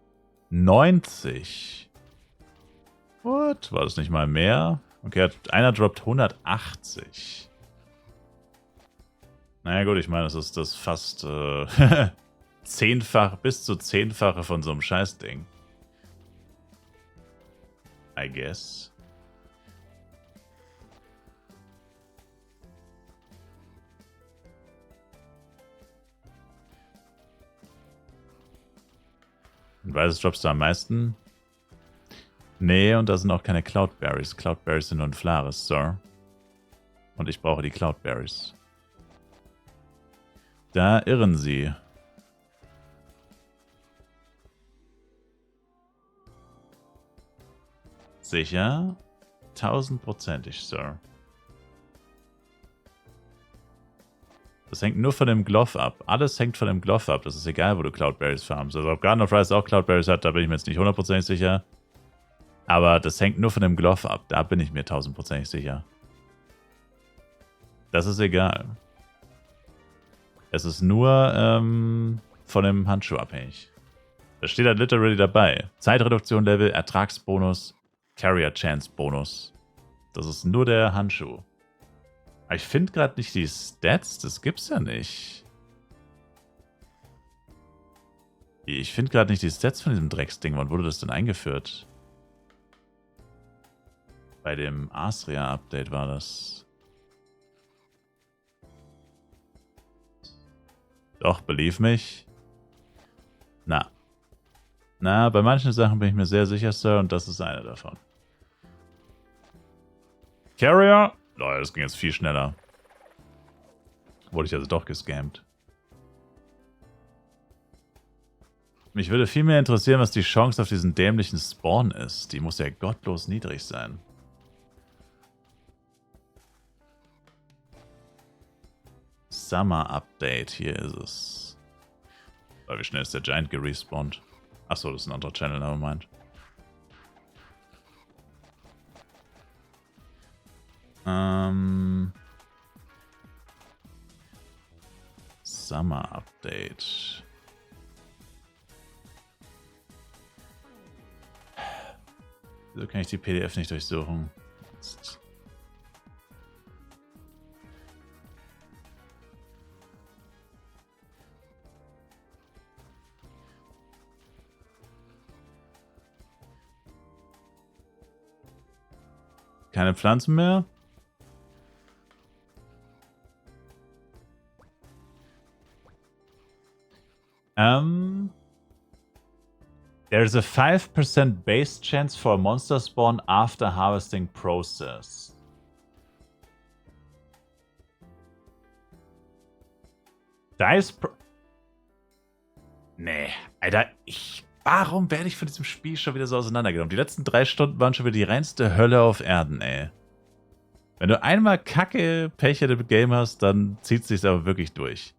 90. What? War das nicht mal mehr? Okay, einer droppt 180. Naja gut, ich meine, das ist das fast zehnfach, bis zu zehnfache von so einem Scheißding. I guess. Und weißes droppst du am meisten? Nee, und da sind auch keine Cloudberries. Cloudberries sind nur ein Flares, Sir. Und ich brauche die Cloudberries. Da irren sie. Sicher? 1000%ig, Sir. Das hängt nur von dem Glove ab. Alles hängt von dem Glove ab. Das ist egal, wo du Cloudberries farmst. Also ob Garden of Rise auch Cloudberries hat, da bin ich mir jetzt nicht 100% sicher. Aber das hängt nur von dem Glove ab. Da bin ich mir 1000% sicher. Das ist egal. Es ist nur von dem Handschuh abhängig. Da steht halt literally dabei. Zeitreduktion Level, Ertragsbonus, Carrier Chance Bonus. Das ist nur der Handschuh. Aber ich finde gerade nicht die Stats. Das gibt's ja nicht. Ich finde gerade nicht die Stats von diesem Drecksding. Wann wurde das denn eingeführt? Bei dem Asria-Update war das. Doch, believe mich. Na. Na, bei manchen Sachen bin ich mir sehr sicher, Sir, und das ist eine davon. Carrier? Oh, das ging jetzt viel schneller. Wurde ich also doch gescammt. Mich würde viel mehr interessieren, was die Chance auf diesen dämlichen Spawn ist. Die muss ja gottlos niedrig sein. Summer Update, hier ist es. Oh, wie schnell ist der Giant gerespawnt? Achso, das ist ein anderer Channel, nevermind. Summer Update. Wieso kann ich die PDF nicht durchsuchen? Jetzt. Keine Pflanzen mehr? There's a 5% base chance for a monster spawn after harvesting process. Nee, Alter, warum werde ich von diesem Spiel schon wieder so auseinandergenommen? Die letzten 3 Stunden waren schon wieder die reinste Hölle auf Erden, ey. Wenn du einmal Kacke Pech in dem Game hast, dann zieht es sich aber wirklich durch.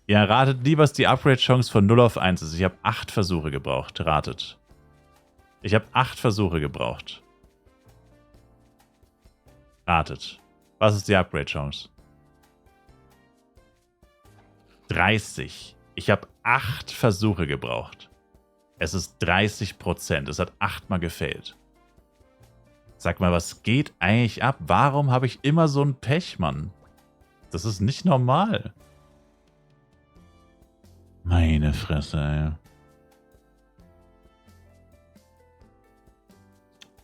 Ja, ratet nie, was die Upgrade-Chance von 0 auf 1 ist. Ich habe 8 Versuche gebraucht. Ratet. Ich habe 8 Versuche gebraucht. Ratet. Was ist die Upgrade-Chance? 30. Ich habe 8 Versuche gebraucht. Es ist 30%. Es hat 8-mal gefailt. Sag mal, was geht eigentlich ab? Warum habe ich immer so ein Pech, Mann? Das ist nicht normal. Meine Fresse, ey.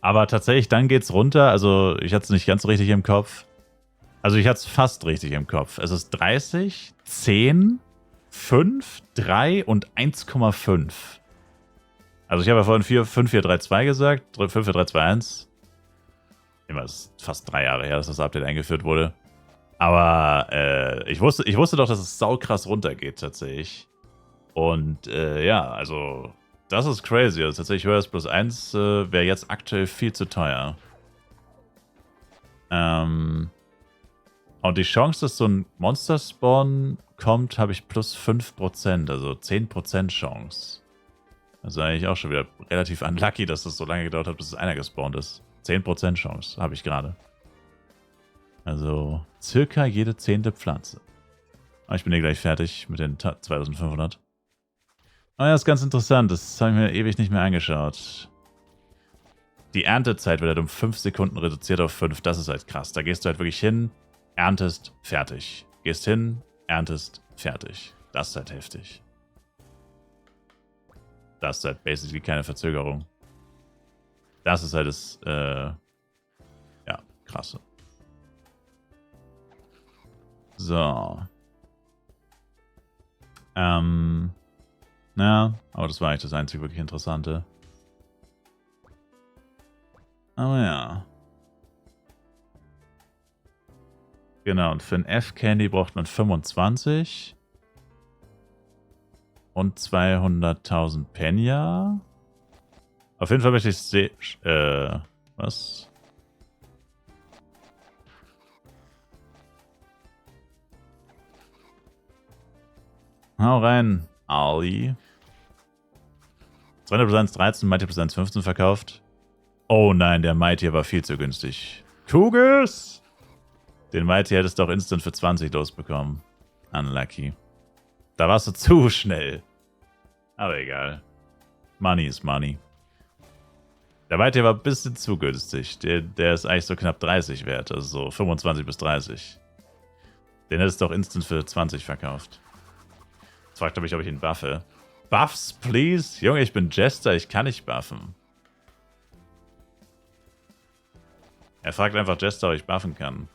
Aber tatsächlich, dann geht's runter. Also, ich hatte es nicht ganz richtig im Kopf. Also, ich hatte es fast richtig im Kopf. Es ist 30, 10, 5, 3 und 1,5. Also, ich habe ja vorhin 5, 4, 3, 2 gesagt. 5, 4, 3, 2, 1. Immer ist fast 3 Jahre her, dass das Update eingeführt wurde. Aber ich wusste doch, dass es saukrass runtergeht tatsächlich. Und ja, also das ist crazy. Also tatsächlich Warriors Plus 1 wäre jetzt aktuell viel zu teuer. Und die Chance, dass so ein Monster-Spawn kommt, habe ich plus 5%, also 10% Chance. Also eigentlich auch schon wieder relativ unlucky, dass das so lange gedauert hat, bis es einer gespawnt ist. 10% Chance habe ich gerade. Also circa jede 10. Pflanze. Aber ich bin hier gleich fertig mit den 2500. Aber ja, ist ganz interessant. Das habe ich mir ewig nicht mehr angeschaut. Die Erntezeit wird halt um 5 Sekunden reduziert auf 5. Das ist halt krass. Da gehst du halt wirklich hin, erntest, fertig. Gehst hin, erntest, fertig. Das ist halt heftig. Das ist halt basically keine Verzögerung. Das ist halt das, ja, krasse. So. Ja, aber das war eigentlich das einzige wirklich Interessante. Aber ja. Genau, und für ein F-Candy braucht man 25. Und 200.000 Penya. Auf jeden Fall möchte ich sehen. Was? Hau rein, Ali. 200 plus 1, 13, Mighty plus 1, 15 verkauft. Oh nein, der Mighty war viel zu günstig. Kugels! Den Mighty hättest du auch instant für 20 losbekommen. Unlucky. Da warst du zu schnell. Aber egal. Money is money. Der Mighty war ein bisschen zu günstig. Der ist eigentlich so knapp 30 wert. Also so 25 bis 30. Den hättest du auch instant für 20 verkauft. Jetzt fragt er mich, ob ich ihn buffe. Buffs, please? Junge, ich bin Jester, ich kann nicht buffen. Er fragt einfach Jester, ob ich buffen kann.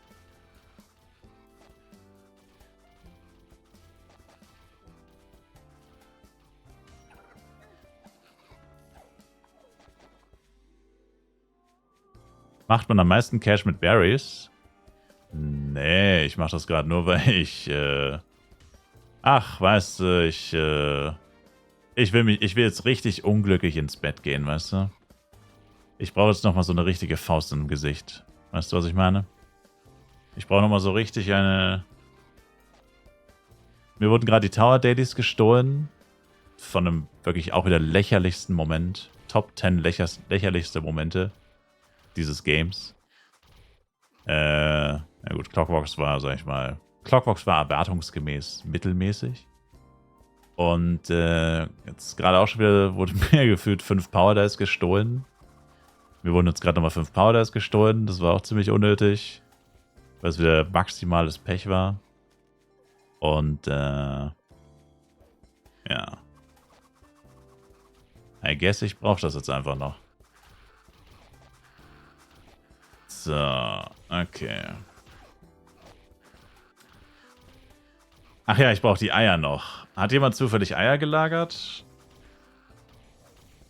Macht man am meisten Cash mit Berries? Nee, ich mach das gerade nur, weil ich, ach, weißt du, ich will jetzt richtig unglücklich ins Bett gehen, weißt du? Ich brauche jetzt nochmal so eine richtige Faust im Gesicht. Weißt du, was ich meine? Ich brauche nochmal so richtig eine... Mir wurden gerade die Tower Dailies gestohlen. Von einem wirklich auch wieder lächerlichsten Moment. Top 10 lächerlichste Momente dieses Games. Ja gut, Clockworks war, sag ich mal... Clockworks war erwartungsgemäß mittelmäßig. Und jetzt gerade auch schon wieder wurde mir gefühlt 5 Power Dice gestohlen. Mir wurden jetzt gerade nochmal 5 Power Dice gestohlen. Das war auch ziemlich unnötig. Weil es wieder maximales Pech war. Und ja. I guess ich brauche das jetzt einfach noch. So, okay. Ach ja, ich brauche die Eier noch. Hat jemand zufällig Eier gelagert?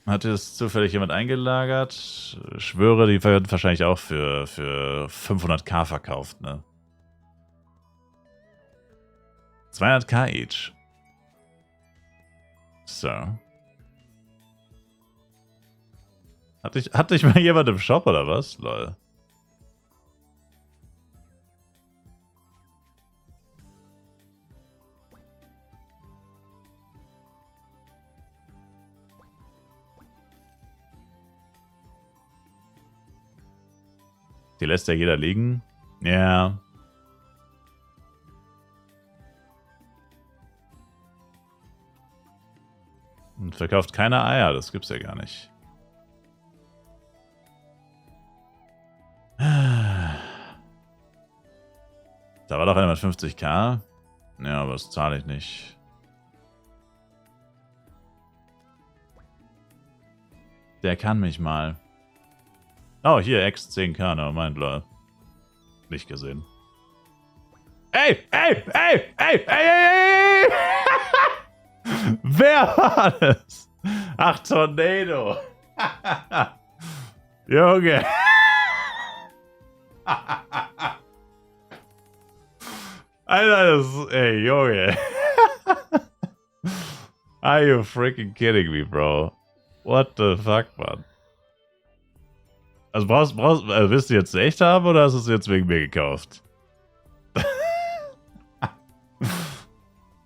Hat es zufällig jemand eingelagert? Schwöre, die werden wahrscheinlich auch für 500k verkauft, ne? 200k each. So. Hat dich mal jemand im Shop oder was? Lol. Die lässt ja jeder liegen. Ja. Und verkauft keine Eier, das gibt's ja gar nicht. Da war doch einer mit 50k. Ja, aber das zahle ich nicht. Der kann mich mal. Oh, hier, X 10k, ne, mein Blau. Nicht gesehen. Ey! Wer war das? Ach, Tornado. Alter, ey, Junge. Are you freaking kidding me, bro? What the fuck, man? Also willst du jetzt echt haben oder hast du es jetzt wegen mir gekauft?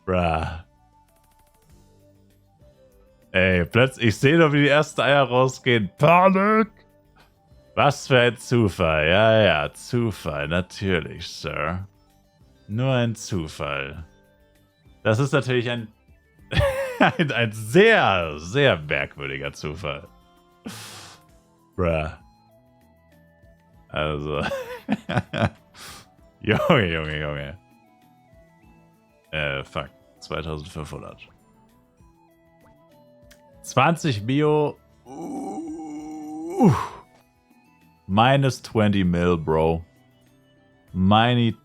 Bruh. Ey, plötzlich, ich sehe doch, wie die ersten Eier rausgehen. Panik! Was für ein Zufall. Ja, ja, Zufall, natürlich, Sir. Nur ein Zufall. Das ist natürlich ein ein sehr, sehr merkwürdiger Zufall. Bruh. Also. Junge. Fuck. 2500. 20 Bio. Minus 20 mil, bro. Minus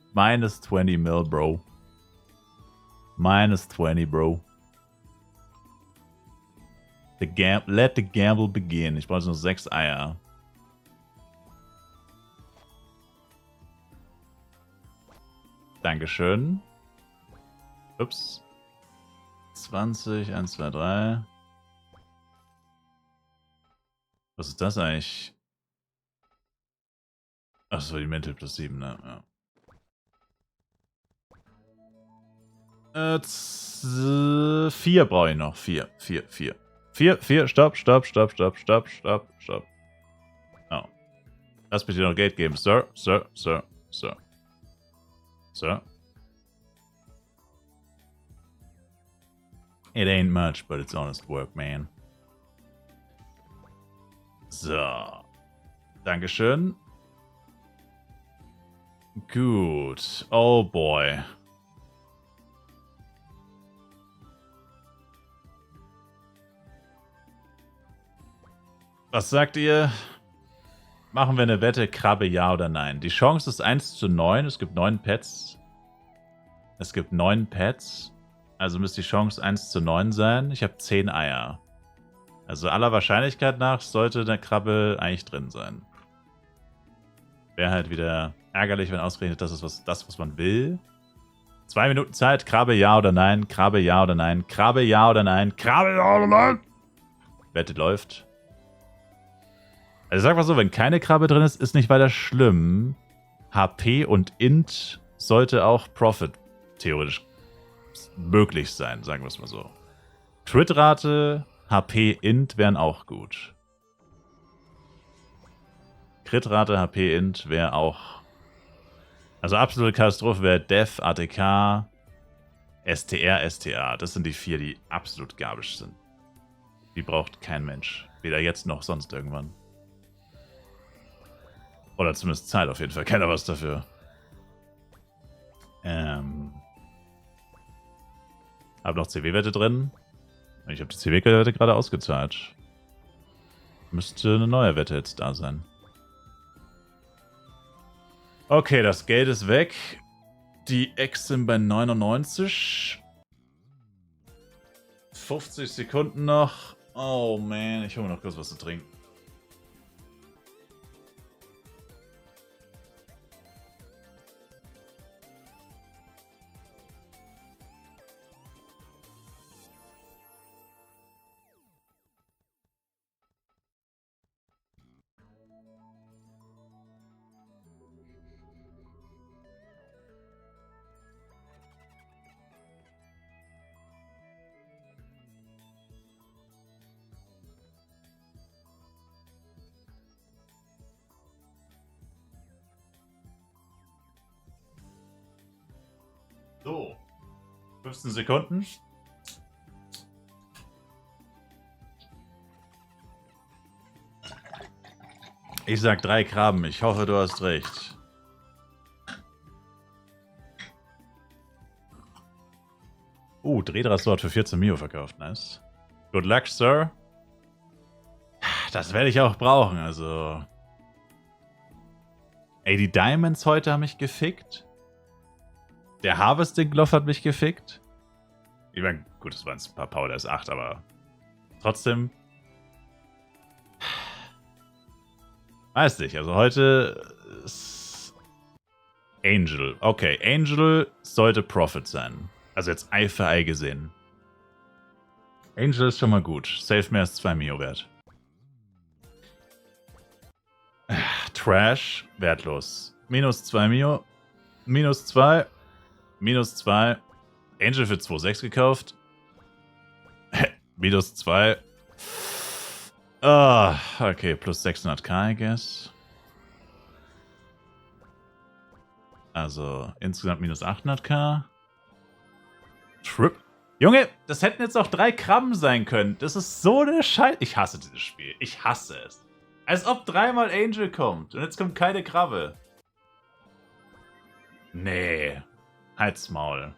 20 mil, bro. Minus 20, bro. Let the gamble begin. Ich brauche nur 6 Eier. Dankeschön. Ups. 20, 1, 2, 3. Was ist das eigentlich? Achso, die Mental plus 7, ne? Ja. 4 brauche ich noch. 4. Stopp. Oh. Lass mich dir noch Geld geben, Sir. It ain't much, but it's honest work, man. So. Dankeschön. Gut. Oh boy. Was sagt ihr? Machen wir eine Wette, Krabbe ja oder nein? Die Chance ist 1:9. Es gibt 9 Pets. Also müsste die Chance 1:9 sein. Ich habe 10 Eier. Also aller Wahrscheinlichkeit nach sollte der Krabbe eigentlich drin sein. Wäre halt wieder ärgerlich, wenn ausgerechnet das ist, was man will. 2 Minuten Zeit. Krabbe ja oder nein? Krabbe ja oder nein? Wette läuft. Also sag mal so, wenn keine Krabbe drin ist, ist nicht weiter schlimm. HP und Int sollte auch Profit theoretisch möglich sein, sagen wir es mal so. Crit-Rate, HP, Int wären auch gut. Crit-Rate, HP, Int wäre auch... Also absolute Katastrophe wäre Def, ATK, STR, STA. Das sind die 4, die absolut garbage sind. Die braucht kein Mensch. Weder jetzt noch sonst irgendwann. Oder zumindest Zeit auf jeden Fall. Keiner was dafür. Hab noch CW-Wette drin. Ich habe die CW-Wette gerade ausgezahlt. Müsste eine neue Wette jetzt da sein. Okay, das Geld ist weg. Die Eggs sind bei 99. 50 Sekunden noch. Oh man, ich hole mir noch kurz was zu trinken. So, 15 Sekunden. Ich sag 3 Krabben. Ich hoffe, du hast recht. Drehdraht für 14 Mio verkauft. Nice. Good luck, Sir. Das werde ich auch brauchen, also... Ey, die Diamonds heute haben mich gefickt. Der Harvesting Glove hat mich gefickt. Ich meine, gut, das waren ein paar Power S8, aber trotzdem. Weiß nicht, also heute ist... Angel. Okay, Angel sollte Profit sein. Also jetzt Ei für Ei gesehen. Angel ist schon mal gut. Safe mehr als 2 Mio wert. Trash, wertlos. Minus 2 Mio. Minus 2. Minus 2. Angel für 2,6 gekauft. Minus 2. Ah, okay, plus 600k, I guess. Also insgesamt minus 800k. Trip. Junge, das hätten jetzt auch 3 Krabben sein können. Das ist so eine Scheiße. Ich hasse dieses Spiel. Ich hasse es. Als ob 3-mal Angel kommt und jetzt kommt keine Krabbe. Nee. Halt's Maul.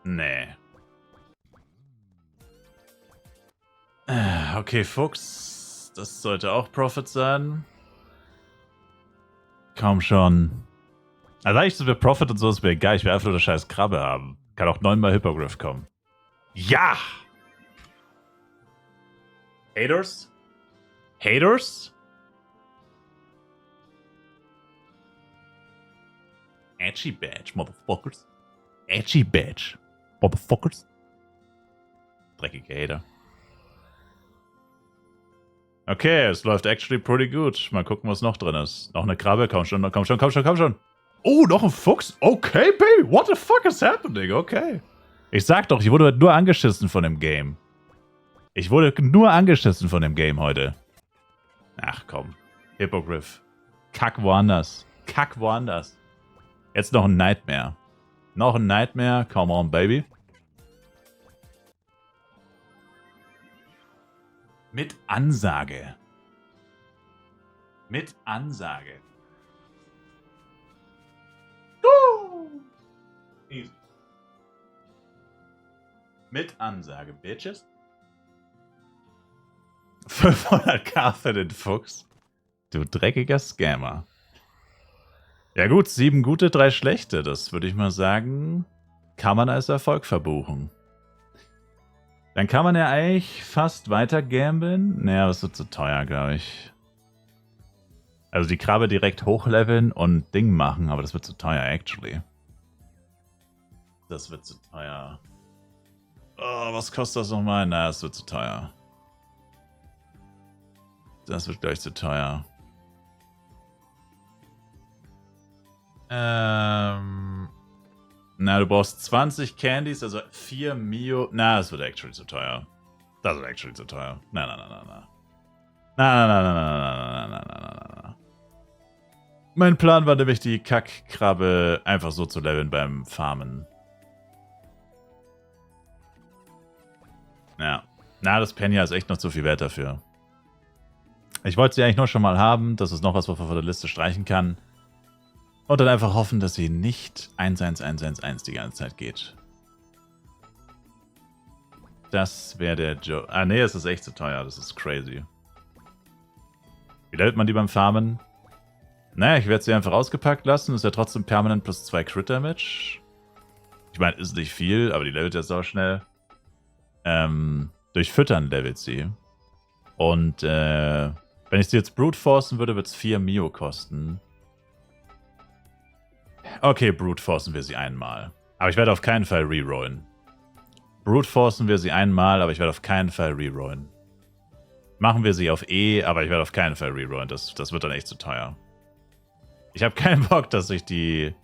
Nee. Okay, Fuchs. Das sollte auch Profit sein. Kaum schon. Also eigentlich sind wir Profit und so, ist mir egal. Ich will einfach nur eine scheiß Krabbe haben. Kann auch 9-mal Hippogriff kommen. Ja! Haters? Haters? Edgy Badge, Motherfuckers. Edgy Badge, Motherfuckers. Dreckige Hater. Okay, es läuft actually pretty gut. Mal gucken, was noch drin ist. Noch eine Krabbe, komm schon, komm schon, komm schon, komm schon. Oh, noch ein Fuchs? Okay, baby, what the fuck is happening? Okay. Ich sag doch, ich wurde nur angeschissen von dem Game. Ich wurde nur angeschissen von dem Game heute. Ach komm. Hippogriff. Kack woanders. Kack woanders. Jetzt noch ein Nightmare. Noch ein Nightmare. Come on, baby. Mit Ansage. Mit Ansage. Easy. Mit Ansage, Bitches. 500k für den Fuchs. Du dreckiger Scammer. Ja gut, 7 gute, 3 schlechte. Das würde ich mal sagen, kann man als Erfolg verbuchen. Dann kann man ja eigentlich fast weiter gamblen. Naja, das wird zu teuer, glaube ich. Also die Krabbe direkt hochleveln und Ding machen, aber das wird zu teuer, actually. Das wird zu teuer. Oh, was kostet das nochmal? Na, das wird zu teuer. Das wird gleich zu teuer. Na, du brauchst 20 Candies, also 4 Mio. Na, das wird actually zu teuer. Das wird actually zu teuer. Na, na, na, na, na. Na, na, na, na, na, na, na, na, na, na. Mein Plan war nämlich, die Kackkrabbe einfach so zu leveln beim Farmen. Ja. Na, das Penya ist echt noch zu viel wert dafür. Ich wollte sie eigentlich nur schon mal haben. Das ist noch was, was man von der Liste streichen kann. Und dann einfach hoffen, dass sie nicht 11111 die ganze Zeit geht. Das wäre der Joke. Ah, nee, es ist echt zu teuer. Das ist crazy. Wie levelt man die beim Farmen? Naja, ich werde sie einfach ausgepackt lassen. Ist ja trotzdem permanent plus 2 Crit Damage. Ich meine, ist nicht viel, aber die levelt ja sau schnell. Durch Füttern levelt sie. Und wenn ich sie jetzt Brute forcen würde, wird es 4 Mio kosten. Okay, Brute forcen wir sie einmal. Aber ich werde auf keinen Fall rerollen. Brute forcen wir sie einmal, aber ich werde auf keinen Fall rerollen. Machen wir sie auf E, aber ich werde auf keinen Fall rerollen. Das wird dann echt zu teuer. Ich habe keinen Bock, dass sich die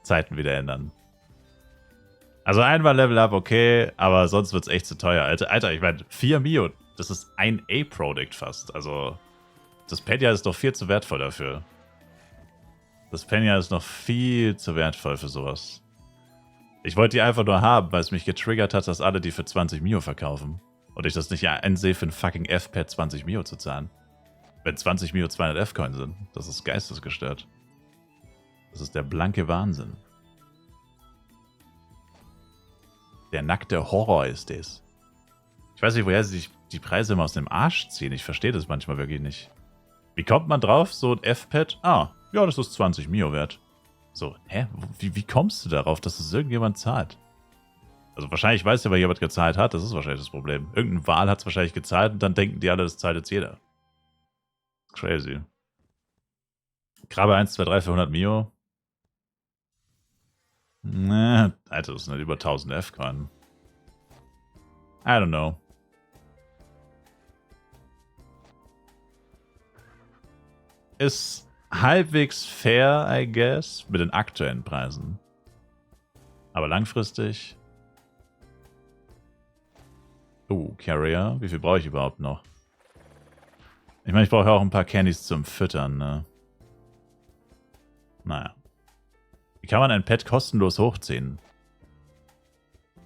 Zeiten wieder ändern. Also einmal Level Up, okay, aber sonst wird es echt zu teuer. Alter, ich meine, 4 Mio, das ist ein A-Product fast. Also, das Penya ist doch viel zu wertvoll dafür. Das Penya ist noch viel zu wertvoll für sowas. Ich wollte die einfach nur haben, weil es mich getriggert hat, dass alle die für 20 Mio verkaufen. Und ich das nicht einsehe, für ein fucking F-Pad 20 Mio zu zahlen. Wenn 20 Mio 200 F-Coin sind. Das ist geistesgestört. Das ist der blanke Wahnsinn. Der nackte Horror ist das. Ich weiß nicht, woher sie sich die Preise immer aus dem Arsch ziehen. Ich verstehe das manchmal wirklich nicht. Wie kommt man drauf? So ein F-Pad? Ah, ja, das ist 20 Mio wert. So, hä? Wie kommst du darauf, dass das irgendjemand zahlt? Also wahrscheinlich weiß ja, wer jemand gezahlt hat. Das ist wahrscheinlich das Problem. Irgendein Wal hat es wahrscheinlich gezahlt und dann denken die alle, das zahlt jetzt jeder. Crazy. Krabbe 1, 2, 3 für 100 Mio. Ne, Alter, das sind halt über 1000 F-Coin. I don't know. Ist halbwegs fair, I guess, mit den aktuellen Preisen. Aber langfristig. Carrier. Wie viel brauche ich überhaupt noch? Ich meine, ich brauche auch ein paar Candies zum Füttern, ne? Naja. Wie kann man ein Pet kostenlos hochziehen?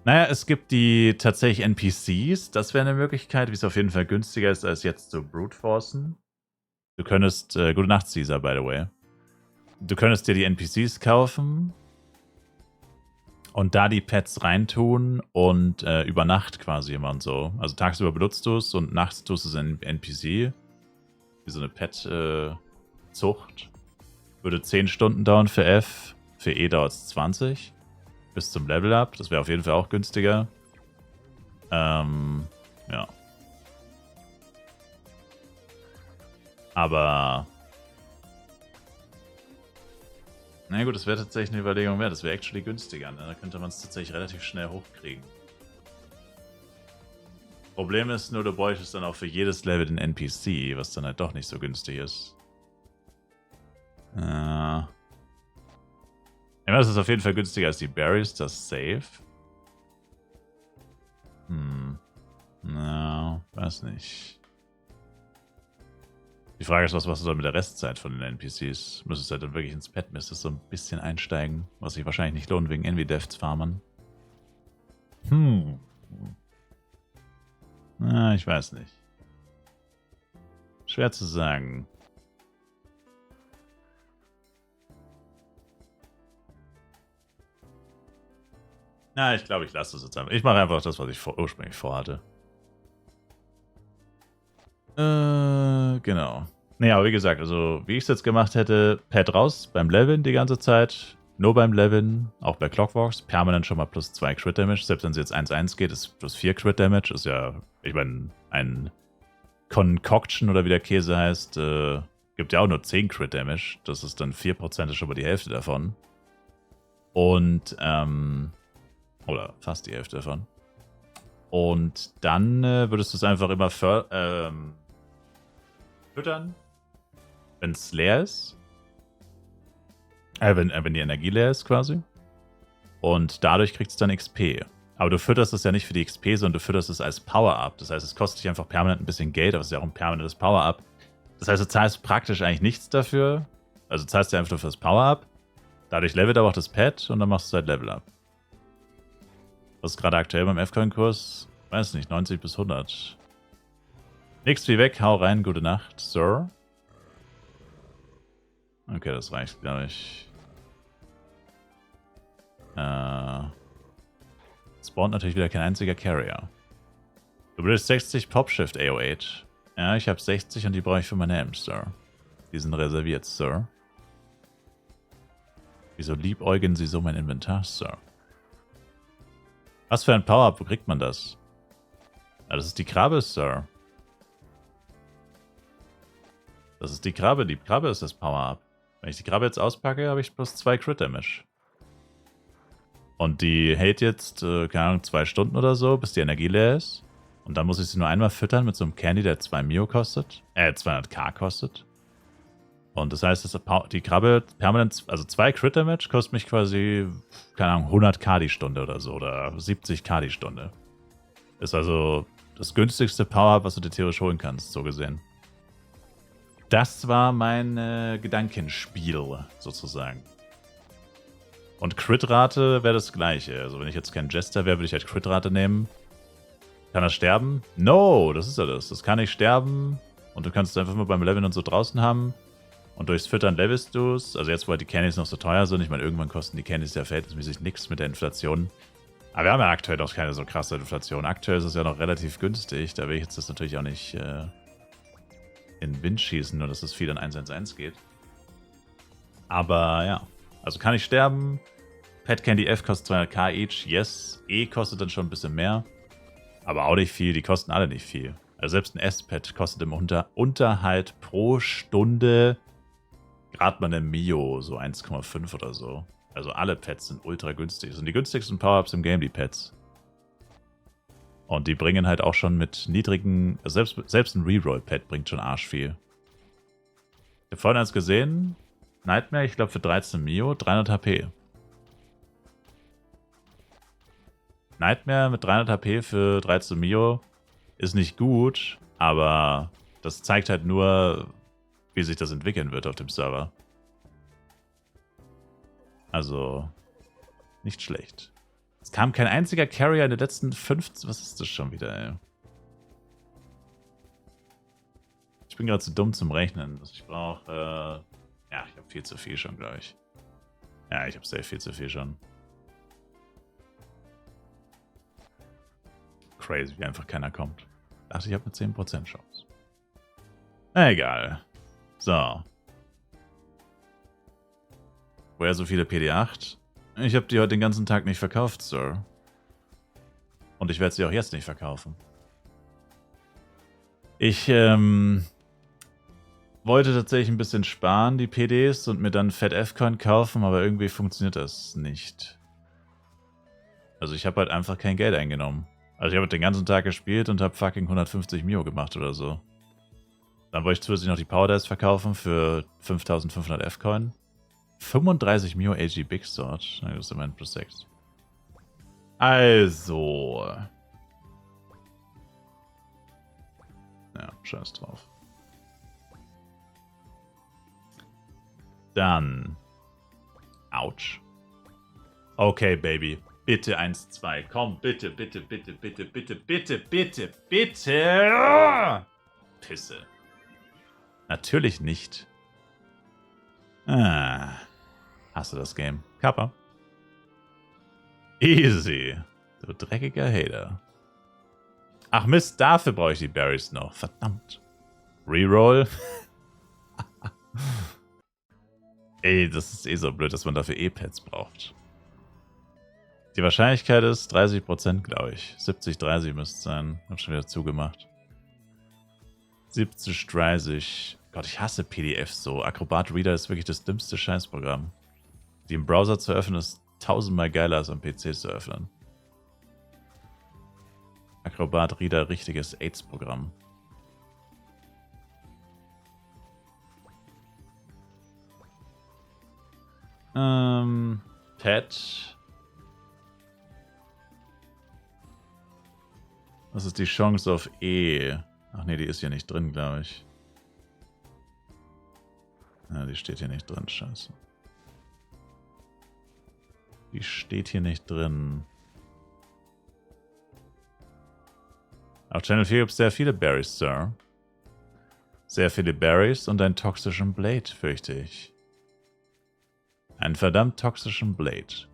Naja, es gibt die tatsächlich NPCs. Das wäre eine Möglichkeit, wie es auf jeden Fall günstiger ist, als jetzt zu brute-forcen. Du könntest, gute Nacht, Caesar, by the way. Du könntest dir die NPCs kaufen und da die Pets reintun und über Nacht quasi immer und so. Also tagsüber benutzt du es und nachts tust du es in NPC. Wie so eine Pet-Zucht. Würde 10 Stunden dauern für F. Für E dauert es 20. Bis zum Level-Up. Das wäre auf jeden Fall auch günstiger. Ja. Aber... Na gut, das wäre tatsächlich eine Überlegung wert. Das wäre actually günstiger. Ne? Da könnte man es tatsächlich relativ schnell hochkriegen. Problem ist nur, du bräuchtest dann auch für jedes Level den NPC, was dann halt doch nicht so günstig ist. Ja, das ist auf jeden Fall günstiger als die Berries, das ist safe. Na, weiß nicht. Die Frage ist, was machst du dann mit der Restzeit von den NPCs? Müsstest du halt dann wirklich ins Pet, müsstest so ein bisschen einsteigen, was sich wahrscheinlich nicht lohnt wegen Envy-Defts-Farmern. Na, ich weiß nicht. Schwer zu sagen. Na, ich glaube, ich lasse das jetzt einfach. Ich mache einfach das, was ich ursprünglich vorhatte. Genau. Naja, aber wie gesagt, also wie ich es jetzt gemacht hätte, Pad raus beim Leveln die ganze Zeit. Nur beim Leveln, auch bei Clockworks, permanent schon mal plus 2 Crit Damage. Selbst wenn es jetzt 1-1 geht, ist plus 4 Crit Damage. Ist ja, ich meine, ein Concoction oder wie der Käse heißt, gibt ja auch nur 10 Crit Damage. Das ist dann 4% ist schon mal die Hälfte davon. Und, oder fast die Hälfte davon. Und dann würdest du es einfach immer füttern, wenn es leer ist. Wenn die Energie leer ist quasi. Und dadurch kriegst du dann XP. Aber du fütterst es ja nicht für die XP, sondern du fütterst es als Power-Up. Das heißt, es kostet dich einfach permanent ein bisschen Geld, aber es ist ja auch ein permanentes Power-Up. Das heißt, du zahlst praktisch eigentlich nichts dafür. Also du zahlst dir einfach nur für das Power-Up. Dadurch levelt aber auch das Pad und dann machst du halt Level-Up. Was ist gerade aktuell beim F-Coin-Kurs? Weiß nicht, 90 bis 100. Nix wie weg, hau rein, gute Nacht, Sir. Okay, das reicht, glaube ich. Spawnt natürlich wieder kein einziger Carrier. Du willst 60 Popshift AO8. Ja, ich habe 60 und die brauche ich für meine Amps, Sir. Die sind reserviert, Sir. Wieso liebäugeln Sie so mein Inventar, Sir? Was für ein Power-Up, wo kriegt man das? Ja, das ist die Krabbe, Sir. Das ist die Krabbe ist das Power-Up. Wenn ich die Krabbe jetzt auspacke, habe ich plus 2 Crit Damage. Und die hält jetzt, keine Ahnung, 2 Stunden oder so, bis die Energie leer ist. Und dann muss ich sie nur einmal füttern mit so einem Candy, der 2 Mio kostet. 200k kostet. Und das heißt, die Krabbe permanent, also 2 Crit Damage kostet mich quasi, keine Ahnung, 100k die Stunde oder so. Oder 70k die Stunde. Ist also das günstigste Power-Up, was du dir theoretisch holen kannst, so gesehen. Das war mein Gedankenspiel, sozusagen. Und Crit-Rate wäre das gleiche. Also wenn ich jetzt kein Jester wäre, würde ich halt Crit-Rate nehmen. Kann er sterben? No, das ist ja das. Das kann nicht sterben. Und du kannst es einfach mal beim Leveln und so draußen haben. Und durchs Füttern levelst du es. Also jetzt, wo halt die Candies noch so teuer sind. Ich meine, irgendwann kosten die Candies ja verhältnismäßig nichts mit der Inflation. Aber wir haben ja aktuell auch keine so krasse Inflation. Aktuell ist es ja noch relativ günstig. Da will ich jetzt das natürlich auch nicht in den Wind schießen, nur dass es viel an 111 geht. Aber ja. Also kann ich sterben. Pet Candy F kostet 200k each. Yes. E kostet dann schon ein bisschen mehr. Aber auch nicht viel. Die kosten alle nicht viel. Also selbst ein S-Pet kostet im Unterhalt pro Stunde Gerade mal eine Mio, so 1,5 oder so. Also alle Pets sind ultra günstig. Das sind die günstigsten Power-Ups im Game, die Pets. Und die bringen halt auch schon mit niedrigen... Selbst ein Reroll-Pet bringt schon arsch viel. Ich habe vorhin eins gesehen. Nightmare, ich glaube für 13 Mio, 300 HP. Nightmare mit 300 HP für 13 Mio ist nicht gut, aber das zeigt halt nur, wie sich das entwickeln wird auf dem Server. Also, nicht schlecht. Es kam kein einziger Carrier in den letzten 15... Was ist das schon wieder, ey? Ich bin gerade zu dumm zum Rechnen. Ich brauche... ja, ich habe viel zu viel schon, glaube ich. Ja, ich habe sehr viel zu viel schon. Crazy, wie einfach keiner kommt. Ich dachte, ich habe eine 10% Chance. Egal. So. Woher so viele PD8? Ich habe die heute den ganzen Tag nicht verkauft, Sir. Und ich werde sie auch jetzt nicht verkaufen. Ich wollte tatsächlich ein bisschen sparen, die PDs, und mir dann Fat F-Coin kaufen, aber irgendwie funktioniert das nicht. Also ich habe halt einfach kein Geld eingenommen. Also ich habe den ganzen Tag gespielt und habe fucking 150 Mio gemacht oder so. Dann wollte ich zusätzlich noch die Power Dice verkaufen für 5500 F-Coin. 35 Mio AG Big Sword. Das ist immerhin plus 6. Also. Ja, scheiß drauf. Dann. Autsch. Okay, Baby. Bitte 1, 2. Komm, bitte, bitte, bitte, bitte, bitte, bitte, bitte, bitte. Pisse. Natürlich nicht. Ah. Hast du das Game? Kappa. Easy. Du dreckiger Hater. Ach Mist, dafür brauche ich die Berries noch. Verdammt. Reroll. Ey, das ist eh so blöd, dass man dafür E-Pads braucht. Die Wahrscheinlichkeit ist 30%, glaube ich. 70-30 müsste es sein. Hab schon wieder zugemacht. 70-30. Gott, ich hasse PDFs so. Acrobat Reader ist wirklich das dümmste Scheißprogramm. Die im Browser zu öffnen ist 1000-mal geiler als am PC zu öffnen. Acrobat Reader, richtiges AIDS-Programm. Pet. Was ist die Chance auf E? Ach nee, die ist hier nicht drin, glaube ich. Ja, die steht hier nicht drin, scheiße. Die steht hier nicht drin. Auf Channel 4 gibt es sehr viele Berries, Sir. Sehr viele Berries und einen toxischen Blade, fürchte ich. Einen verdammt toxischen Blade.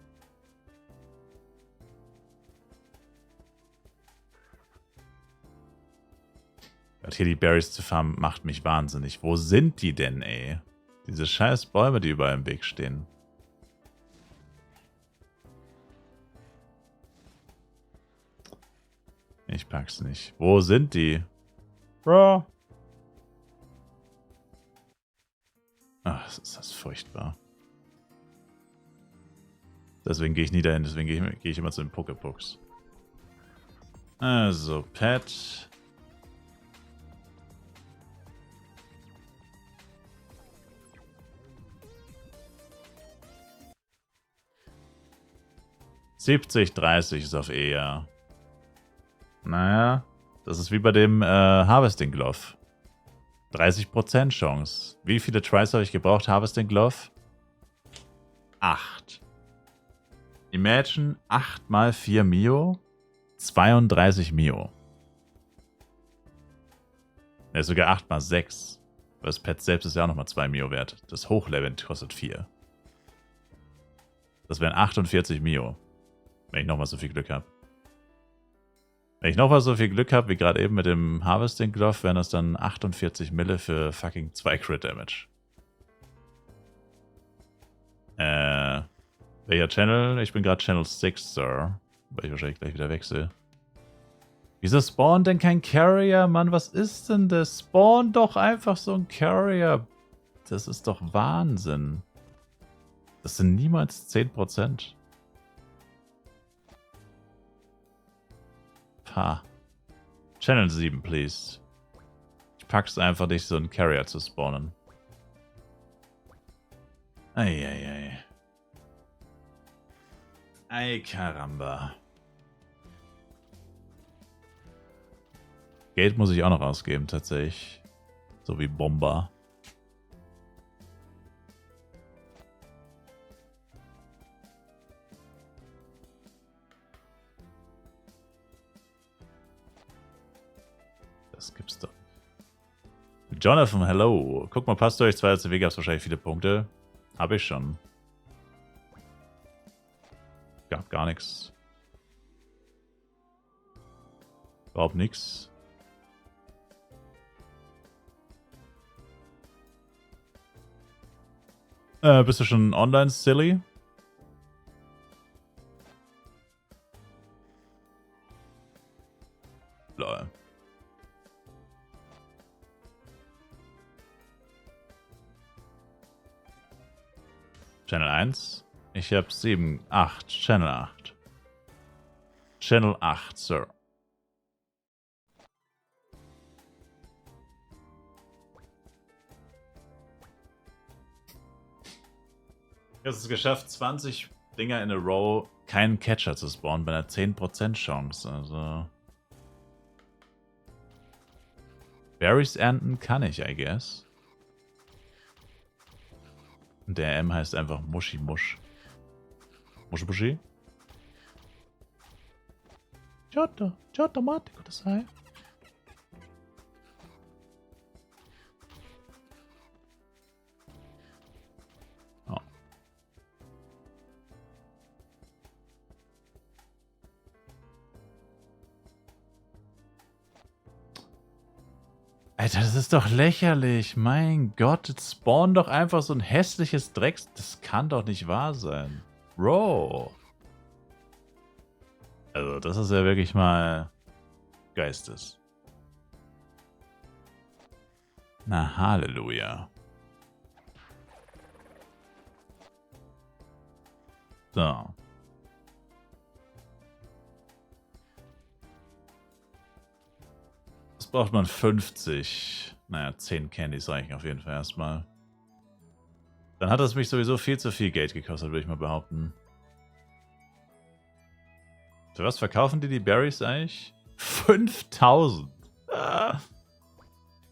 Gott, hier die Berries zu farmen macht mich wahnsinnig. Wo sind die denn, ey? Diese scheiß Bäume, die überall im Weg stehen. Ich pack's nicht. Wo sind die? Bro. Ach, ist das furchtbar. Deswegen gehe ich nie dahin, deswegen gehe ich immer zu den Pokébooks. Also, Pet. (70-30) ist auf E, ja. Naja, das ist wie bei dem Harvesting Glove. 30% Chance. Wie viele Tries habe ich gebraucht, Harvesting Glove? 8. Imagine 8 mal 4 Mio, 32 Mio. Ne, sogar 8 mal 6. Das Pet selbst ist ja auch nochmal 2 Mio wert. Das Hochlevel kostet 4. Das wären 48 Mio. Wenn ich nochmal so viel Glück habe. Wenn ich nochmal so viel Glück habe, wie gerade eben mit dem Harvesting Glove, wären das dann 48 Mille für fucking 2 Crit Damage. Welcher Channel? Ich bin gerade Channel 6, Sir. Weil ich wahrscheinlich gleich wieder wechsle. Wieso spawnt denn kein Carrier, Mann? Was ist denn das? Spawn doch einfach so ein Carrier. Das ist doch Wahnsinn. Das sind niemals 10%. Ha. Channel 7, please. Ich pack's einfach nicht, so einen Carrier zu spawnen. Eieiei. Ei, Caramba. Geld muss ich auch noch ausgeben, tatsächlich. So wie Bomber. Das gibt's doch. Jonathan, hello. Guck mal, passt euch 2 LCW, gab's wahrscheinlich viele Punkte. Habe ich schon. Gab gar nichts. Überhaupt nichts. Bist du schon online, Silly? Lol. Channel 1. Ich habe 7, 8. Channel 8. Channel 8, Sir. Ich habe es geschafft, 20 Dinger in a row keinen Catcher zu spawnen bei einer 10% Chance. Also. Berries ernten kann ich, I guess. Und der M heißt einfach Muschi Musch. Muschi Muschi? Giotto, Giotto Mate, kudasai. Oh. Alter, das ist doch lächerlich. Mein Gott, jetzt spawn doch einfach so ein hässliches Drecks. Das kann doch nicht wahr sein. Bro. Also, das ist ja wirklich mal Geistes. Na, Halleluja. So. Was braucht man? 50. Naja, 10 Candies reichen auf jeden Fall erstmal. Dann hat es mich sowieso viel zu viel Geld gekostet, würde ich mal behaupten. Für was verkaufen die Berries eigentlich? 5000. Ah.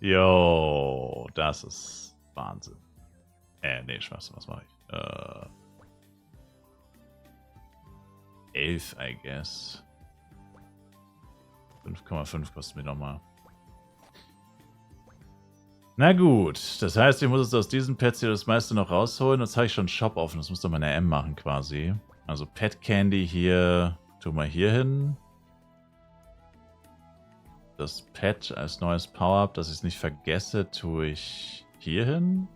Yo, das ist Wahnsinn. Nee, Spaß, was mache ich? 11, I guess. 5,5 kostet mir nochmal. Na gut, das heißt, ich muss jetzt aus diesen Pets hier das meiste noch rausholen. Jetzt habe ich schon einen Shop offen, das muss doch meine M machen quasi. Also Pet Candy hier, tu mal hier hin. Das Pet als neues Power-Up, dass ich es nicht vergesse, tue ich hier hin.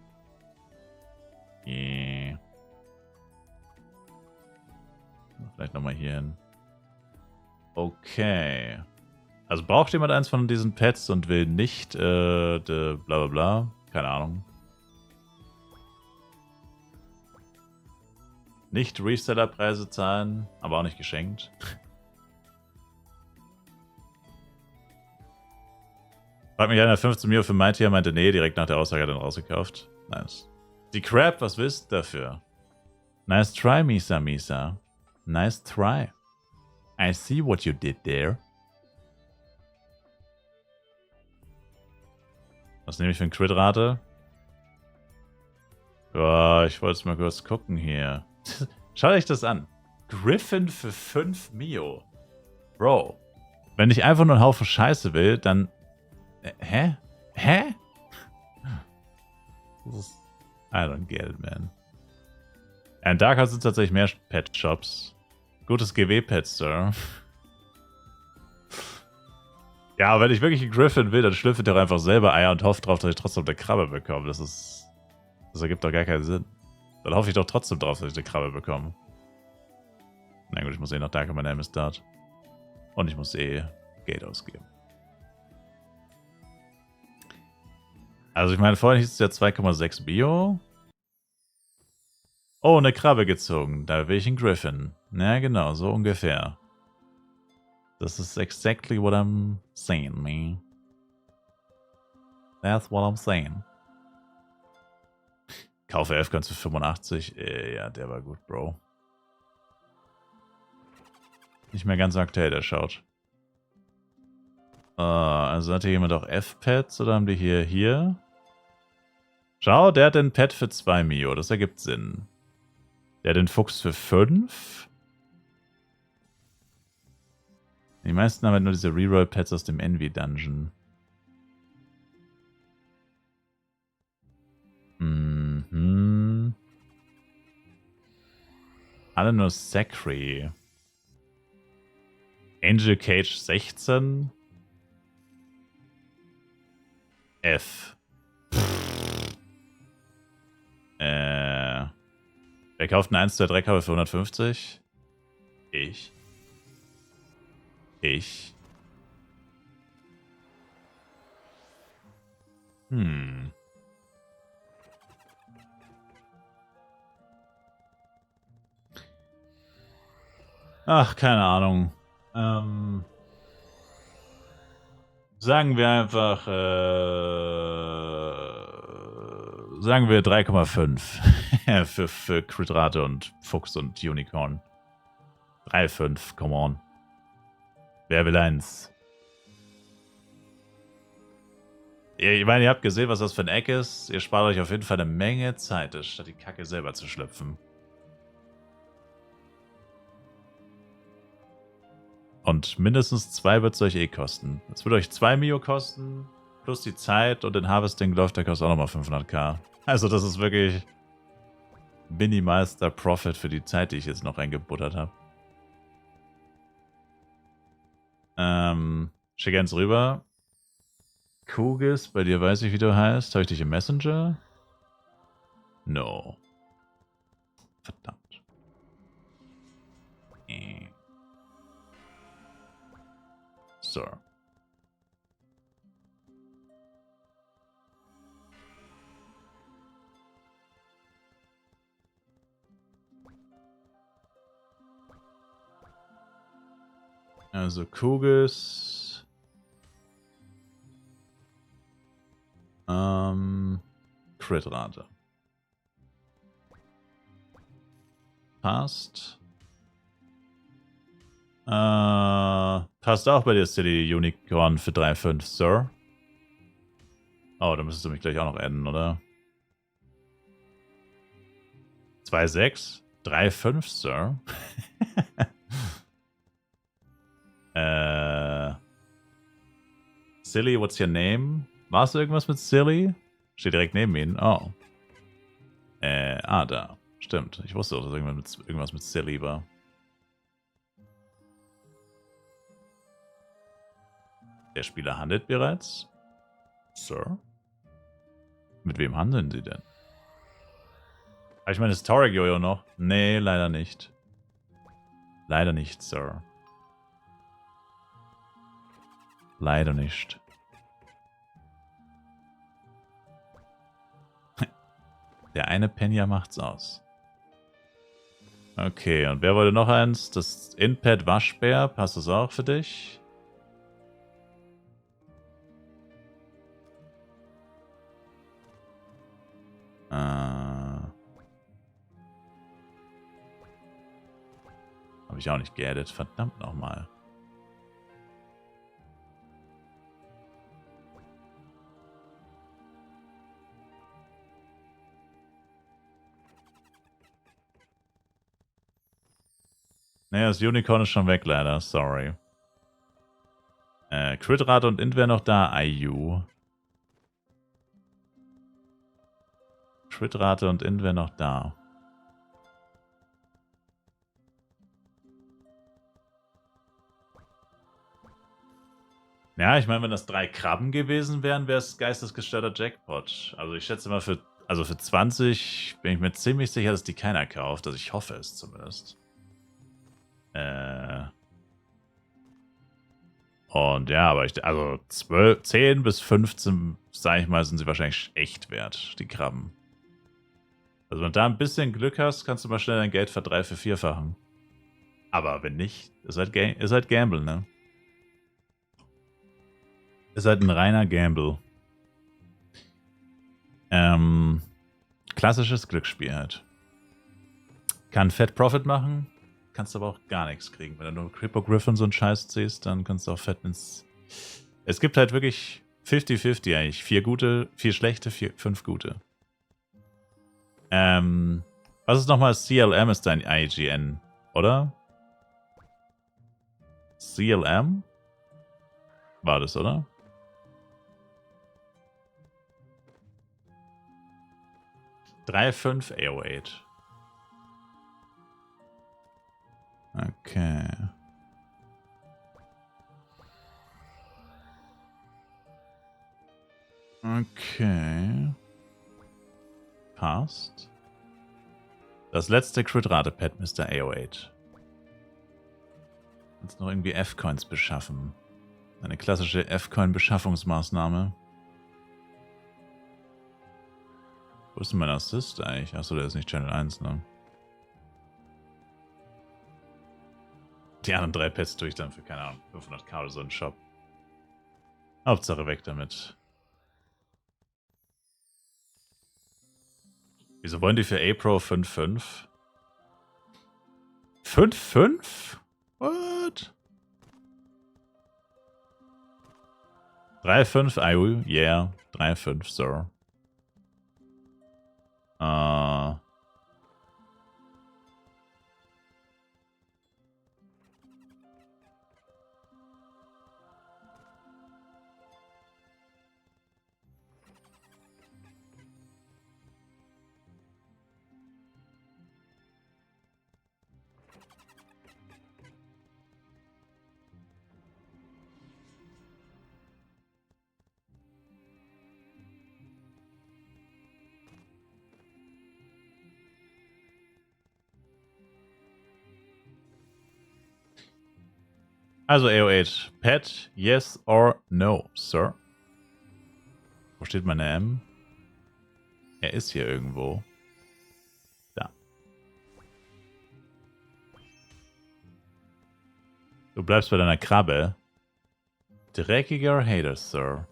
Yeah. Vielleicht nochmal hier hin. Okay. Also braucht jemand eins von diesen Pets und will nicht bla bla bla. Keine Ahnung. Nicht Reseller-Preise zahlen, aber auch nicht geschenkt. Fragt mich einer 15 Mio für mein Tier, meinte nee, direkt nach der Aussage dann rausgekauft. Nice. Die Crab, was wisst dafür? Nice try, Misa Misa. Nice try. I see what you did there. Was nehme ich für eine Crit-Rate? Oh, ich wollte es mal kurz gucken hier. Schaut euch das an. Griffin für 5 Mio. Bro. Wenn ich einfach nur einen Haufen Scheiße will, dann... Hä? Hä? I don't get it, man. In Dark House sind tatsächlich mehr Pet-Shops. Gutes GW-Pet, Sir. Ja, aber wenn ich wirklich einen Griffin will, dann schlüpfe ich doch einfach selber Eier und hoffe drauf, dass ich trotzdem eine Krabbe bekomme. Das ergibt doch gar keinen Sinn. Dann hoffe ich doch trotzdem drauf, dass ich eine Krabbe bekomme. Na gut, ich muss eh noch Dark on my name is Dart. Und ich muss eh Geld ausgeben. Also ich meine, vorhin hieß es ja 2,6 Bio. Oh, eine Krabbe gezogen. Da will ich einen Griffin. Ja, genau, so ungefähr. Das ist exactly what I'm saying, me. That's what I'm saying. Kaufe 11 kannst du 85. Ja, der war gut, Bro. Nicht mehr ganz aktuell, der schaut. Also hat hier jemand auch F-Pads oder haben die hier? Schau, der hat den Pad für 2 Mio. Das ergibt Sinn. Der hat den Fuchs für 5. Die meisten haben halt nur diese Reroll-Pads aus dem Envy-Dungeon. Mhm. Alle nur Sacri. Angel Cage 16. F. Wer kauft einen 1, 2, 3 Cover für 150? Ich. Ach, keine Ahnung. Sagen wir einfach, sagen wir 3,5 für Critrate und Fuchs und Unicorn. 3,5, come on. Wer will eins? Ich meine, ihr habt gesehen, was das für ein Eck ist. Ihr spart euch auf jeden Fall eine Menge Zeit, statt die Kacke selber zu schlüpfen. Und mindestens 2 wird es euch eh kosten. Es wird euch 2 Mio kosten, plus die Zeit und den Harvesting läuft der kostet auch nochmal 500k. Also das ist wirklich minimalster Profit für die Zeit, die ich jetzt noch reingebuttert habe. Schick eins rüber. Kugis, bei dir weiß ich, wie du heißt. Habe ich dich im Messenger? No. Verdammt. So. Also Kugis. Crit-Rate. Passt. Passt auch bei dir, City Unicorn für 3,5, Sir. Oh, da müsstest du mich gleich auch noch adden, oder? 2,6? 3,5, Sir. Silly, what's your name? War es irgendwas mit Silly? Steht direkt neben ihm. Oh. Da. Stimmt. Ich wusste auch, dass irgendwas mit Silly war. Der Spieler handelt bereits? Sir? Mit wem handeln Sie denn? Habe ich meine Historic Jojo noch? Nee, leider nicht. Leider nicht, Sir. Leider nicht. Der eine Penja macht's aus. Okay, und wer wollte noch eins? Das Inpad Waschbär, passt das auch für dich? Habe ich auch nicht geaddet, verdammt nochmal. Naja, das Unicorn ist schon weg, leider. Sorry. Crit-Rate und Int wäre noch da. IU. Crit-Rate und Int wäre noch da. Ja, ich meine, wenn das 3 Krabben gewesen wären, wäre es geistesgestörter Jackpot. Also ich schätze mal, für 20 bin ich mir ziemlich sicher, dass die keiner kauft. Also ich hoffe es zumindest. Und ja, aber also 10 bis 15 sag ich mal, sind sie wahrscheinlich echt wert, die Krabben. Also wenn du da ein bisschen Glück hast, kannst du mal schnell dein Geld verdrei-, vervierfachen. Aber wenn nicht, ist halt Gamble, ne? Ist halt ein reiner Gamble. Klassisches Glücksspiel halt. Kann Fat Profit machen, kannst aber auch gar nichts kriegen. Wenn du nur Hippogriff und so einen Scheiß ziehst, dann kannst du auch fett ins... Es gibt halt wirklich 50-50 eigentlich. 4 gute, 4 schlechte, 5 gute. Was ist nochmal? CLM ist dein IGN, oder? CLM? War das, oder? Drei, 5, AO8. Okay. Okay. Passt. Das letzte Crit-Rate-Pad, Mr. AO8. Jetzt noch irgendwie F-Coins beschaffen. Eine klassische F-Coin-Beschaffungsmaßnahme. Wo ist denn mein Assist eigentlich? Achso, der ist nicht Channel 1, ne? Die anderen 3 Pads tue ich dann für, keine Ahnung, 500k oder so in den Shop. Hauptsache weg damit. Wieso wollen die für A-Pro 5,5? 5,5? What? 3,5? IU? Yeah. 3,5, Sir. Also AO8. Pet, yes or no, Sir? Wo steht meine M? Er ist hier irgendwo. Da. Du bleibst bei deiner Krabbe. Dreckiger Hater, Sir.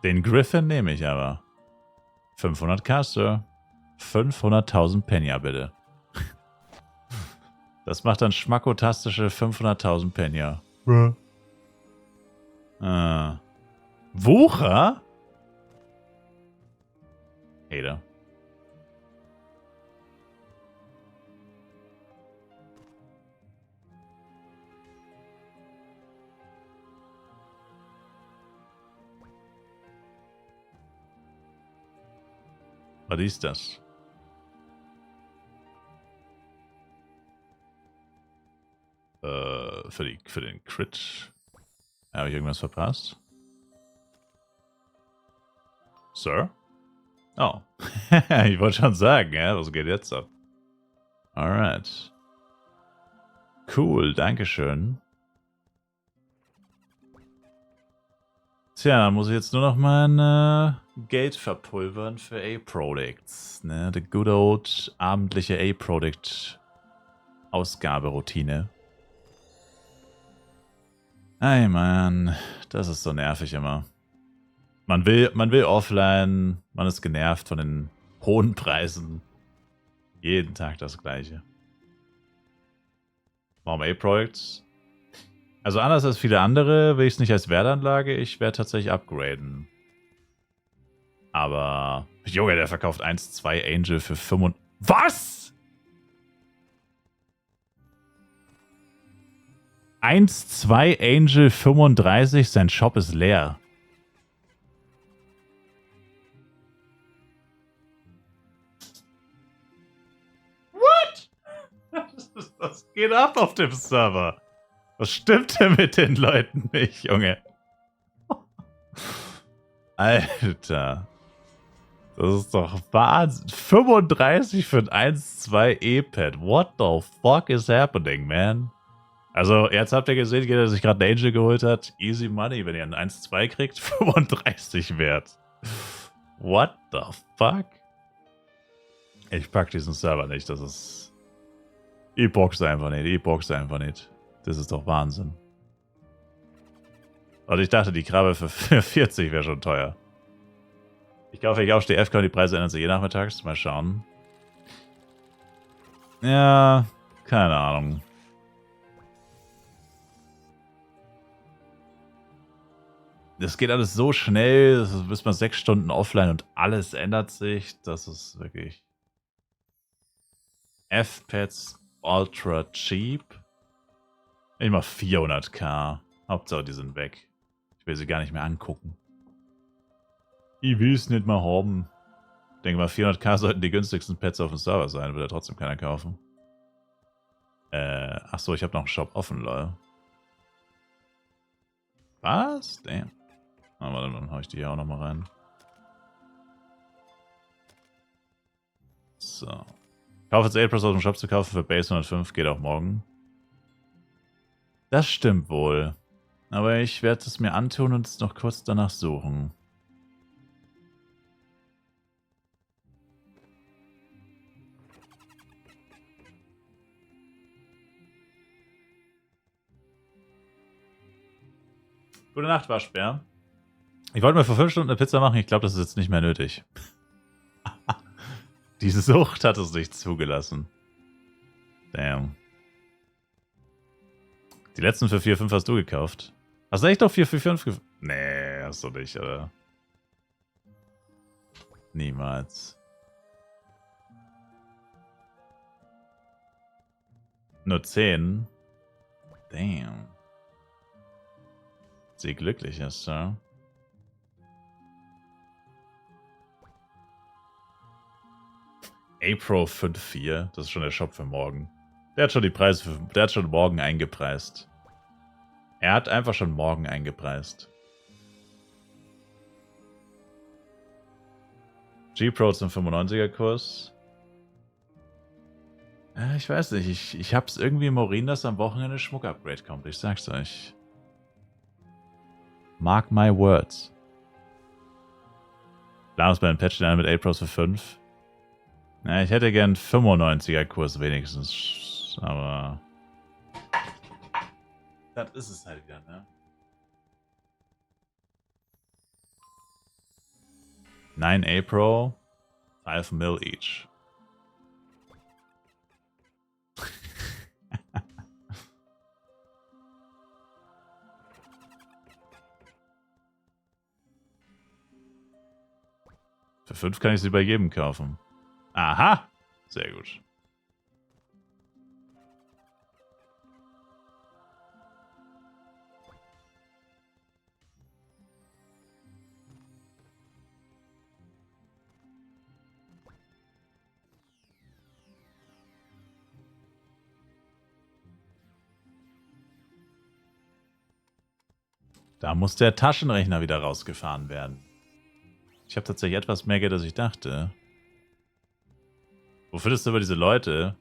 Den Griffin nehme ich aber. 500k, Sir. 500.000 Penya, bitte. Das macht dann schmackotastische 500.000 Penya. Wucher? Hater. Was ist das? Für den Crit. Habe ich irgendwas verpasst? Sir? Oh. Ich wollte schon sagen, ja, was geht jetzt ab? Alright. Cool, dankeschön. Tja, dann muss ich jetzt nur noch mein Geld verpulvern für A-Products. Ne? The good old abendliche A-Product Ausgaberoutine. Ey, Mann, das ist so nervig immer. Man will offline, man ist genervt von den hohen Preisen. Jeden Tag das Gleiche. Warum A-Products? Also anders als viele andere will ich es nicht als Wertanlage, ich werde tatsächlich upgraden. Aber, Junge, der verkauft 1,2 Angel für 5. Was? 1,2 Angel 35, sein Shop ist leer. What? Was geht ab auf dem Server? Was stimmt denn mit den Leuten nicht, Junge? Alter. Das ist doch Wahnsinn. 35 für ein 1-2 E-Pad. What the fuck is happening, man? Also, jetzt habt ihr gesehen, jeder, der sich gerade einen Angel geholt hat. Easy money, wenn ihr einen 1-2 kriegt. 35 wert. What the fuck? Ich pack diesen Server nicht. Das ist... Ich box einfach nicht. Ich box einfach nicht. Das ist doch Wahnsinn. Und ich dachte, die Krabbe für 40 wäre schon teuer. Ich kaufe ich auf DFK, die Preise ändern sich nachmittags. Mal schauen. Ja, keine Ahnung. Das geht alles so schnell, das ist bis mal 6 Stunden offline und alles ändert sich. Das ist wirklich... F-Pads Ultra Cheap. Ich mach 400k. Hauptsache, die sind weg. Ich will sie gar nicht mehr angucken. Ich will es nicht mal haben. Ich denke mal, 400k sollten die günstigsten Pads auf dem Server sein. Würde ja trotzdem keiner kaufen. Achso, ich habe noch einen Shop offen, lol. Was? Damn. Na, warte, dann hau ich die hier auch nochmal rein. So. Ich kaufe jetzt 8 aus dem Shop zu kaufen für Base 105. Geht auch morgen. Das stimmt wohl. Aber ich werde es mir antun und es noch kurz danach suchen. Gute Nacht, Waschbär. Ich wollte mir vor 5 Stunden eine Pizza machen. Ich glaube, das ist jetzt nicht mehr nötig. Die Sucht hat es nicht zugelassen. Damn. Die letzten für 4,5 hast du gekauft. Hast du echt noch 4 für 5 gekauft? Nee, hast du nicht, oder? Niemals. Nur 10? Damn. Sie glücklich ist, ja. April 5.4, das ist schon der Shop für morgen. Der hat schon die Preise für, der hat schon morgen eingepreist. Er hat einfach schon morgen eingepreist. G-Pro zum 95er Kurs. Ich weiß nicht, ich hab's irgendwie im Urin, dass am Wochenende Schmuck-Upgrade kommt. Ich sag's euch. Mark my words. Plan uns bei den Patch mit A-Pros für 5. Ja, ich hätte gern 95er Kurs wenigstens. Aber... das ist es halt wieder, ne? 9 A-Pro, 5 mil each. Für 5 kann ich sie bei jedem kaufen. Aha! Sehr gut. Da muss der Taschenrechner wieder rausgefahren werden. Ich habe tatsächlich etwas mehr Geld, als ich dachte. Wo findest du aber diese Leute?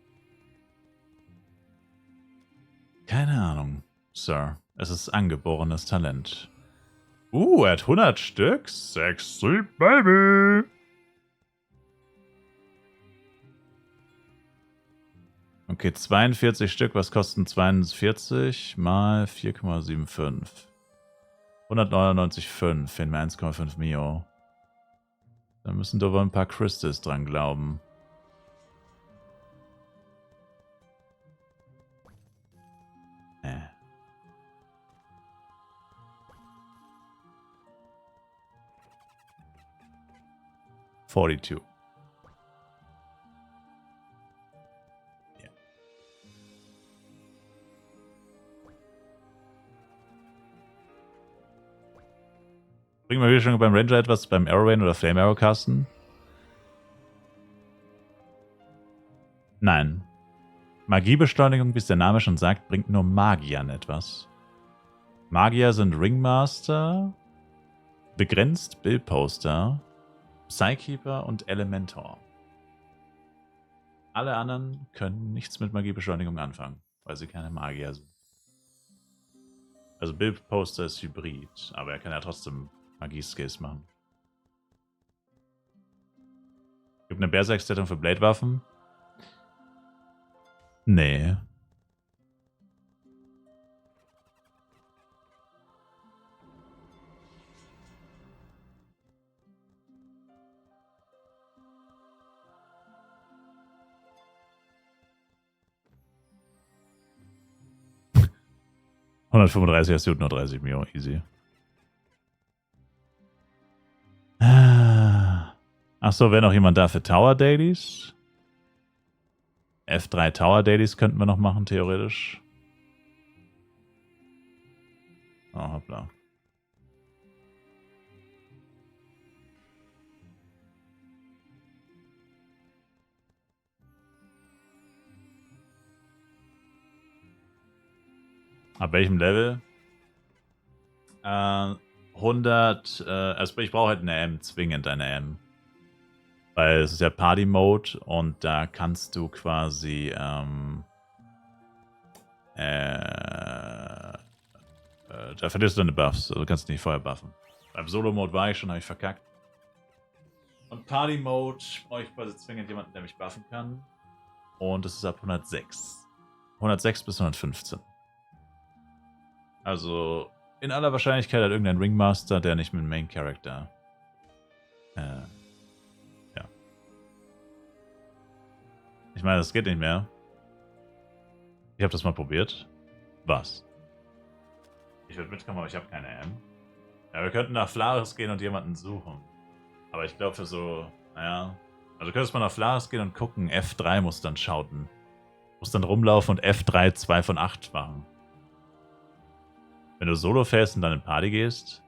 Keine Ahnung, Sir. Es ist angeborenes Talent. Er hat 100 Stück. Sexy Baby. Okay, 42 Stück. Was kosten 42 mal 4,75? 199,5. Finden wir 1,5 Mio. Da müssen doch wohl ein paar Crystals dran glauben. Äh. $42. Ja. Bringen wir wieder schon beim Ranger etwas, beim Arrow Rain oder Flame Arrow casten? Nein. Magiebeschleunigung, wie es der Name schon sagt, bringt nur Magiern etwas. Magier sind Ringmaster Begrenzt, Bildposter, Psykeeper und Elementor. Alle anderen können nichts mit Magiebeschleunigung anfangen, weil sie keine Magier sind. Also Bildposter ist Hybrid, aber er kann ja trotzdem Magie-Skills machen. Gibt eine Berserk-Stattung für Blade-Waffen? Nee. (135 SC und nur 30 Mio, easy. Achso, wäre noch jemand da für Tower Dailies? F3 Tower Dailies könnten wir noch machen, theoretisch. Oh, hoppla. Ab welchem Level? 100, also ich brauche halt eine M, zwingend eine M. Weil es ist ja Party-Mode und da kannst du quasi da verlierst du deine Buffs, also du kannst nicht vorher buffen. Beim Solo-Mode war ich schon, habe ich verkackt. Und Party-Mode brauche ich quasi zwingend jemanden, der mich buffen kann. Und es ist ab 106. 106 bis 115. Also in aller Wahrscheinlichkeit hat irgendein Ringmaster, der nicht mit dem Main Character. Ja. Ich meine, das geht nicht mehr. Ich habe das mal probiert. Was? Ich würde mitkommen, aber ich habe keine M. Ja, wir könnten nach Flaris gehen und jemanden suchen. Aber ich glaube für so, naja. Also du könntest mal nach Flaris gehen und gucken. F3 muss dann schauten. Muss dann rumlaufen und F3 2 von 8 machen. Wenn du solo fährst und dann in Party gehst.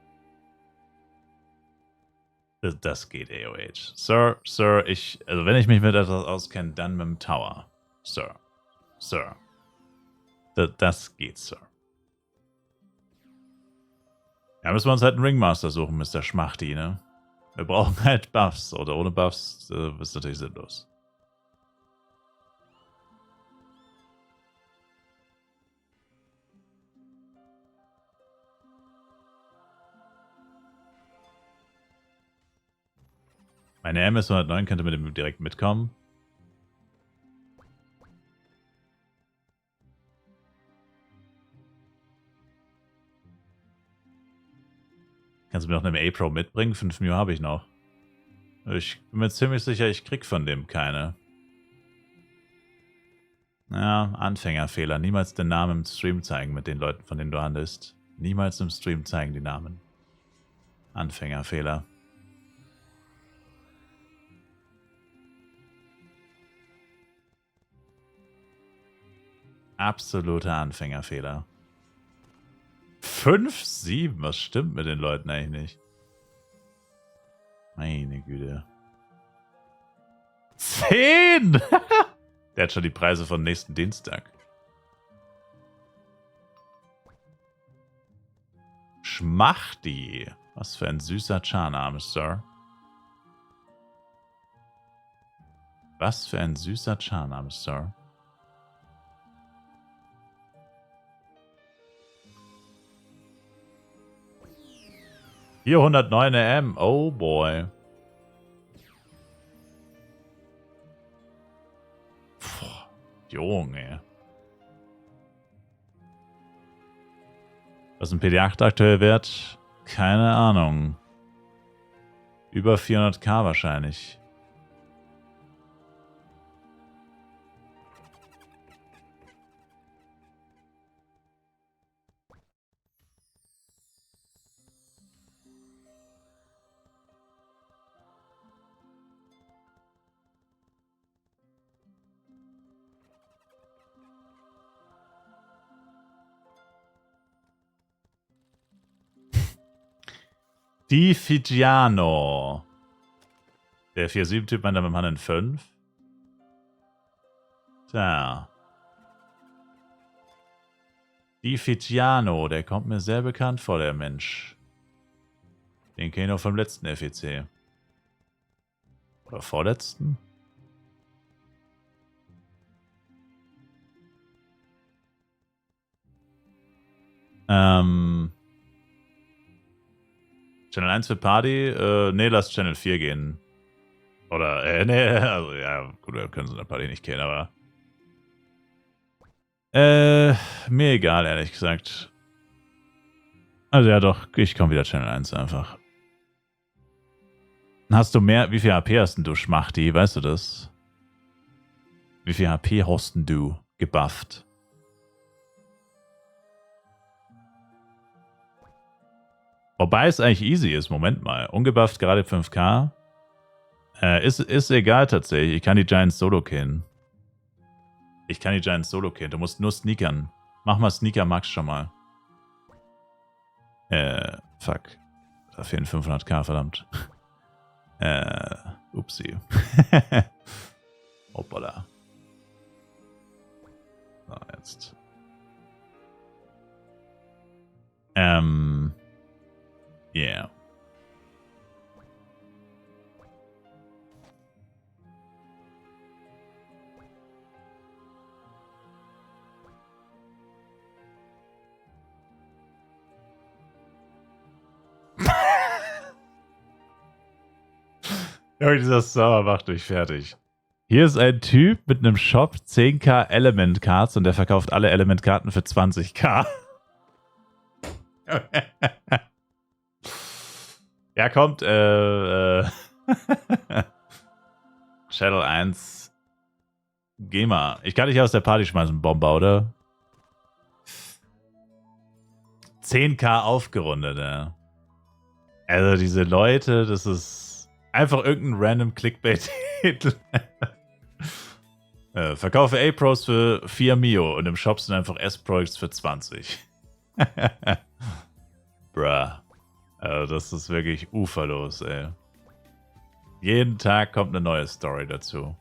Das geht AOH. Sir, also wenn ich mich mit etwas auskenne, dann mit dem Tower. Sir. Das geht, Sir. Ja, müssen wir uns halt einen Ringmaster suchen, Mr. Schmachti, ne? Wir brauchen halt Buffs, oder ohne Buffs ist natürlich sinnlos. Meine MS 109 könnte mit dem direkt mitkommen. Kannst du mir noch eine A-Pro mitbringen? 5 Mio habe ich noch. Ich bin mir ziemlich sicher, ich krieg von dem keine. Ja, Anfängerfehler. Niemals den Namen im Stream zeigen mit den Leuten, von denen du handelst. Niemals im Stream zeigen die Namen. Anfängerfehler. Absoluter Anfängerfehler. 5, 7? Was stimmt mit den Leuten eigentlich nicht? Meine Güte. 10! Der hat schon die Preise von nächsten Dienstag. Schmachti. Was für ein süßer Charname, Sir. Was für ein süßer Charname, Sir. Hier 109 AM. Oh boy. Puh, Junge. Was ein PD8 aktuell wert? Keine Ahnung. Über 400k wahrscheinlich. Di Figiano. Der 4-7-Typ meint er mit dem Hand in 5. Tja. Di Figiano, der kommt mir sehr bekannt vor, der Mensch. Den kenne ich noch vom letzten FEC. Oder vorletzten? Channel 1 für Party? Nee, lass Channel 4 gehen. Oder, nee, also ja, gut, wir können so eine Party nicht kennen, aber mir egal, ehrlich gesagt. Also ja doch, ich komme wieder Channel 1 einfach. Hast du mehr, wie viel HP hast denn du, Schmachti, weißt du das? Wie viel HP hast denn du gebufft? Wobei es eigentlich easy ist, Moment mal. Ungebufft gerade 5k. Ist egal tatsächlich, ich kann die Giants solo killen. Du musst nur sneakern. Mach mal Sneaker Max schon mal. Fuck. Da fehlen 500k, verdammt. Upsi. Hoppala. So, jetzt. Yeah. Dieser Server macht mich fertig. Hier ist ein Typ mit einem Shop 10k Element Cards und der verkauft alle Element Karten für 20k. Ja, kommt, Channel 1. Geh mal. Ich kann dich aus der Party schmeißen, Bomber, oder? 10k aufgerundet, ja. Also diese Leute, das ist einfach irgendein random Clickbait-Titel. Verkaufe A-Pros für 4 Mio und im Shop sind einfach S-Projects für 20. Bruh. Also das ist wirklich uferlos, ey. Jeden Tag kommt eine neue Story dazu.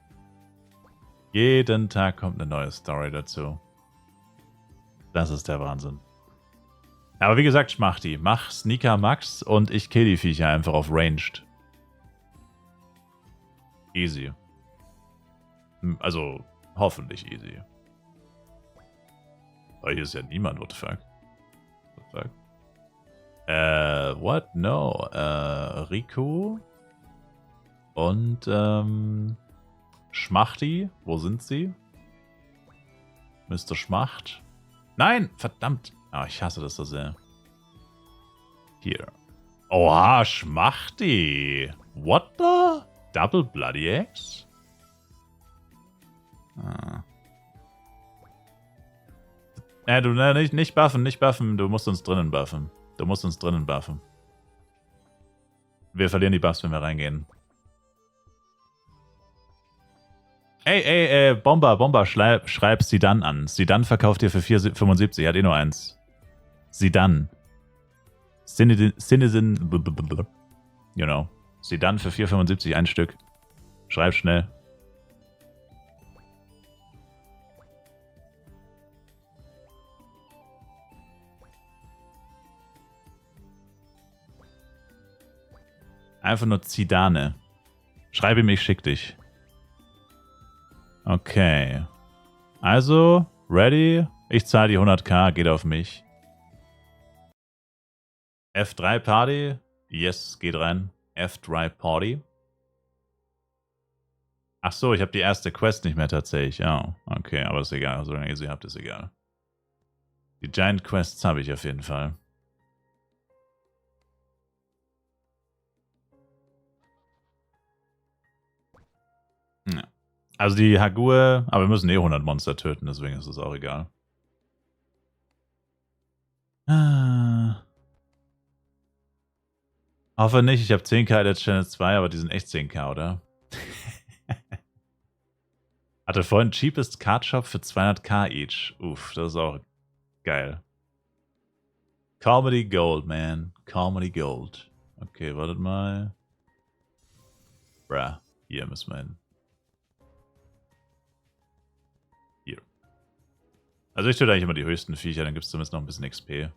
Jeden Tag kommt eine neue Story dazu. Das ist der Wahnsinn. Aber wie gesagt, Schmachti, mach Sneaker Max und ich kill die Viecher einfach auf Ranged. Easy. Also, hoffentlich easy. Aber hier ist ja niemand, what the fuck? What the fuck? What? No. Rico und Schmachti. Wo sind sie? Mr. Schmacht. Nein! Verdammt! Ah, ich hasse das so sehr. Hier. Oha, Schmachti! What the? Double Bloody Eggs? Ah. Du, nicht buffen, nicht buffen. Du musst uns drinnen buffen. Wir verlieren die Buffs, wenn wir reingehen. Ey, Bomber, schreib Sidan an. Sidan verkauft dir für 4,75. Hat eh nur eins. Sidan. Citizen. You know. Sidan für 4,75 ein Stück. Schreib schnell. Einfach nur Zidane. Schreib ihm, ich schick dich. Okay. Also, ready? Ich zahle die 100k, geht auf mich. F3 Party? Yes, geht rein. F3 Party. Ach so, ich habe die erste Quest nicht mehr tatsächlich. Ja, okay, aber ist egal. Solange ihr sie habt, ist egal. Die Giant Quests habe ich auf jeden Fall. Ja. Also die Hagur, aber wir müssen eh 100 Monster töten, deswegen ist es auch egal. Hoffe nicht, ich habe 10k jetzt Channel 2, aber die sind echt 10k, oder? Hatte vorhin Cheapest Card Shop für 200k each. Uff, das ist auch geil. Comedy Gold, man. Comedy Gold. Okay, wartet mal. Bruh, hier müssen wir hin. Hier. Also ich töte eigentlich immer die höchsten Viecher, dann gibt es zumindest noch ein bisschen XP.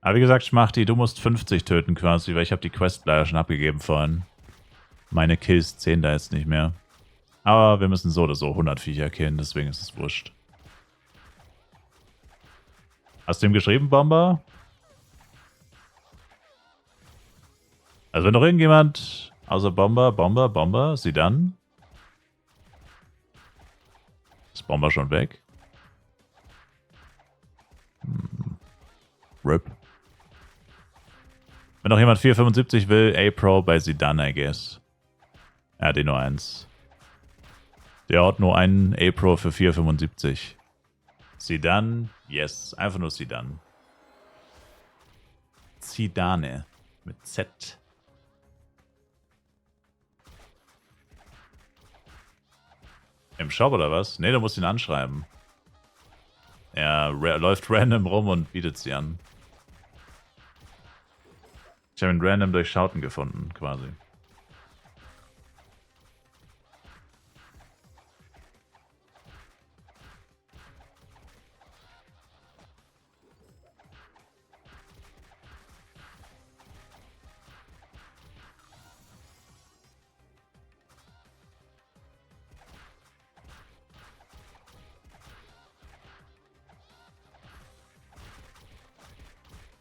Aber wie gesagt, Schmachti, du musst 50 töten quasi, weil ich habe die Quest leider schon abgegeben vorhin. Meine Kills zählen da jetzt nicht mehr. Aber wir müssen so oder so 100 Viecher killen, deswegen ist es wurscht. Hast du ihm geschrieben, Bomber? Also wenn noch irgendjemand außer Bomber, sie dann? Ist Bomber schon weg? RIP. Wenn noch jemand 475 will, A-Pro bei Sidan, I guess. Er hat nur eins. Der hat nur einen A-Pro für 475. Sidan, yes. Einfach nur Sidan. Zidane. Mit Z. Im Shop oder was? Ne, du musst ihn anschreiben. Er läuft random rum und bietet sie an. Ich habe ihn random durch Schauten gefunden, quasi.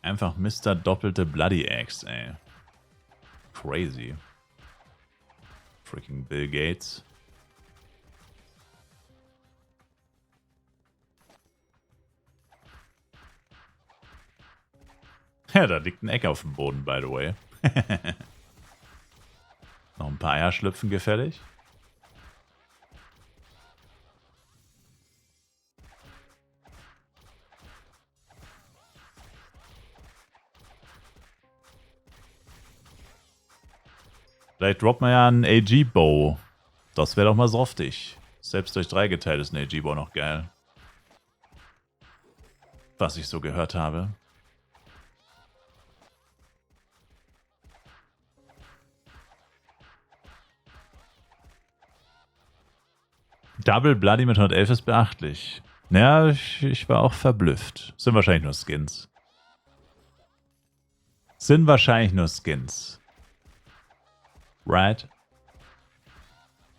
Einfach Mr. Doppelte Bloody Axe, ey. Crazy. Freaking Bill Gates. Ja, da liegt ein Eck auf dem Boden, by the way. Noch ein paar Eier schlüpfen gefällig. Vielleicht droppt man ja einen AG-Bow. Das wäre doch mal softig. Selbst durch 3 geteilt ist ein AG-Bow noch geil. Was ich so gehört habe. Double Bloody mit 111 ist beachtlich. Naja, ich war auch verblüfft. Sind wahrscheinlich nur Skins. Right?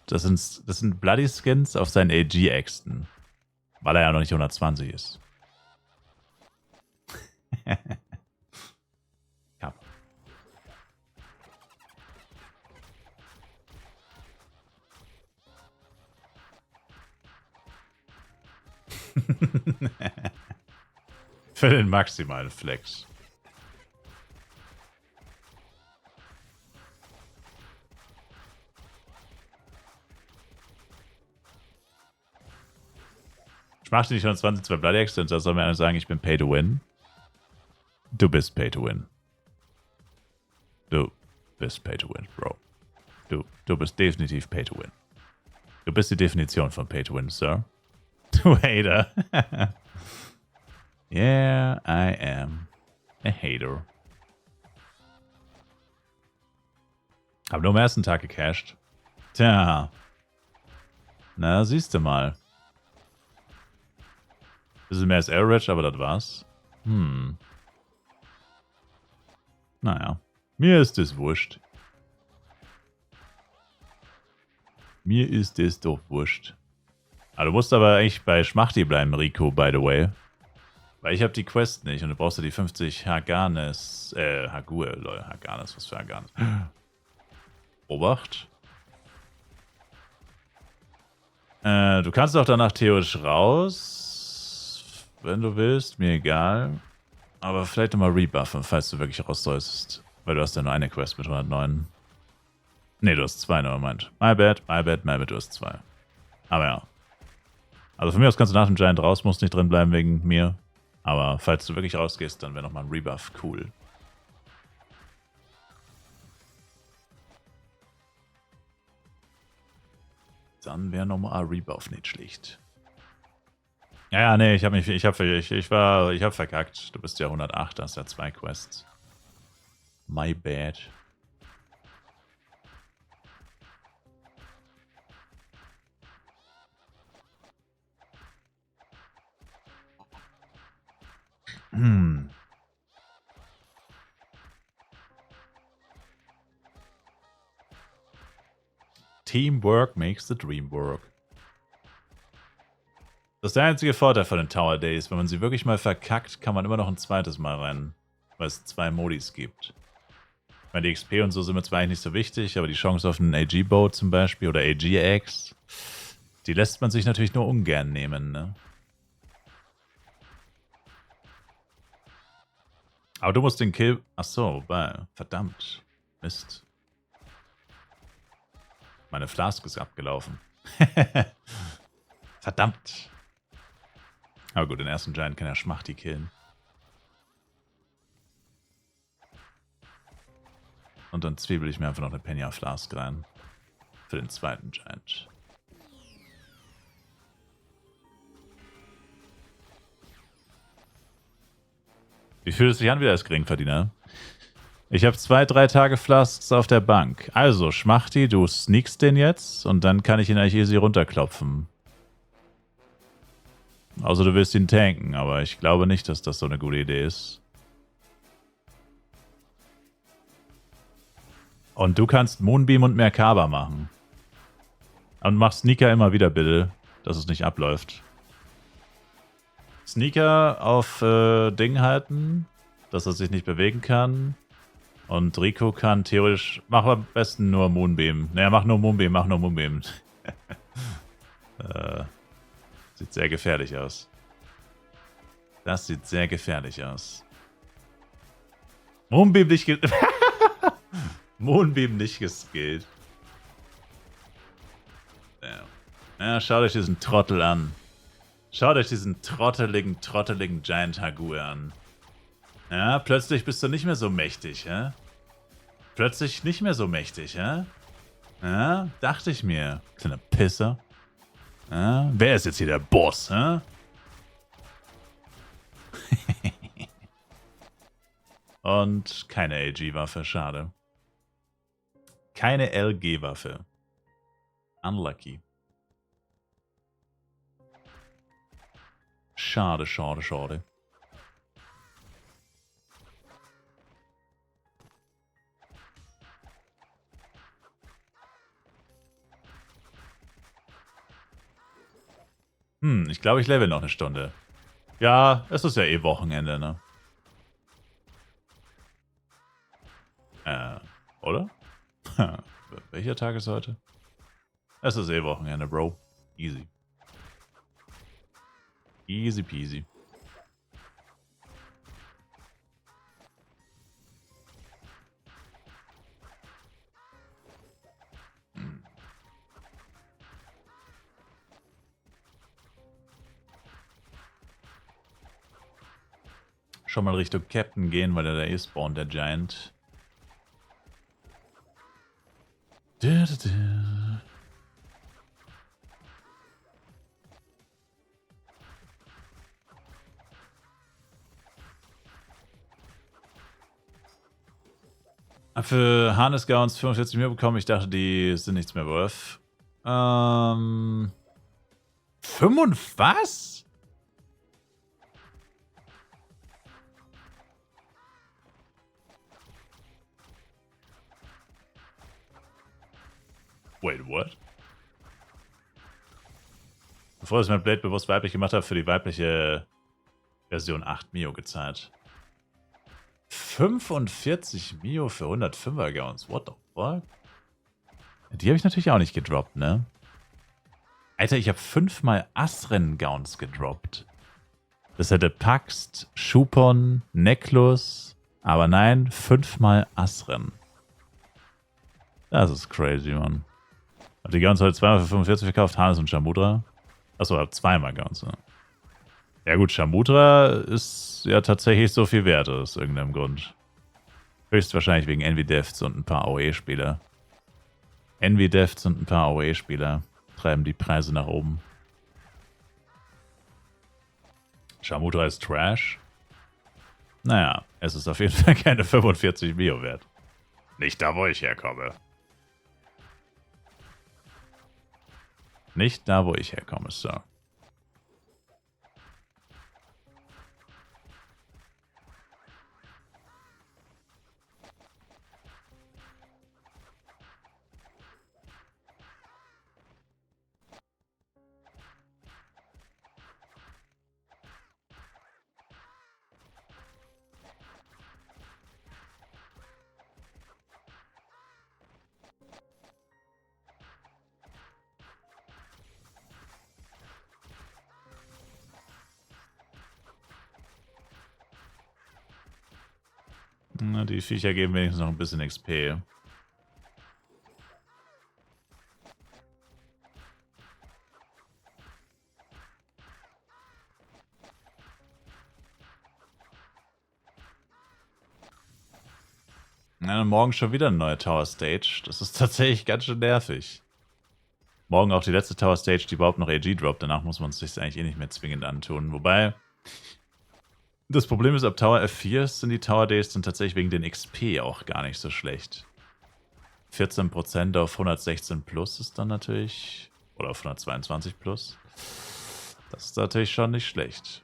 Das sind Bloody Skins auf seinen AG-Äxten. Weil er ja noch nicht 120 ist. Ja. Für den maximalen Flex. Ich mache nicht 120 zwei Bloody Axe, da soll mir einer sagen, ich bin Pay to Win. Du bist Pay to Win. Du bist Pay to Win, Bro. Du bist definitiv Pay to Win. Du bist die Definition von Pay to Win, Sir. Du Hater. Yeah, I am a hater. Hab nur am ersten Tag gecasht. Tja. Na, siehst du mal. Bisschen mehr als Average, aber das war's. Naja. Mir ist es wurscht. Mir ist es doch wurscht. Ah, du musst aber eigentlich bei Schmachti bleiben, Rico, by the way. Weil ich habe die Quest nicht und du brauchst ja die 50 Haganes. Hagur, lol. Haganes, was für Haganes? Obacht. Du kannst auch danach theoretisch raus. Wenn du willst, mir egal. Aber vielleicht nochmal rebuffen, falls du wirklich raus sollst. Weil du hast ja nur eine Quest mit 109. Ne, du hast 2, nur meint. My bad, du hast 2. Aber ja. Also von mir aus kannst du nach dem Giant raus, musst nicht drin bleiben wegen mir. Aber falls du wirklich rausgehst, dann wäre nochmal ein Rebuff cool. Dann wäre nochmal ein Rebuff nicht schlecht. Ja, nee, ich hab verkackt. Du bist ja 108, hast ja 2 Quests. My bad. Teamwork makes the dream work. Das ist der einzige Vorteil von den Tower Days. Wenn man sie wirklich mal verkackt, kann man immer noch ein zweites Mal rennen. Weil es 2 Modis gibt. Ich meine, die XP und so sind mir zwar eigentlich nicht so wichtig, aber die Chance auf einen AG-Boat zum Beispiel oder AG-X, die lässt man sich natürlich nur ungern nehmen, ne? Aber du musst den Kill... Achso, wobei... Verdammt. Mist. Meine Flask ist abgelaufen. Verdammt. Aber gut, den ersten Giant kann er Schmachti killen. Und dann zwiebel ich mir einfach noch eine Penya Flask rein. Für den zweiten Giant. Wie fühlt es sich an wieder als Geringverdiener? Ich habe 2, 3 Tage Flasks auf der Bank. Also, Schmachti, du sneakst den jetzt und dann kann ich ihn eigentlich easy runterklopfen. Außer du willst ihn tanken, aber ich glaube nicht, dass das so eine gute Idee ist. Und du kannst Moonbeam und Merkaba machen. Und mach Sneaker immer wieder bitte, dass es nicht abläuft. Sneaker auf Ding halten, dass er sich nicht bewegen kann. Und Rico kann theoretisch... Mach am besten nur Moonbeam. Naja, mach nur Moonbeam. Sieht sehr gefährlich aus. Das sieht sehr gefährlich aus. Moonbeam nicht Moonbeam nicht geskillt. Ja, schaut euch diesen Trottel an. Schaut euch diesen trotteligen Giant Hagur an. Ja, plötzlich bist du nicht mehr so mächtig, hä? Plötzlich nicht mehr so mächtig, hä? Ja, dachte ich mir. Kleiner Pisser. Ja, wer ist jetzt hier der Boss, hä? Und keine LG-Waffe, schade. Keine LG-Waffe. Unlucky. Schade, schade, schade. Ich glaube, ich level noch eine Stunde. Ja, es ist ja eh Wochenende, ne? Oder? Welcher Tag ist heute? Es ist eh Wochenende, Bro. Easy. Easy peasy. Schon mal Richtung Captain gehen, weil er da eh spawnt, der Giant. Für Harness Gowns 45 mehr bekommen. Ich dachte, die sind nichts mehr worth. 5 was? Wait, what? Bevor ich mein Blade bewusst weiblich gemacht habe, für die weibliche Version 8 Mio gezahlt. 45 Mio für 105er Gowns. What the fuck? Die habe ich natürlich auch nicht gedroppt, ne? Alter, ich habe 5-mal Asren-Gowns gedroppt. Das hätte Paxt, Schupon, Necklus, aber nein, 5-mal Asren. Das ist crazy, Mann. Hab die Gowns heute 2-mal für 45 verkauft, Hannes und Shamudra. Achso, hab 2-mal Gowns, ne? Ja gut, Shamudra ist ja tatsächlich so viel wert aus irgendeinem Grund. Höchstwahrscheinlich wegen Envy Defts und ein paar AOE-Spieler. Envy Defts und ein paar AOE-Spieler treiben die Preise nach oben. Shamudra ist Trash. Naja, es ist auf jeden Fall keine 45 Mio wert. Nicht da, wo ich herkomme. Nicht da, wo ich herkomme, Sir. Na, die Viecher geben wenigstens noch ein bisschen XP. Ja, morgen schon wieder eine neue Tower Stage. Das ist tatsächlich ganz schön nervig. Morgen auch die letzte Tower Stage, die überhaupt noch AG droppt. Danach muss man es sich eigentlich eh nicht mehr zwingend antun. Wobei, das Problem ist, ab Tower F4 sind die Tower Days dann tatsächlich wegen den XP auch gar nicht so schlecht. 14% auf 116 plus ist dann natürlich, oder auf 122 plus. Das ist natürlich schon nicht schlecht.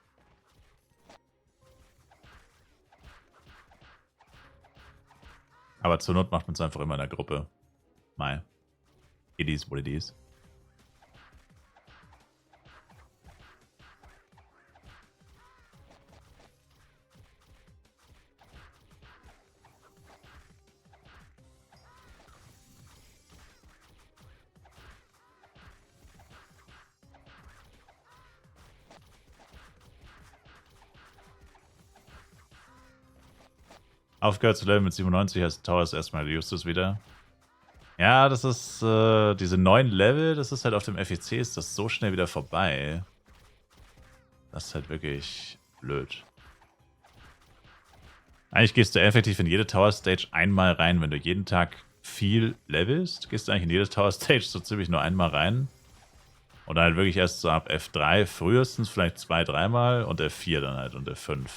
Aber zur Not macht man es einfach immer in der Gruppe. Mai. It is what it is. Aufgehört zu leveln mit 97, heißt Towers erstmal Justus wieder. Ja, das ist, diese neuen Level, das ist halt auf dem FEC, ist das so schnell wieder vorbei. Das ist halt wirklich blöd. Eigentlich gehst du effektiv in jede Tower Stage einmal rein. Wenn du jeden Tag viel levelst, gehst du eigentlich in jede Tower Stage so ziemlich nur einmal rein. Und dann halt wirklich erst so ab F3 frühestens, vielleicht 2-3 Mal und F4 dann halt und F5.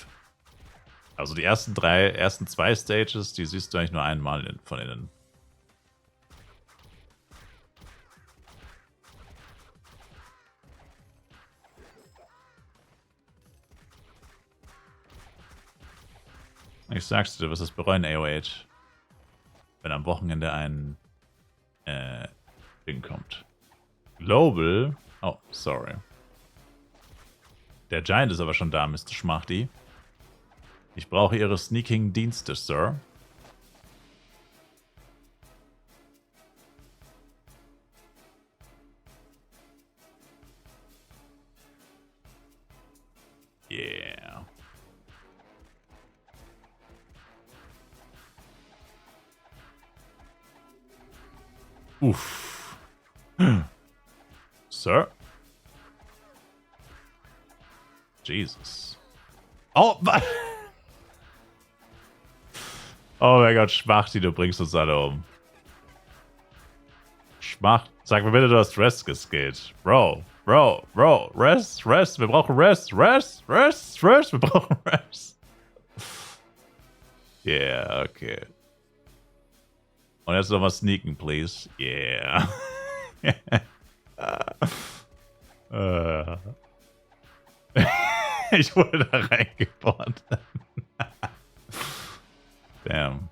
Also die ersten zwei Stages, die siehst du eigentlich nur einmal von innen. Ich sag's dir, du wirst es bereuen, AOH. Wenn am Wochenende ein Ding kommt. Global. Oh, sorry. Der Giant ist aber schon da, Mr. Schmachti. Ich brauche Ihre Sneaking-Dienste, Sir. Yeah. Uff. Sir? Jesus. Oh, was? Oh mein Gott, Schmachti, du bringst uns alle um. Schmacht. Sag mir bitte, du hast Rest geskillt. Bro, Rest, wir brauchen Rest, wir brauchen Rest. Yeah, okay. Und jetzt nochmal sneaken, please. Yeah. Ich wurde da reingebohrt. Damn.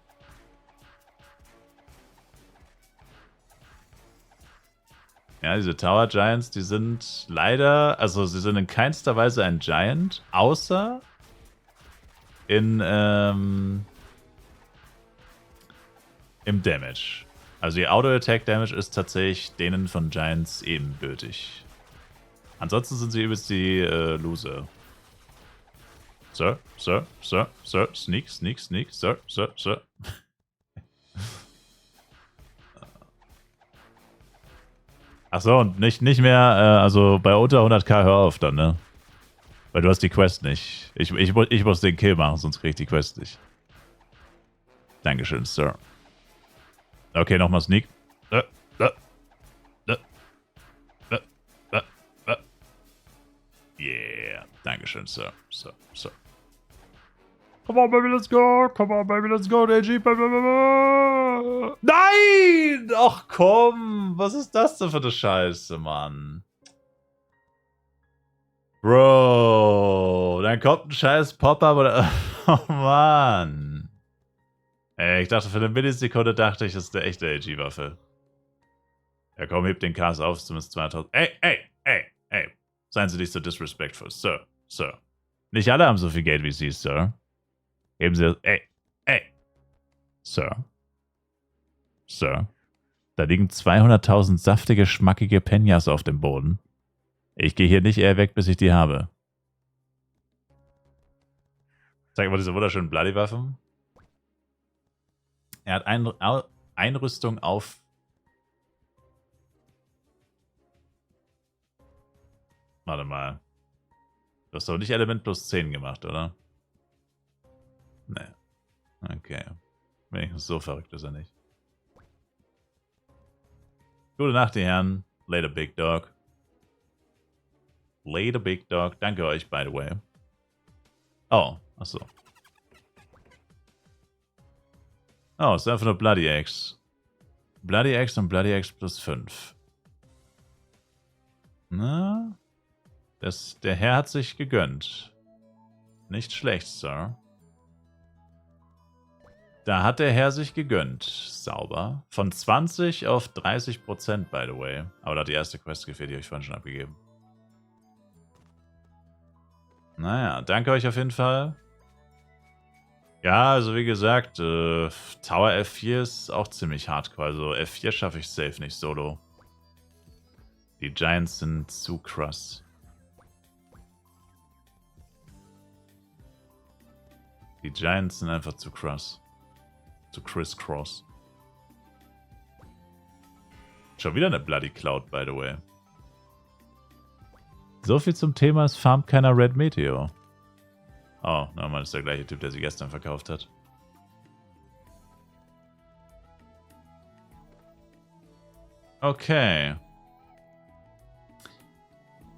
Ja, diese Tower Giants, die sind leider, also sie sind in keinster Weise ein Giant, außer im Damage. Also ihr Auto-Attack-Damage ist tatsächlich denen von Giants ebenbürtig. Ansonsten sind sie übelst die Loser. Sir, sneak, sir. Achso, und nicht mehr, also bei unter 100k hör auf dann, ne? Weil du hast die Quest nicht. Ich muss den Kill machen, sonst krieg ich die Quest nicht. Dankeschön, Sir. Okay, nochmal Sneak. Yeah, Dankeschön, Sir. Come on, baby, let's go. AG. Nein! Ach komm, was ist das denn für eine Scheiße, Mann? Bro, dann kommt ein scheiß Pop-Up oder... Oh, Mann. Ey, ich dachte für eine Millisekunde, das ist eine echte AG-Waffe. Ja komm, heb den Cast auf, zumindest 2000... Ey. Seien Sie nicht so disrespectful, Sir. Nicht alle haben so viel Geld wie Sie, Sir. Geben Sie das... Ey. Sir. Da liegen 200.000 saftige, schmackige Peñas auf dem Boden. Ich gehe hier nicht eher weg, bis ich die habe. Zeig mal diese wunderschönen Bloody-Waffen. Er hat Einrüstung auf... Warte mal. Du hast doch nicht Element plus 10 gemacht, oder? Nee. Okay. Wenigstens so verrückt ist er nicht. Gute Nacht, die Herren. Later, Big Dog. Later, Big Dog. Danke euch, by the way. Oh, achso. Oh, es ist einfach nur Bloody Axe. Bloody Axe und Bloody Axe plus 5. Na? Der Herr hat sich gegönnt. Nicht schlecht, Sir. Da hat der Herr sich gegönnt. Sauber. Von 20 auf 30%, by the way. Aber da hat die erste Quest gefehlt, die habe ich vorhin schon abgegeben. Naja, danke euch auf jeden Fall. Ja, also wie gesagt, Tower F4 ist auch ziemlich hardcore. Also F4 schaffe ich safe nicht solo. Die Giants sind zu krass. Die Giants sind einfach zu krass. Zu crisscross. Schon wieder eine Bloody Cloud, by the way. So viel zum Thema, es farmt keiner Red Meteor. Oh, nochmal ist der gleiche Typ, der sie gestern verkauft hat. Okay.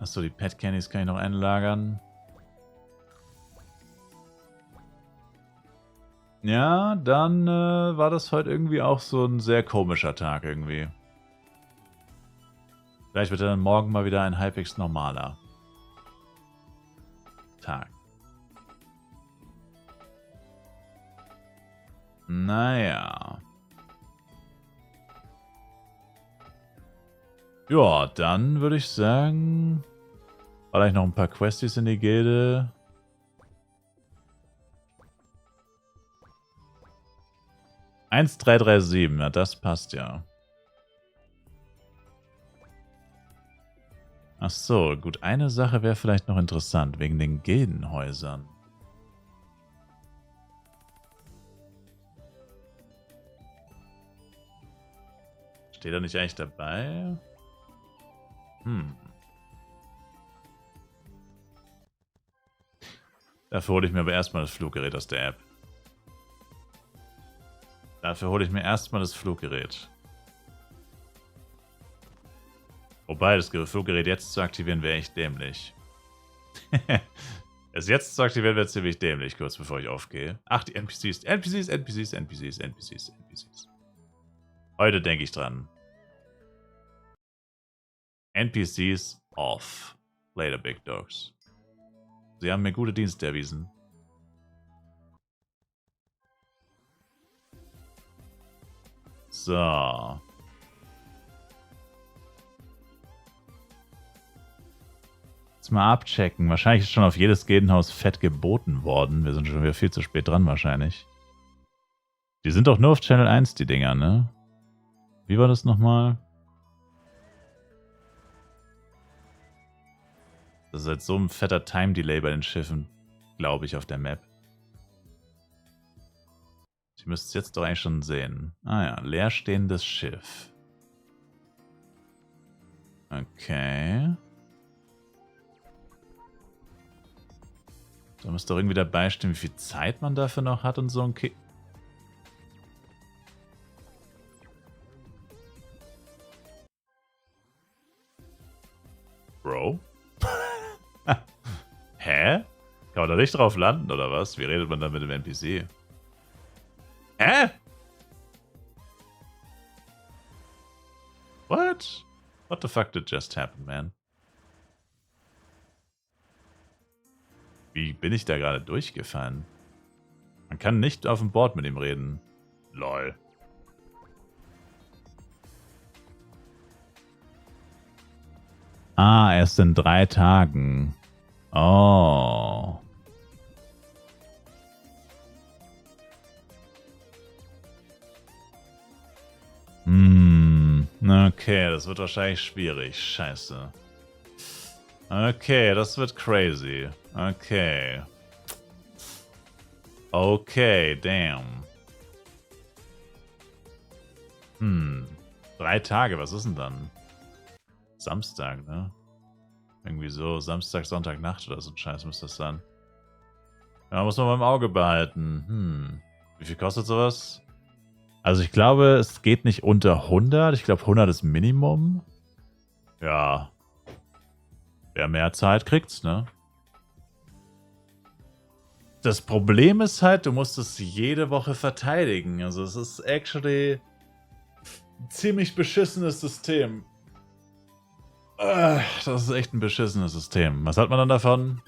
Achso, die Pet Candies kann ich noch einlagern. Ja, dann war das heute irgendwie auch so ein sehr komischer Tag irgendwie. Vielleicht wird dann morgen mal wieder ein halbwegs normaler Tag. Naja. Ja, dann würde ich sagen, vielleicht noch ein paar Questies in die Gilde. Eins 337, ja, das passt ja. Ach so, gut, eine Sache wäre vielleicht noch interessant, wegen den Gildenhäusern. Steht er nicht eigentlich dabei? Dafür hole ich mir aber erstmal das Fluggerät aus der App. Dafür hole ich mir erstmal das Fluggerät. Wobei, das Fluggerät jetzt zu aktivieren wäre echt dämlich. Es jetzt zu aktivieren wäre ziemlich dämlich, kurz bevor ich aufgehe. Ach, die NPCs. NPCs, NPCs, NPCs, NPCs, NPCs. Heute denke ich dran. NPCs off. Later, Big Dogs. Sie haben mir gute Dienste erwiesen. So. Jetzt mal abchecken. Wahrscheinlich ist schon auf jedes Gildenhaus fett geboten worden. Wir sind schon wieder viel zu spät dran wahrscheinlich. Die sind doch nur auf Channel 1, die Dinger, ne? Wie war das nochmal? Das ist halt so ein fetter Time-Delay bei den Schiffen, glaube ich, auf der Map. Ich müsste es jetzt doch eigentlich schon sehen. Ah ja, leerstehendes Schiff. Okay. Da müsste doch irgendwie dabei stehen, wie viel Zeit man dafür noch hat und so ein Bro? Hä? Kann man da nicht drauf landen, oder was? Wie redet man da mit dem NPC? Hä? What? What the fuck did just happen, man? Wie bin ich da gerade durchgefallen? Man kann nicht auf dem Board mit ihm reden. Lol. Ah, erst in 3 Tagen. Oh. Okay, das wird wahrscheinlich schwierig. Scheiße. Okay, das wird crazy. Okay. Okay, damn. 3 Tage, was ist denn dann? Samstag, ne? Irgendwie so, Samstag, Sonntag, Nacht oder so ein Scheiß müsste das sein. Ja, muss man mal im Auge behalten. Wie viel kostet sowas? Also ich glaube, es geht nicht unter 100. Ich glaube, 100 ist Minimum. Ja. Wer mehr Zeit kriegt's, ne? Das Problem ist halt, du musst es jede Woche verteidigen. Also es ist actually ein ziemlich beschissenes System. Das ist echt ein beschissenes System. Was hat man dann davon?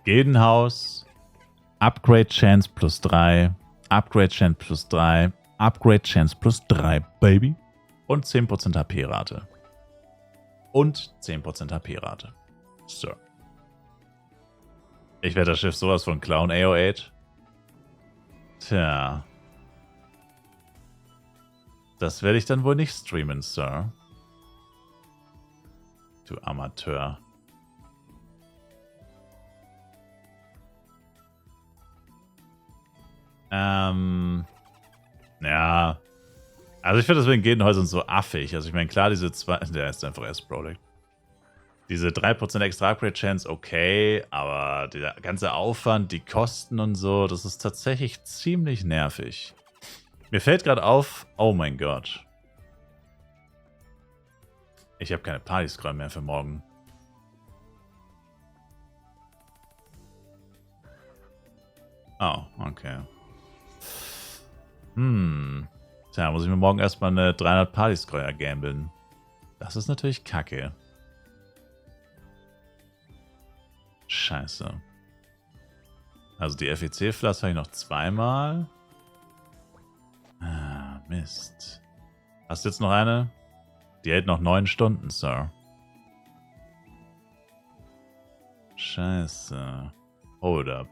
Gildenhaus, Upgrade Chance plus 3, Upgrade Chance plus 3, Upgrade Chance plus 3, Baby. Und 10% HP-Rate. Und 10% HP-Rate. So. Ich werde das Schiff sowas von klauen, AO8. Tja. Das werde ich dann wohl nicht streamen, Sir. Du Amateur. Ja. Also ich finde deswegen Gildenhäusern so affig. Also ich meine, klar, diese zwei... Der ist einfach S-Product. Diese 3% extra Upgrade-Chance, okay, aber der ganze Aufwand, die Kosten und so, das ist tatsächlich ziemlich nervig. Mir fällt gerade auf, oh mein Gott. Ich habe keine Party-Scroll mehr für morgen. Oh, okay. Tja, muss ich mir morgen erstmal eine 300 Party-Scroll ergambeln. Das ist natürlich kacke. Scheiße. Also die FEC-Flask habe ich noch zweimal. Ah, Mist. Hast du jetzt noch eine? Die hält noch 9 Stunden, Sir. Scheiße. Hold up.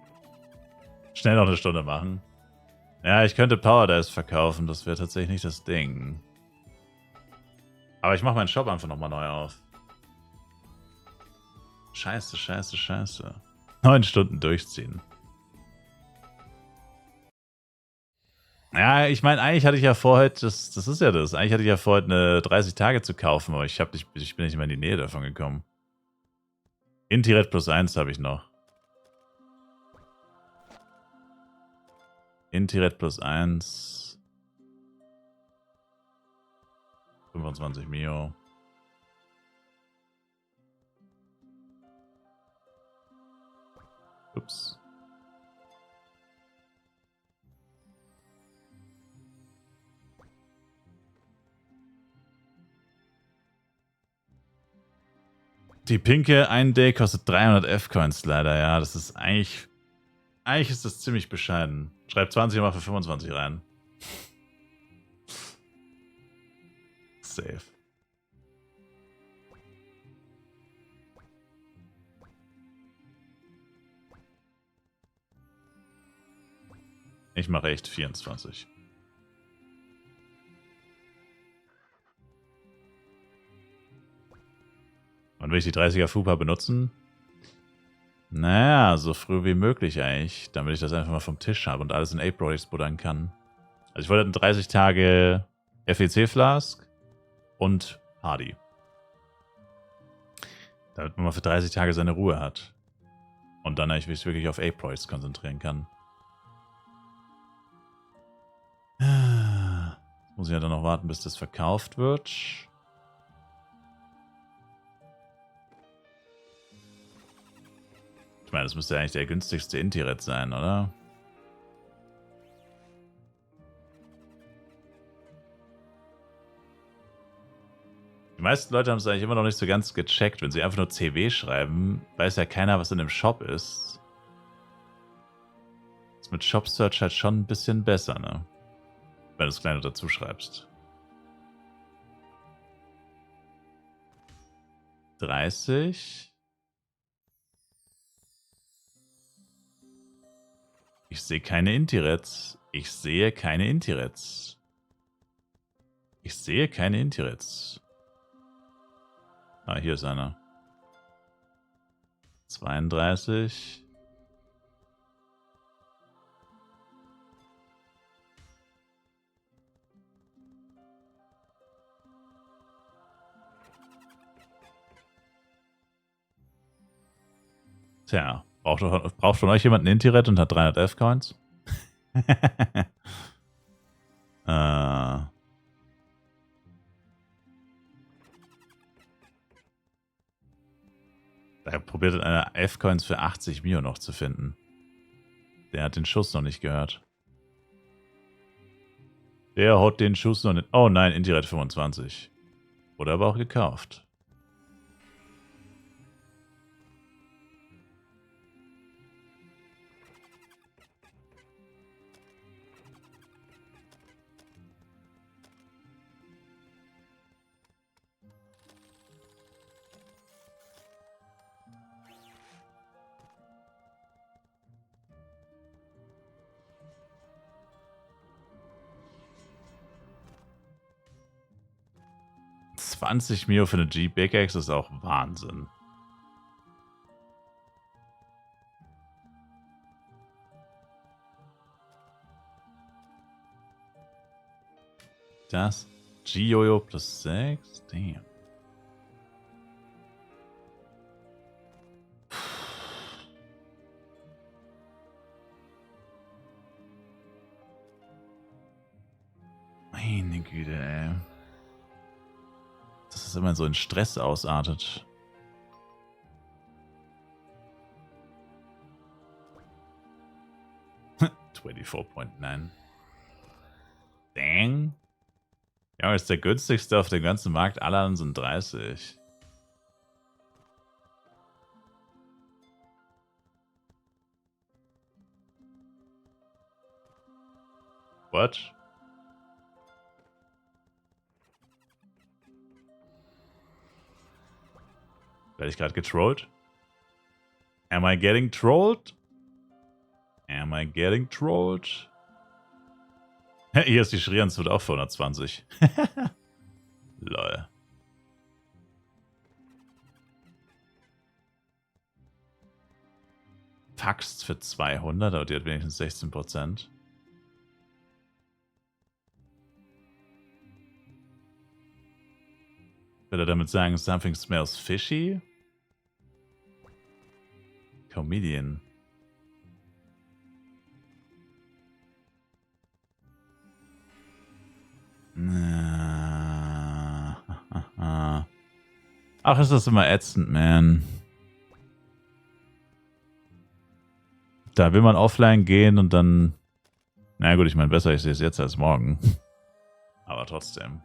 Schnell noch eine Stunde machen. Ja, ich könnte Power Dice verkaufen. Das wäre tatsächlich nicht das Ding. Aber ich mache meinen Shop einfach nochmal neu auf. Scheiße, scheiße, scheiße. 9 Stunden durchziehen. Ja, ich meine, eigentlich hatte ich ja vor, heute, das ist ja das, eigentlich hatte ich ja vor, heute eine 30 Tage zu kaufen, aber ich bin nicht mehr in die Nähe davon gekommen. Inti-Red plus 1 habe ich noch. Inti-Red plus 1. 25 Mio. Ups. Die pinke 1D kostet 300 F-Coins leider, ja. Das ist eigentlich... Eigentlich ist das ziemlich bescheiden. Schreib 20 mal für 25 rein. Safe. Ich mache echt 24. Wann will ich die 30er Fupa benutzen? Naja, so früh wie möglich eigentlich, damit ich das einfach mal vom Tisch habe und alles in A-Projects buddern kann. Also ich wollte 30 Tage FEC-Flask und Party. Damit man mal für 30 Tage seine Ruhe hat. Und dann ich mich wirklich auf A-Projects konzentrieren kann. Jetzt muss ich ja dann noch warten, bis das verkauft wird. Ich meine, das müsste eigentlich der günstigste Inti-Red sein, oder? Die meisten Leute haben es eigentlich immer noch nicht so ganz gecheckt. Wenn sie einfach nur CW schreiben, weiß ja keiner, was in dem Shop ist. Ist mit Shop Search halt schon ein bisschen besser, ne? Wenn du es kleiner dazu schreibst. 30. Ich sehe keine Inti-Reds. Ich sehe keine Inti-Reds. Ich sehe keine Inti-Reds. Ah, hier ist einer. 32. Tja, braucht von euch jemand ein Inti-Red und hat 300 F-Coins? Da probiert einer F-Coins für 80 Mio noch zu finden. Der hat den Schuss noch nicht gehört. Der hat den Schuss noch nicht... Oh nein, Inti-Red 25. Oder aber auch gekauft. $20 Mio für eine G-Big-X ist auch Wahnsinn. Das G-Jojo plus 6? Damn. Meine Güte, ey. Dass es immer so in Stress ausartet. $24.9. Dang. Ja, ist der günstigste auf dem ganzen Markt. Alle anderen sind 30. What? Werde ich gerade getrollt? Am I getting trolled? Am I getting trolled? Hier ist die Schrians, wird auch für 120. Lol. Faxt für 200, aber die hat wenigstens 16%. Will er damit sagen, something smells fishy? Comedian. Ach, ist das immer ätzend, man. Da will man offline gehen und dann... Na gut, ich meine, besser ich sehe es jetzt als morgen. Aber trotzdem.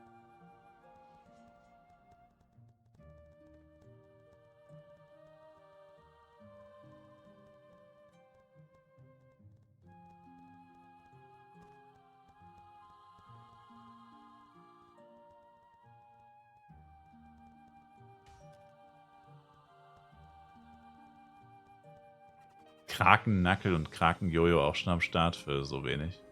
Krakennackel und Krakenjojo auch schon am Start für so wenig.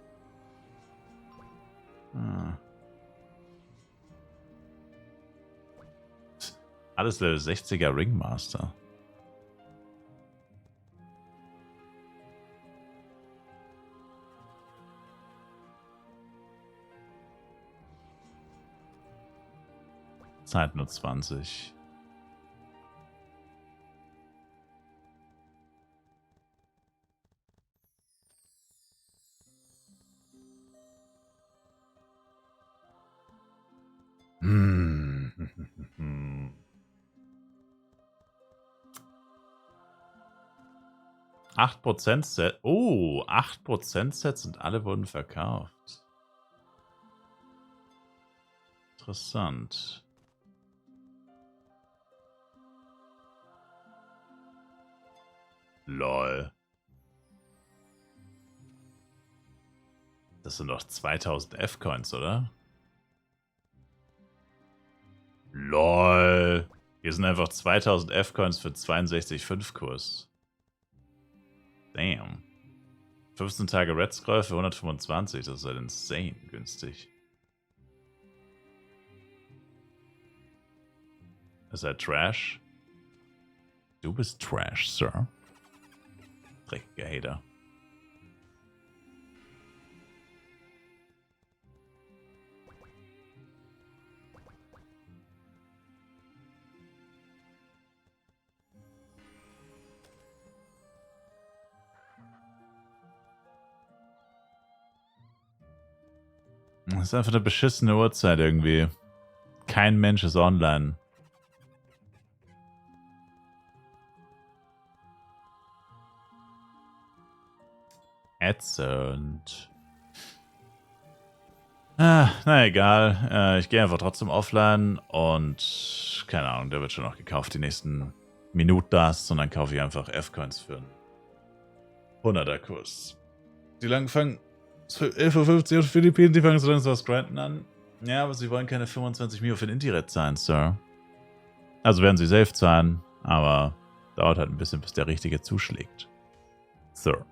Alles Level 60er Ringmaster. Zeit nur 20. Hm. 8% Set. Oh, 8% Sets und alle wurden verkauft. Interessant. Lol. Das sind doch 2000 F-Coins, oder? LOL. Hier sind einfach 2000 F-Coins für 62,5 Kurs. Damn. 15 Tage Red Scroll für 125. Das ist halt insane günstig. Ist er Trash? Du bist Trash, Sir. Dreckiger Hater. Das ist einfach eine beschissene Uhrzeit irgendwie. Kein Mensch ist online. Ätzend. Na egal. Ich gehe einfach trotzdem offline und keine Ahnung, der wird schon noch gekauft die nächsten Minuten und dann kaufe ich einfach F-Coins für einen 100er Kurs. Die lang fangen 11:50 Uhr auf Philippinen, die fangen so langsam was grinden an. Ja, aber sie wollen keine 25 Mio für den Indirect zahlen, Sir. Also werden sie safe zahlen, aber dauert halt ein bisschen, bis der Richtige zuschlägt. Sir.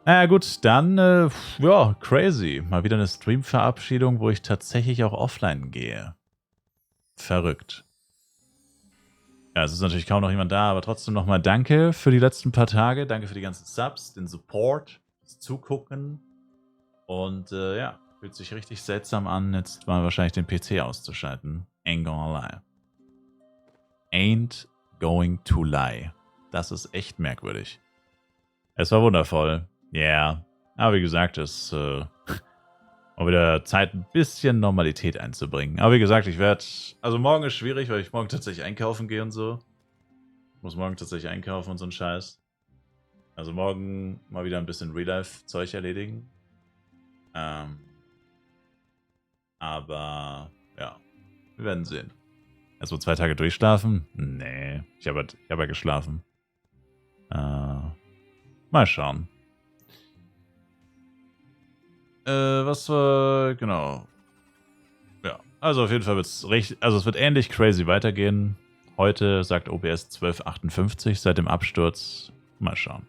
Ja gut, dann, ja, crazy. Mal wieder eine Stream-Verabschiedung, wo ich tatsächlich auch offline gehe. Verrückt. Ja, es ist natürlich kaum noch jemand da, aber trotzdem nochmal danke für die letzten paar Tage. Danke für die ganzen Subs, den Support, das Zugucken. Und ja, fühlt sich richtig seltsam an, jetzt mal wahrscheinlich den PC auszuschalten. Ain't gonna lie. Ain't going to lie. Das ist echt merkwürdig. Es war wundervoll. Ja, yeah. Aber wie gesagt, es auch wieder Zeit, ein bisschen Normalität einzubringen. Aber wie gesagt, ich werde... Also morgen ist schwierig, weil ich morgen tatsächlich einkaufen gehe und so. Ich muss morgen tatsächlich einkaufen und so ein Scheiß. Also morgen mal wieder ein bisschen Real-Life-Zeug erledigen. Aber ja, wir werden sehen. Erstmal 2 Tage durchschlafen? Nee, ich hab ja geschlafen. Mal schauen. Was war... Genau. Ja, also auf jeden Fall wird es richtig... Also es wird ähnlich crazy weitergehen. Heute sagt OBS 12,58 seit dem Absturz. Mal schauen.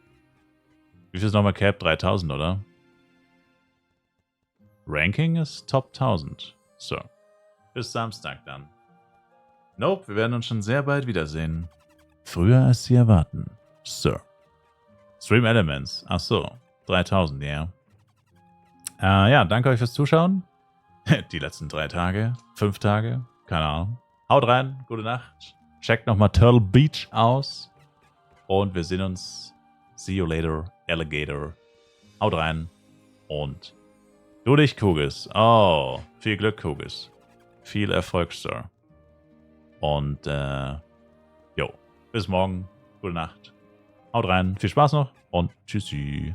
Wie viel ist nochmal Cap? 3000, oder? Ranking ist Top 1000. So. Bis Samstag dann. Nope, wir werden uns schon sehr bald wiedersehen. Früher als Sie erwarten. Sir. Stream Elements. Ach so. 3000, ja. Ja, danke euch fürs Zuschauen. Die letzten 3 Tage, 5 Tage, keine Ahnung. Haut rein, gute Nacht. Checkt nochmal Turtle Beach aus. Und wir sehen uns. See you later, Alligator. Haut rein. Und du dich, Kugis. Oh, viel Glück, Kugis. Viel Erfolg, Sir. Und, jo, bis morgen. Gute Nacht. Haut rein, viel Spaß noch und tschüssi.